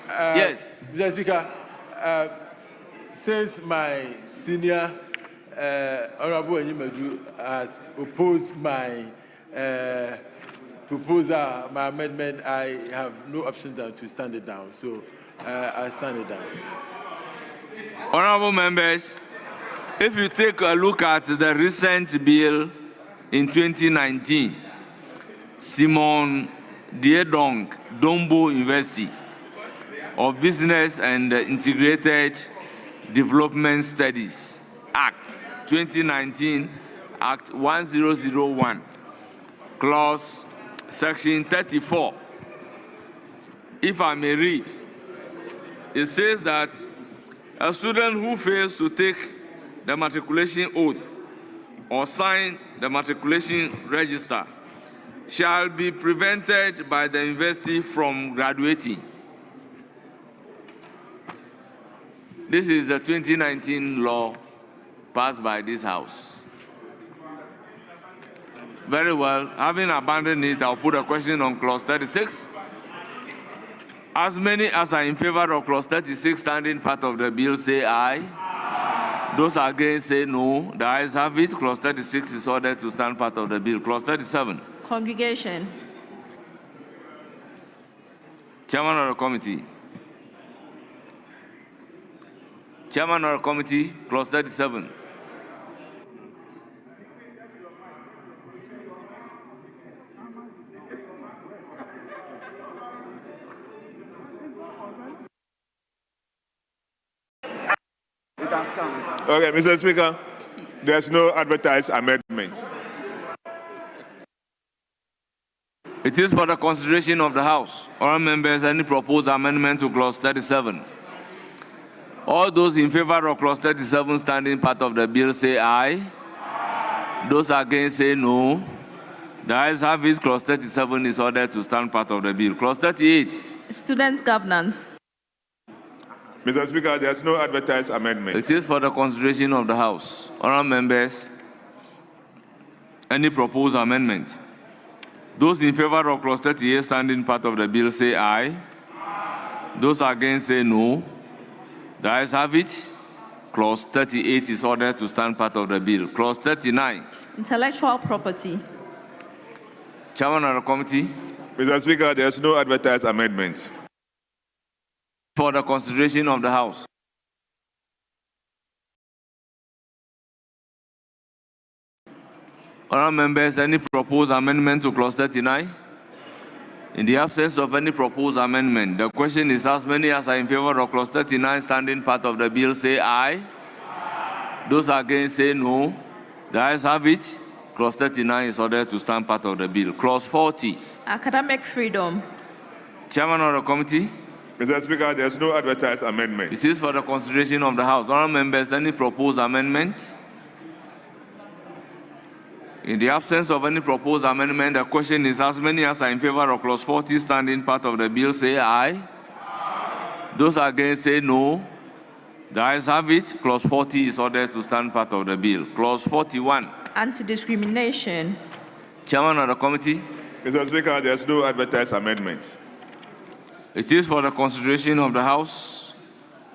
yes. Mr. Speaker, since my senior Honorable Enyimadu has opposed my proposal, my amendment, I have no option than to stand it down. So I stand it down. Honorable members, if you take a look at the recent bill in 2019, Simon Diedong Dombo University of Business and Integrated Development Studies Act 2019, Act 1001, clause section 34. If I may read, it says that a student who fails to take the matriculation oath or sign the matriculation register shall be prevented by the university from graduating. This is the 2019 law passed by this House. Very well, having abandoned it, I'll put a question on clause 36. As many as are in favor of clause 36 standing part of the bill say aye. Those against say no. The ayes have it. Clause 36 is ordered to stand part of the bill. Clause 37. Congregation. Chairman of the committee. Chairman of the committee, clause 37. Okay, Mr. Speaker, there's no advertised amendments. It is for the consideration of the House. All members, any proposed amendment to clause 37? All those in favor of clause 37 standing part of the bill say aye. Those against say no. The ayes have it. Clause 37 is ordered to stand part of the bill. Clause 38. Student governance. Mr. Speaker, there's no advertised amendments. It is for the consideration of the House. All members, any proposed amendment? Those in favor of clause 38 standing part of the bill say aye. Those against say no. The ayes have it. Clause 38 is ordered to stand part of the bill. Clause 39. Intellectual property. Chairman of the committee. Mr. Speaker, there's no advertised amendments. For the consideration of the House. Honourable members, any proposed amendment to clause 39? In the absence of any proposed amendment, the question is as many as are in favor of clause 39 standing part of the bill say aye. Those against say no. The ayes have it. Clause 39 is ordered to stand part of the bill. Clause 40. Academic freedom. Chairman of the committee. Mr. Speaker, there's no advertised amendment. It is for the consideration of the House. Honourable members, any proposed amendment? In the absence of any proposed amendment, the question is as many as are in favor of clause 40 standing part of the bill say aye. Those against say no. The ayes have it. Clause 40 is ordered to stand part of the bill. Clause 41. Anti-discrimination. Chairman of the committee. Mr. Speaker, there's no advertised amendments. It is for the consideration of the House.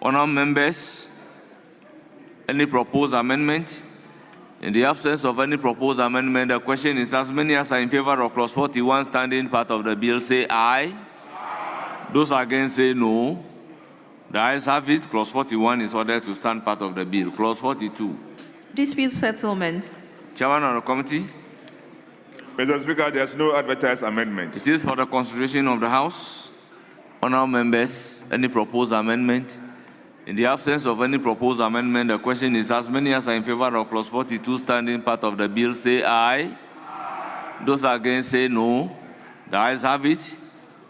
Honourable members, any proposed amendment? In the absence of any proposed amendment, the question is as many as are in favor of clause 41 standing part of the bill say aye. Those against say no. The ayes have it. Clause 41 is ordered to stand part of the bill. Clause 42. Dispute settlement. Chairman of the committee. Mr. Speaker, there's no advertised amendments. It is for the consideration of the House. Honourable members, any proposed amendment? In the absence of any proposed amendment, the question is as many as are in favor of clause 42 standing part of the bill, say aye. Those against say no. The ayes have it.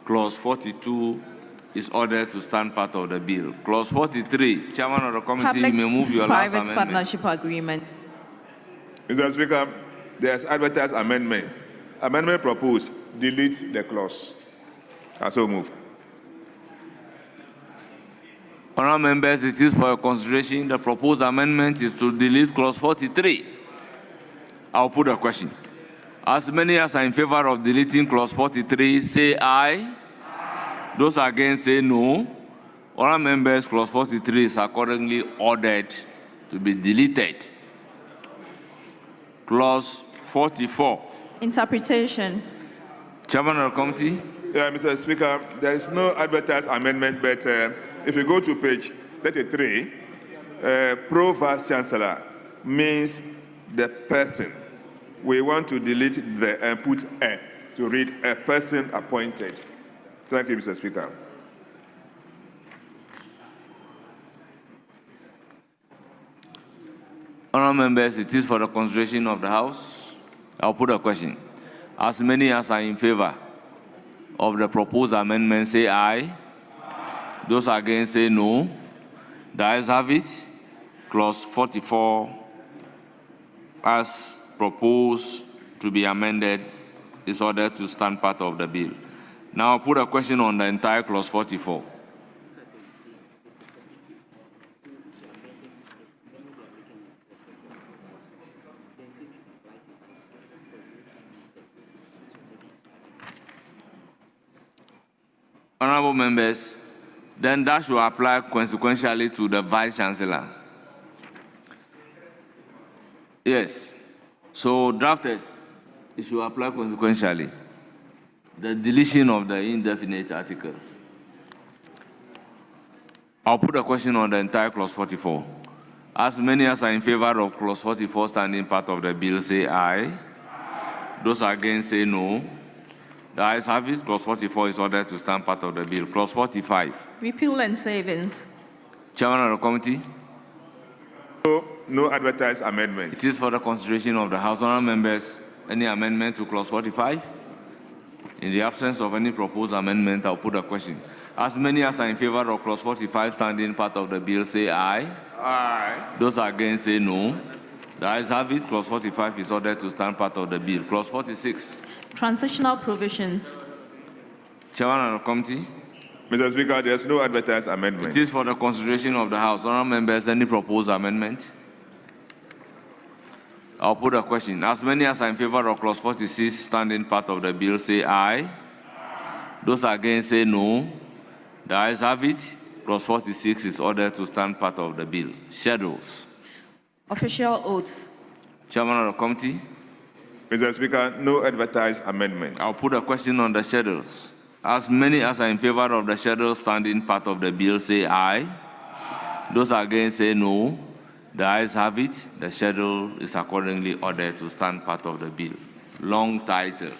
Clause 42 is ordered to stand part of the bill. Clause 43, Chairman of the committee, you may move your last Private amendment. partnership agreement. Mr. Speaker, there's advertised amendment. Amendment proposed, delete the clause. I so move. Honourable members, it is for your consideration. The proposed amendment is to delete clause 43. I'll put a question. As many as are in favor of deleting clause 43, say aye. Those against say no. Honourable members, clause 43 is accordingly ordered to be deleted. Clause 44. Interpretation. Chairman of the committee. Yeah, Mr. Speaker, there is no advertised amendment, but if you go to page 33, pro vice chancellor means the person. We want to delete the and put a to read a person appointed. Thank you, Mr. Speaker. Honourable members, it is for the consideration of the House. I'll put a question. As many as are in favor of the proposed amendment, say aye. Those against say no. The ayes have it. Clause 44, as proposed to be amended, is ordered to stand part of the bill. Now I'll put a question on the entire clause 44. Honourable members, then that should apply consequentially to the Vice Chancellor. Yes. So drafted, it should apply consequentially. The deletion of the indefinite article. I'll put a question on the entire clause 44. As many as are in favor of clause 44 standing part of the bill, say aye. Those against say no. The ayes have it. Clause 44 is ordered to stand part of the bill. Clause 45. Repeal and savings. Chairman of the committee. No advertised amendment. It is for the consideration of the House. Honourable members, any amendment to clause 45? In the absence of any proposed amendment, I'll put a question. As many as are in favor of clause 45 standing part of the bill, say aye. Aye. Those against say no. The ayes have it. Clause 45 is ordered to stand part of the bill. Clause 46. Transitional provisions. Chairman of the committee. Mr. Speaker, there's no advertised amendment. It is for the consideration of the House. Honourable members, any proposed amendment? I'll put a question. As many as are in favor of clause 46 standing part of the bill, say aye. Those against say no. The ayes have it. Clause 46 is ordered to stand part of the bill. Schedules. Official oaths. Chairman of the committee. Mr. Speaker, no advertised amendment. I'll put a question on the schedules. As many as are in favor of the schedule standing part of the bill, say aye. Those against say no. The ayes have it. The schedule is accordingly ordered to stand part of the bill. Long title.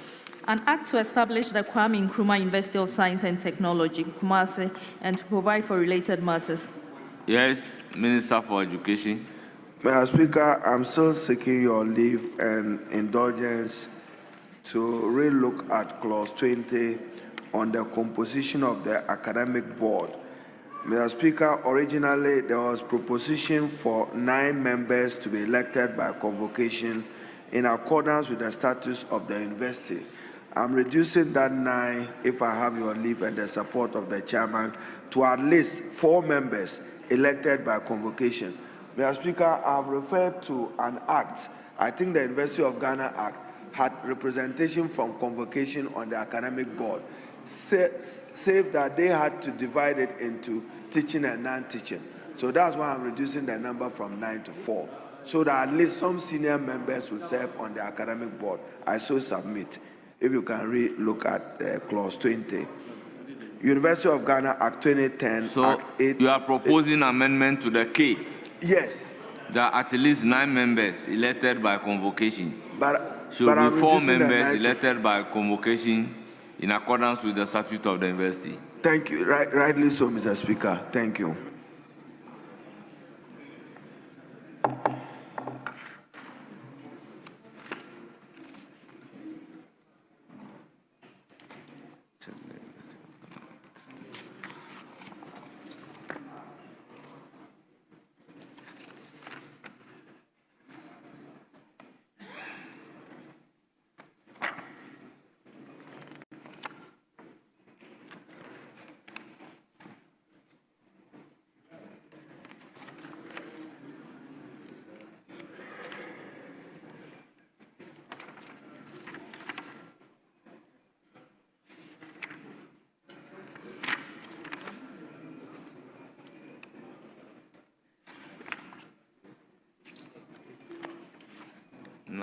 An act to establish the Kwame Nkrumah University of Science and Technology, Kumasi, and to provide for related matters. Yes, Minister for Education. Mr. Speaker, I'm still seeking your leave and indulgence to relook at clause 20 on the composition of the academic board. Mr. Speaker, originally there was proposition for 9 members to be elected by convocation in accordance with the status of the university. I'm reducing that 9, if I have your leave and the support of the chairman, to at least 4 members elected by convocation. Mr. Speaker, I have referred to an act. I think the University of Ghana Act had representation from convocation on the academic board, save that they had to divide it into teaching and non-teaching. So that's why I'm reducing the number from 9 to 4, so that at least some senior members will serve on the academic board. I so submit. If you can re-look at clause 20. University of Ghana Act 2010, So Act 8. you are proposing amendment to the K? Yes. There are at least 9 members elected by convocation. Should but be I'm 4 reducing the members 9 to elected by convocation in accordance with the statute of the university. Thank you. Rightly so, Mr. Speaker. Thank you.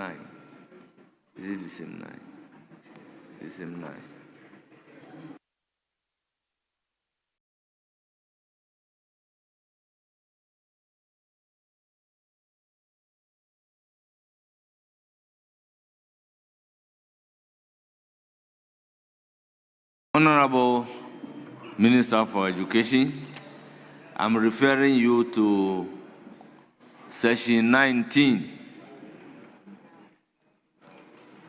9? Is it the same 9? The same 9. Honorable Minister for Education, I'm referring you to section 19.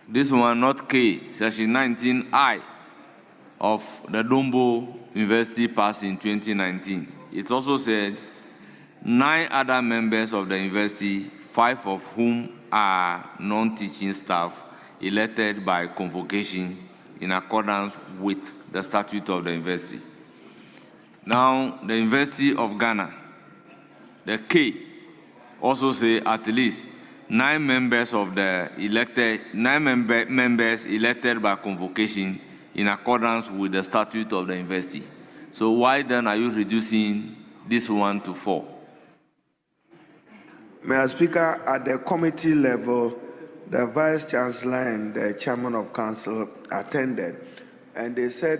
This one, not K, section 19I of the Dombo University passed in 2019. It also said 9 other members of the university, 5 of whom are non-teaching staff, elected by convocation in accordance with the statute of the university. Now, the University of Ghana, the K, also say at least 9 members of the members elected by convocation in accordance with the statute of the university. So why then are you reducing this one to 4? Mr. Speaker, at the committee level, the Vice Chancellor and the Chairman of Council attended, and they said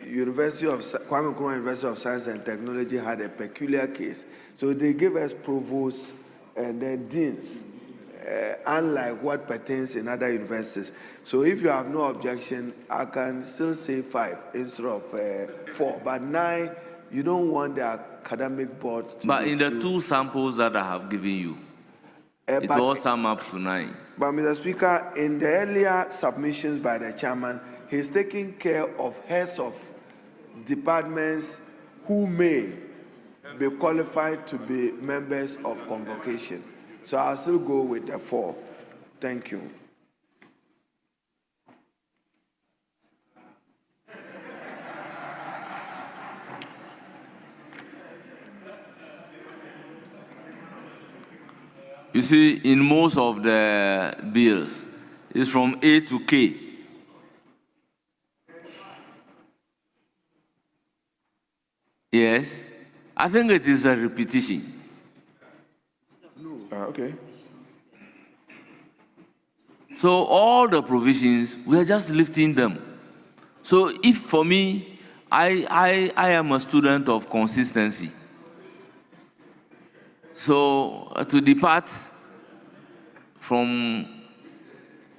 Kwame Nkrumah University of Science and Technology had a peculiar case. So they gave us provosts and then deans, unlike what pertains in other universities. So if you have no objection, I can still say 5 instead of 4. But 9, you don't want the academic board to... But in the 2 samples that I have given you, it all sum up to 9. But Mr. Speaker, in the earlier submissions by the chairman, he's taking care of heads of departments who may be qualified to be members of convocation. So I'll still go with the 4. Thank you. You see, in most of the bills, it's from A to K. Yes, I think it is a repetition. Okay. So all the provisions, we are just lifting them. So if for me, I am a student of consistency. So to depart from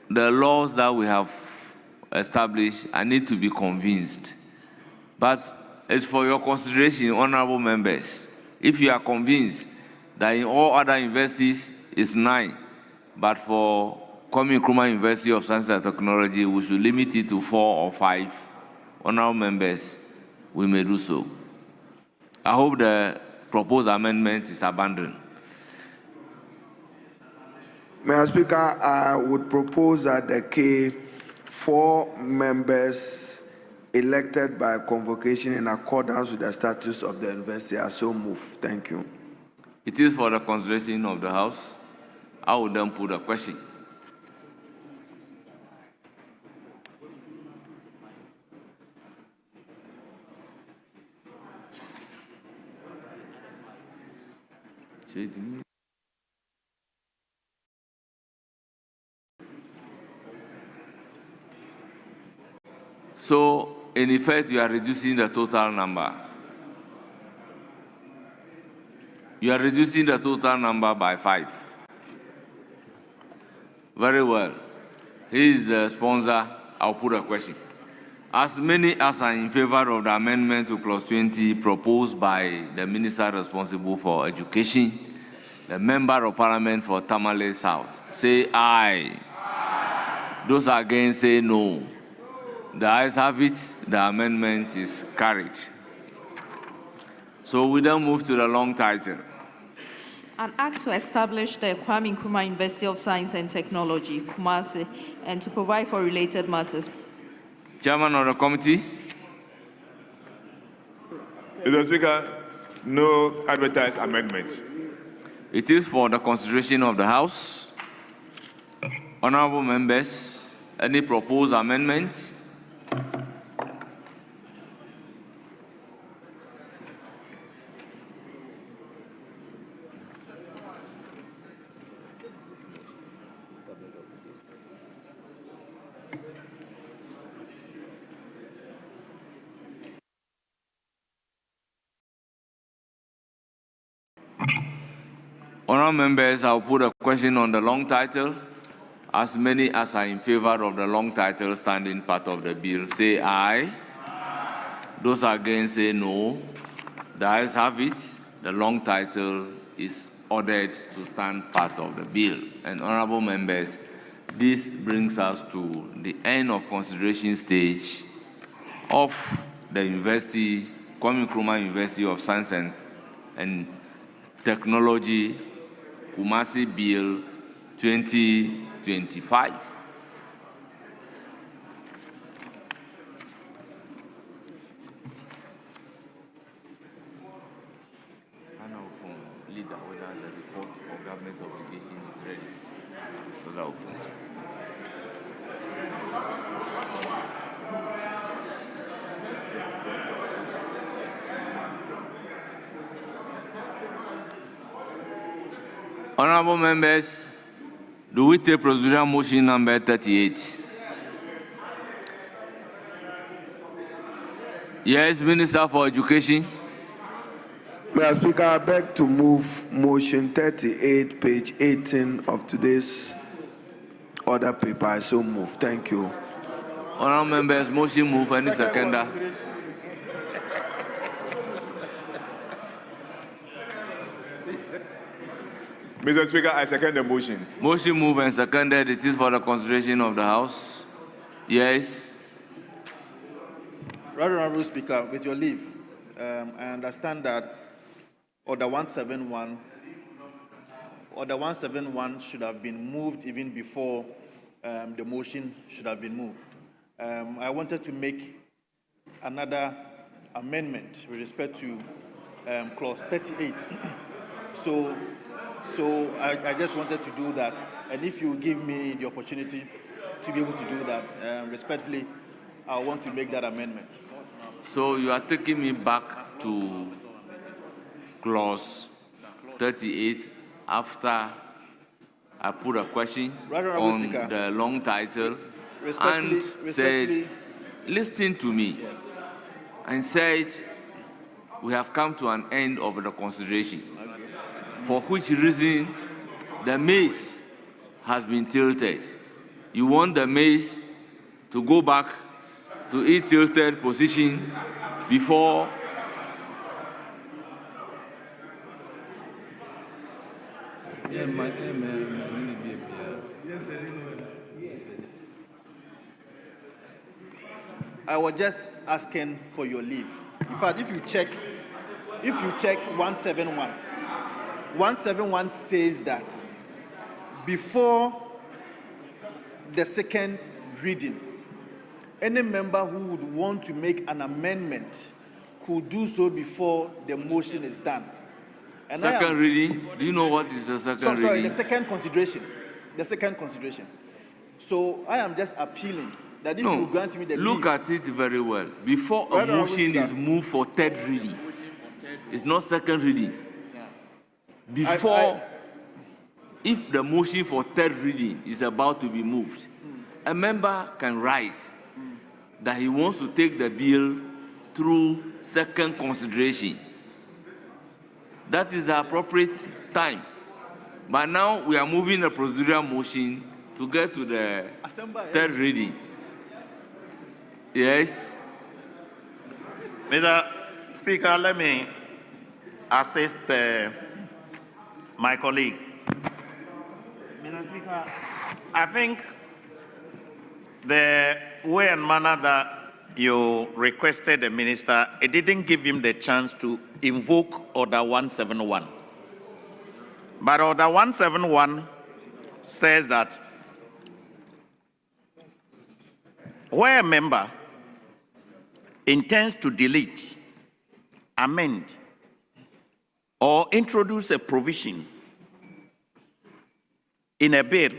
the laws that we have established, I need to be convinced. But it's for your consideration, honorable members. If you are convinced that in all other universities it's 9, but for Kwame Nkrumah University of Science and Technology, we should limit it to 4 or 5. Honorable members, we may do so. I hope the proposed amendment is abandoned. Mr. Speaker, I would propose that the K 4 members elected by convocation in accordance with the statutes of the university are so moved. Thank you. It is for the consideration of the House. I will then put a question. So, in effect, you are reducing the total number. You are reducing the total number by 5. Very well. He is the sponsor. I'll put a question. As many as are in favor of the amendment to clause 20 proposed by the minister responsible for education, the member of parliament for Tamale South, say aye. Aye. Those against say no. The ayes have it. The amendment is carried. So we then move to the long title. An act to establish the Kwame Nkrumah University of Science and Technology, Kumasi, and to provide for related matters. Chairman of the committee. Mr. Speaker, no advertised amendments. It is for the consideration of the House. Honorable members, any proposed amendment? Honourable members, I'll put a question on the long title. As many as are in favor of the long title standing part of the bill, say aye. Those against say no. The ayes have it. The long title is ordered to stand part of the bill. And honourable members, this brings us to the end of consideration stage of the Kwame Nkrumah University of Science and Technology Kumasi Bill 2025. Honourable members, do we take procedural motion number 38? Yes, Minister for Education. Mr. Speaker, I beg to move motion 38, page 18 of today's order paper. I so move. Thank you. Honourable members, motion move. Any seconder? Mr. Speaker, I second the motion. Motion moved and seconded. It is for the consideration of the House. Yes. Right Honourable Speaker, with your leave, I understand that Order 171 should have been moved even before the motion should have been moved. I wanted to make another amendment with respect to clause 38. So I just wanted to do that, and if you give me the opportunity to be able to do that, respectfully, I want to make that amendment. So you are taking me back to clause 38 after I put a question on Speaker, the long title and said, listen to me, and said, we have come to an end of the consideration. For which reason the maize has been tilted. You want the maize to go back to its tilted position before I was just asking for your leave. In fact, if you check 171 says that before the second reading, any member who would want to make an amendment could do so before the motion is done. And second reading? Do you know what is the second reading? Sorry, the second consideration. The second consideration. So I am just appealing that if you grant me the look leave, at it very well. Before a motion is moved for third reading, it's not second reading. Before, if the motion for third reading is about to be moved, a member can rise that he wants to take the bill through second consideration. That is the appropriate time. But now we are moving a procedural motion to get to the third reading. Yes. Mr. Speaker, let me assist my colleague. Mr. Speaker, I think the way and manner that you requested the minister, it didn't give him the chance to invoke Order 171. But Order 171 says that where a member intends to delete, amend, or introduce a provision in a bill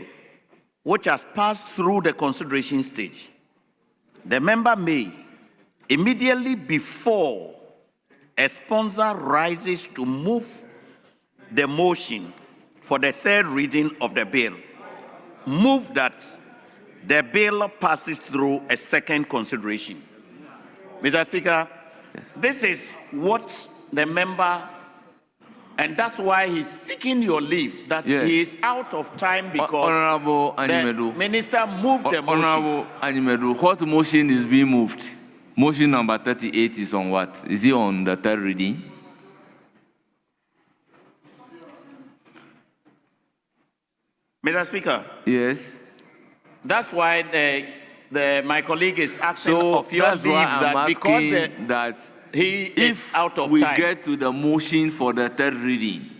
which has passed through the consideration stage, the member may, immediately before a sponsor rises to move the motion for the third reading of the bill, move that the bill passes through a second consideration. Mr. Speaker, this is what the member And that's why he's seeking your leave, that Yes. he is out of time because Honorable the Animedu. minister moved the motion. Honorable Animedu, what motion is being moved? Motion number 38 is on what? Is it on the third reading? Mr. Speaker, Yes. that's why my colleague is asking So of your that's leave why I'm that because asking that he is out of we time. get to the motion for the third reading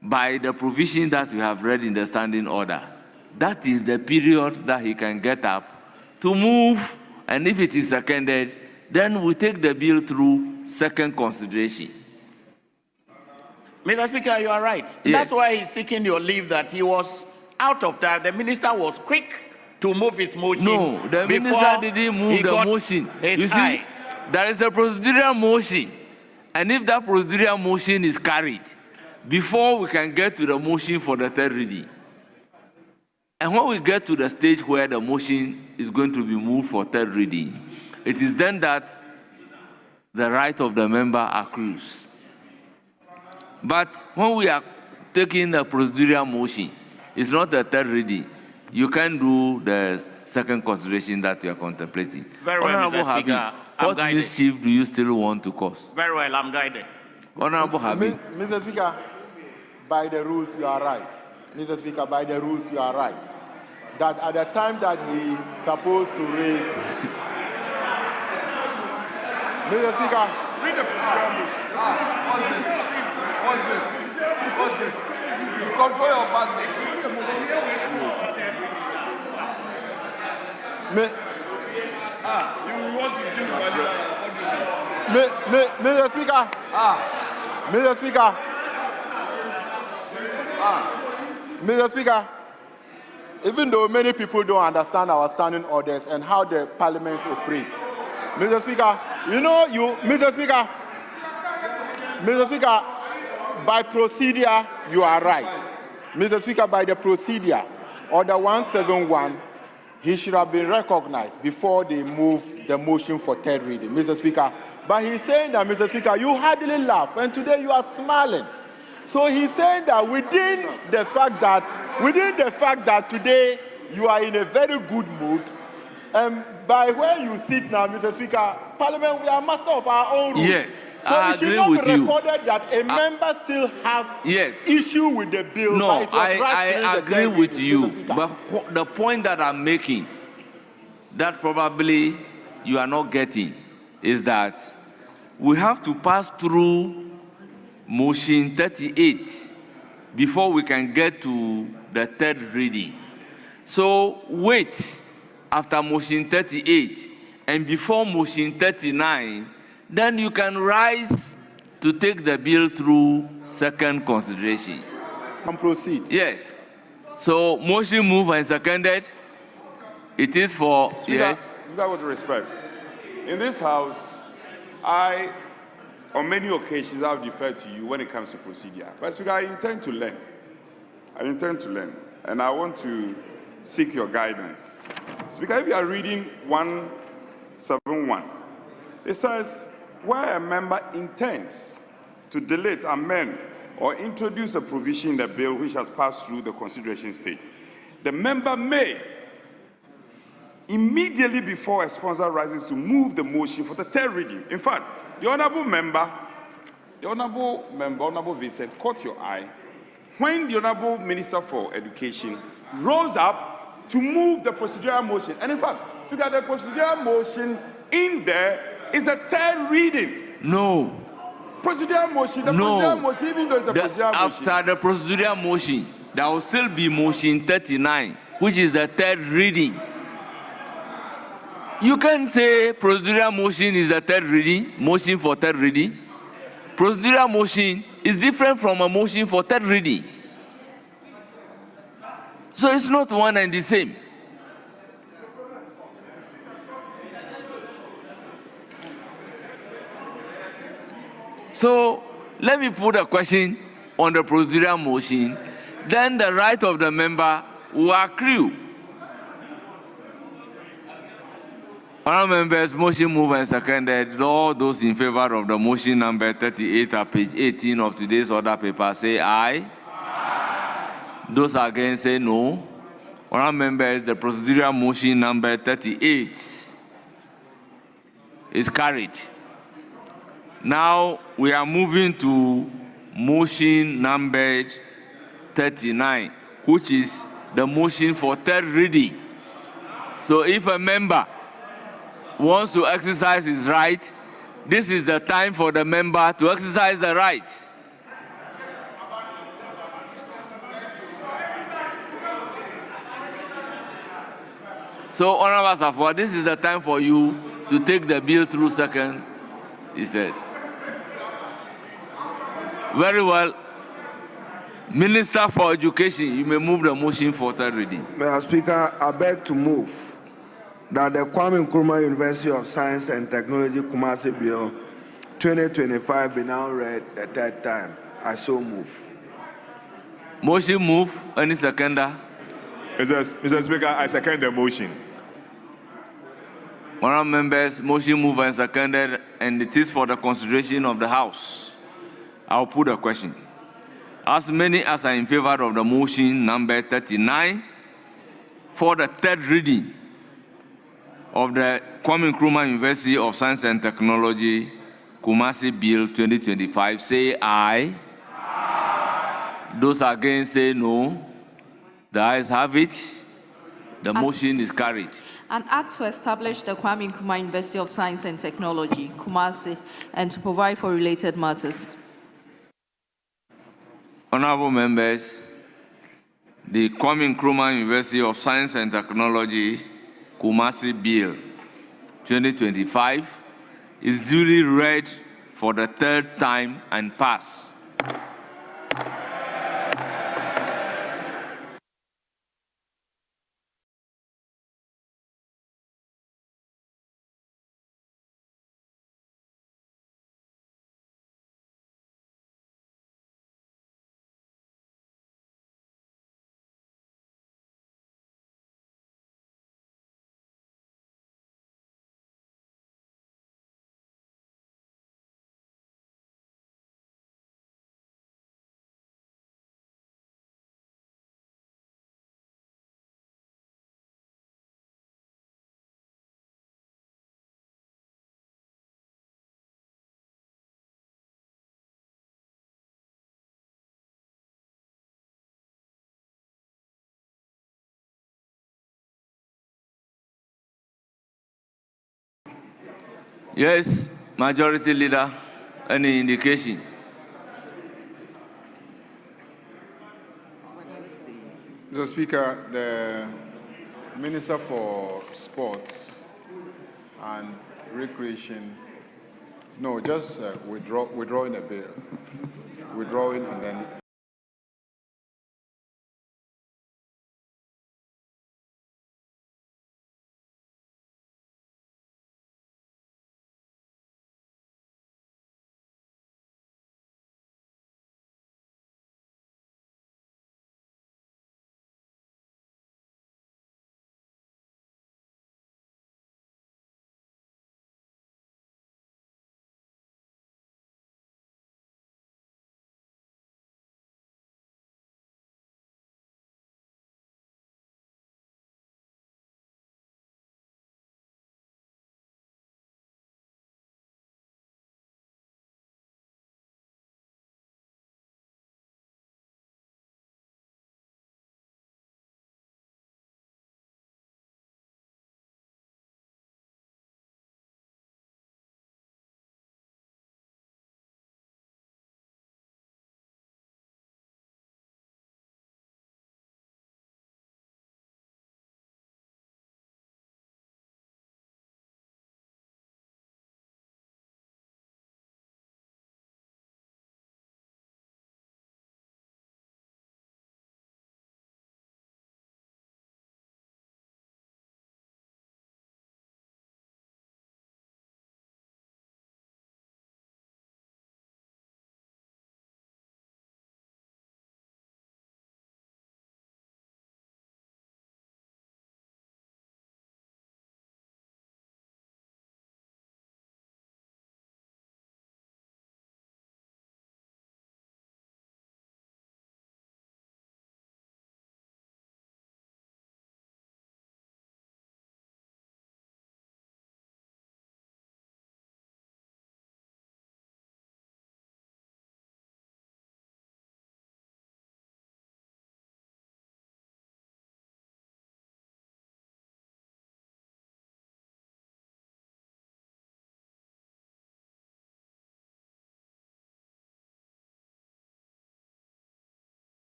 by the provision that we have read in the standing order, that is the period that he can get up to move, and if it is seconded, then we take the bill through second consideration. Mr. Speaker, you are right. Yes. That's why he's seeking your leave, that he was out of time. The minister was quick to move his motion. No, the before minister didn't he move the got motion. his You see, eye. there is a procedural motion, and if that procedural motion is carried, before we can get to the motion for the third reading, and when we get to the stage where the motion is going to be moved for third reading, it is then that the right of the member accrues. But when we are taking a procedural motion, it's not a third reading. You can do the second consideration that you are contemplating. Very well, Honorable Mr. Speaker. Habib, I'm what guided. mischief do you still want to cause? Very well, I'm guided. Honorable Habib. Mr. Speaker, by the rules, you are right. Mr. Speaker, by the rules, you are right. That at the time that he's supposed to raise... Mr. Speaker, read the procedural motion. What's this? You control your bandit. You want to do Mr. Speaker. Mr. Speaker. Mr. Speaker, even though many people don't understand our standing orders and how the parliament operates, Mr. Speaker, Mr. Speaker, by procedure, you are right. Mr. Speaker, by the procedure, Order 171, he should have been recognized before they move the motion for third reading, Mr. Speaker. But he's saying that, Mr. Speaker, you hardly laugh, and today you are smiling. So he's saying that within the fact that today you are in a very good mood, and by where you sit now, Mr. Speaker, Parliament, we are master of our own rules. Yes, so I it should agree not with be you. recorded that a member still have Yes. issue with the bill. No, but it was right I during the agree third with reading, you. Mr. Speaker. But the point that I'm making, that probably you are not getting, is that we have to pass through motion 38 before we can get to the third reading. So wait after motion 38 and before motion 39, then you can rise to take the bill through second consideration. And proceed. Yes. So motion moved and seconded. It is for Speaker, yes. Speaker, with respect, in this house, I, on many occasions, I've deferred to you when it comes to procedure. But Speaker, I intend to learn. And I want to seek your guidance. Speaker, if you are reading 171, it says, where a member intends to delete, amend, or introduce a provision in the bill which has passed through the consideration stage, the member may, immediately before a sponsor rises, to move the motion for the third reading. In fact, the honorable Vincent, caught your eye when the honorable Minister for Education rose up to move the procedural motion. And in fact, so that the procedural motion in there is a third reading. No. Procedural motion, No. procedural motion, even though it's a procedural motion. After the procedural motion, there will still be motion 39, which is the third reading. You can say procedural motion is the third reading, motion for third reading. Procedural motion is different from a motion for third reading. So it's not one and the same. So let me put a question on the procedural motion, then the right of the member will accrue. Honourable members, motion moved and seconded. All those in favor of the motion number 38 at page 18 of today's order paper say aye. Those against say no. Honourable members, the procedural motion number 38 is carried. Now we are moving to motion number 39, which is the motion for third reading. So if a member wants to exercise his right, this is the time for the member to exercise the right. So, Honorable Safwa, this is the time for you to take the bill through second, he said. Very well. Minister for Education, you may move the motion for third reading. Mr. Speaker, I beg to move that the Kwame Nkrumah University of Science and Technology Kumasi Bill 2025 be now read the third time. I so move. Motion move. Any seconder? Mr. Speaker, I second the motion. Honourable members, motion moved and seconded, and it is for the consideration of the House. I'll put a question. As many as are in favor of the motion number 39 for the third reading of the Kwame Nkrumah University of Science and Technology Kumasi Bill 2025 say aye. Those against say no. The ayes have it. The motion is carried. An act to establish the Kwame Nkrumah University of Science and Technology, Kumasi, and to provide for related matters. Honourable members, the Kwame Nkrumah University of Science and Technology Kumasi Bill 2025 is duly read for the third time and passed. Yes, Majority Leader, any indication? Mr. Speaker, the Minister for Sports and Recreation, no, just withdrawing a bill. Withdrawing and then